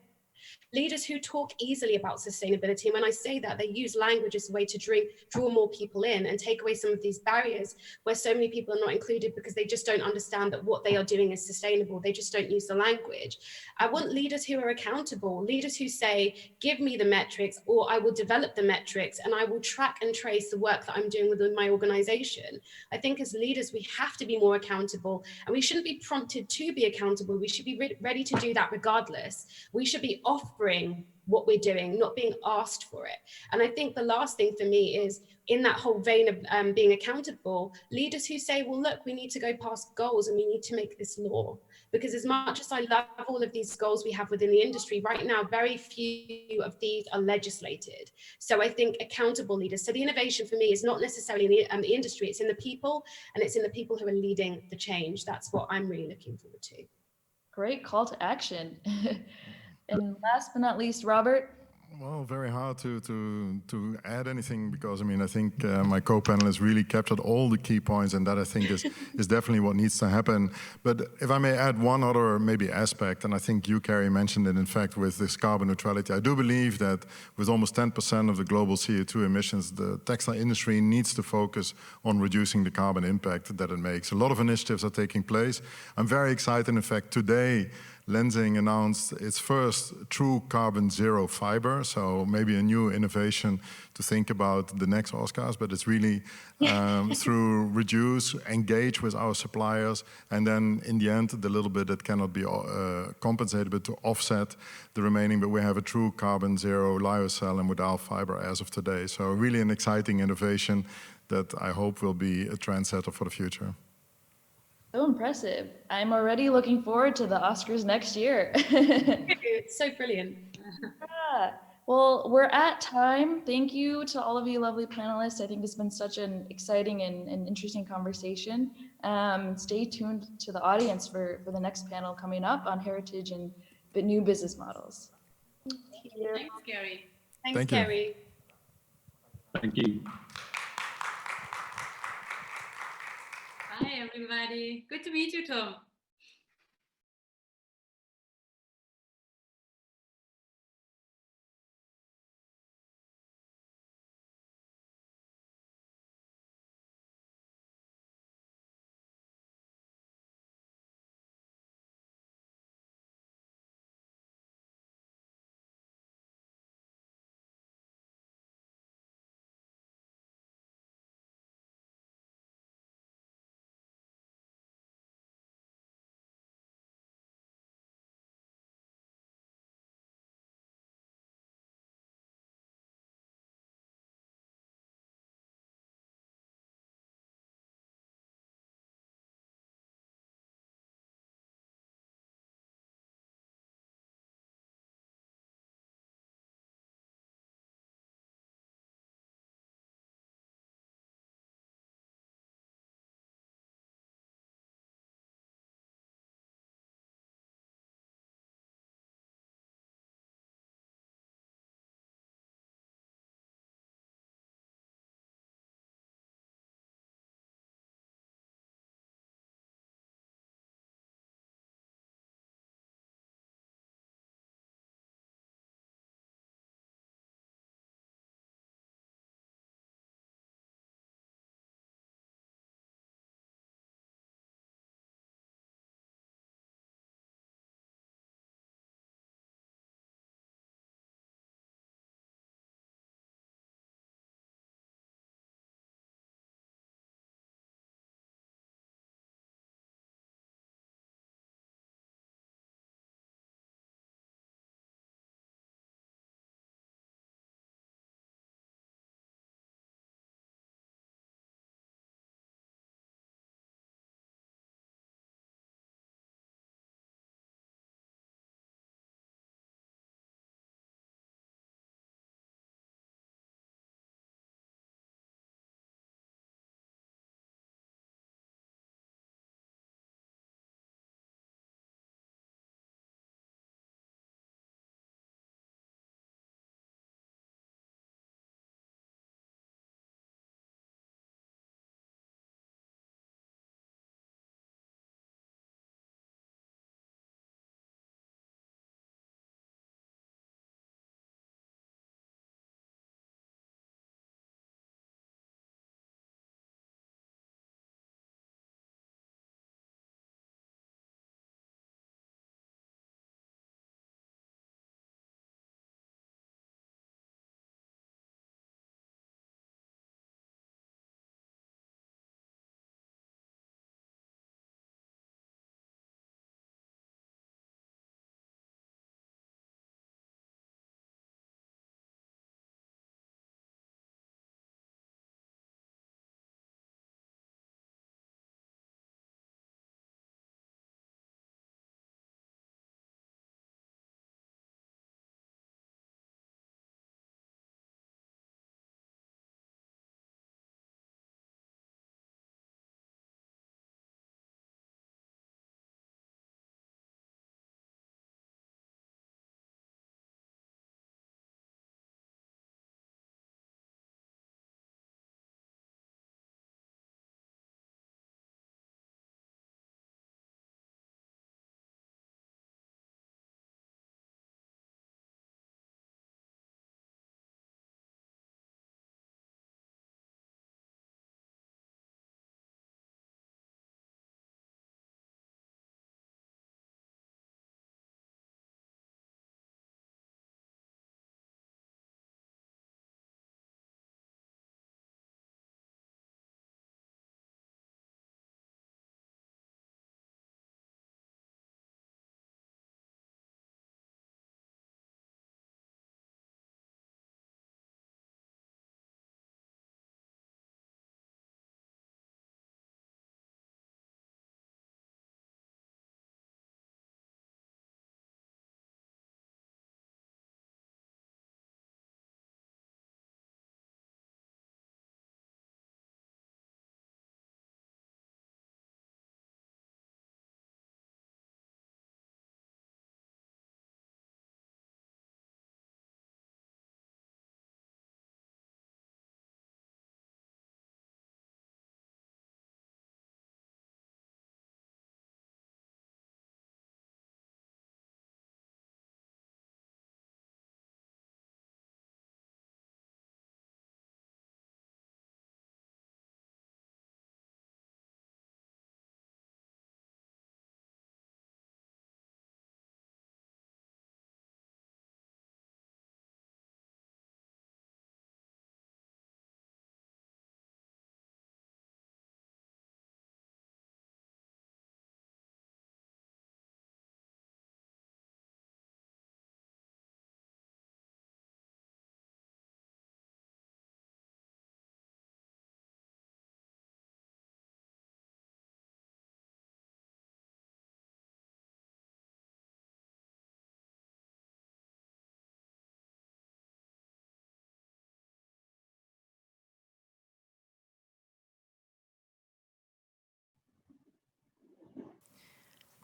Leaders who talk easily about sustainability. And when I say that, they use language as a way to draw more people in and take away some of these barriers where so many people are not included because they just don't understand that what they are doing is sustainable. They just don't use the language. I want leaders who are accountable, leaders who say, give me the metrics, or I will develop the metrics and I will track and trace the work that I'm doing within my organization. I think as leaders, we have to be more accountable, and we shouldn't be prompted to be accountable. We should be ready to do that regardless. We should be offering what we're doing, not being asked for it. And I think the last thing for me is, in that whole vein of being accountable, leaders who say, well, look, we need to go past goals and we need to make this law. Because as much as I love all of these goals we have within the industry, right now, very few of these are legislated. So I think accountable leaders. So the innovation for me is not necessarily in the industry, it's in the people, and it's in the people who are leading the change. That's what I'm really looking forward to. Great call to action. And last but not least, Robert. Well, very hard to add anything, because I think my co-panelists really captured all the key points, and that I think is definitely what needs to happen. But if I may add one other maybe aspect, and I think you, Carrie, mentioned it, in fact, with this carbon neutrality. I do believe that with almost 10% of the global CO2 emissions, the textile industry needs to focus on reducing the carbon impact that it makes. A lot of initiatives are taking place. I'm very excited, in fact, today, Lenzing announced its first true carbon zero fiber, so maybe a new innovation to think about the next Oscars, but it's really through reduce, engage with our suppliers, and then in the end, the little bit that cannot be compensated, but to offset the remaining, but we have a true carbon zero lyocell and modal fiber as of today. So really an exciting innovation that I hope will be a trendsetter for the future. So impressive. I'm already looking forward to the Oscars next year. It's so brilliant. Yeah. Well, we're at time. Thank you to all of you lovely panelists. I think it's been such an exciting and interesting conversation. Stay tuned to the audience for the next panel coming up on heritage and the new business models. Thanks, Gary. Thanks, Carrie. Thank you. Hi, everybody. Good to meet you, Tom.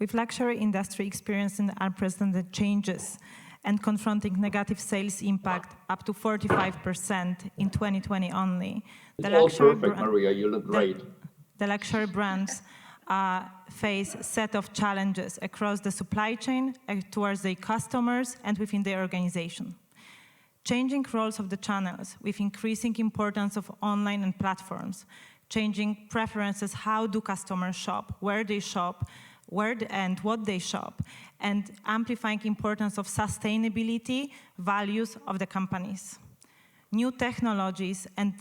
With luxury industry experiencing unprecedented changes and confronting negative sales impact up to 45% in 2020 only. It's all perfect, Maria, you look great. The luxury brands face a set of challenges across the supply chain, towards their customers, and within their organization. Changing roles of the channels with increasing importance of online and platforms, changing preferences, how do customers shop, where they shop, and what they shop, and amplifying importance of sustainability values of the companies. New technologies and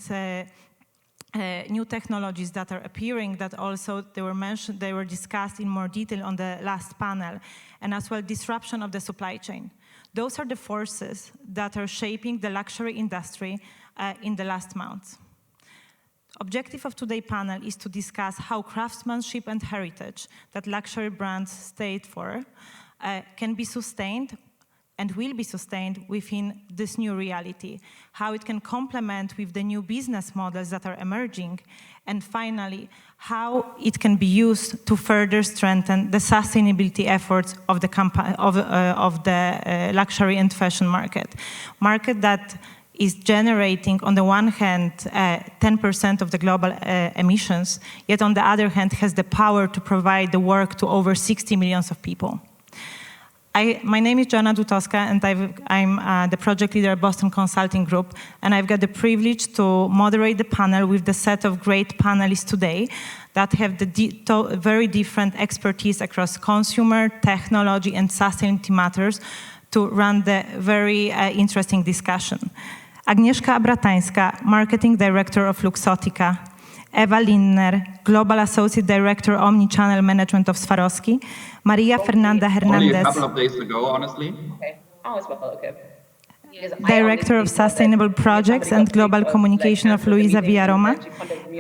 new technologies that are appearing that also they were discussed in more detail on the last panel, and as well disruption of the supply chain. Those are the forces that are shaping the luxury industry in the last months. Objective of today's panel is to discuss how craftsmanship and heritage that luxury brands stand for can be sustained and will be sustained within this new reality, how it can complement with the new business models that are emerging, and finally, how it can be used to further strengthen the sustainability efforts of the luxury and fashion market that is generating, on the one hand, 10% of the global emissions, yet on the other hand has the power to provide the work to over 60 million of people. My name is Joanna Dutowska, and I'm the project leader at Boston Consulting Group, and I've got the privilege to moderate the panel with the set of great panelists today that have the very different expertise across consumer, technology, and sustainability matters to run the very interesting discussion. Agnieszka Abratańska, Marketing Director of Luxottica, Ewa Linner, Global Associate Director Omnichannel Management of Swarovski, Maria Fernanda Hernandez. Only a couple of days ago, honestly. Okay. Oh, it's well, okay. Director of Sustainable Projects and Global Communication of Luisa Villaroma,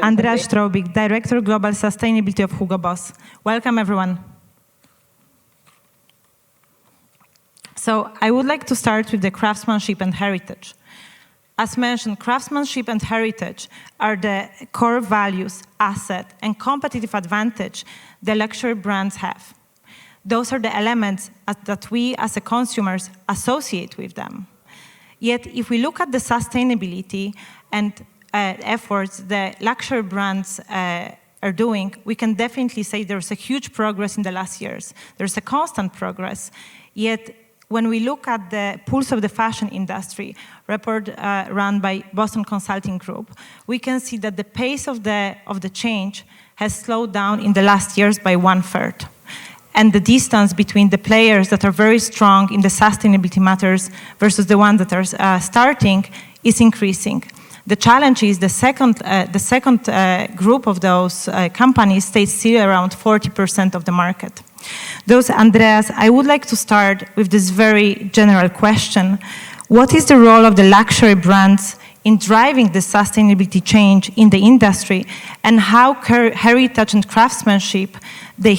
Andreas Strobik, Director Global Sustainability of Hugo Boss. Welcome, everyone. So I would like to start with the craftsmanship and heritage. As mentioned, craftsmanship and heritage are the core values, asset, and competitive advantage the luxury brands have. Those are the elements that we as a consumers associate with them. Yet, if we look at the sustainability and efforts the luxury brands are doing, we can definitely say there's a huge progress in the last years. There's a constant progress. Yet, when we look at the pulse of the fashion industry, report run by Boston Consulting Group, we can see that the pace of the change has slowed down in the last years by 1/3. And the distance between the players that are very strong in the sustainability matters versus the ones that are starting is increasing. The challenge is the second group of those companies stays still around 40% of the market. Andreas, I would like to start with this very general question. What is the role of the luxury brands in driving the sustainability change in the industry, and how heritage and craftsmanship they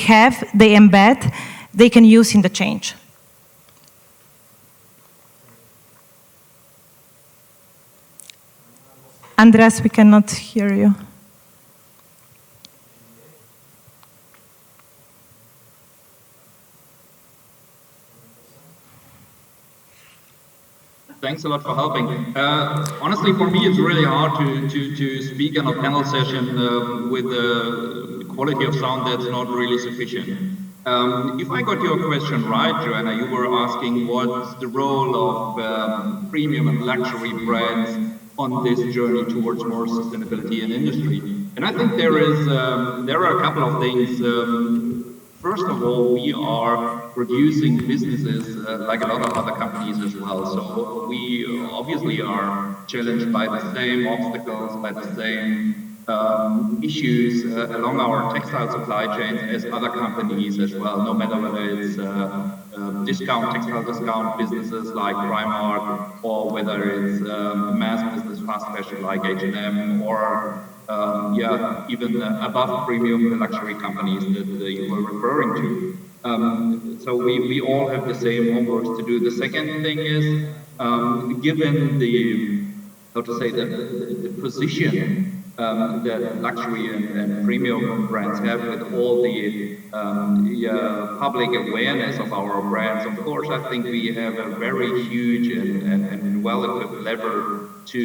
embed, they can use in the change? Andreas, we cannot hear you. Thanks a lot for helping. Honestly, for me, it's really hard to speak on a panel session with the quality of sound that's not really sufficient. If I got your question right, Joanna, you were asking what's the role of premium and luxury brands on this journey towards more sustainability in industry. And I think there are a couple of things. First of all, we are producing businesses like a lot of other companies as well. So we obviously are challenged by the same obstacles, by the same issues along our textile supply chain as other companies as well, no matter whether it's textile discount businesses like Primark, or whether it's mass business fast fashion like H&M, or even above premium luxury companies that you were referring to. So we all have the same homework to do. The second thing is, given the, how to say, the position that luxury and premium brands have with all the public awareness of our brands. Of course, I think we have a very huge and well-equipped lever to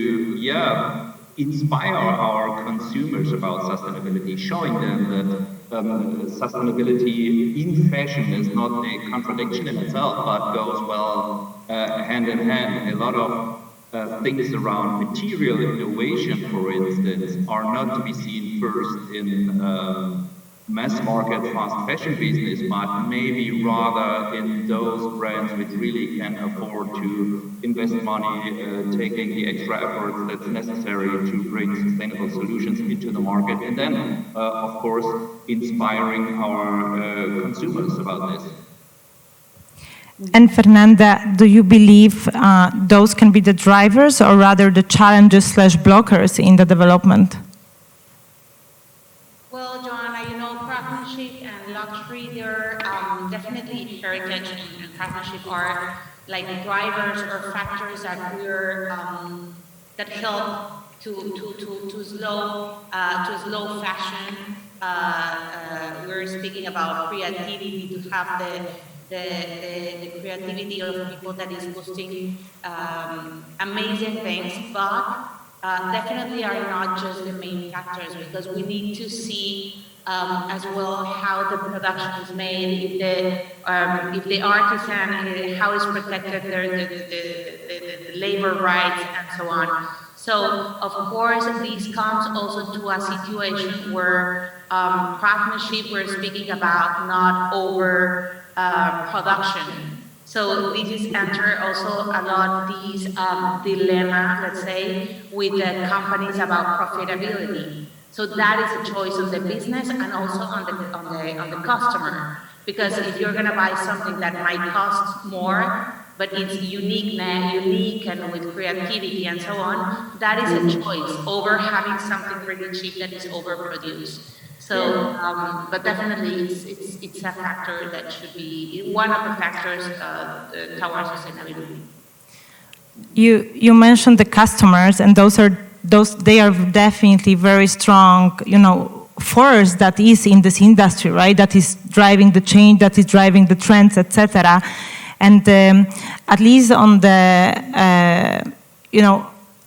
inspire our consumers about sustainability, showing them that sustainability in fashion is not a contradiction in itself, but goes well hand in hand. A lot of things around material innovation, for instance, are not to be seen first in mass market fast fashion business, but maybe rather in those brands which really can afford to invest money, taking the extra efforts that's necessary to bring sustainable solutions into the market, and then, of course, inspiring our consumers about this. And Fernanda, do you believe those can be the drivers or rather the challenges / blockers in the development? Well, Joanna, you know, craftsmanship and luxury, they're definitely heritage and craftsmanship are like drivers or factors that that help to slow fashion. We're speaking about creativity, to have the creativity of people that is boosting amazing things, but definitely are not just the main factors, because we need to see as well how the production is made, if the artisan, how is protected the labor rights and so on. So of course this comes also to a situation where craftsmanship, we're speaking about not over production. So this is enter also a lot these dilemma, let's say, with the companies about profitability. So that is a choice of the business and also on the customer. Because if you're going to buy something that might cost more, but it's unique and with creativity and so on, that is a choice over having something really cheap that is overproduced. So, but definitely it's a factor that should be one of the factors towards sustainability. You mentioned the customers, and they are definitely very strong, force that is in this industry, right? That is driving the change, that is driving the trends, etc. And at least on the,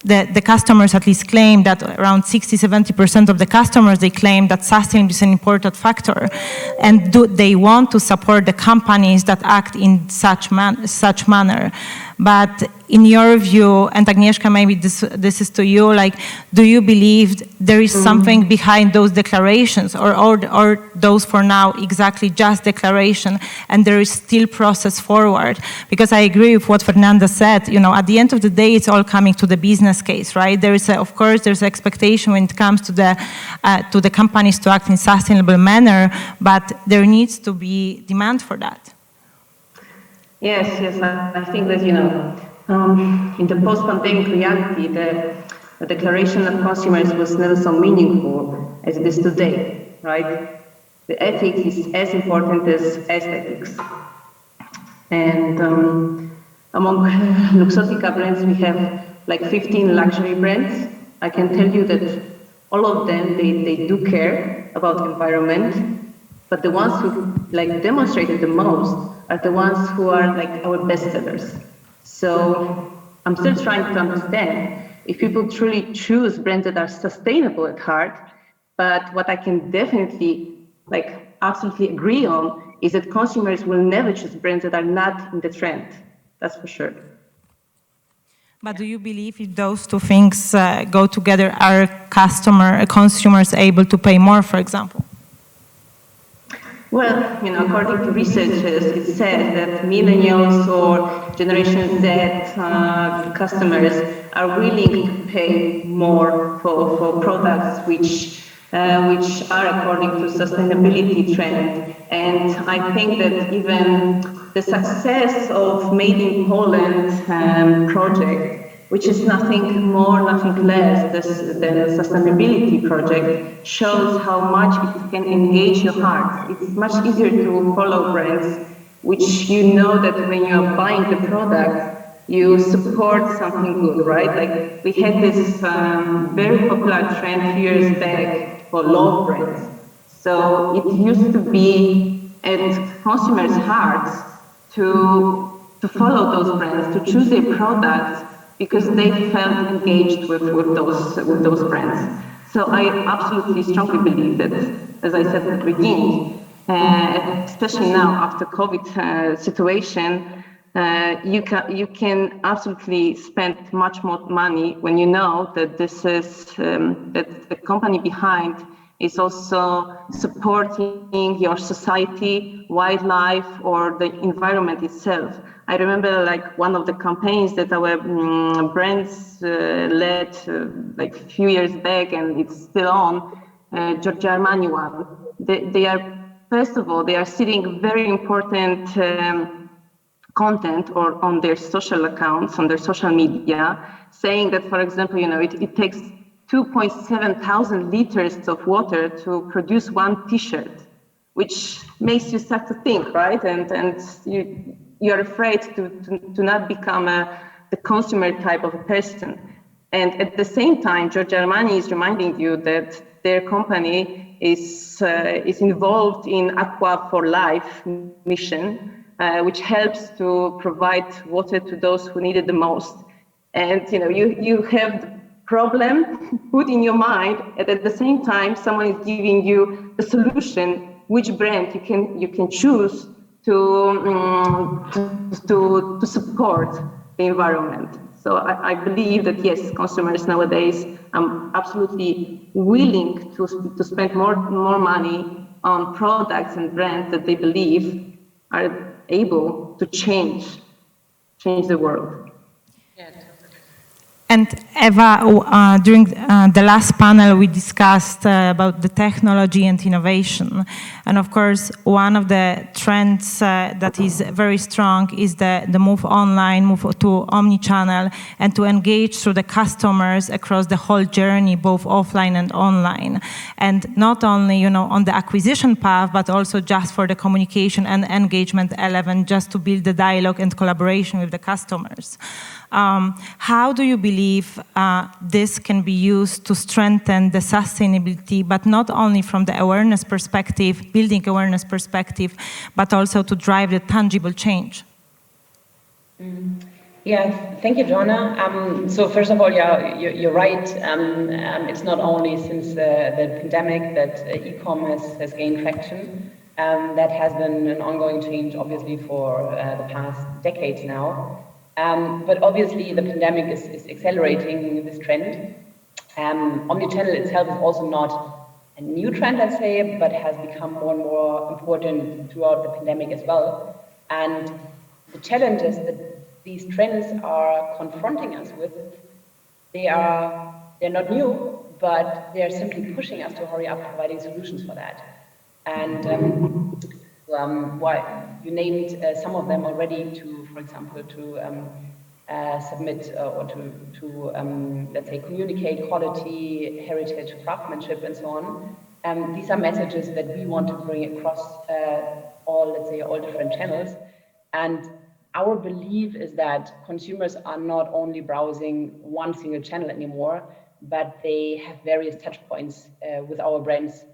the customers at least claim that around 60–70% of the customers, they claim that sustainability is an important factor, and they want to support the companies that act in such manner. But in your view, and Agnieszka, maybe this is to you, do you believe there is something behind those declarations, or those for now exactly just declaration, and there is still process forward? Because I agree with what Fernanda said, at the end of the day, it's all coming to the business case, right? There is, of course, there's expectation when it comes to the companies to act in sustainable manner, but there needs to be demand for that. Yes, I think that, in the post-pandemic reality, the declaration of consumers was never so meaningful as it is today, right? The ethics is as important as aesthetics. And among Luxottica brands, we have 15 luxury brands. I can tell you that all of them, they do care about the environment, but the ones who demonstrated the most are the ones who are our best sellers. So I'm still trying to understand if people truly choose brands that are sustainable at heart, but what I can definitely absolutely agree on is that consumers will never choose brands that are not in the trend. That's for sure. But do you believe if those two things go together, are consumers able to pay more, for example? Well, according to researchers, it says that millennials or Generation Z customers are willing to pay more for products which are according to sustainability trend. And I think that even the success of Made in Poland project, which is nothing more, nothing less than a sustainability project, shows how much it can engage your heart. It's much easier to follow brands which that when you're buying the product, you support something good, right? Like we had this very popular trend a few years back for love brands. So it used to be at consumers' hearts to follow those brands, to choose their products because they felt engaged with those brands. So I absolutely strongly believe that, as I said at the beginning, especially now after COVID situation, you can absolutely spend much more money when you know that this is that the company behind is also supporting your society, wildlife, or the environment itself. I remember like one of the campaigns that our brands led like a few years back, and it's still on, Giorgio Armani one. They are, first of all, they are setting very important content or on their social accounts, on their social media, saying that, for example, it takes 2.7 thousand liters of water to produce one T-shirt, which makes you start to think, right? And you're afraid to not become the consumer type of a person. And at the same time, Giorgio Armani is reminding you that their company is involved in Aqua for Life mission, which helps to provide water to those who need it the most. And you have the problem put in your mind, and at the same time, someone is giving you the solution, which brand you can choose to support the environment. So I believe that yes, consumers nowadays are absolutely willing to spend more money on products and brands that they believe are able to change the world. And Eva, during the last panel, we discussed about the technology and innovation. And of course, one of the trends that is very strong is the move online, move to omni-channel, and to engage through the customers across the whole journey, both offline and online. And not only, on the acquisition path, but also just for the communication and engagement element, just to build the dialogue and collaboration with the customers. How do you believe this can be used to strengthen the sustainability, but not only from the awareness perspective, building awareness perspective, but also to drive the tangible change? Yeah, thank you, Joanna. So first of all, yeah, you're right. It's not only since the pandemic that e-commerce has gained traction. That has been an ongoing change, obviously, for the past decades now. But obviously, the pandemic is accelerating this trend. Omnichannel itself is also not a new trend, let's say, but has become more and more important throughout the pandemic as well. And the challenges that these trends are confronting us with, they're not new, but they're simply pushing us to hurry up providing solutions for that. And you named some of them already for example, to submit or to let's say, communicate quality, heritage, craftsmanship, and so on. These are messages that we want to bring across all different channels. And our belief is that consumers are not only browsing one single channel anymore, but they have various touch points with our brands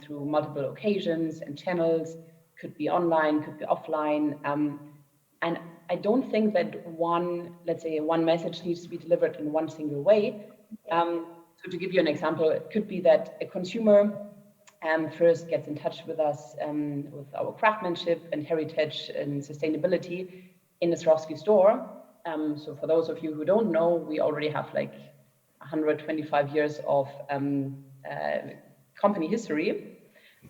through multiple occasions and channels. Could be online, could be offline. And I don't think that one message needs to be delivered in one single way. So to give you an example, it could be that a consumer first gets in touch with us with our craftsmanship and heritage and sustainability in the Swarovski store. So for those of you who don't know, we already have like 125 years of company history.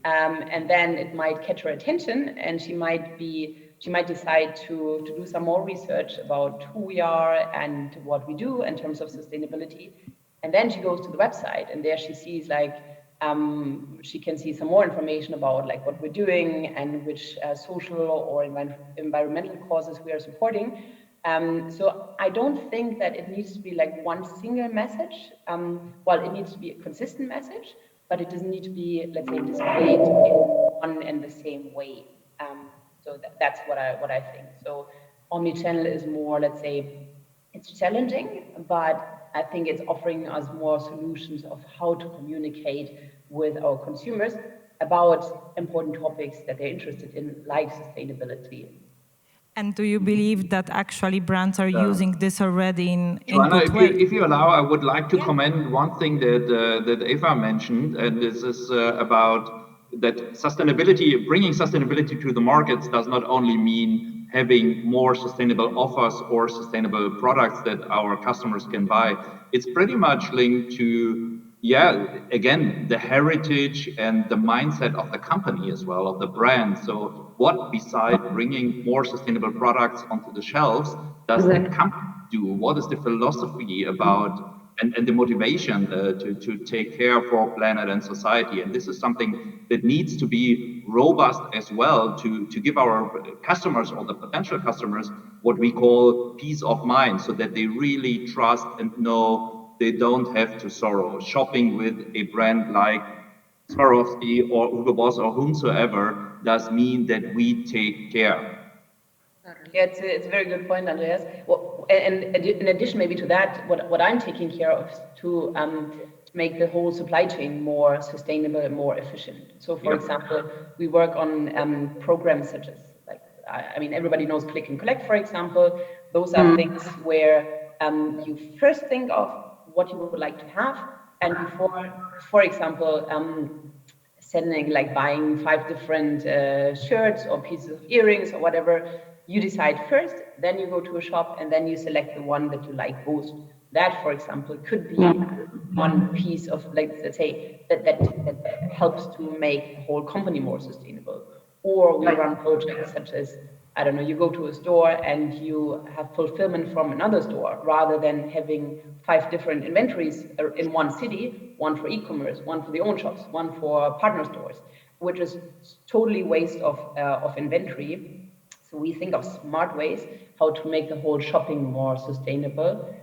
And then it might catch her attention, and she might decide to do some more research about who we are and what we do in terms of sustainability. And then she goes to the website, and there she sees she can see some more information about what we're doing and which social or environmental causes we are supporting. So I don't think that it needs to be one single message. Well, it needs to be a consistent message, but it doesn't need to be, let's say, displayed in one and the same way. So that's what I think. So omnichannel is more, let's say, it's challenging, but I think it's offering us more solutions of how to communicate with our consumers about important topics that they're interested in, like sustainability. And do you believe that actually brands are using this already in Joanna, good way? if you allow, I would like to comment one thing that Eva mentioned, and this is about that sustainability, bringing sustainability to the markets does not only mean having more sustainable offers or sustainable products that our customers can buy. It's pretty much linked to, again, the heritage and the mindset of the company as well, of the brand. So what, beside bringing more sustainable products onto the shelves, does the company do? What is the philosophy about and the motivation to take care of our planet and society? And this is something that needs to be robust as well to give our customers or the potential customers what we call peace of mind, so that they really trust and know they don't have to sorrow. Shopping with a brand like Swarovski or Hugo Boss or whomsoever does mean that we take care. Yeah, it's a very good point, Andreas. Well, and in addition, maybe to that, what I'm taking care of is to make the whole supply chain more sustainable and more efficient. So, for example, we work on programs such as, like, I mean, everybody knows Click and Collect, for example. Those are things where you first think of what you would like to have, and before, for example, sending, like, buying 5 different shirts or pieces of earrings or whatever. You decide first, then you go to a shop, and then you select the one that you like most. That, for example, could be one piece of, like, let's say, that helps to make the whole company more sustainable. Or we run projects such as, I don't know, you go to a store and you have fulfillment from another store, rather than having 5 different inventories in one city, one for e-commerce, one for the own shops, one for partner stores, which is totally waste of inventory. So we think of smart ways how to make the whole shopping more sustainable.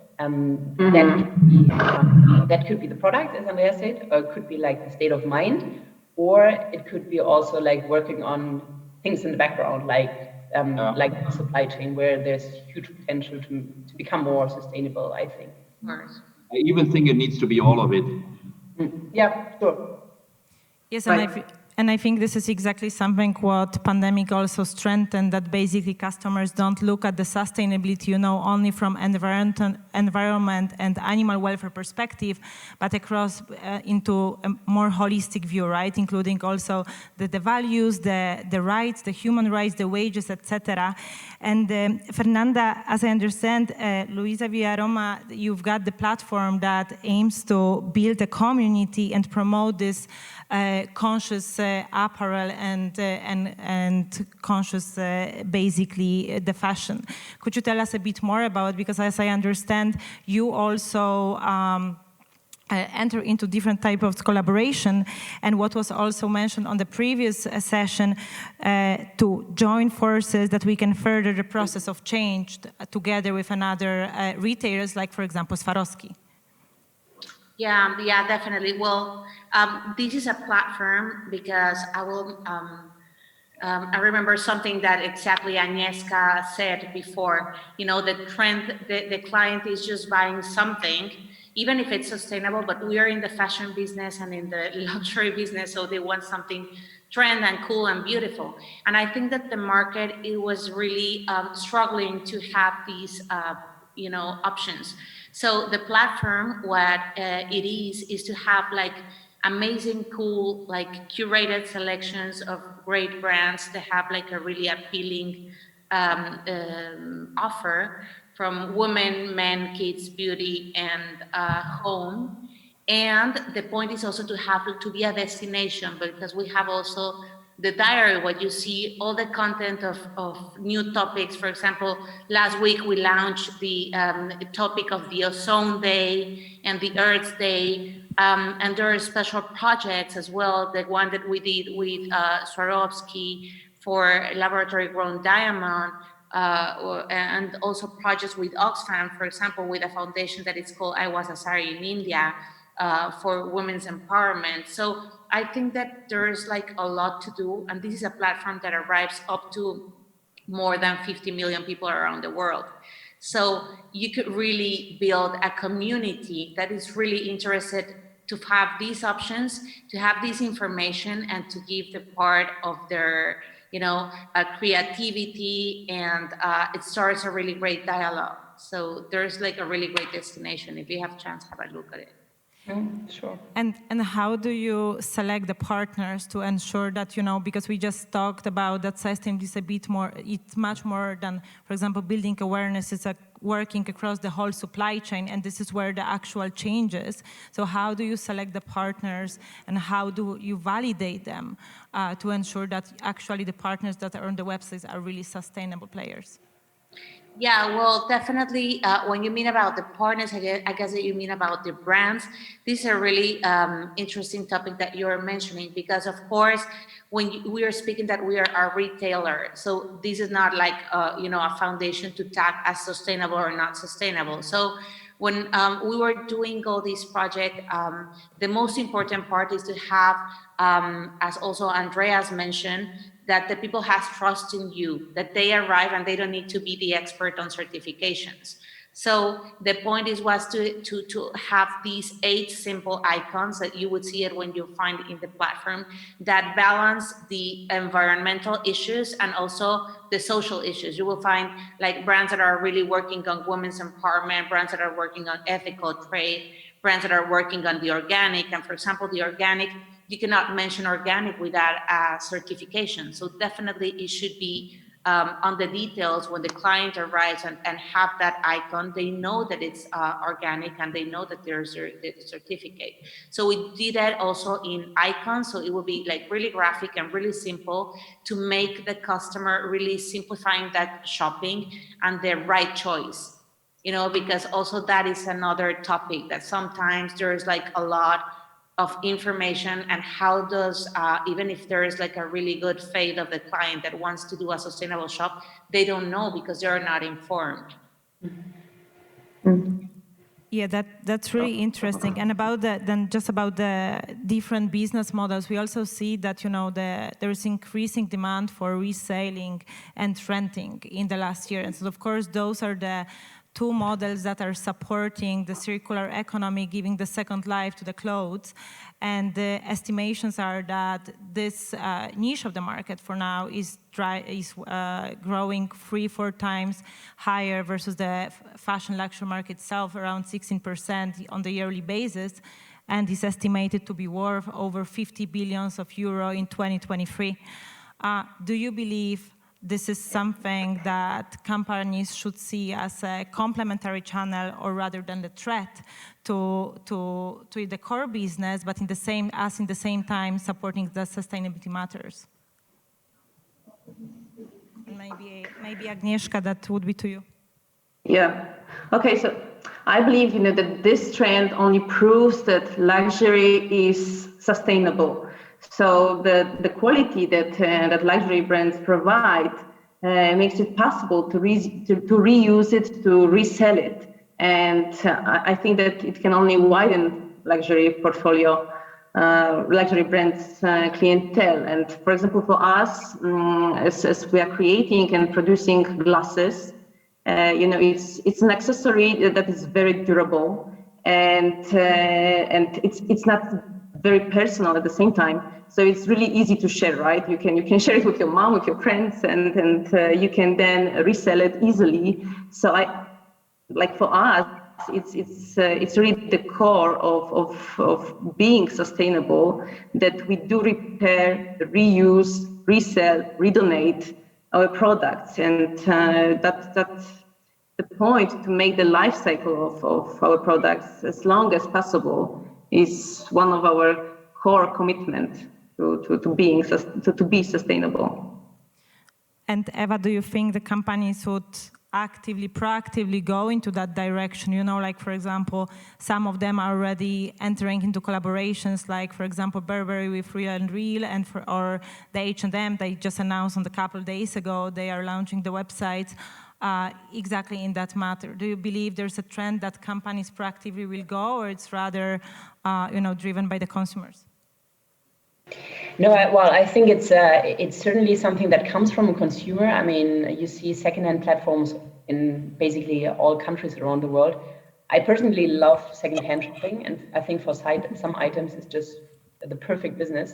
That could be the product, as Andrea said, or it could be like the state of mind, or it could be also like working on things in the background, like the supply chain, where there's huge potential to become more sustainable, I think. I even think it needs to be all of it. Yeah, sure. Yes, and I think this is exactly something what pandemic also strengthened, that basically customers don't look at the sustainability, only from environment and animal welfare perspective, but across into a more holistic view, right? Including also the values, the rights, the human rights, the wages, etc. And Fernanda, as I understand, Luisa Villaroma, you've got the platform that aims to build a community and promote this conscious apparel and conscious, basically, the fashion. Could you tell us a bit more about it? Because as I understand, you also enter into different type of collaboration, and what was also mentioned on the previous session, to join forces that we can further the process of change together with another retailers, like, for example, Swarovski. Yeah, definitely. Well, this is a platform because I remember something that exactly Agnieszka said before. The trend, the client is just buying something, even if it's sustainable, but we are in the fashion business and in the luxury business, so they want something trend and cool and beautiful. And I think that the market, it was really struggling to have these, options. So the platform, what it is to have like amazing, cool, like curated selections of great brands that have like a really appealing offer from women, men, kids, beauty, and home. And the point is also to have to be a destination, because we have also the diary, what you see, all the content of new topics. For example, last week we launched the topic of the Ozone Day and the Earth Day, and there are special projects as well. The one that we did with Swarovski for laboratory-grown diamond, and also projects with Oxfam, for example, with a foundation that is called I Was a Sari in India, for women's empowerment. So I think that there's like a lot to do, and this is a platform that arrives up to more than 50 million people around the world. So you could really build a community that is really interested to have these options, to have this information, and to give the part of their, creativity, and it starts a really great dialogue. So there's like a really great destination. If you have a chance, have a look at it. Sure. And how do you select the partners to ensure that, because we just talked about that system is a bit more, it's much more than, for example, building awareness, it's working across the whole supply chain, and this is where the actual change is. So how do you select the partners, and how do you validate them to ensure that actually the partners that are on the websites are really sustainable players? Yeah, well, definitely. When you mean about the partners, I guess that you mean about the brands. This is a really interesting topic that you're mentioning, because of course, when we are speaking that we are a retailer, so this is not like a foundation to tag as sustainable or not sustainable. So when we were doing all these projects, the most important part is to have, as also Andreas mentioned, that the people have trust in you, that they arrive and they don't need to be the expert on certifications. So the point was to have these 8 simple icons that you would see it when you find in the platform, that balance the environmental issues and also the social issues. You will find like brands that are really working on women's empowerment, brands that are working on ethical trade, brands that are working on the organic. And for example, the organic, you cannot mention organic without a certification. So definitely it should be on the details when the client arrives and have that icon. They know that it's organic, and they know that there's the certificate. So we did that also in icons. So it will be like really graphic and really simple to make the customer really simplifying that shopping and the right choice. Because also that is another topic that sometimes there's like a lot of information, and how does, even if there is like a really good faith of the client that wants to do a sustainable shop, they don't know because they're not informed. Yeah, that's really interesting. And about the different business models, we also see that there is increasing demand for reselling and renting in the last year. And so of course those are the 2 models that are supporting the circular economy, giving the second life to the clothes. And the estimations are that this niche of the market for now is growing 3-4 times higher versus the fashion luxury market itself, around 16% on the yearly basis, and is estimated to be worth over 50 billion euro in 2023. Do you believe this is something that companies should see as a complementary channel, or rather than the threat to the core business, but in the same time supporting the sustainability matters? Maybe Agnieszka, that would be to you. Yeah. Okay. So I believe that this trend only proves that luxury is sustainable. So the quality that luxury brands provide makes it possible to reuse it, to resell it, and I think that it can only widen luxury portfolio, luxury brands clientele. And for example, for us, as we are creating and producing glasses, it's an accessory that is very durable, and it's not very personal at the same time. So it's really easy to share, right? You can share it with your mom, with your friends, and you can then resell it easily. So for us, it's really the core of being sustainable, that we do repair, reuse, resell, redonate our products, and that's the point, to make the life cycle of our products as long as possible is one of our core commitments to be sustainable. And Eva, do you think the companies would proactively go into that direction? Like for example, some of them are already entering into collaborations, like for example, Burberry with Real and Real, or the H&M, they just announced on a couple of days ago, they are launching the websites exactly in that matter. Do you believe there's a trend that companies proactively will go, or it's rather driven by the consumers? No, well, I think it's certainly something that comes from a consumer. I mean, you see secondhand platforms in basically all countries around the world. I personally love secondhand shopping, and I think for some items it's just the perfect business.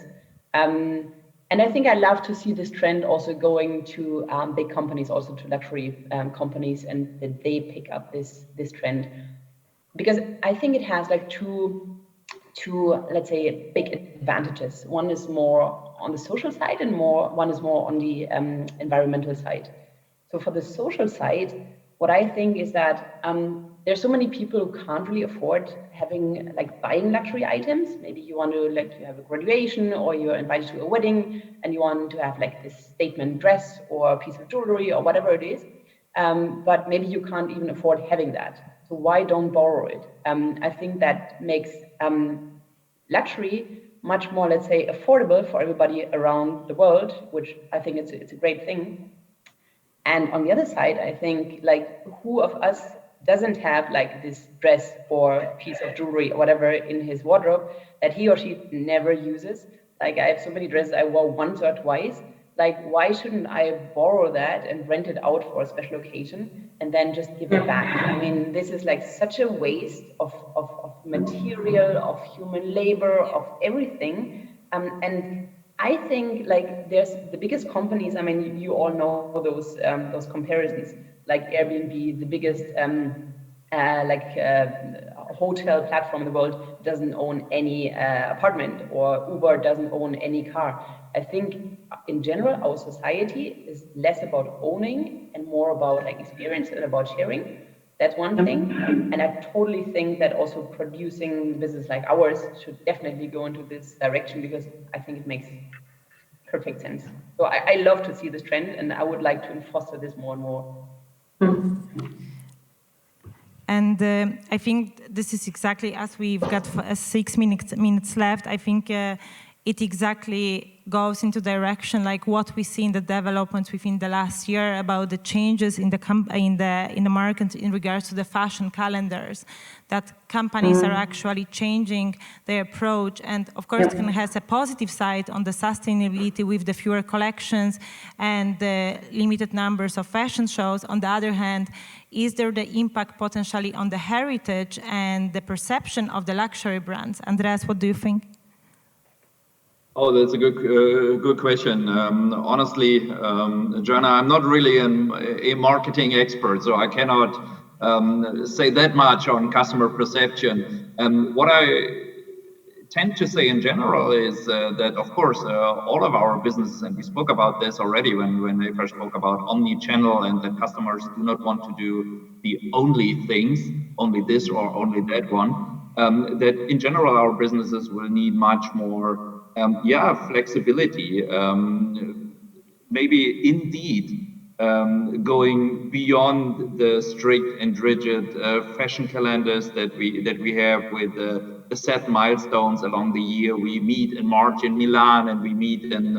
And I think I love to see this trend also going to big companies, also to luxury companies, and that they pick up this trend, because I think it has like two, let's say, big advantages. One is more on the social side, and one is more on the environmental side. So for the social side, what I think is that there's so many people who can't really afford buying luxury items. Maybe you want to you have a graduation, or you're invited to a wedding and you want to have this statement dress or a piece of jewelry or whatever it is. But maybe you can't even afford having that. So why don't borrow it? I think that makes luxury much more, let's say, affordable for everybody around the world, which I think it's a great thing. And on the other side, I think who of us doesn't have this dress or piece of jewelry or whatever in his wardrobe that he or she never uses? I have so many dresses I wore once or twice. Why shouldn't I borrow that and rent it out for a special occasion and then just give it back? I mean, this is such a waste of material, of human labor, of everything. And I think there's the biggest companies. I mean, you all know those comparisons. Airbnb, the biggest hotel platform in the world, doesn't own any apartment, or Uber doesn't own any car. I think in general, our society is less about owning and more about experience and about sharing. That's one thing. And I totally think that also producing business like ours should definitely go into this direction, because I think it makes perfect sense. So I love to see this trend, and I would like to foster this more and more. And I think this is exactly, as we've got 6 minutes left, I think it exactly goes into direction what we see in the developments within the last year about the changes in the market in regards to the fashion calendars, that companies are actually changing their approach. And of course, it has a positive side on the sustainability with the fewer collections and the limited numbers of fashion shows. On the other hand, is there the impact potentially on the heritage and the perception of the luxury brands? Andreas, what do you think? Oh, that's a good question. Honestly, Joanna, I'm not really a marketing expert, so I cannot say that much on customer perception. What I tend to say in general is that, of course, all of our businesses, and we spoke about this already when I first spoke about omni-channel, and that customers do not want to do the only things, only this or only that one, that in general our businesses will need much more flexibility, maybe indeed going beyond the strict and rigid fashion calendars that we have with the set milestones along the year. We meet in March in Milan, and we meet in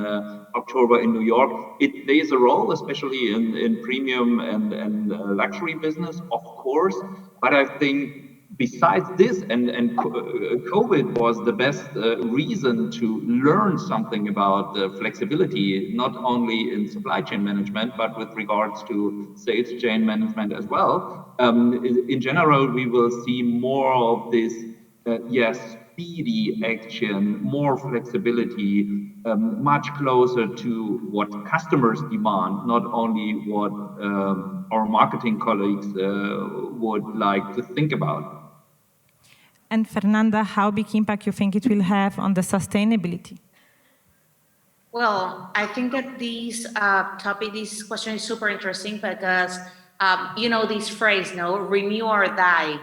October in New York. It plays a role, especially in premium and luxury business, of course, but I think besides this, and COVID was the best reason to learn something about flexibility, not only in supply chain management, but with regards to sales chain management as well. In general, we will see more of this, speedy action, more flexibility, much closer to what customers demand, not only what our marketing colleagues would like to think about. And Fernanda, how big impact you think it will have on the sustainability? Well, I think that this question is super interesting because, this phrase, renew or die.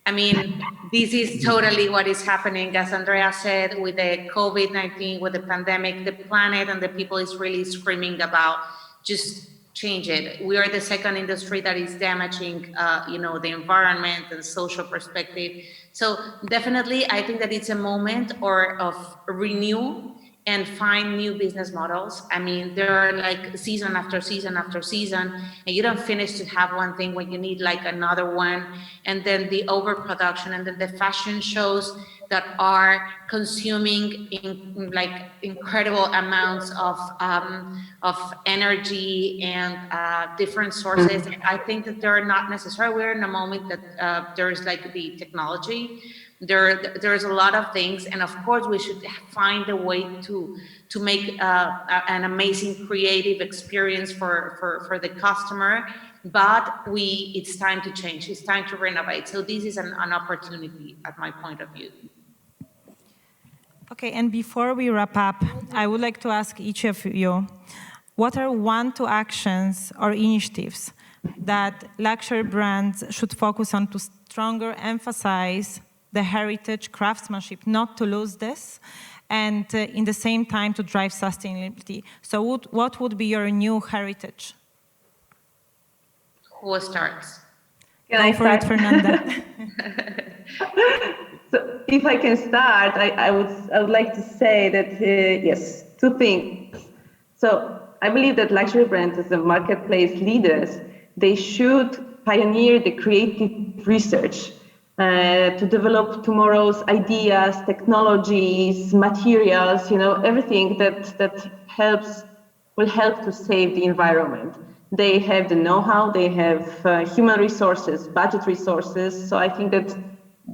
I mean, this is totally what is happening, as Andrea said, with the COVID-19, with the pandemic. The planet and the people is really screaming about just change it. We are the second industry that is damaging, the environment and social perspective. So definitely, I think that it's a moment of renew and find new business models. I mean, there are season after season after season, and you don't finish to have one thing when you need another one. And then the overproduction, and then the fashion shows that are consuming incredible amounts of energy and different sources. And I think that they're not necessarily, we're in a moment that there's like the technology, there's a lot of things, and of course we should find a way to make an amazing creative experience for the customer. But it's time to change. It's time to renovate. So this is an opportunity, at my point of view. Okay, and before we wrap up, I would like to ask each of you, what are 1-2 actions or initiatives that luxury brands should focus on to stronger emphasize the heritage, craftsmanship, not to lose this, and in the same time to drive sustainability? So what would be your new heritage? Who starts? Can I start? Go for it, Fernanda. So if I can start, I would like to say that, yes, 2 things. So I believe that luxury brands as the marketplace leaders, they should pioneer the creative research to develop tomorrow's ideas, technologies, materials, everything that will help to save the environment. They have the know-how, they have human resources, budget resources. So I think that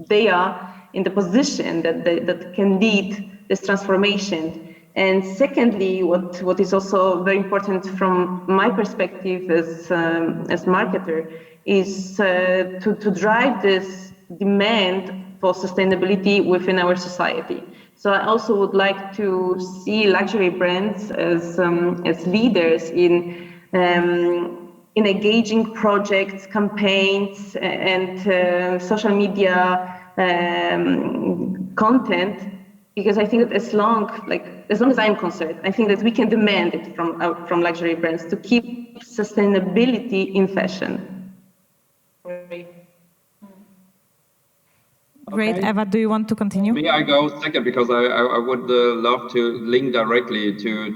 they are in the position that can lead this transformation. And secondly, what is also very important from my perspective as marketer is to drive this demand for sustainability within our society. So I also would like to see luxury brands as leaders in engaging projects, campaigns, and social media content, because I think that as long as I'm concerned, I think that we can demand it from luxury brands to keep sustainability in fashion. Great. Eva, do you want to continue? May I go second, because I would love to link directly to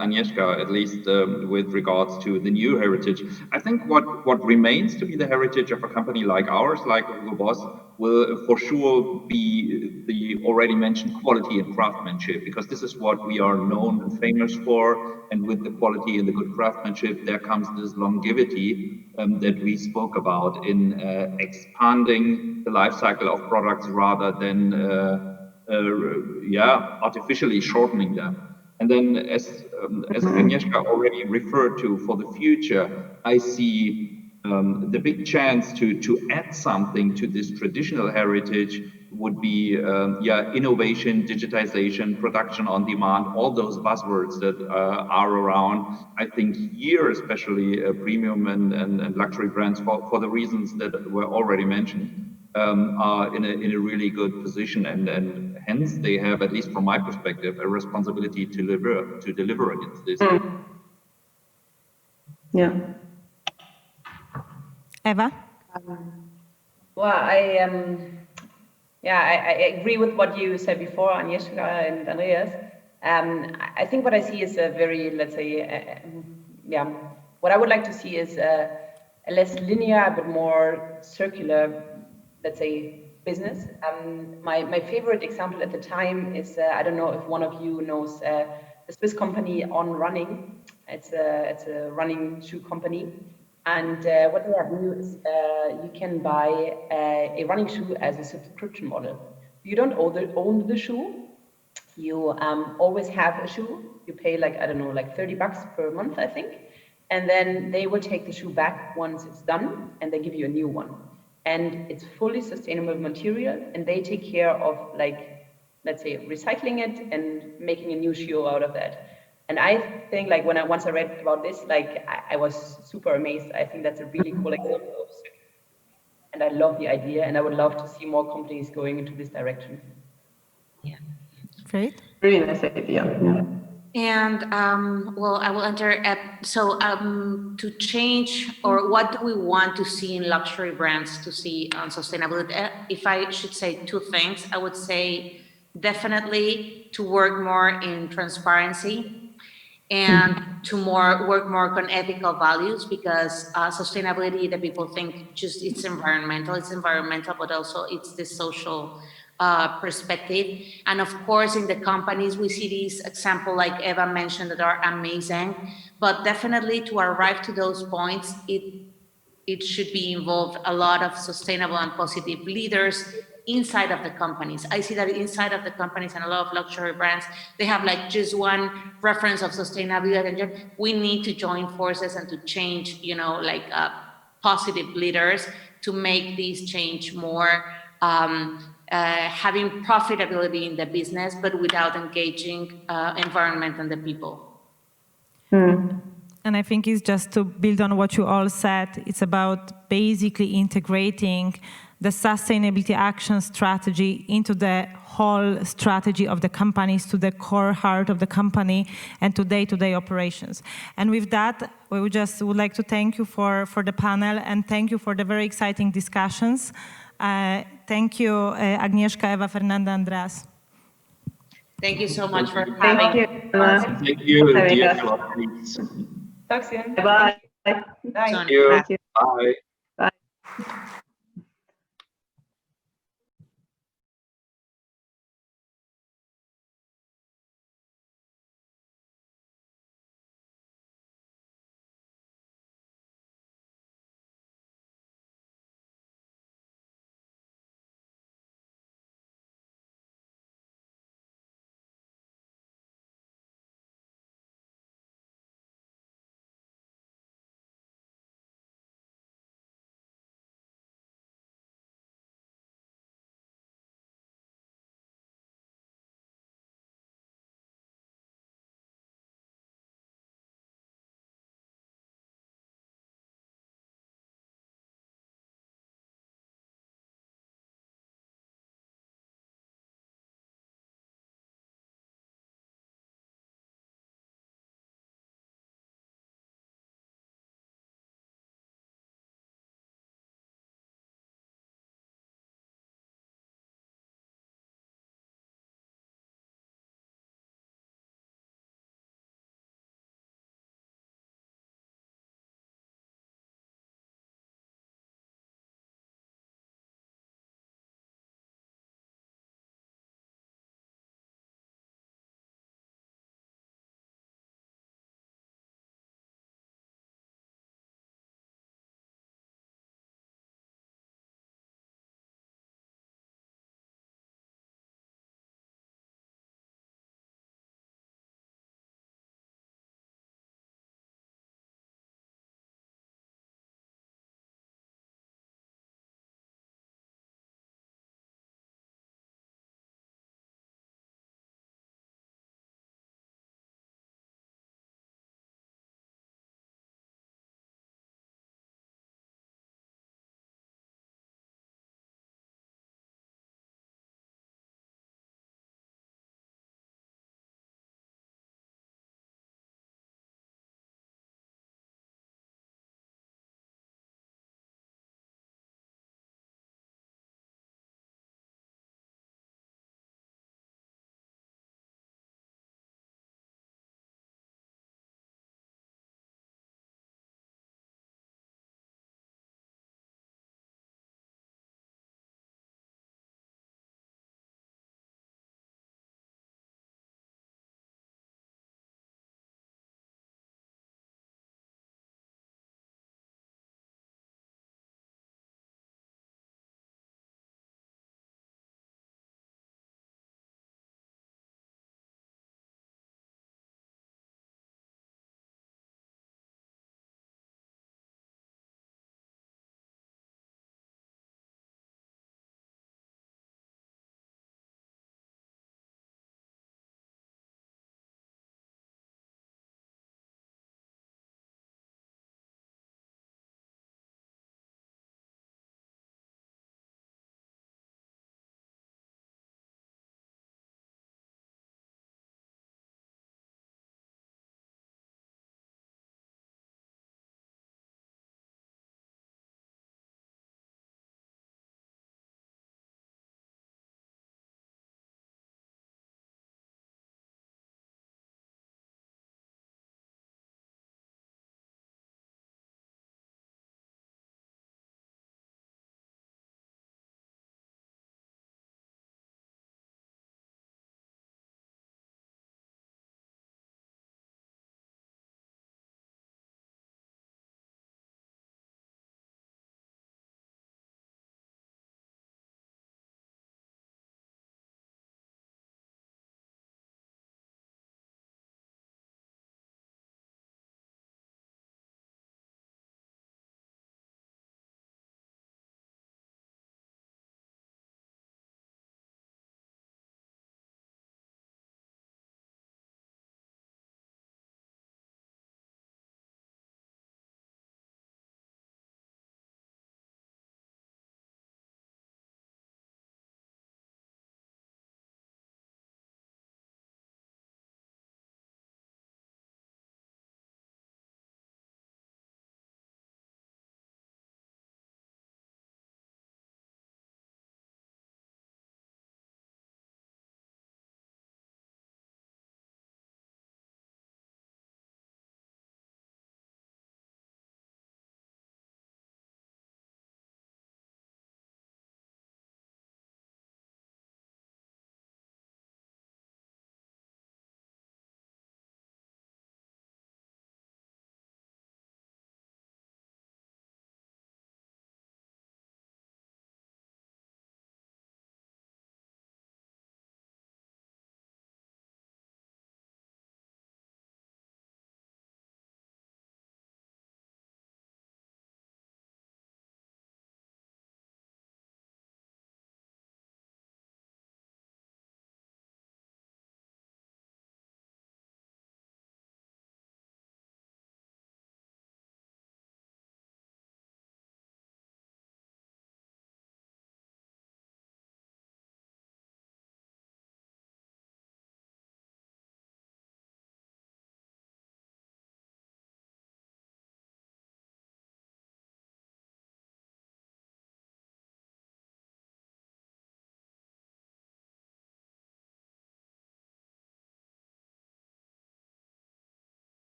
Agnieszka, at least with regards to the new heritage. I think what remains to be the heritage of a company like ours, like Hugo Boss, will for sure be the already mentioned quality and craftsmanship, because this is what we are known and famous for. And with the quality and the good craftsmanship, there comes this longevity that we spoke about in expanding the life cycle of products rather than artificially shortening them. And then as Agnieszka already referred to, for the future, I see the big chance to add something to this traditional heritage would be innovation, digitization, production on demand, all those buzzwords that are around. I think here, especially premium and luxury brands, for the reasons that were already mentioned, are in a really good position, and hence they have, at least from my perspective, a responsibility to deliver against this. Yeah. Eva? Well, I agree with what you said before, Agnieszka and Andreas. I think what I see is a very, let's say, what I would like to see is a less linear but more circular, let's say, business. My favorite example at the time is, I don't know if one of you knows the Swiss company On Running. It's a running shoe company. And what they have new is you can buy a running shoe as a subscription model. You don't own the shoe. You always have a shoe. You pay like, I don't know, like $30 per month, I think. And then they will take the shoe back once it's done, and they give you a new one. And it's fully sustainable material, and they take care of, like, let's say, recycling it and making a new shoe out of that. And I think, like, once I read about this, like, I was super amazed. I think that's a really cool example of, and I love the idea, and I would love to see more companies going into this direction. Yeah. Great. Really nice idea. Yeah. And well, I will enter at, so to change, or what do we want to see in luxury brands to see on sustainability? If I should say 2 things, I would say definitely to work more in transparency and to work more on ethical values, because sustainability, that people think just it's environmental, but also it's the social perspective. And of course, in the companies, we see these examples like Eva mentioned that are amazing, but definitely to arrive to those points, it should be involved a lot of sustainable and positive leaders inside of the companies. I see that inside of the companies and a lot of luxury brands, they have like just one reference of sustainability. And we need to join forces and to change, you know, like positive leaders to make this change more, having profitability in the business, but without engaging environment and the people. And I think it's just to build on what you all said, it's about basically integrating the sustainability action strategy into the whole strategy of the companies, to the core heart of the company and to day-to-day operations. And with that, we would like to thank you for the panel and thank you for the very exciting discussions. Thank you, Agnieszka, Eva, Fernanda, Andreas. Thank you so much for having us. Thank you, dear colleagues. Talk soon. Bye. Thank you. Bye. Bye.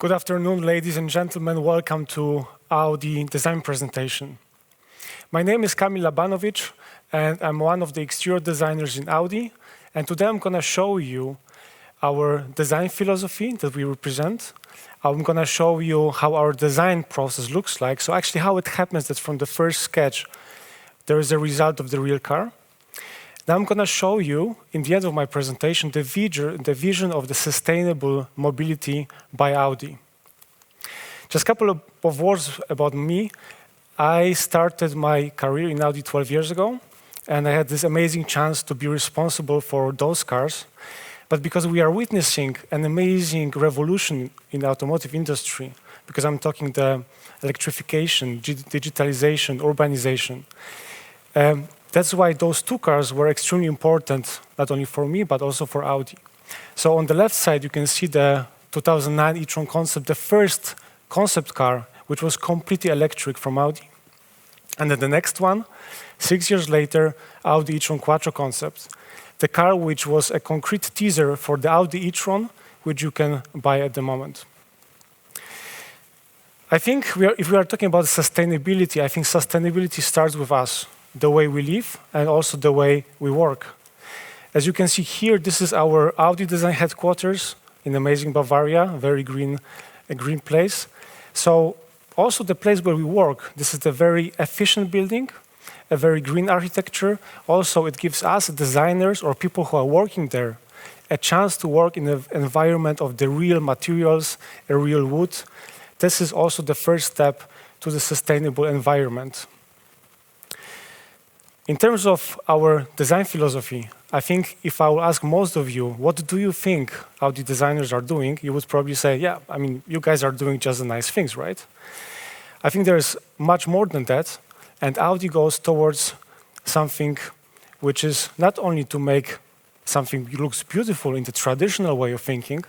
Good afternoon, ladies and gentlemen. Welcome to Audi design presentation. My name is Kamil Labanovic, and I'm one of the exterior designers in Audi. And today I'm going to show you our design philosophy that we represent. I'm going to show you how our design process looks like. So actually how it happens that from the first sketch, there is a result of the real car. Now I'm going to show you, in the end of my presentation, the vision of the sustainable mobility by Audi. Just a couple of words about me. I started my career in Audi 12 years ago, and I had this amazing chance to be responsible for those cars. But because we are witnessing an amazing revolution in the automotive industry, because I'm talking the electrification, digitalization, urbanization, that's why those two cars were extremely important, not only for me, but also for Audi. So on the left side, you can see the 2009 e-tron concept, the first concept car, which was completely electric from Audi. And then the next one, 6 years later, Audi e-tron Quattro concept, the car which was a concrete teaser for the Audi e-tron, which you can buy at the moment. I think if we are talking about sustainability, I think sustainability starts with us, the way we live and also the way we work. As you can see here, this is our Audi design headquarters in amazing Bavaria, very green, a green place. So also the place where we work, this is a very efficient building, a very green architecture. Also, it gives us designers or people who are working there a chance to work in an environment of the real materials, a real wood. This is also the first step to the sustainable environment. In terms of our design philosophy, I think if I will ask most of you, what do you think Audi designers are doing, you would probably say, yeah, I mean, you guys are doing just the nice things, right? I think there's much more than that, and Audi goes towards something which is not only to make something that looks beautiful in the traditional way of thinking.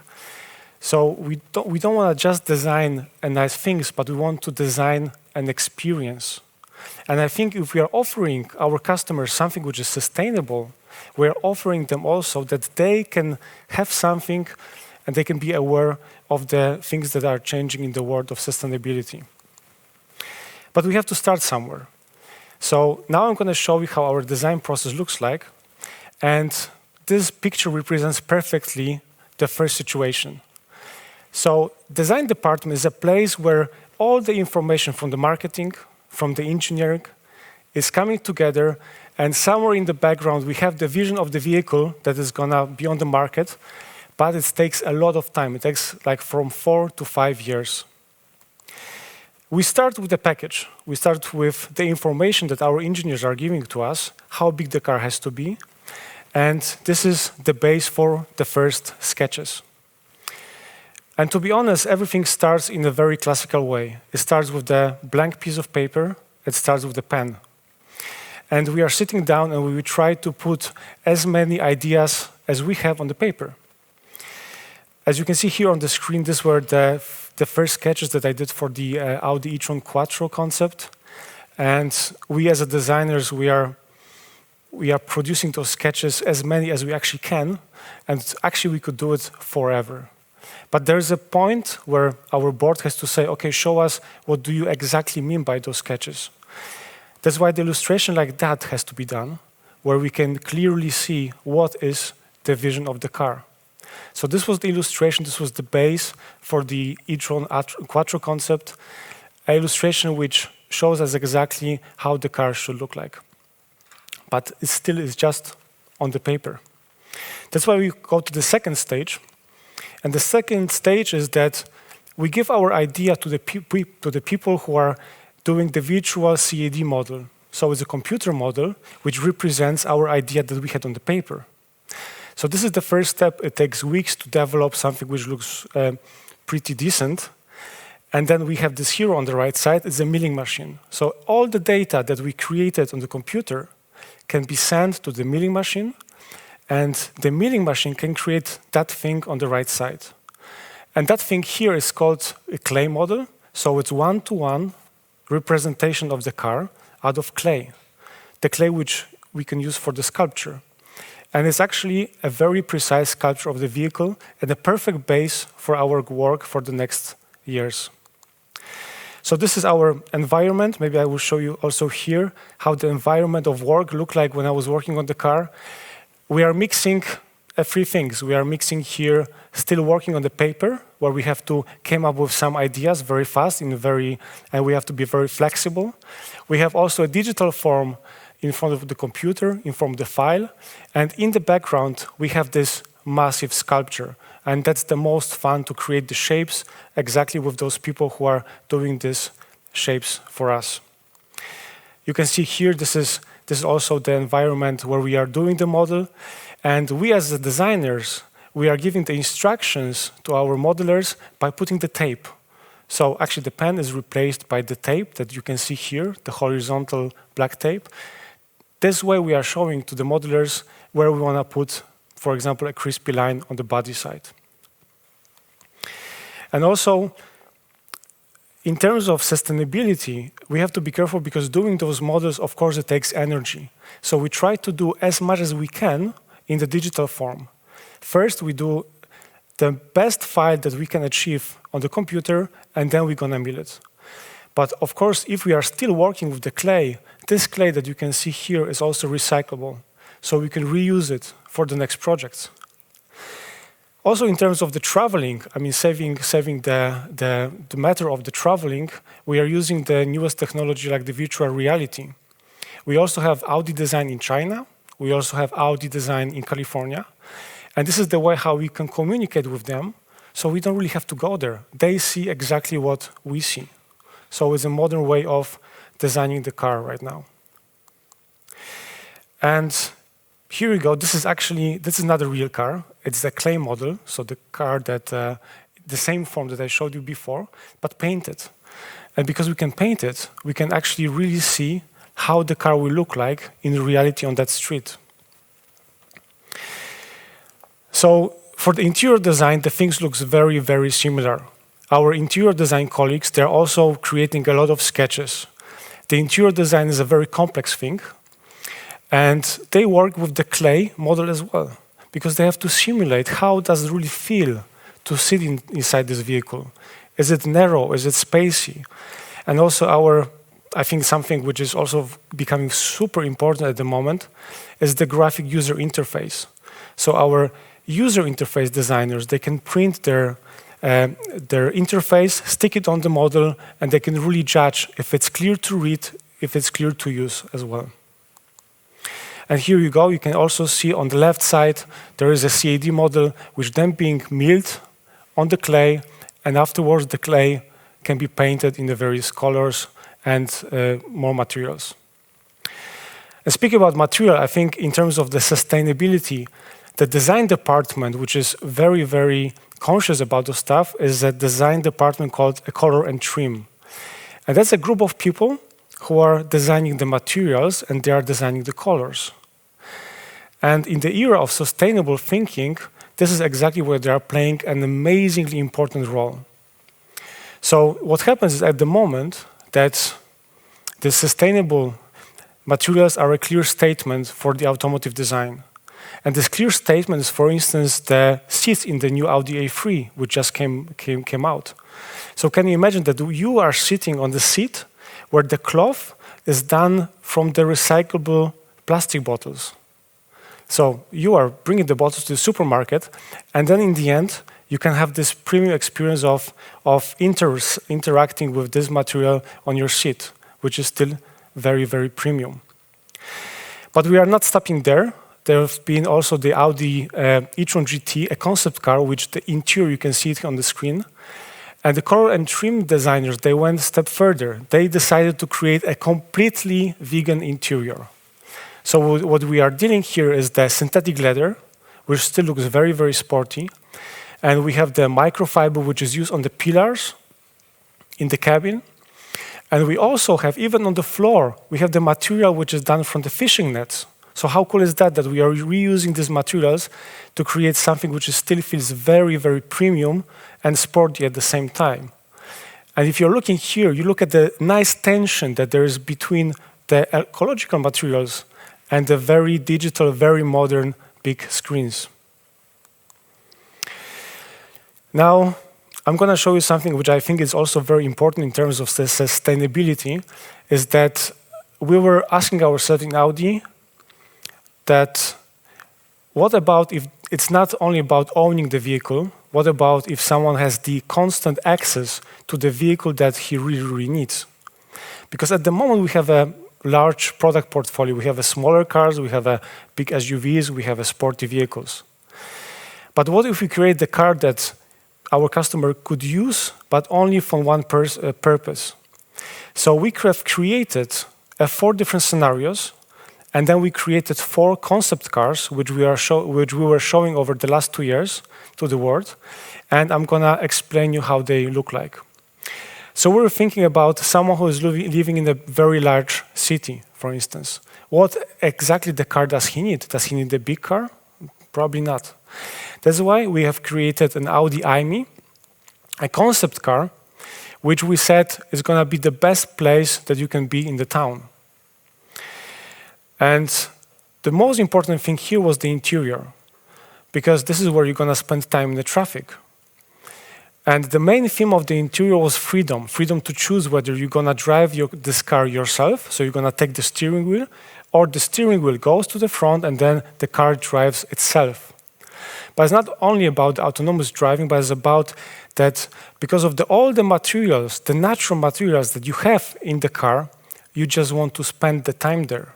So we don't want to just design nice things, but we want to design an experience. And I think if we are offering our customers something which is sustainable, we are offering them also that they can have something and they can be aware of the things that are changing in the world of sustainability. But we have to start somewhere. So now I'm going to show you how our design process looks like. And this picture represents perfectly the first situation. So design department is a place where all the information from the marketing, from the engineering, is coming together, and somewhere in the background we have the vision of the vehicle that is gonna be on the market, but it takes a lot of time. It takes like from 4 to 5 years. We start with the package. We start with the information that our engineers are giving to us, how big the car has to be, and this is the base for the first sketches. And to be honest, everything starts in a very classical way. It starts with the blank piece of paper. It starts with the pen. And we are sitting down and we will try to put as many ideas as we have on the paper. As you can see here on the screen, these were the first sketches that I did for the Audi e-tron Quattro concept. And we as designers, we are producing those sketches, as many as we actually can. And actually we could do it forever. But there's a point where our board has to say, okay, show us what do you exactly mean by those sketches. That's why the illustration like that has to be done, where we can clearly see what is the vision of the car. So this was the illustration, this was the base for the e-tron Quattro concept, an illustration which shows us exactly how the car should look like. But it still is just on the paper. That's why we go to the second stage. And the second stage is that we give our idea to the people who are doing the virtual CAD model. So it's a computer model which represents our idea that we had on the paper. So this is the first step. It takes weeks to develop something which looks pretty decent. And then we have this here on the right side. It's a milling machine. So all the data that we created on the computer can be sent to the milling machine. And the milling machine can create that thing on the right side. And that thing here is called a clay model. So it's one-to-one representation of the car out of clay. The clay which we can use for the sculpture. And it's actually a very precise sculpture of the vehicle and a perfect base for our work for the next years. So this is our environment. Maybe I will show you also here how the environment of work looked like when I was working on the car. We are mixing three things. We are mixing here, still working on the paper, where we have to come up with some ideas very fast, and we have to be very flexible. We have also a digital form in front of the computer, in front of the file, and in the background we have this massive sculpture. And that's the most fun, to create the shapes exactly with those people who are doing these shapes for us. You can see here, this is also the environment where we are doing the model. And we as the designers, we are giving the instructions to our modelers by putting the tape. So actually the pen is replaced by the tape that you can see here, the horizontal black tape. This way we are showing to the modelers where we want to put, for example, a crispy line on the body side. And also, in terms of sustainability, we have to be careful, because doing those models, of course, it takes energy. So we try to do as much as we can in the digital form. First, we do the best file that we can achieve on the computer, and then we're gonna mill it. But of course, if we are still working with the clay, this clay that you can see here is also recyclable. So we can reuse it for the next projects. Also, in terms of the traveling, I mean, saving the matter of the traveling, we are using the newest technology like the virtual reality. We also have Audi design in China. We also have Audi design in California. And this is the way how we can communicate with them, so we don't really have to go there. They see exactly what we see. So it's a modern way of designing the car right now. And here we go. This is not a real car. It's a clay model, so the car that, the same form that I showed you before, but painted. And because we can paint it, we can actually really see how the car will look like in reality on that street. So for the interior design, the things looks very, very similar. Our interior design colleagues, they're also creating a lot of sketches. The interior design is a very complex thing, and they work with the clay model as well, because they have to simulate how does it really feel to sit inside this vehicle. Is it narrow? Is it spacey? And also I think something which is also becoming super important at the moment is the graphic user interface. So our user interface designers, they can print their interface, stick it on the model, and they can really judge if it's clear to read, if it's clear to use as well. And here you go, you can also see on the left side, there is a CAD model, which then being milled on the clay, and afterwards the clay can be painted in the various colors and more materials. And speaking about material, I think in terms of the sustainability, the design department, which is very, very conscious about the stuff, is a design department called a color and trim. And that's a group of people who are designing the materials, and they are designing the colors. And in the era of sustainable thinking, this is exactly where they are playing an amazingly important role. So what happens is at the moment that the sustainable materials are a clear statement for the automotive design. And this clear statement is, for instance, the seats in the new Audi A3, which just came out. So can you imagine that you are sitting on the seat where the cloth is done from the recyclable plastic bottles? So you are bringing the bottles to the supermarket, and then in the end, you can have this premium experience of interacting with this material on your seat, which is still very, very premium. But we are not stopping there. There have been also the Audi e-tron GT, a concept car, which the interior, you can see it on the screen. And the color and trim designers, they went a step further. They decided to create a completely vegan interior. So what we are dealing here is the synthetic leather, which still looks very, very sporty. And we have the microfiber, which is used on the pillars in the cabin. And we also have, even on the floor, we have the material which is done from the fishing nets. So how cool is that we are reusing these materials to create something which still feels very, very premium and sporty at the same time. And if you're looking here, you look at the nice tension that there is between the ecological materials and the very digital, very modern big screens. Now, I'm going to show you something which I think is also very important in terms of sustainability, is that we were asking ourselves in Audi that what about if it's not only about owning the vehicle, what about if someone has the constant access to the vehicle that he really needs? Because at the moment we have a large product portfolio. We have a smaller cars, we have a big SUVs, we have a sporty vehicles. But what if we create the car that our customer could use, but only for one purpose? So we have created 4 different scenarios, and then we created 4 concept cars, which we were showing over the last 2 years to the world, and I'm gonna explain you how they look like. So we're thinking about someone who is living in a very large city, for instance. What exactly the car does he need? Does he need a big car? Probably not. That's why we have created an Audi i.ME, a concept car, which we said is gonna be the best place that you can be in the town. And the most important thing here was the interior, because this is where you're gonna spend time in the traffic. And the main theme of the interior was freedom to choose whether you're gonna drive this car yourself, so you're gonna take the steering wheel, or the steering wheel goes to the front and then the car drives itself. But it's not only about autonomous driving, but it's about that because of all the materials, the natural materials that you have in the car, you just want to spend the time there.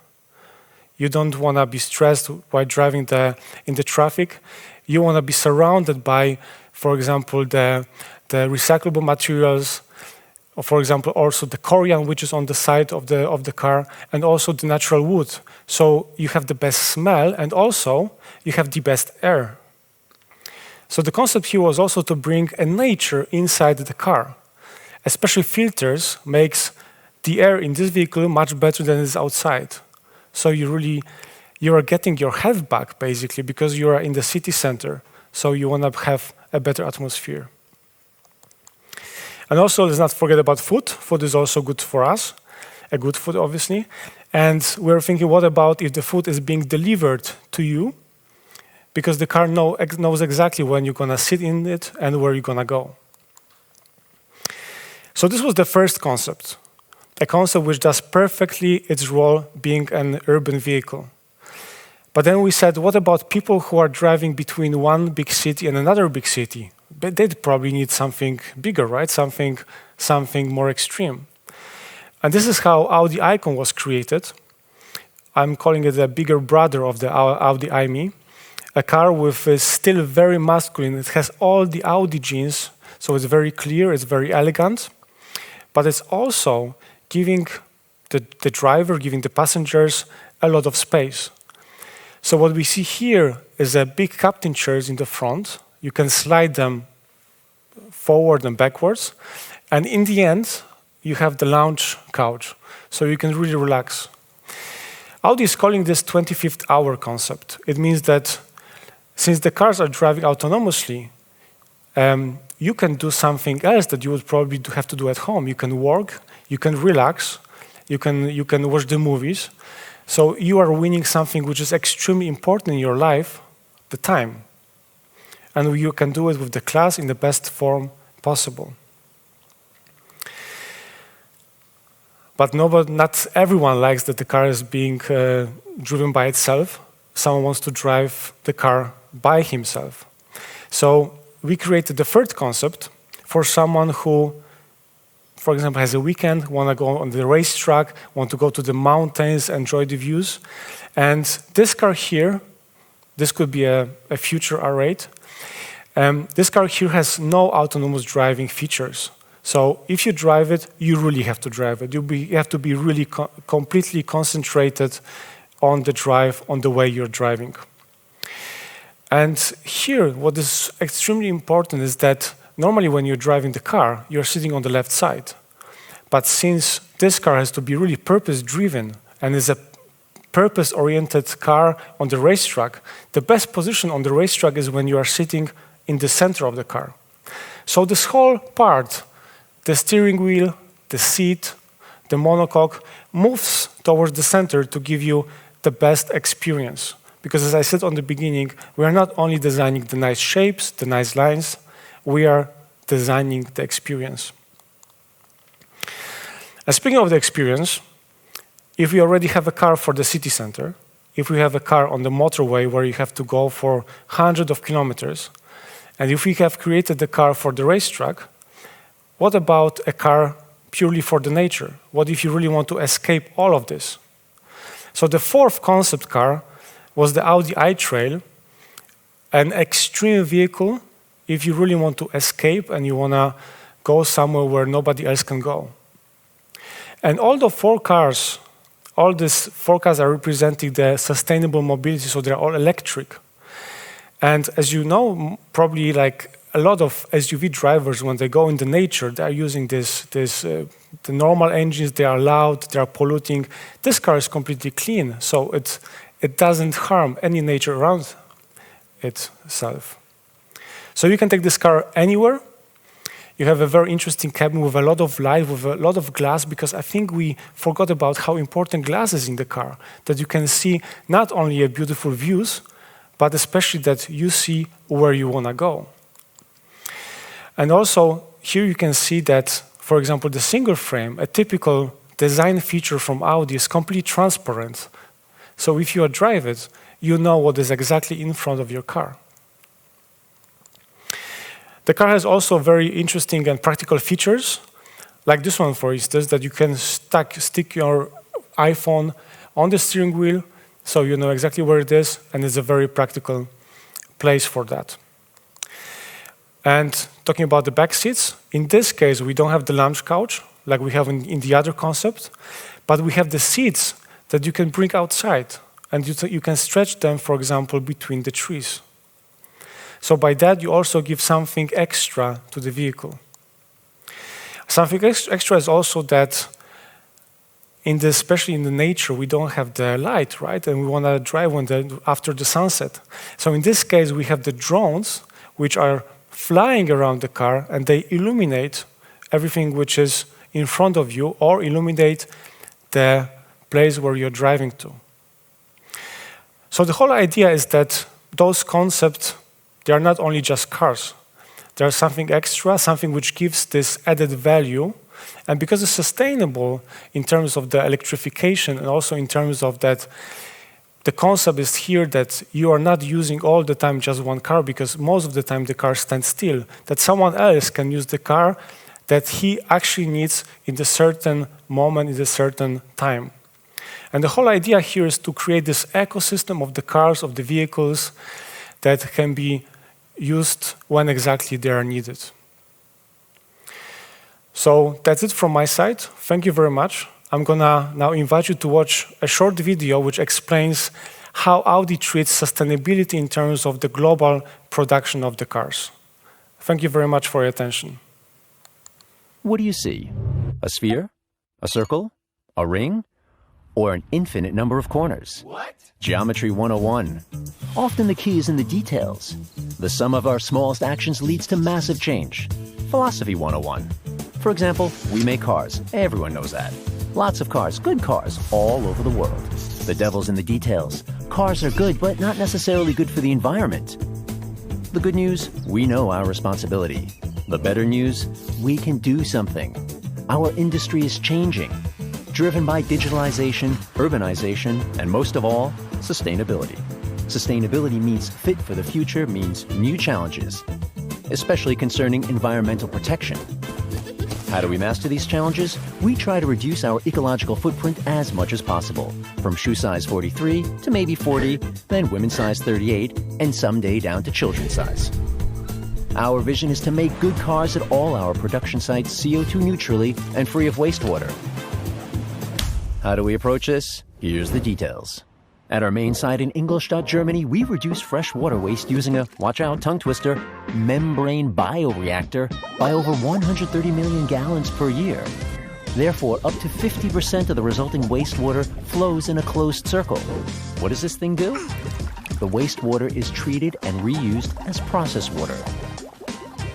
You don't want to be stressed while driving in the traffic. You want to be surrounded by, for example, the recyclable materials, or for example, also the corian, which is on the side of the car, and also the natural wood. So you have the best smell, and also you have the best air. So the concept here was also to bring a nature inside the car. Especially filters makes the air in this vehicle much better than it is outside. So you are getting your health back, basically, because you are in the city center. So you want to have a better atmosphere. And also, let's not forget about food. Food is also good for us, a good food, obviously. And we're thinking, what about if the food is being delivered to you? Because the car knows exactly when you're going to sit in it and where you're going to go. So this was the first concept, a concept which does perfectly its role being an urban vehicle. But then we said, what about people who are driving between one big city and another big city? But they'd probably need something bigger, right? Something more extreme. And this is how Audi Icon was created. I'm calling it the bigger brother of the Audi i.ME. A car with still very masculine. It has all the Audi genes, so it's very clear, it's very elegant, but it's also giving the driver, giving the passengers a lot of space. So what we see here is a big captain chairs in the front. You can slide them forward and backwards, and in the end, you have the lounge couch, so you can really relax. Audi is calling this 25th hour concept. It means that since the cars are driving autonomously, you can do something else that you would probably have to do at home. You can work, you can relax, you can watch the movies. So you are winning something which is extremely important in your life, the time. And you can do it with the class in the best form possible. But not everyone likes that the car is being driven by itself. Someone wants to drive the car by himself. So we created the third concept for someone who, for example, has a weekend, want to go on the racetrack, want to go to the mountains, enjoy the views. And this car here, this could be a future R8. This car here has no autonomous driving features. So if you drive it, you really have to drive it. You have to be really completely concentrated on the drive, on the way you're driving. And here, what is extremely important is that normally when you're driving the car, you're sitting on the left side. But since this car has to be really purpose-driven and is a purpose-oriented car on the racetrack, the best position on the racetrack is when you are sitting in the center of the car. So this whole part, the steering wheel, the seat, the monocoque, moves towards the center to give you the best experience. Because as I said on the beginning, we are not only designing the nice shapes, the nice lines, we are designing the experience. And speaking of the experience, if we already have a car for the city center, if we have a car on the motorway where you have to go for hundreds of kilometers, and if we have created the car for the racetrack, what about a car purely for the nature? What if you really want to escape all of this? So the fourth concept car was the Audi i-Trail, an extreme vehicle if you really want to escape and you want to go somewhere where nobody else can go. And all these four cars are representing the sustainable mobility, so they're all electric. And as you know, probably like a lot of SUV drivers, when they go in the nature, they are using the normal engines, they are loud, they are polluting. This car is completely clean, so it doesn't harm any nature around itself. So you can take this car anywhere. You have a very interesting cabin with a lot of light, with a lot of glass, because I think we forgot about how important glass is in the car, that you can see not only a beautiful views, but especially that you see where you want to go. And also, here you can see that, for example, the single frame, a typical design feature from Audi, is completely transparent. So if you drive it, you know what is exactly in front of your car. The car has also very interesting and practical features, like this one, for instance, that you can stick your iPhone on the steering wheel, so you know exactly where it is, and it's a very practical place for that. And talking about the back seats, in this case, we don't have the lounge couch, like we have in the other concept, but we have the seats that you can bring outside, and you can stretch them, for example, between the trees. So by that, you also give something extra to the vehicle. Something extra is also that, especially in the nature, we don't have the light, right? And we want to drive after the sunset. So in this case, we have the drones, which are flying around the car, and they illuminate everything which is in front of you, or illuminate the place where you're driving to. So the whole idea is that those concepts, they are not only just cars. They are something extra, something which gives this added value. And because it's sustainable in terms of the electrification, and also in terms of that, the concept is here that you are not using all the time just one car, because most of the time the car stands still, that someone else can use the car that he actually needs in a certain moment, in a certain time. And the whole idea here is to create this ecosystem of the cars, of the vehicles, that can be used when exactly they are needed. So that's it from my side. Thank you very much. I'm gonna now invite you to watch a short video which explains how Audi treats sustainability in terms of the global production of the cars. Thank you very much for your attention. What do you see? A sphere? A circle? A ring? Or an infinite number of corners? What? Geometry 101. Often the key is in the details. The sum of our smallest actions leads to massive change. Philosophy 101. For example, we make cars. Everyone knows that. Lots of cars, good cars, all over the world. The devil's in the details. Cars are good, but not necessarily good for the environment. The good news, we know our responsibility. The better news, we can do something. Our industry is changing, driven by digitalization, urbanization, and most of all, sustainability. Sustainability means fit for the future, means new challenges, especially concerning environmental protection. How do we master these challenges? We try to reduce our ecological footprint as much as possible, from shoe size 43 to maybe 40, then women's size 38, and someday down to children's size. Our vision is to make good cars at all our production sites CO2 neutrally and free of wastewater. How do we approach this? Here's the details. At our main site in Ingolstadt, Germany, we reduce fresh water waste using a, watch out, tongue twister, membrane bioreactor by over 130 million gallons per year. Therefore, up to 50% of the resulting wastewater flows in a closed circle. What does this thing do? The wastewater is treated and reused as process water.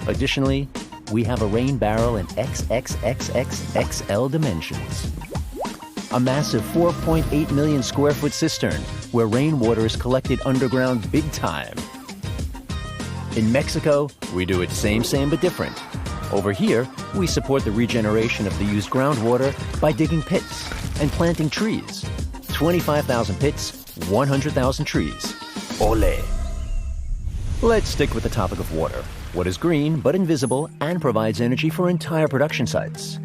Additionally, we have a rain barrel in XXXXXL dimensions. A massive 4.8 million square foot cistern where rainwater is collected underground big time. In Mexico, we do it same but different. Over here, we support the regeneration of the used groundwater by digging pits and planting trees. 25,000 pits, 100,000 trees. Ole! Let's stick with the topic of water. What is green but invisible and provides energy for entire production sites?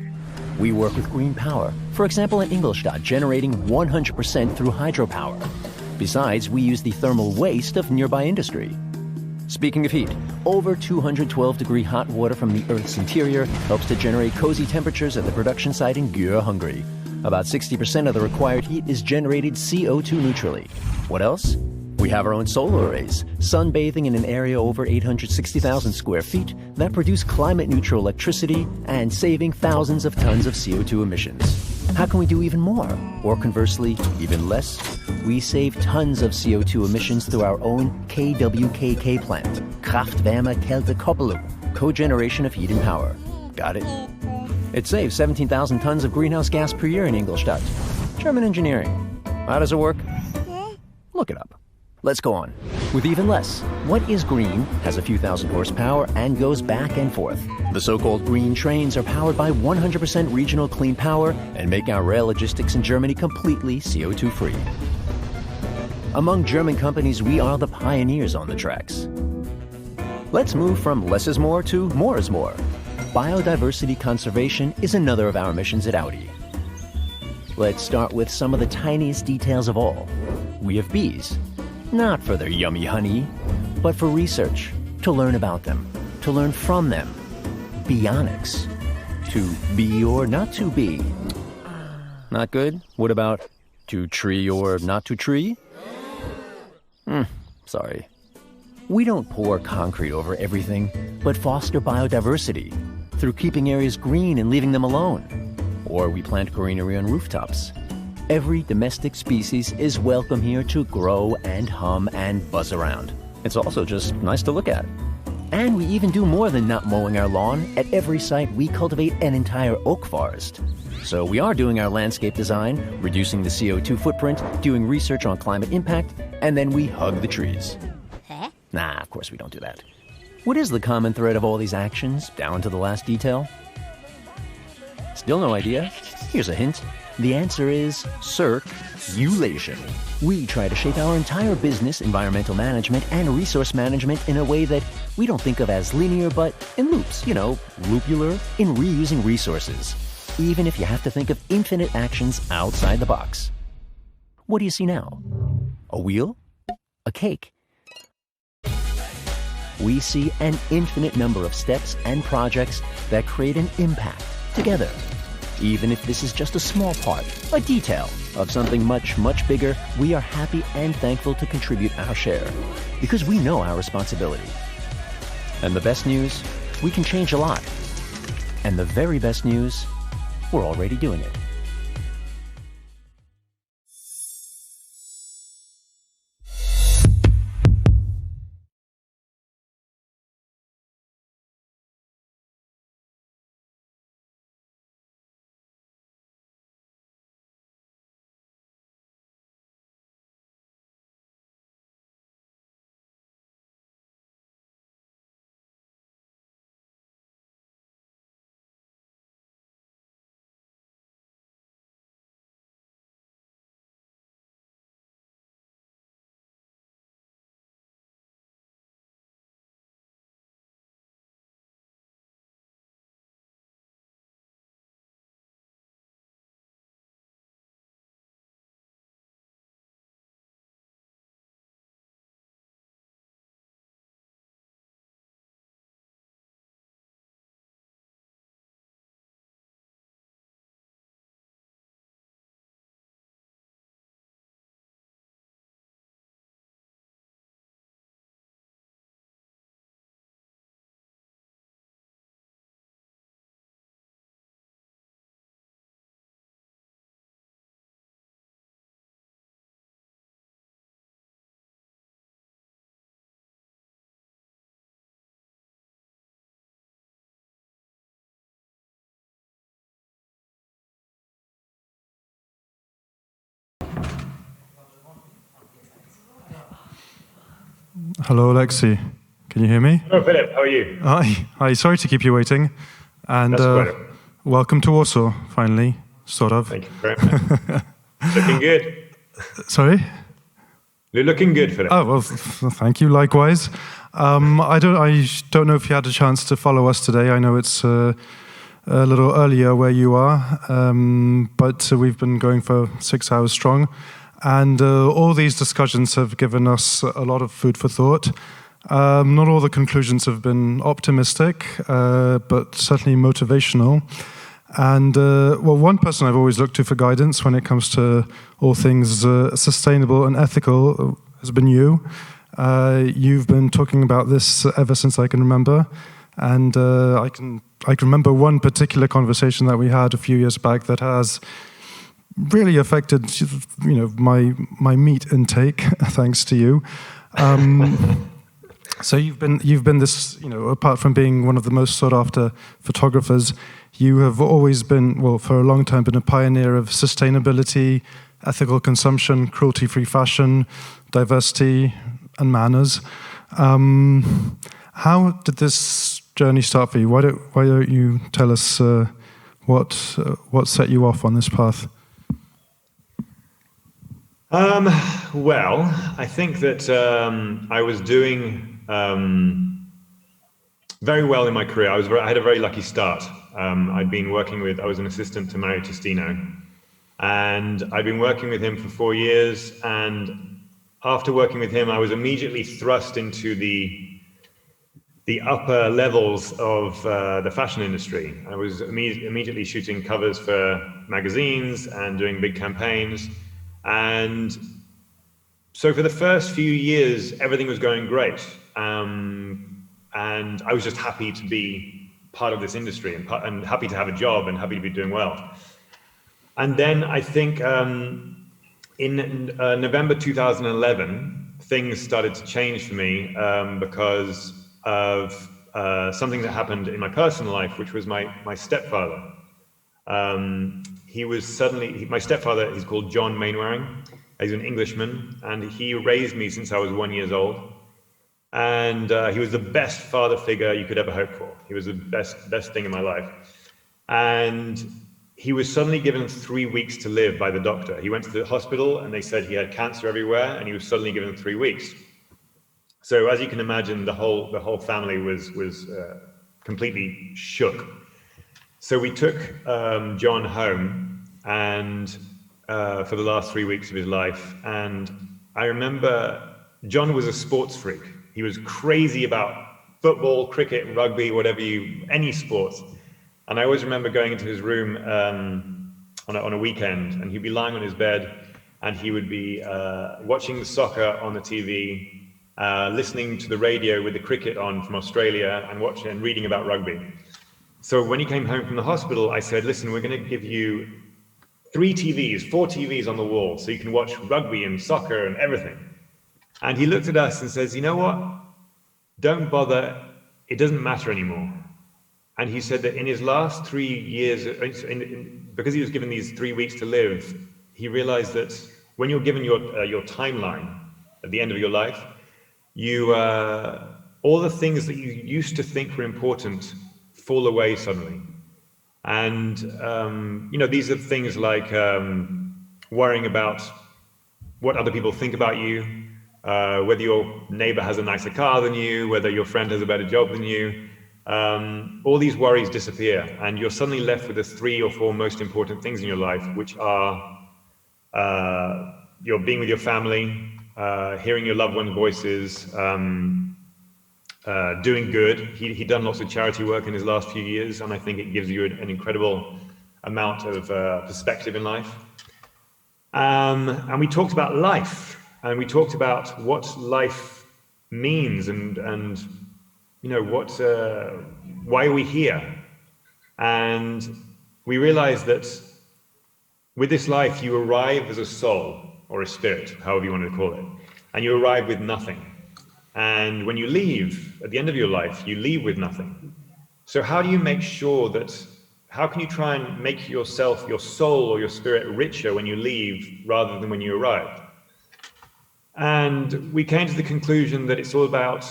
We work with green power, for example in Ingolstadt, generating 100% through hydropower. Besides, we use the thermal waste of nearby industry. Speaking of heat, over 212-degree hot water from the Earth's interior helps to generate cozy temperatures at the production site in Győr, Hungary. About 60% of the required heat is generated CO2 neutrally. What else? We have our own solar arrays, sunbathing in an area over 860,000 square feet that produce climate-neutral electricity and saving thousands of tons of CO2 emissions. How can we do even more? Or conversely, even less? We save tons of CO2 emissions through our own KWKK plant, Kraft-Wärme-Kälte-Koppelung, cogeneration of heat and power. Got it? It saves 17,000 tons of greenhouse gas per year in Ingolstadt. German engineering. How does it work? Look it up. Let's go on. With even less, what is green, has a few thousand horsepower, and goes back and forth? The so-called green trains are powered by 100% regional clean power and make our rail logistics in Germany completely CO2-free. Among German companies, we are the pioneers on the tracks. Let's move from less is more to more is more. Biodiversity conservation is another of our missions at Audi. Let's start with some of the tiniest details of all. We have bees. Not for their yummy honey, but for research, to learn about them, to learn from them. Bionics. To be or not to be. Not good? What about to tree or not to tree? Sorry. We don't pour concrete over everything, but foster biodiversity through keeping areas green and leaving them alone. Or we plant greenery on rooftops. Every domestic species is welcome here to grow and hum and buzz around. It's also just nice to look at. And we even do more than not mowing our lawn. At every site, we cultivate an entire oak forest. So we are doing our landscape design, reducing the CO2 footprint, doing research on climate impact, and then we hug the trees. Nah, of course we don't do that. What is the common thread of all these actions, down to the last detail? Still no idea? Here's a hint. The answer is circulation. We try to shape our entire business, environmental management, and resource management in a way that we don't think of as linear, but in loops, loopular, in reusing resources, even if you have to think of infinite actions outside the box. What do you see now? A wheel? A cake? We see an infinite number of steps and projects that create an impact together. Even if this is just a small part, a detail of something much, much bigger, we are happy and thankful to contribute our share because we know our responsibility. And the best news, we can change a lot. And the very best news, we're already doing it. Hello, Alexi. Can you hear me? Hello, Philip. How are you? Hi. Sorry to keep you waiting. And welcome to Warsaw, finally, sort of. Thank you very much. Looking good. Sorry? You're looking good, Philip. Oh, well, thank you, likewise. I don't know if you had a chance to follow us today. I know it's a little earlier where you are, but we've been going for 6 hours strong. And all these discussions have given us a lot of food for thought. Not all the conclusions have been optimistic, but certainly motivational. And one person I've always looked to for guidance when it comes to all things sustainable and ethical has been you. You've been talking about this ever since I can remember. And I can remember one particular conversation that we had a few years back that has really affected, my meat intake, thanks to you. So you've been this, apart from being one of the most sought after photographers, you have always been, for a long time, been a pioneer of sustainability, ethical consumption, cruelty-free fashion, diversity, and manners. How did this journey start for you? Why don't you tell us what set you off on this path? Well, I think that I was doing very well in my career. I had a very lucky start. I was an assistant to Mario Testino, and I'd been working with him for 4 years. And after working with him, I was immediately thrust into the upper levels of the fashion industry. I was immediately shooting covers for magazines and doing big campaigns. And so for the first few years, everything was going great. And I was just happy to be part of this industry and happy to have a job and happy to be doing well. And then I think in November 2011, things started to change for me because of something that happened in my personal life, which was my stepfather. My stepfather is called John Mainwaring. He's an Englishman, and he raised me since I was 1 year old. And he was the best father figure you could ever hope for. He was the best thing in my life. And he was suddenly given 3 weeks to live by the doctor. He went to the hospital and they said he had cancer everywhere, and he was suddenly given 3 weeks. So as you can imagine, the whole family was completely shook. So we took John home and for the last 3 weeks of his life. And I remember John was a sports freak. He was crazy about football, cricket, rugby, any sports. And I always remember going into his room on a weekend, and he'd be lying on his bed, and he would be watching the soccer on the TV, listening to the radio with the cricket on from Australia, and watching and reading about rugby. So when he came home from the hospital, I said, listen, we're going to give you 4 TVs on the wall, so you can watch rugby and soccer and everything. And he looked at us and says, you know what? Don't bother. It doesn't matter anymore. And he said that in his last 3 years, because he was given these 3 weeks to live, he realized that when you're given your timeline at the end of your life, all the things that you used to think were important fall away suddenly. And, these are things like worrying about what other people think about you, whether your neighbor has a nicer car than you, whether your friend has a better job than you. All these worries disappear, and you're suddenly left with the 3 or 4 most important things in your life, which are you're being with your family, hearing your loved ones' voices, doing good. He'd done lots of charity work in his last few years, and I think it gives you an incredible amount of perspective in life. And we talked about life, and we talked about what life means, and why are we here? And we realized that with this life, you arrive as a soul or a spirit, however you want to call it, and you arrive with nothing. And when you leave, at the end of your life, you leave with nothing. So how do you make sure how can you try and make yourself, your soul or your spirit richer when you leave rather than when you arrive? And we came to the conclusion that it's all about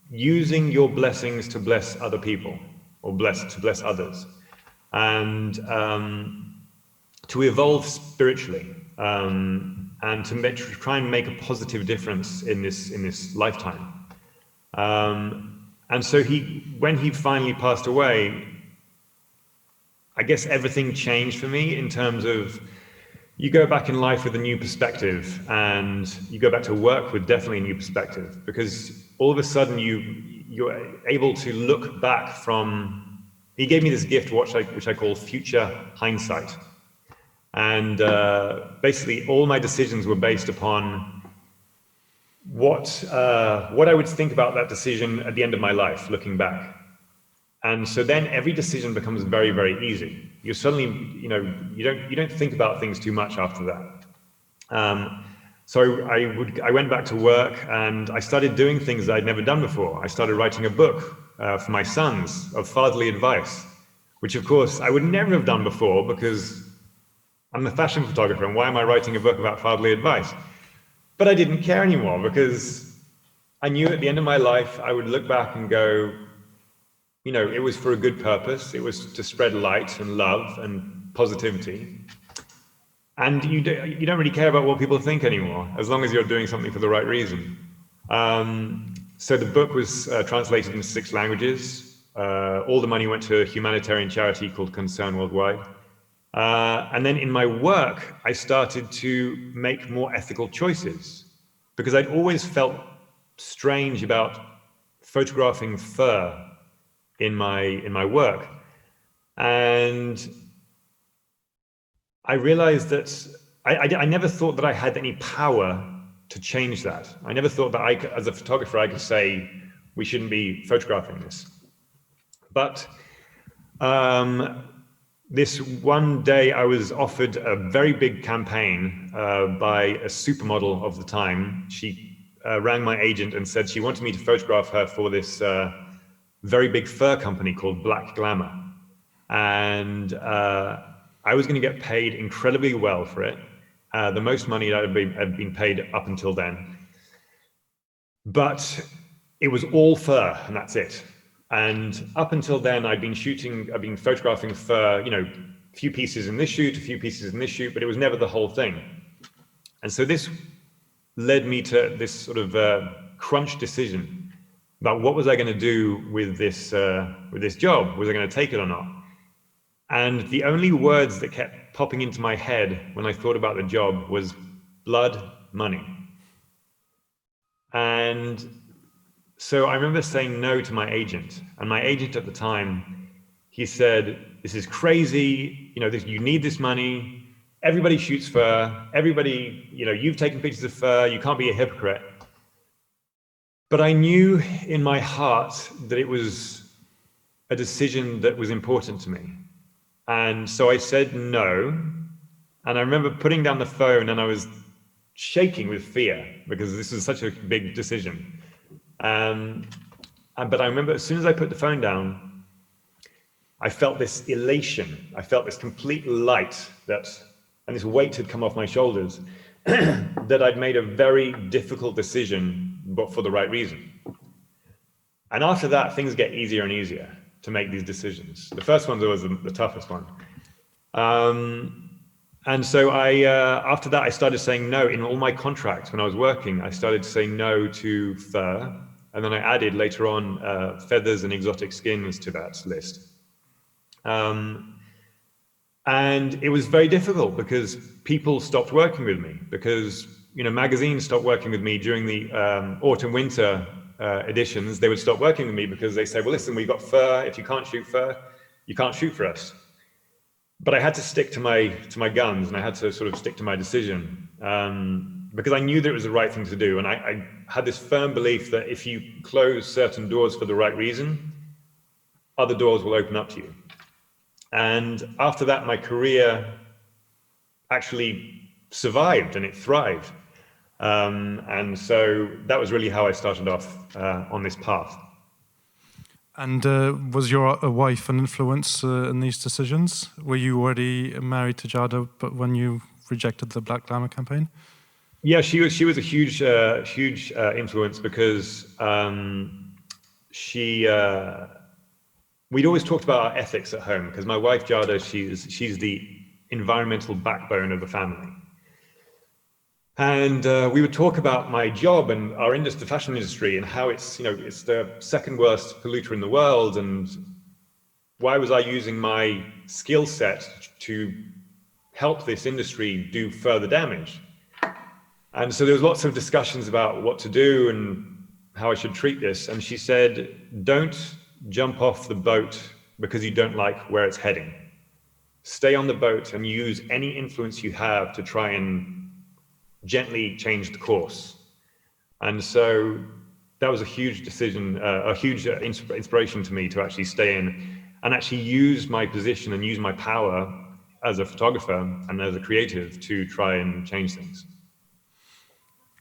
using your blessings to bless other people. or to bless others, and to evolve spiritually, and to try and make a positive difference in this lifetime. And so when he finally passed away, I guess everything changed for me in terms of, you go back in life with a new perspective, and you go back to work with definitely a new perspective, because all of a sudden you're able to look back from, he gave me this gift which I call future hindsight. And basically all my decisions were based upon what I would think about that decision at the end of my life, looking back. And so then every decision becomes very, very easy. You suddenly, you don't think about things too much after that. So I went back to work, and I started doing things that I'd never done before. I started writing a book for my sons of fatherly advice, which of course I would never have done before, because I'm a fashion photographer, and why am I writing a book about fatherly advice? But I didn't care anymore, because I knew at the end of my life I would look back and go, it was for a good purpose. It was to spread light and love and positivity. And you don't really care about what people think anymore, as long as you're doing something for the right reason. So the book was translated into 6 languages. All the money went to a humanitarian charity called Concern Worldwide. And then in my work, I started to make more ethical choices, because I'd always felt strange about photographing fur in my work. And I realized that I never thought that I had any power to change that. I never thought that as a photographer, I could say, we shouldn't be photographing this. But this one day I was offered a very big campaign by a supermodel of the time. She rang my agent and said she wanted me to photograph her for this very big fur company called Black Glamour. And I was going to get paid incredibly well for it, the most money that had been paid up until then. But it was all fur, and that's it. And up until then, I'd been photographing fur, a few pieces in this shoot, a few pieces in this shoot, but it was never the whole thing. And so this led me to this sort of crunch decision about what was I going to do with this job? Was I going to take it or not? And the only words that kept popping into my head when I thought about the job was blood, money. And so I remember saying no to my agent, and my agent at the time, he said, this is crazy, you need this money, everybody shoots fur, everybody, you've taken pictures of fur, you can't be a hypocrite. But I knew in my heart that it was a decision that was important to me. And so I said no, and I remember putting down the phone, and I was shaking with fear, because this was such a big decision. But I remember as soon as I put the phone down, I felt this elation. I felt this complete light and this weight had come off my shoulders, that I'd made a very difficult decision, but for the right reason. And after that, things get easier and easier to make these decisions. The first one was the toughest one. And so after that, I started saying no. In all my contracts when I was working, I started to say no to fur. And then I added later on feathers and exotic skins to that list. And it was very difficult, because people stopped working with me, because magazines stopped working with me during the autumn-winter editions. They would stop working with me because they say, well, listen, we've got fur. If you can't shoot fur, you can't shoot for us. But I had to stick to my guns, and I had to sort of stick to my decision, because I knew that it was the right thing to do. And I had this firm belief that if you close certain doors for the right reason, other doors will open up to you. And after that, my career actually survived, and it thrived. And so that was really how I started off on this path. And was your wife an influence in these decisions? Were you already married to Jada, but when you rejected the Black Glamour campaign? Yeah, she was a huge influence, because she we'd always talked about our ethics at home, because my wife, Jada, she's the environmental backbone of the family. And we would talk about my job and our industry, the fashion industry, and how it's, you know, it's the second worst polluter in the world, and why was I using my skill set to help this industry do further damage? And so there was lots of discussions about what to do and how I should treat this. And she said, don't jump off the boat because you don't like where it's heading. Stay on the boat and use any influence you have to try and gently change the course. And so that was a huge decision, a huge inspiration to me to actually stay in and actually use my position and use my power as a photographer and as a creative to try and change things.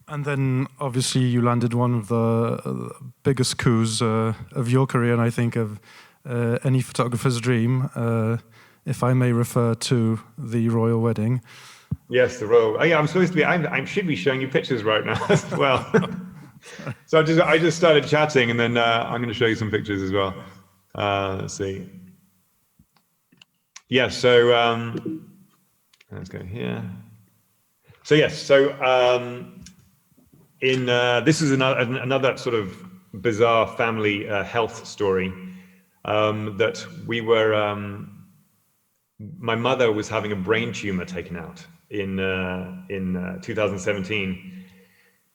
And then obviously you landed one of the biggest coups of your career, and I think of any photographer's dream, if I may refer to the royal wedding. Yes, the royal. Oh, yeah, I'm supposed to be. I should be showing you pictures right now as well. So I just started chatting, and then I'm going to show you some pictures as well. Let's see. Yeah. So let's go here. So yes. So this is another sort of bizarre family health story that we were. My mother was having a brain tumor taken out in 2017,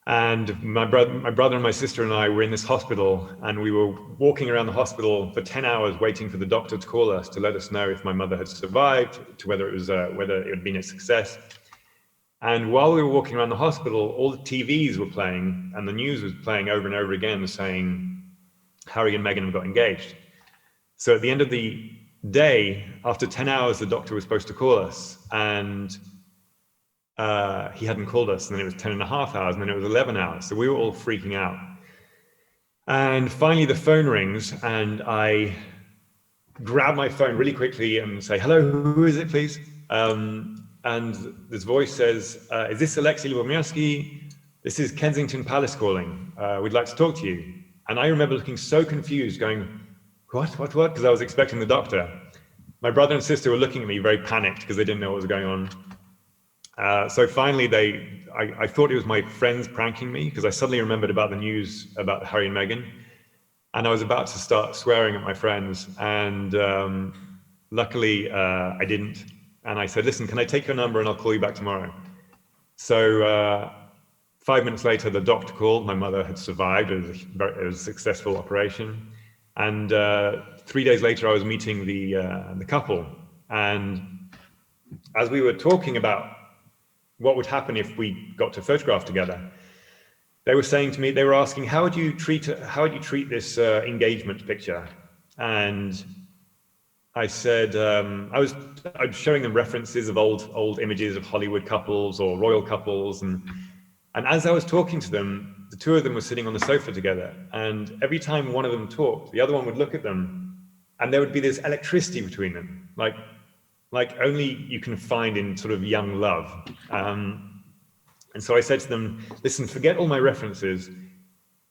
and my brother and my sister and I were in this hospital, and we were walking around the hospital for 10 hours waiting for the doctor to call us to let us know if my mother had survived, to whether it had been a success. And while we were walking around the hospital, all the TVs were playing, and the news was playing over and over again, saying Harry and Meghan have got engaged. So at the end of the day, after 10 hours, the doctor was supposed to call us, and he hadn't called us, and then it was 10 and a half hours, and then it was 11 hours. So we were all freaking out. And finally the phone rings, and I grab my phone really quickly and say, hello, who is it, please? And this voice says, is this Alexi Lubomirski? This is Kensington Palace calling. We'd like to talk to you. And I remember looking so confused, going, what? Because I was expecting the doctor. My brother and sister were looking at me very panicked because they didn't know what was going on. So finally, I thought it was my friends pranking me, because I suddenly remembered about the news about Harry and Meghan. And I was about to start swearing at my friends. And luckily, I didn't. And I said, listen, can I take your number and I'll call you back tomorrow? So 5 minutes later, the doctor called. My mother had survived. It was a successful operation. And 3 days later, I was meeting the couple. And as we were talking about what would happen if we got to photograph together, they were saying to me, they were asking, how would you treat this engagement picture? And I said, I was showing them references of old images of Hollywood couples or royal couples. And as I was talking to them, the two of them were sitting on the sofa together, and every time one of them talked, the other one would look at them, and there would be this electricity between them, like only you can find in sort of young love. And so I said to them, listen, forget all my references.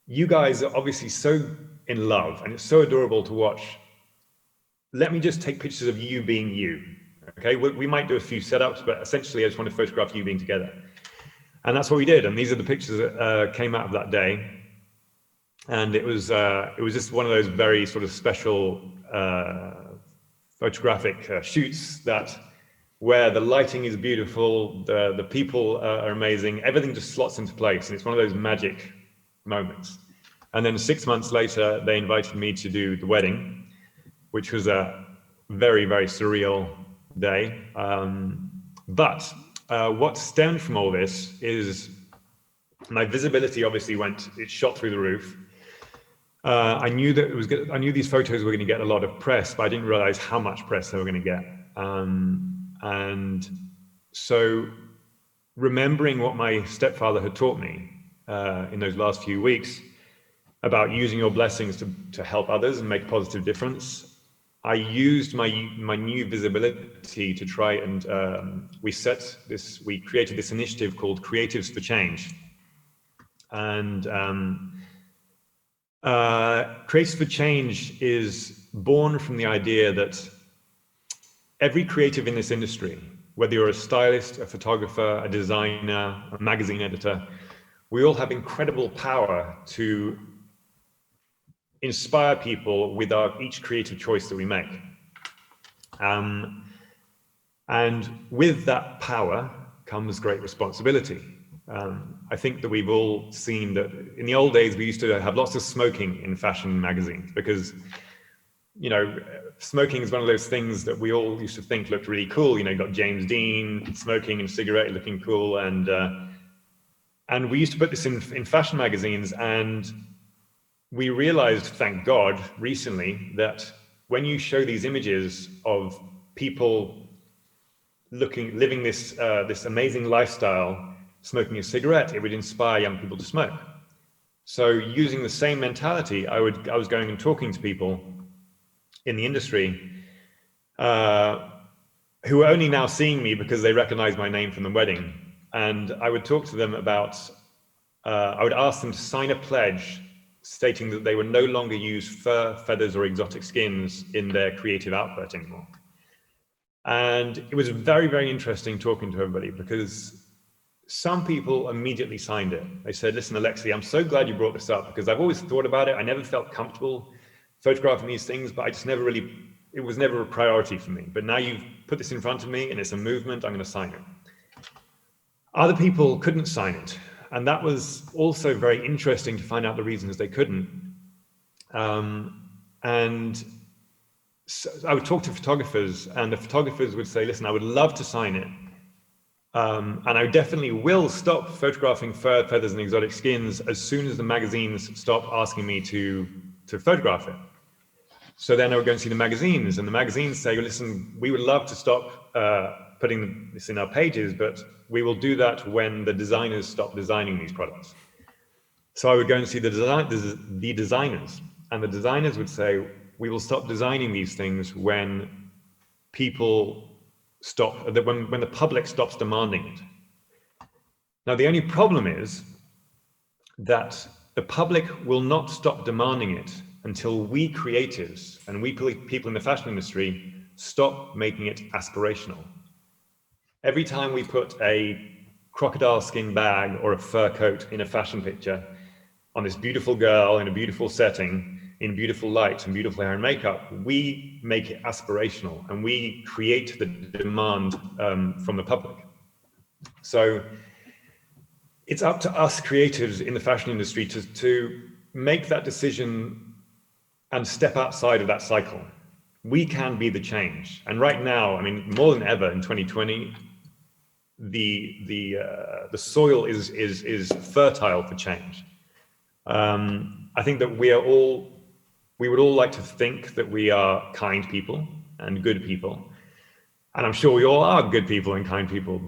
You guys are obviously so in love, and it's so adorable to watch. Let me just take pictures of you being you. Okay, we might do a few setups, but essentially I just want to photograph you being together. And that's what we did. And these are the pictures that came out of that day. And it was just one of those very sort of special photographic shoots where the lighting is beautiful, the people are amazing, everything just slots into place. And it's one of those magic moments. And then 6 months later, they invited me to do the wedding, which was a very, very surreal day. But what stemmed from all this is my visibility obviously it shot through the roof. I knew that I knew these photos were going to get a lot of press, but I didn't realize how much press they were going to get. And so remembering what my stepfather had taught me in those last few weeks about using your blessings to help others and make a positive difference, I used my new visibility to try and we created this initiative called Creatives for Change. And Creatives for Change is born from the idea that every creative in this industry, whether you're a stylist, a photographer, a designer, a magazine editor, we all have incredible power to inspire people with each creative choice that we make. And with that power comes great responsibility. I think that we've all seen that in the old days, we used to have lots of smoking in fashion magazines because, you know, smoking is one of those things that we all used to think looked really cool. You know, you got James Dean smoking and cigarette looking cool. And we used to put this in fashion magazines, and we realized, thank God, recently that when you show these images of people living this amazing lifestyle, smoking a cigarette, it would inspire young people to smoke. So using the same mentality, I was going and talking to people in the industry who are only now seeing me because they recognize my name from the wedding. And I would talk to them about, I would ask them to sign a pledge stating that they would no longer use fur, feathers, or exotic skins in their creative output anymore. And it was very, very interesting talking to everybody because some people immediately signed it. They said, listen, Alexi, I'm so glad you brought this up because I've always thought about it. I never felt comfortable photographing these things, but I just never really, it was never a priority for me. But now you've put this in front of me and it's a movement, I'm going to sign it. Other people couldn't sign it. And that was also very interesting to find out the reasons they couldn't. And so I would talk to photographers, and the photographers would say, listen, I would love to sign it. And I definitely will stop photographing fur, feathers, and exotic skins as soon as the magazines stop asking me to photograph it. So then I would go and see the magazines, and the magazines say, listen, we would love to stop putting this in our pages, but we will do that when the designers stop designing these products. So I would go and see the designers, and the designers would say, we will stop designing these things when people stop, when the public stops demanding it. Now, the only problem is that the public will not stop demanding it until we creatives and we people in the fashion industry stop making it aspirational. Every time we put a crocodile skin bag or a fur coat in a fashion picture on this beautiful girl in a beautiful setting, in beautiful light and beautiful hair and makeup, we make it aspirational and we create the demand from the public. So it's up to us creatives in the fashion industry to make that decision and step outside of that cycle. We can be the change. And right now, I mean, more than ever in 2020, the soil is fertile for change. I think that we would all like to think that we are kind people and good people. And I'm sure we all are good people and kind people.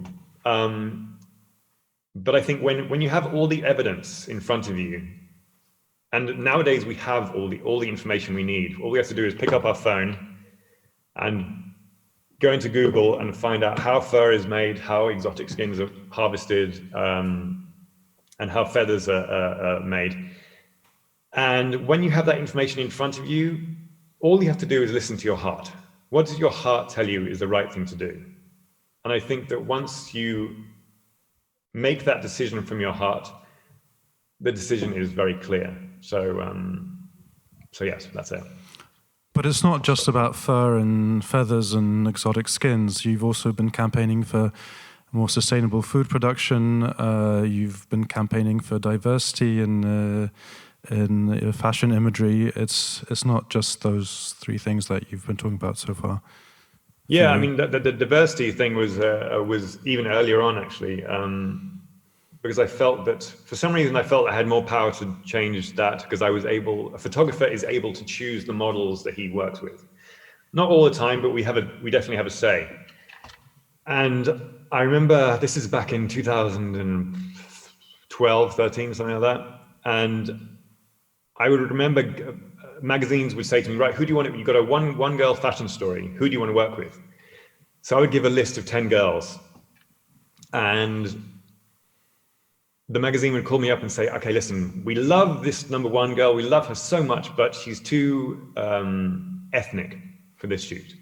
But I think when you have all the evidence in front of you, and nowadays we have all the information we need, all we have to do is pick up our phone and go into Google and find out how fur is made, how exotic skins are harvested, and how feathers are made. And when you have that information in front of you, all you have to do is listen to your heart. What does your heart tell you is the right thing to do? And I think that once you make that decision from your heart, the decision is very clear. So yes, that's it. But it's not just about fur and feathers and exotic skins. You've also been campaigning for more sustainable food production. You've been campaigning for diversity in fashion imagery. It's not just those three things that you've been talking about so far. Yeah, I mean, the diversity thing was even earlier on, actually, because I felt that, for some reason, I felt I had more power to change that, because a photographer is able to choose the models that he works with. Not all the time, but we definitely have a say. And I remember, this is back in 2012, 13, something like that. And I would remember magazines would say to me, right, who do you want to, you've got a one girl fashion story, who do you want to work with? So I would give a list of 10 girls, and the magazine would call me up and say, okay, listen, we love this number one girl, we love her so much, but she's too ethnic for this shoot.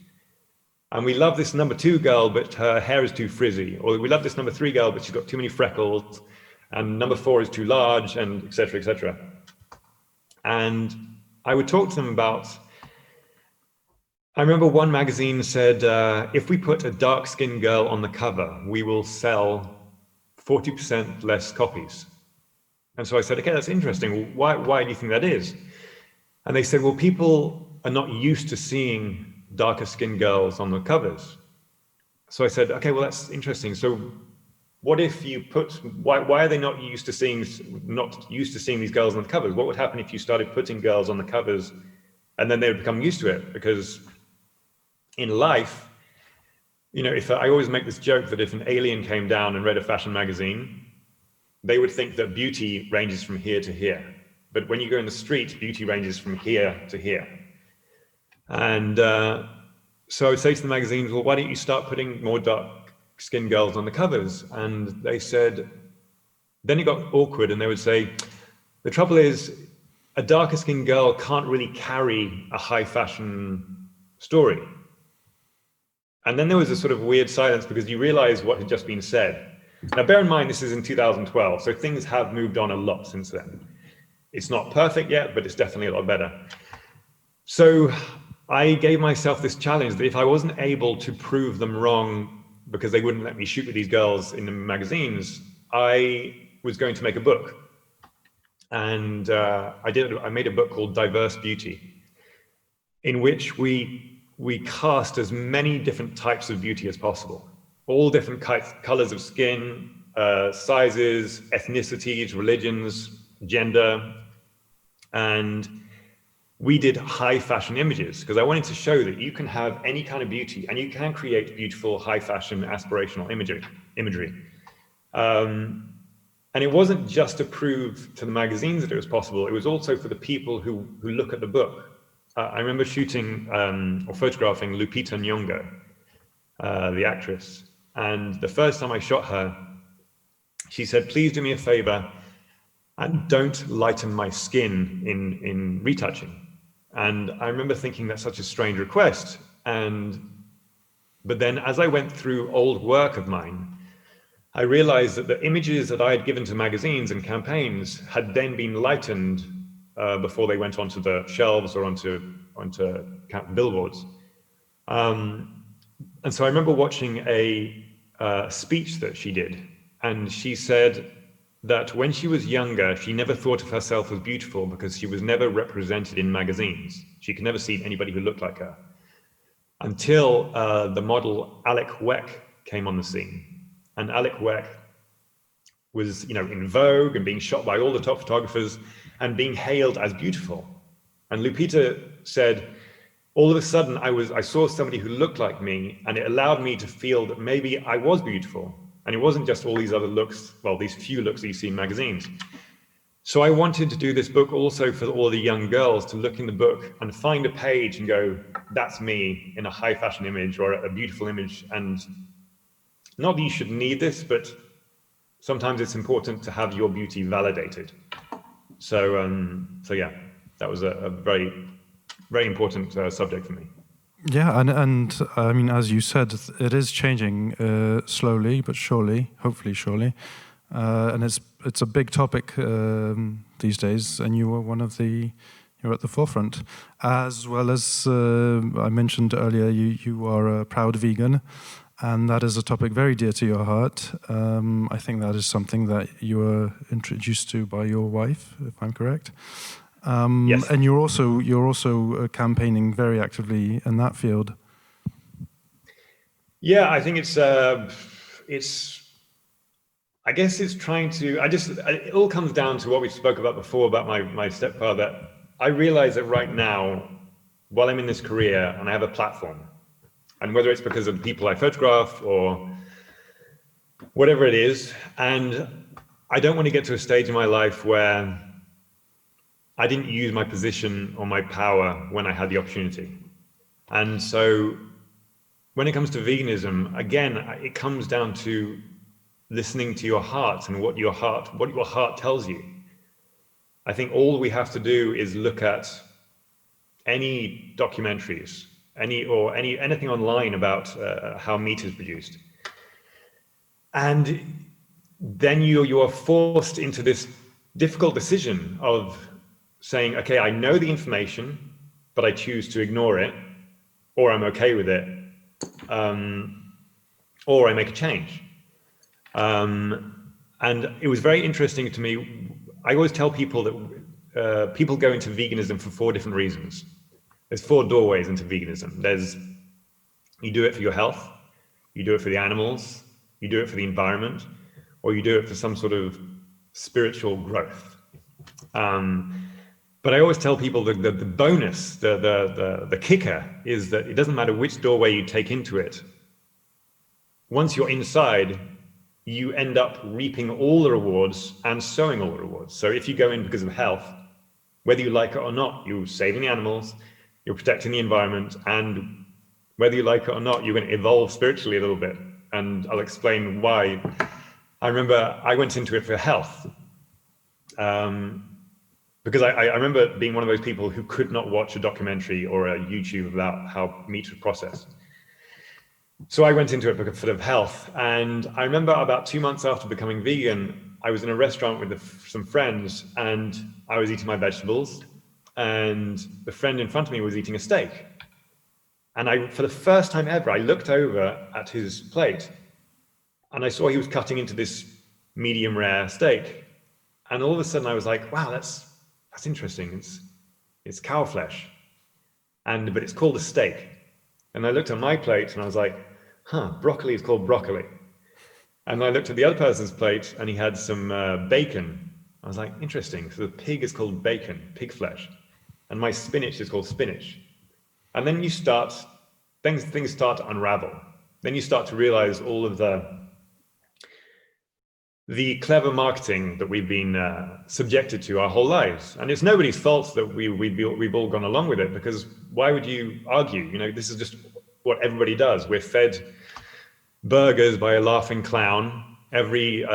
And we love this number 2 girl, but her hair is too frizzy. Or we love this number 3 girl, but she's got too many freckles. And number 4 is too large, and et cetera, et cetera. And I would talk to them about, I remember one magazine said, if we put a dark-skinned girl on the cover, we will sell 40% less copies. And so I said, okay, that's interesting. Why do you think that is? And they said, well, people are not used to seeing darker skinned girls on the covers. So I said, okay, well, that's interesting. So what if you put, why are they not used to seeing these girls on the covers? What would happen if you started putting girls on the covers and then they would become used to it? Because in life, you know, I always make this joke that if an alien came down and read a fashion magazine, they would think that beauty ranges from here to here. But when you go in the street, beauty ranges from here to here. And so I would say to the magazines, well, why don't you start putting more dark-skinned girls on the covers? And they said, then it got awkward, and they would say, the trouble is, a darker-skinned girl can't really carry a high-fashion story. And then there was a sort of weird silence because you realize what had just been said. Now, bear in mind, this is in 2012, so things have moved on a lot since then. It's not perfect yet, but it's definitely a lot better. So I gave myself this challenge that if I wasn't able to prove them wrong because they wouldn't let me shoot with these girls in the magazines, I was going to make a book. And I made a book called Diverse Beauty, in which we cast as many different types of beauty as possible. All different colors of skin, sizes, ethnicities, religions, gender. And we did high fashion images because I wanted to show that you can have any kind of beauty and you can create beautiful high fashion aspirational imagery. And it wasn't just to prove to the magazines that it was possible, it was also for the people who look at the book. I remember shooting or photographing Lupita Nyong'o, the actress. And the first time I shot her, she said, please do me a favor and don't lighten my skin in retouching. And I remember thinking that's such a strange request. But then as I went through old work of mine, I realized that the images that I had given to magazines and campaigns had then been lightened before they went onto the shelves or onto billboards. And so I remember watching a speech that she did. And she said that when she was younger, she never thought of herself as beautiful because she was never represented in magazines. She could never see anybody who looked like her until the model Alec Weck came on the scene. And Alec Weck was, you know, in Vogue and being shot by all the top photographers and being hailed as beautiful. And Lupita said, all of a sudden I saw somebody who looked like me, and it allowed me to feel that maybe I was beautiful. And it wasn't just all these other looks, well, these few looks that you see in magazines. So I wanted to do this book also for all the young girls to look in the book and find a page and go, that's me in a high fashion image or a beautiful image. And not that you should need this, but sometimes it's important to have your beauty validated. So yeah, that was a very, very important subject for me. Yeah, and I mean, as you said, it is changing slowly but surely, hopefully surely, and it's a big topic these days. And you're at the forefront, as well as I mentioned earlier. You are a proud vegan, and that is a topic very dear to your heart. I think that is something that you were introduced to by your wife, if I'm correct. Yes. And you're also campaigning very actively in that field. Yeah, I think I guess it's trying to, it all comes down to what we spoke about before about my stepfather. I realize that right now, while I'm in this career and I have a platform, and whether it's because of the people I photograph or whatever it is, and I don't want to get to a stage in my life where I didn't use my position or my power when I had the opportunity. And so when it comes to veganism, again, it comes down to listening to your heart and what your heart tells you. I think all we have to do is look at any documentaries, anything online about how meat is produced. And then you are forced into this difficult decision of saying, okay, I know the information, but I choose to ignore it, or I'm okay with it, or I make a change. And it was very interesting to me. I always tell people that people go into veganism for 4 different reasons. There's 4 doorways into veganism. You do it for your health, you do it for the animals, you do it for the environment, or you do it for some sort of spiritual growth. But I always tell people that the bonus, the kicker is that it doesn't matter which doorway you take into it. Once you're inside, you end up reaping all the rewards and sowing all the rewards. So if you go in because of health, whether you like it or not, you're saving the animals, you're protecting the environment, and whether you like it or not, you're going to evolve spiritually a little bit. And I'll explain why. I remember I went into it for health. Because I remember being one of those people who could not watch a documentary or a YouTube about how meat was processed. So I went into it for the health. And I remember about 2 months after becoming vegan, I was in a restaurant with some friends, and I was eating my vegetables, and the friend in front of me was eating a steak. And for the first time ever, I looked over at his plate, and I saw he was cutting into this medium rare steak. And all of a sudden I was like, wow, that's interesting. It's cow flesh, but it's called a steak. And I looked at my plate and I was like, broccoli is called broccoli. And I looked at the other person's plate and he had some bacon. I was like, interesting. So the pig is called bacon, pig flesh. And my spinach is called spinach. And then things start to unravel. Then you start to realize all of the clever marketing that we've been subjected to our whole lives. And it's nobody's fault that we've all gone along with it, because why would you argue? You know, this is just what everybody does. We're fed burgers by a laughing clown. Every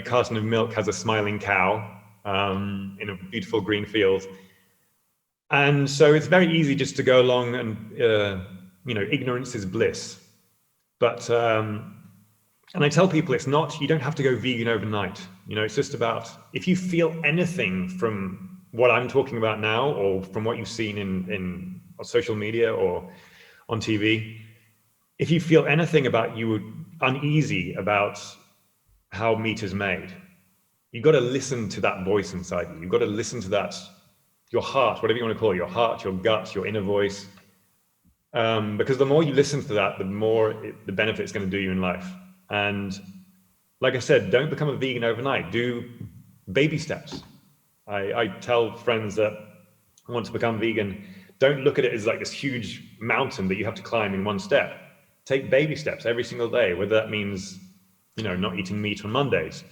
carton of milk has a smiling cow in a beautiful green field. And so it's very easy just to go along and, ignorance is bliss. But, and I tell people you don't have to go vegan overnight. It's just about, if you feel anything from what I'm talking about now, or from what you've seen in social media or on TV, if you feel anything about you uneasy about how meat is made, you've got to listen to that voice inside you. You've got to listen to that, your heart, whatever you want to call it, your heart, your gut, your inner voice. Because the more you listen to that, the more the benefit it's going to do you in life. And like I said, don't become a vegan overnight. Do baby steps. I tell friends that want to become vegan, don't look at it as like this huge mountain that you have to climb in one step. Take baby steps every single day, whether that means, not eating meat on Mondays,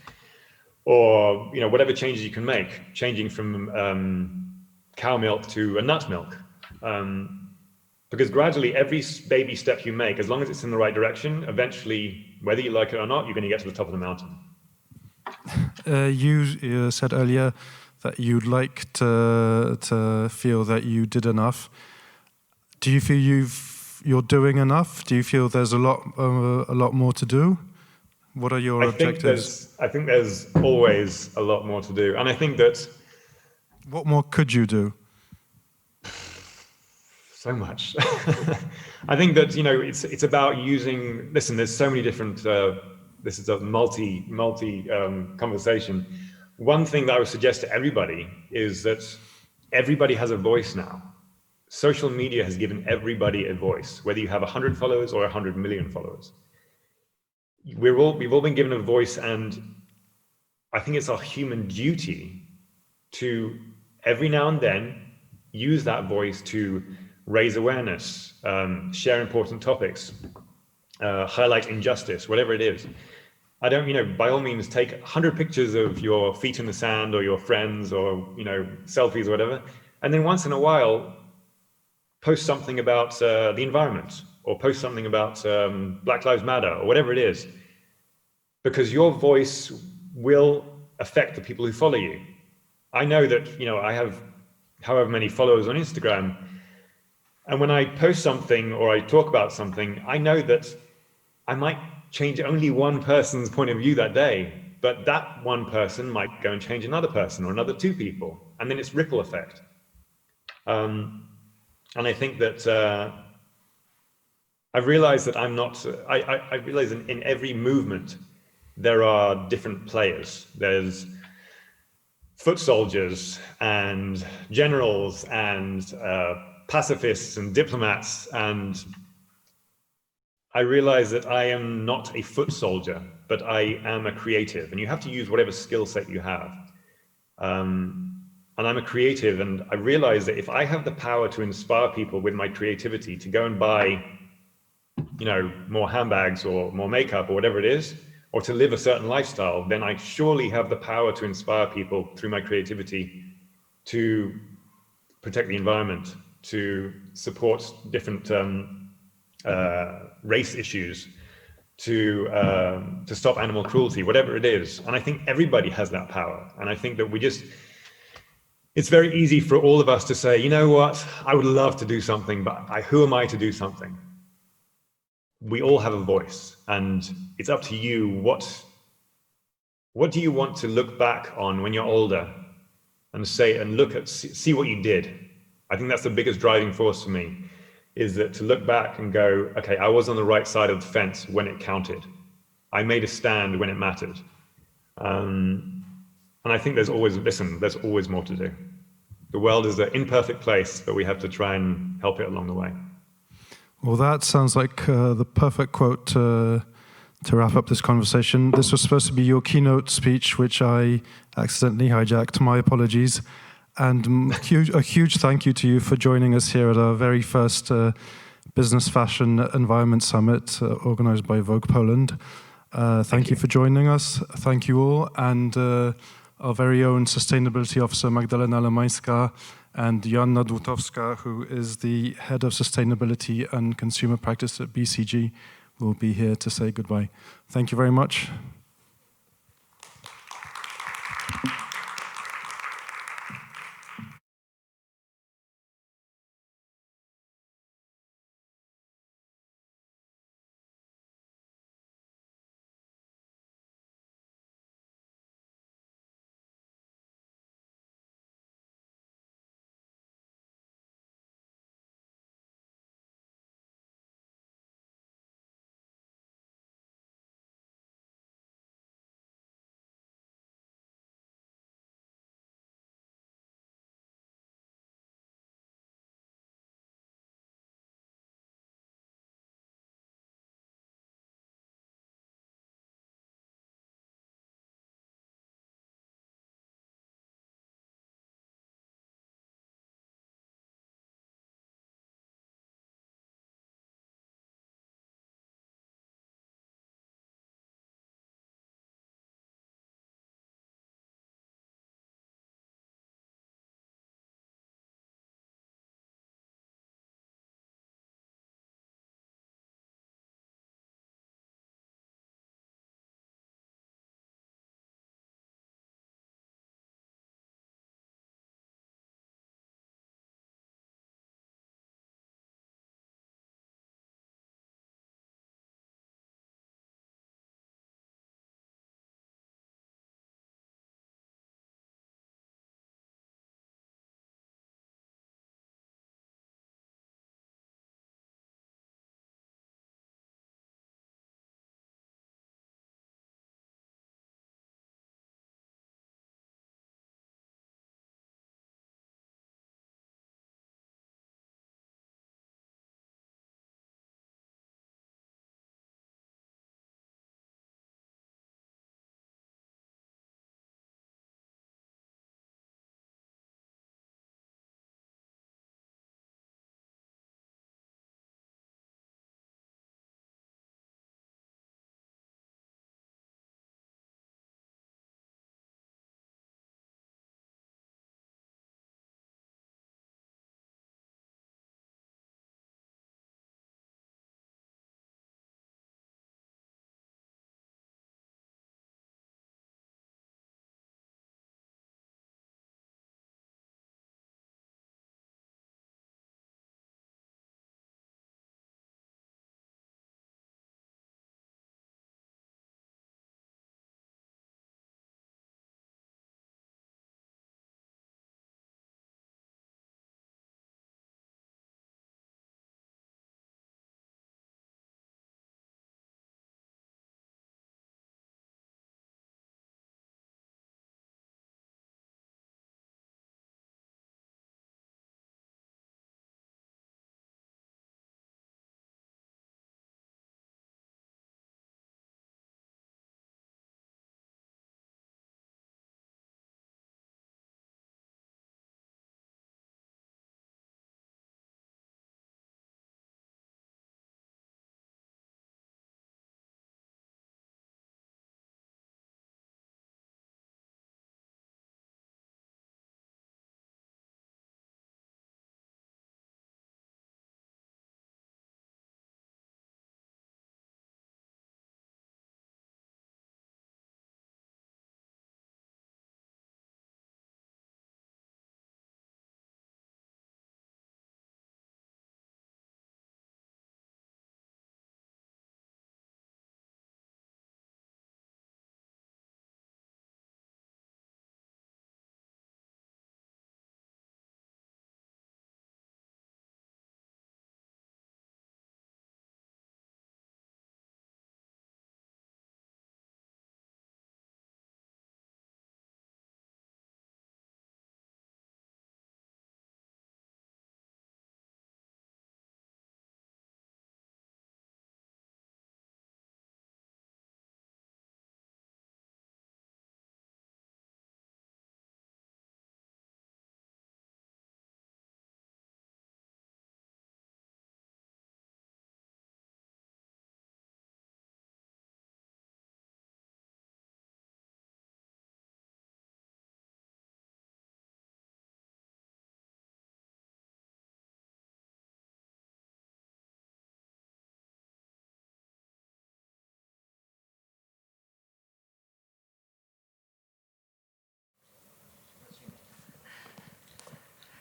or, whatever changes you can make, changing from cow milk to a nut milk. Because gradually, every baby step you make, as long as it's in the right direction, eventually, whether you like it or not, you're going to get to the top of the mountain. You said earlier that you'd like to feel that you did enough. Do you feel you're doing enough? Do you feel there's a lot more to do? What are your objectives? I think there's always a lot more to do, and I think that. What more could you do? So much. I think that, it's about using, listen, there's so many different, this is a multi conversation. One thing that I would suggest to everybody is that everybody has a voice now. Social media has given everybody a voice, whether you have 100 followers or 100 million followers. We've all been given a voice, and I think it's our human duty to, every now and then, use that voice to raise awareness, share important topics, highlight injustice, whatever it is. I don't, by all means, take 100 pictures of your feet in the sand or your friends or, selfies or whatever. And then once in a while, post something about the environment, or post something about Black Lives Matter or whatever it is. Because your voice will affect the people who follow you. I know that, I have however many followers on Instagram. And when I post something or I talk about something, I know that I might change only one person's point of view that day, but that one person might go and change another person or another two people, and then it's ripple effect. And I think that I've realized that I'm not, I realize in every movement, there are different players. There's foot soldiers and generals and pacifists and diplomats, and I realize that I am not a foot soldier, but I am a creative, and you have to use whatever skill set you have. And I'm a creative, and I realize that if I have the power to inspire people with my creativity to go and buy, you know, more handbags or more makeup or whatever it is, or to live a certain lifestyle, then I surely have the power to inspire people through my creativity to protect the environment, to support different race issues, to stop animal cruelty, whatever it is. And I think everybody has that power. And I think that it's very easy for all of us to say, you know what, I would love to do something, but who am I to do something? We all have a voice, and it's up to you. What do you want to look back on when you're older and say, and look at, see what you did? I think that's the biggest driving force for me, is that to look back and go, okay, I was on the right side of the fence when it counted. I made a stand when it mattered. And I think there's always more to do. The world is an imperfect place, but we have to try and help it along the way. Well, that sounds like the perfect quote to wrap up this conversation. This was supposed to be your keynote speech, which I accidentally hijacked. My apologies. And a huge thank you to you for joining us here at our very first Business Fashion Environment Summit organized by Vogue Poland. Thank you for joining us. Thank you all. And our very own Sustainability Officer, Magdalena Lemańska, and Joanna Dłutowska, who is the Head of Sustainability and Consumer Practice at BCG, will be here to say goodbye. Thank you very much.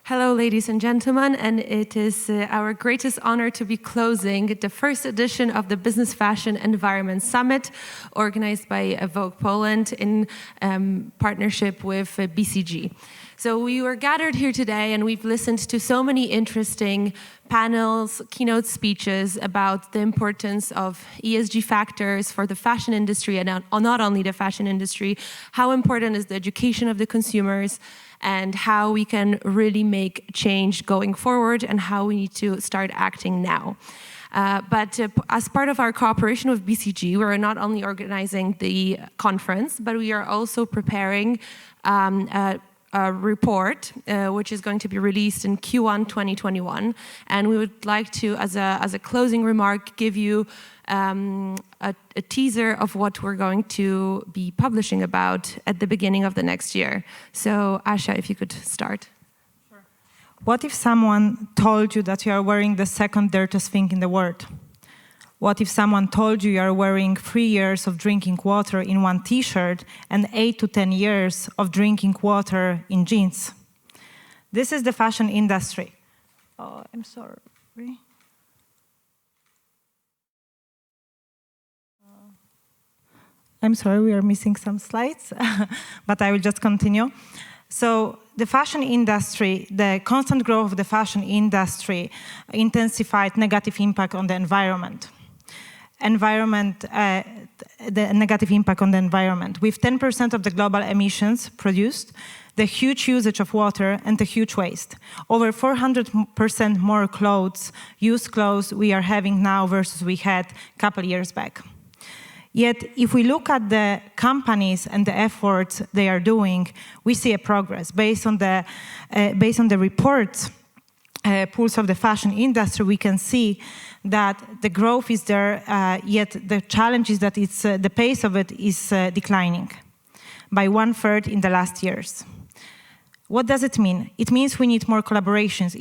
Hello, ladies and gentlemen, and it is our greatest honor to be closing the first edition of the Business Fashion Environment Summit, organized by Vogue Poland in partnership with BCG. So we were gathered here today and we've listened to so many interesting panels, keynote speeches about the importance of ESG factors for the fashion industry, and not only the fashion industry, how important is the education of the consumers, and how we can really make change going forward, and how we need to start acting now. But as part of our cooperation with BCG, we're not only organizing the conference, but we are also preparing a report, which is going to be released in Q1 2021. And we would like to, as a closing remark, give you a teaser of what we're going to be publishing about at the beginning of the next year. So, Asha, if you could start. Sure. What if someone told you that you are wearing the second dirtiest thing in the world? What if someone told you are wearing 3 years of drinking water in one t-shirt and 8 to 10 years of drinking water in jeans? This is the fashion industry. Oh, I'm sorry. I'm sorry, we are missing some slides, but I will just continue. So the fashion industry, the constant growth of the fashion industry intensified negative impact on the environment. The negative impact on the environment. With 10% of the global emissions produced, the huge usage of water and the huge waste. Over 400% more used clothes we are having now versus we had a couple years back. Yet, if we look at the companies and the efforts they are doing, we see a progress. Based on the reports, pulse of the fashion industry, we can see that the growth is there, yet the challenge is that the pace of it is declining by 1/3 in the last years. What does it mean? It means we need more collaborations,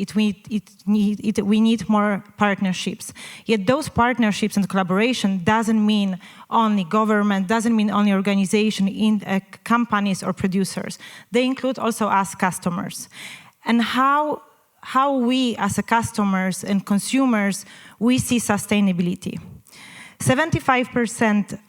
we need more partnerships. Yet those partnerships and collaboration doesn't mean only government, doesn't mean only organization in companies or producers. They include also us customers. And how we as a customers and consumers, we see sustainability. 75%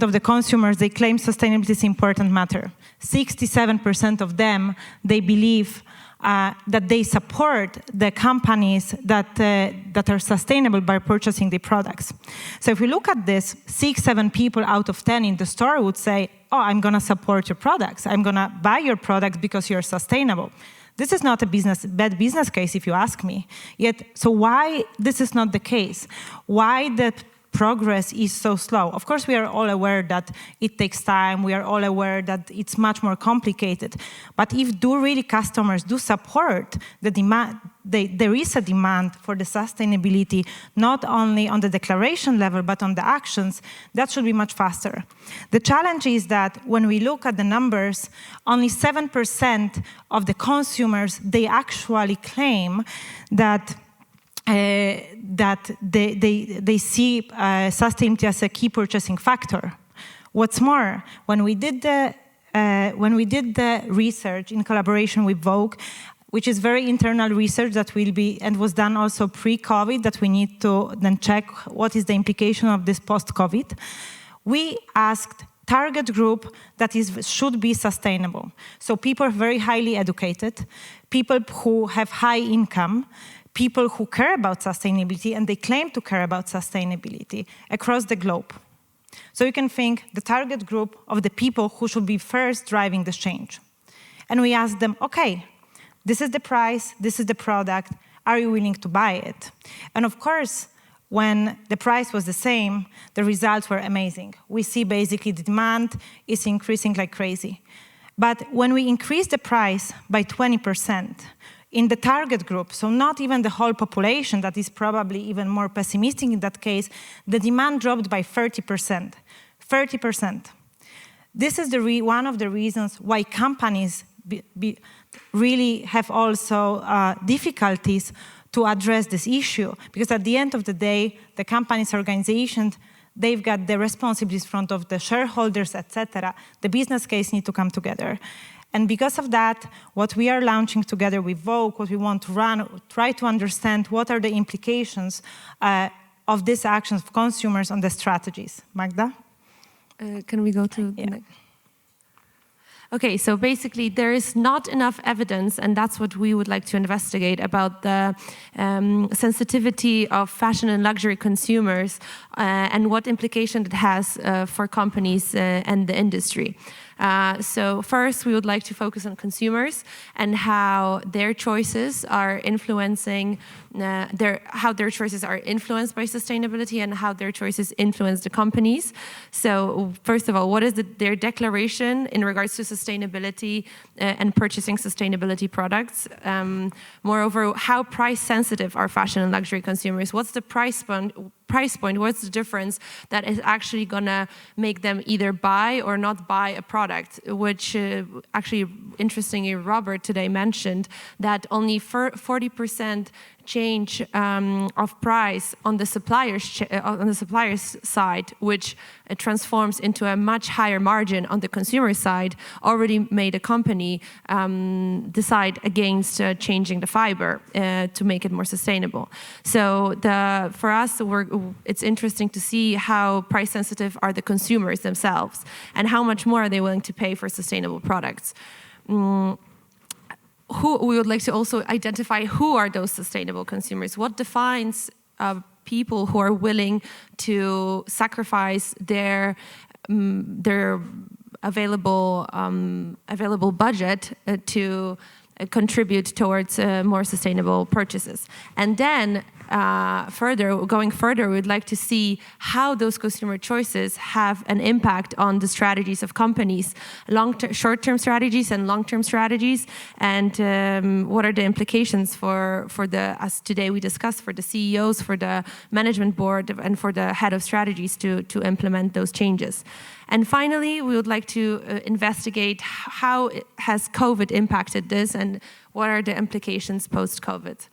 of the consumers, they claim sustainability is an important matter. 67% of them, they believe that they support the companies that are sustainable by purchasing the products. So if we look at this, 6-7 people out of 10 in the store would say, oh, I'm gonna support your products. I'm gonna buy your products because you're sustainable. This is not a bad business case if you ask me. Yet, so why this is not the case? Why the progress is so slow? Of course, we are all aware that it takes time. We are all aware that it's much more complicated. But if really customers do support the demand, there is a demand for the sustainability, not only on the declaration level, but on the actions, that should be much faster. The challenge is that when we look at the numbers, only 7% of the consumers, they actually claim that they see sustainability as a key purchasing factor. What's more, when we did the research in collaboration with Vogue, which is very internal research that was done also pre-COVID, that we need to then check what is the implication of this post-COVID, we asked target group that should be sustainable. So people very highly educated, people who have high income, people who care about sustainability, and they claim to care about sustainability across the globe. So you can think the target group of the people who should be first driving this change. And we asked them, okay, this is the price, this is the product, are you willing to buy it? And of course, when the price was the same, the results were amazing. We see basically the demand is increasing like crazy. But when we increase the price by 20%, in the target group, so not even the whole population, that is probably even more pessimistic in that case, the demand dropped by 30%. 30%. This is one of the reasons why companies really have also difficulties to address this issue, because at the end of the day, the companies, organizations, they've got the responsibilities in front of the shareholders, etc. The business case need to come together. And because of that, what we are launching together with Vogue, what we want to run, try to understand what are the implications of these actions of consumers on the strategies. Magda? Can we go to the next? Okay, so basically there is not enough evidence, and that's what we would like to investigate, about the sensitivity of fashion and luxury consumers and what implication it has for companies and the industry. So first, we would like to focus on consumers and how their choices are influencing how their choices are influenced by sustainability and how their choices influence the companies. So first of all, what is their declaration in regards to sustainability and purchasing sustainability products? Moreover, how price sensitive are fashion and luxury consumers? What's the price point, what's the difference that is actually gonna make them either buy or not buy a product, which actually, interestingly, Robert today mentioned that only 40% change of price on the supplier's side, which transforms into a much higher margin on the consumer side, already made a company decide against changing the fiber to make it more sustainable. So for us, it's interesting to see how price sensitive are the consumers themselves and how much more are they willing to pay for sustainable products. We would like to also identify who are those sustainable consumers. What defines people who are willing to sacrifice their available budget to contribute towards more sustainable purchases. And then going further, we'd like to see how those consumer choices have an impact on the strategies of companies, short-term strategies and long-term strategies, and what are the implications for as today we discussed, for the CEOs, for the management board, and for the head of strategies to implement those changes. And finally, we would like to investigate how has COVID impacted this and what are the implications post-COVID.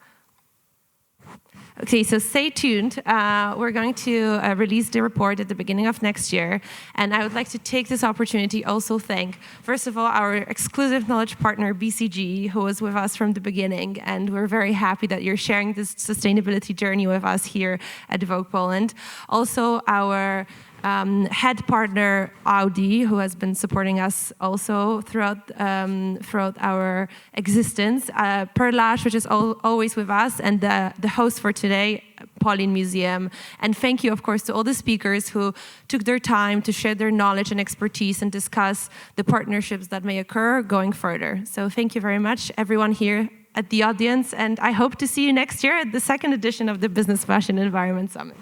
Okay, so stay tuned. We're going to release the report at the beginning of next year. And I would like to take this opportunity also thank, first of all, our exclusive knowledge partner, BCG, who was with us from the beginning. And we're very happy that you're sharing this sustainability journey with us here at Vogue Poland. Also, our head partner, Audi, who has been supporting us also throughout our existence, Perlash, which is always with us, and the host for today, Pauline Museum. And thank you, of course, to all the speakers who took their time to share their knowledge and expertise and discuss the partnerships that may occur going further. So thank you very much, everyone here at the audience, and I hope to see you next year at the second edition of the Business Fashion Environment Summit.